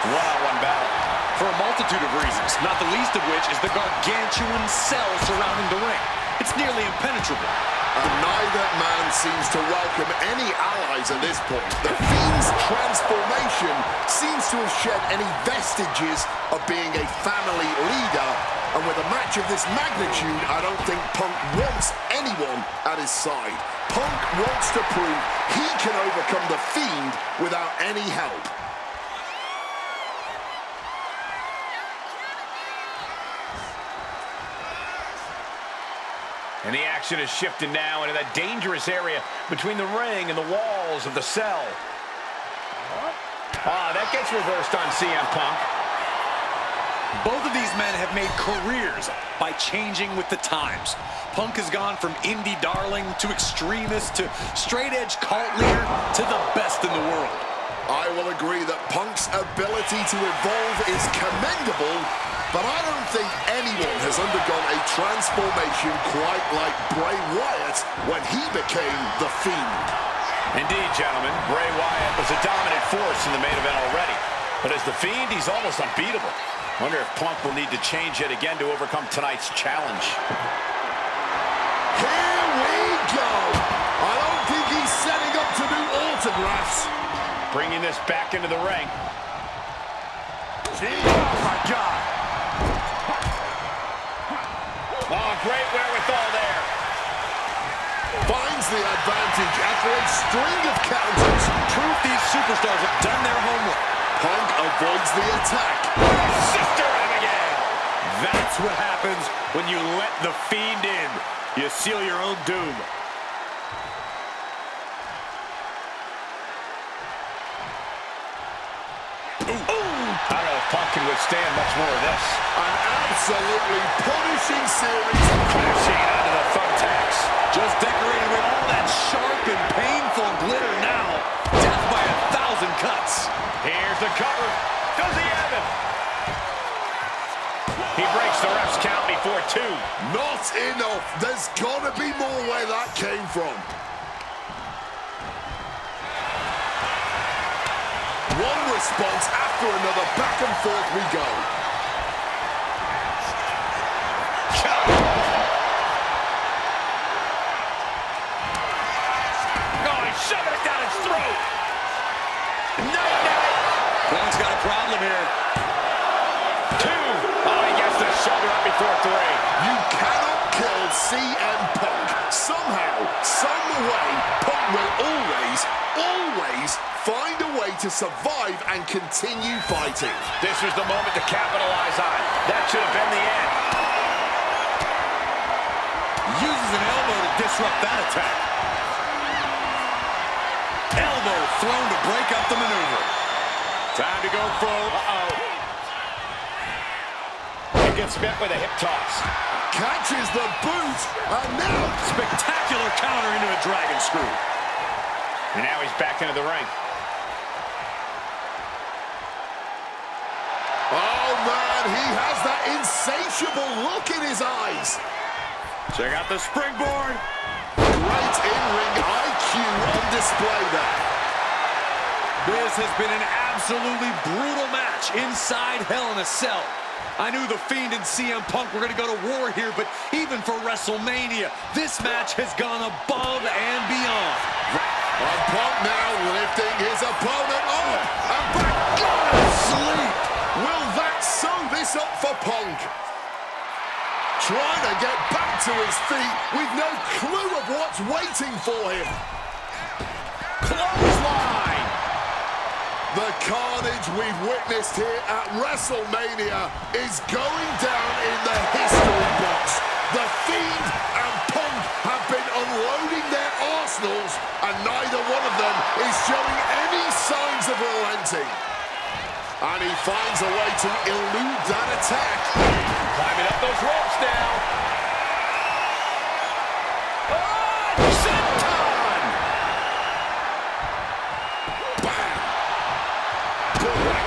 one-on-one battle. For a multitude of reasons, not the least of which is the gargantuan cell surrounding the ring. It's nearly impenetrable. And neither man seems to welcome any allies at this point. The Fiend's transformation seems to have shed any vestiges of being a family leader. And with a match of this magnitude, I don't think Punk wants anyone at his side. Punk wants to prove he can overcome the Fiend without any help. And the action is shifted now into that dangerous area between the ring and the walls of the cell. That gets reversed on CM Punk. Both of these men have made careers by changing with the times. Punk has gone from indie darling to extremist to straight-edge cult leader to the best in the world. I will agree that Punk's ability to evolve is commendable, but I don't think anyone has undergone a transformation quite like Bray Wyatt when he became the Fiend. Indeed, gentlemen, Bray Wyatt was a dominant force in the main event already. But as the Fiend, he's almost unbeatable. Wonder if Punk will need to change yet again to overcome tonight's challenge. Here we go. I don't think he's setting up to do autographs. Bringing this back into the ring. Gee, oh my God. Oh, great wherewithal there. Finds the advantage after a string of counters. Proof these superstars have done their homework. Punk avoids the attack. Sister That's what happens when you let the Fiend in. You seal your own doom. I don't know if Punk can withstand much more of this. An absolutely punishing series. Crashing onto the thumbtacks. Just decorated with all that sharp and painful glitter now. Death by 1,000 cuts. Here's the cover. Does he have him? He breaks the ref's count before 2. Not enough. There's got to be more where that came from. One response after another. Back and forth we go. Oh, he's shoving it down his throat. Night-night. Punk's got a problem here. 2. Oh, he gets the shoulder up before 3. You cannot kill CM Punk. Somehow, some way, Punk will always find a way to survive and continue fighting. This was the moment to capitalize on. That should have been the end. Uses an elbow to disrupt that attack. Elbow thrown to break up the maneuver. Time to go full. He gets met with a hip toss. Catches the boot, and now Spectacular counter into a dragon screw. And now he's back into the ring. oh man, he has that insatiable look in his eyes. Check out the springboard. Great in-ring IQ on display there. This has been an absolutely brutal match inside Hell in a Cell. I knew the Fiend and CM Punk were going to go to war here, but even for WrestleMania, this match has gone above and beyond. And Punk now lifting his opponent up and back. Gonna sleep. Will that sew this up for Punk? Trying to get back to his feet with no clue of what's waiting for him. Clothesline! The carnage we've witnessed here at WrestleMania is going down in the history books. The Fiend and Punk have been unloading their arsenals, and neither one of them is showing any signs of relenting. And he finds a way to elude that attack. Climbing up those ropes now.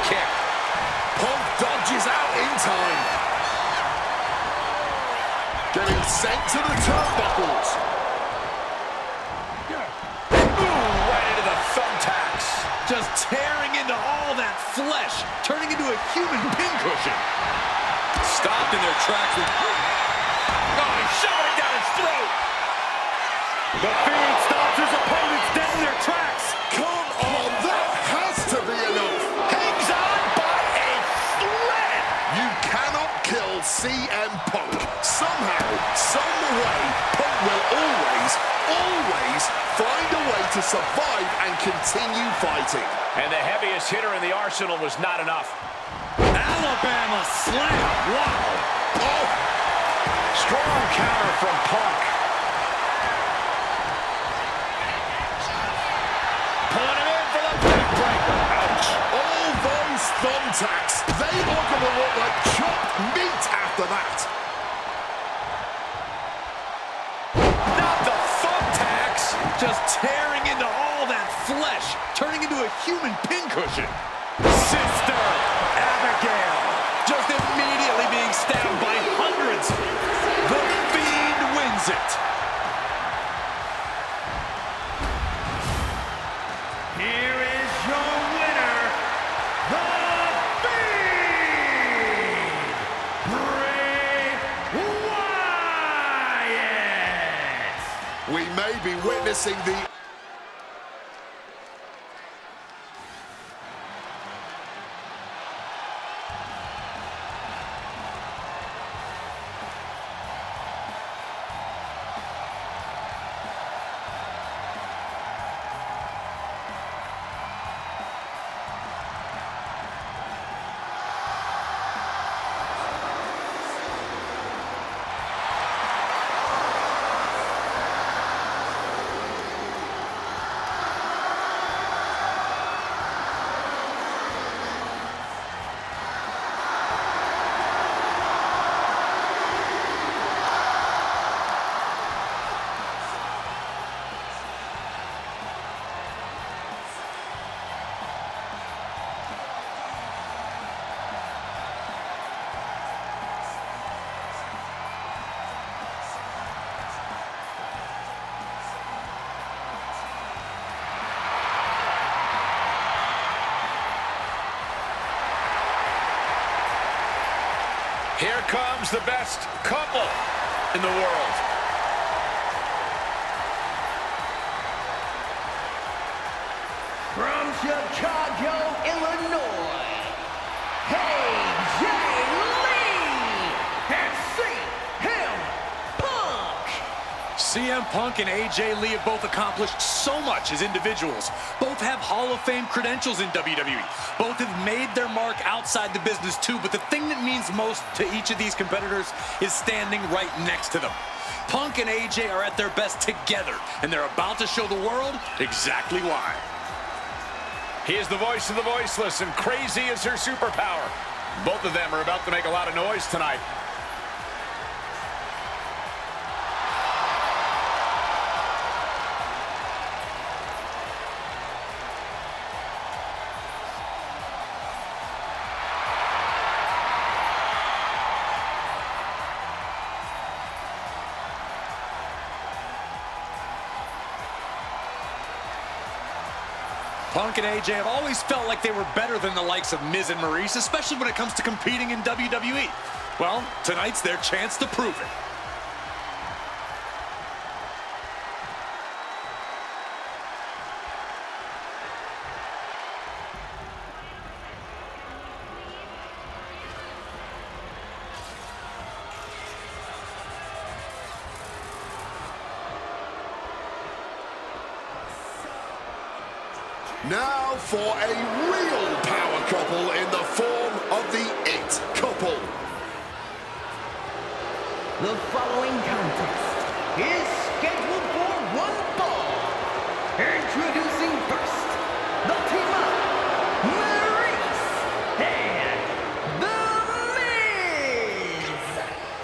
Kick. Punk dodges out in time. Getting sent to the turnbuckles. Ooh, right into the thumbtacks. Just tearing into all that flesh, turning into a human pincushion. Stopped in their tracks with... Oh, he's shoving it down his throat. The Fiend stops his opponents dead in their tracks. Come on, that has to be enough. Hangs on by a thread. You cannot kill CM Punk. Somehow, some way, Punk will always find a way to survive and continue fighting. And the heaviest hitter in the arsenal was not enough. Alabama slam. Wow. Oh, Strong counter from Punk. Pulling him in for the backbreaker. Ouch. all those thumbtacks. They are going to look like chopped meat after that. Not the thumbtacks. Just tearing into all that flesh, turning into a human pincushion. Sister Abigail. Just immediately being stabbed by hundreds. The Fiend wins it. Here is your winner, the Fiend, Bray Wyatt. We may be witnessing the Here comes the best couple in the world. From Chicago, Illinois, AJ Lee and CM Punk. CM Punk and AJ Lee have both accomplished so much as individuals. Both have Hall of Fame credentials in WWE. Both have made their mark outside the business too, but the thing that means most to each of these competitors is standing right next to them. Punk and AJ are at their best together, and they're about to show the world exactly why. He is the voice of the voiceless, and crazy is her superpower. Both of them are about to make a lot of noise tonight. Punk and AJ have always felt like they were better than the likes of Miz and Maryse, especially when it comes to competing in WWE. Well, tonight's their chance to prove it. Now for a real power couple in the form of the It Couple. The following contest is scheduled for one fall. Introducing first, the team of Maryse and The Miz.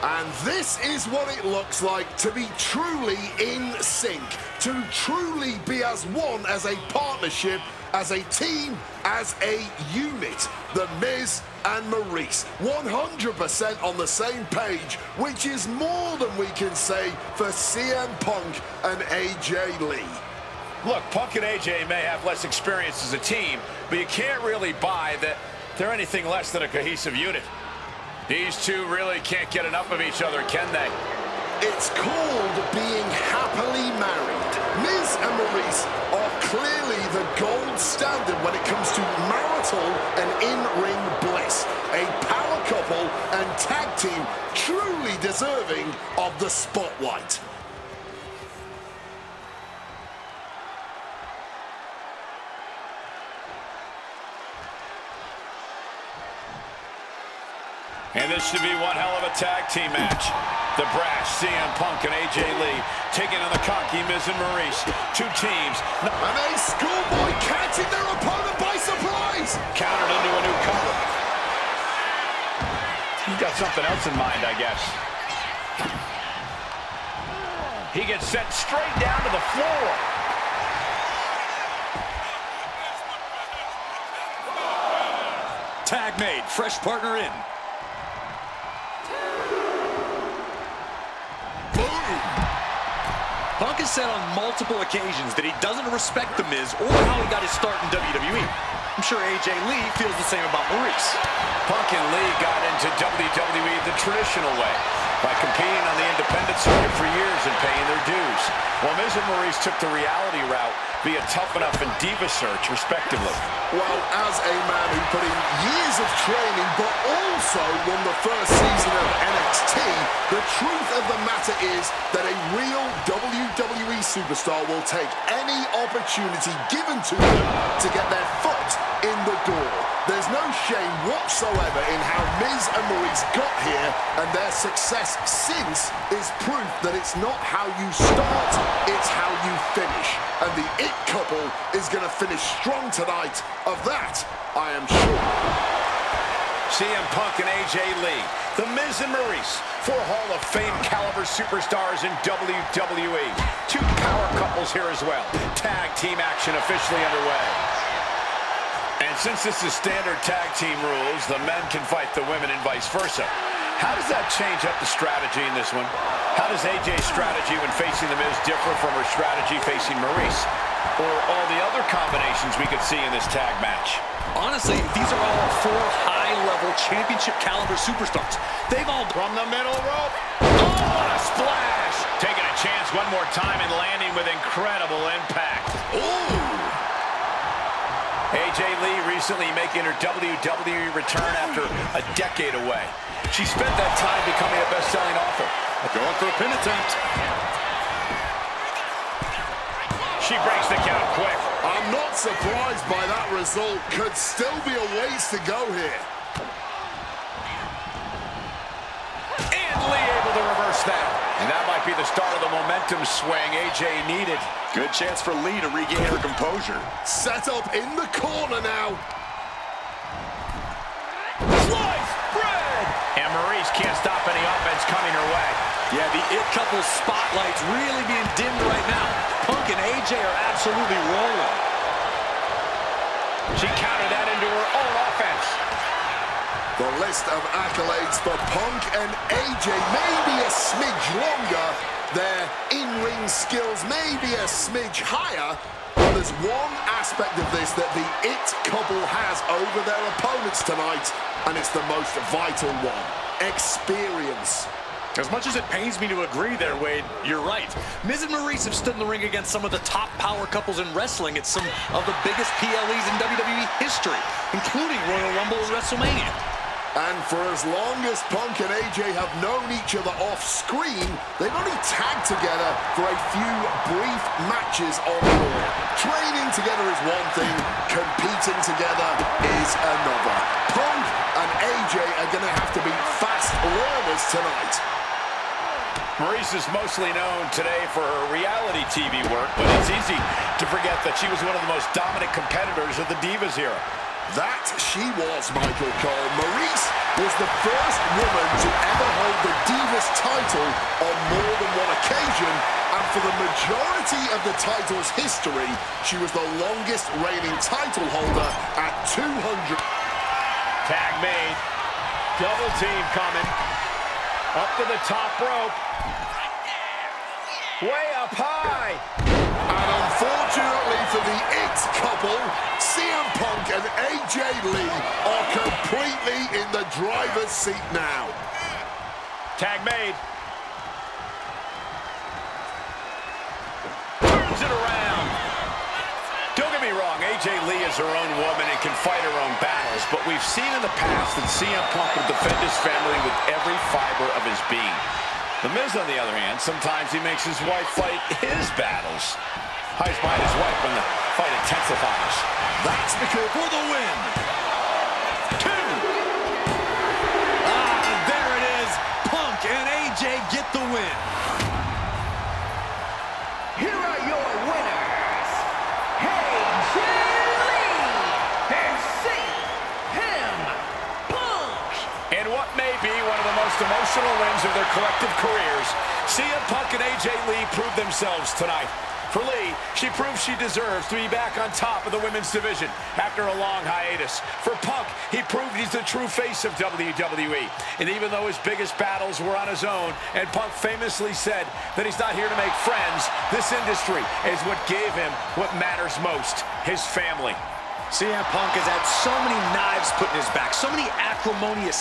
And this is what it looks like to be truly in sync, to truly be as one, as a partnership, as a team, as a unit. The Miz and Maryse, 100% on the same page, which is more than we can say for CM Punk and AJ Lee. Look, Punk and AJ may have less experience as a team, but you can't really buy that they're anything less than a cohesive unit. These two really can't get enough of each other, can they? It's called being happily married. Miz and Maryse are clearly the gold standard when it comes to marital and in-ring bliss. A power couple and tag team truly deserving of the spotlight. And this should be one hell of a tag team match. The brash CM Punk and AJ Lee taking on the cocky Miz and Maryse. Two teams. And a schoolboy catching their opponent by surprise. Countered into a new cover. He's got something else in mind, I guess. He gets sent straight down to the floor. Tag made, fresh partner in. Punk has said on multiple occasions that he doesn't respect The Miz or how he got his start in WWE. I'm sure AJ Lee feels the same about Maryse. Punk and Lee got into WWE the traditional way, by competing on the independent circuit for years and paying their dues, while Miz and Maryse took the reality route via Tough Enough and Diva Search, respectively. Well, as a man who put in years of training but also won the first season of NXT, the truth of the matter is that a real WWE superstar will take any opportunity given to them to get their foot in the door. There's no shame whatsoever in how Miz and Maryse got here, and their success since is proof that it's not how you start, it's how you finish. And the It Couple is going to finish strong tonight. Of that, I am sure. CM Punk and AJ Lee, The Miz and Maryse, four Hall of Fame caliber superstars in WWE. Two power couples here as well. Tag team action officially underway. And since this is standard tag team rules, the men can fight the women and vice versa. How does that change up the strategy in this one? How does AJ's strategy when facing The Miz differ from her strategy facing Maryse? Or all the other combinations we could see in this tag match? Honestly, these are all four high high-level championship caliber superstars. They've all From the middle rope. Oh, what a splash. Taking a chance one more time and landing with incredible impact. Ooh! AJ Lee recently making her WWE return after a decade away. She spent that time becoming a best-selling author. Going for a pin attempt. She breaks the count quick. I'm not surprised by that result. Could still be a ways to go here. And Lee able to reverse that. And that might be the start of the momentum swing AJ needed. good chance for Lee to regain her composure. Set up in the corner now. Slice bread! And Maryse can't stop any offense coming her way. Yeah, the It Couple's spotlight's really being dimmed right now. Punk and AJ are absolutely rolling. She countered that into her own offense. The list of accolades for Punk and AJ may be a smidge longer. Their in-ring skills may be a smidge higher. But there's one aspect of this that the It Couple has over their opponents tonight, and it's the most vital one: experience. As much as it pains me to agree there, Wade, you're right. Miz and Maryse have stood in the ring against some of the top power couples in wrestling at some of the biggest PLEs in WWE history, including Royal Rumble and WrestleMania. And for as long as Punk and AJ have known each other off-screen, they've only tagged together for a few brief matches on Raw. Training together is one thing, competing together is another. Punk and AJ are going to have to be fast learners tonight. Maryse is mostly known today for her reality TV work, but it's easy to forget that she was one of the most dominant competitors of the Divas era. That she was, Michael Cole. Maryse was the first woman to ever hold the Divas title on more than one occasion, and for the majority of the title's history, she was the longest reigning title holder at 200. Tag made. Double team coming. Up to the top rope. Way up high. And unfortunately for the It Couple, CM Punk and AJ Lee are completely in the driver's seat now. Tag made. Turns it around. Don't get me wrong, AJ Lee is her own woman and can fight her own battles, but we've seen in the past that CM Punk will defend his family with every fiber of his being. The Miz, on the other hand, sometimes he makes his wife fight his battles. Hides behind his wife when the fight intensifies. That's because For the win. 2. There it is. Punk and AJ get the win. Here are your winners, AJ Lee and CM Punk. In what may be one of the most emotional wins of their collective careers, CM Punk and AJ Lee proved themselves tonight. For Lee, she proves she deserves to be back on top of the women's division after a long hiatus. For Punk, he proved he's the true face of WWE. And even though his biggest battles were on his own, and Punk famously said that he's not here to make friends, this industry is what gave him what matters most, his family. CM Punk has had so many knives put in his back, so many acrimonious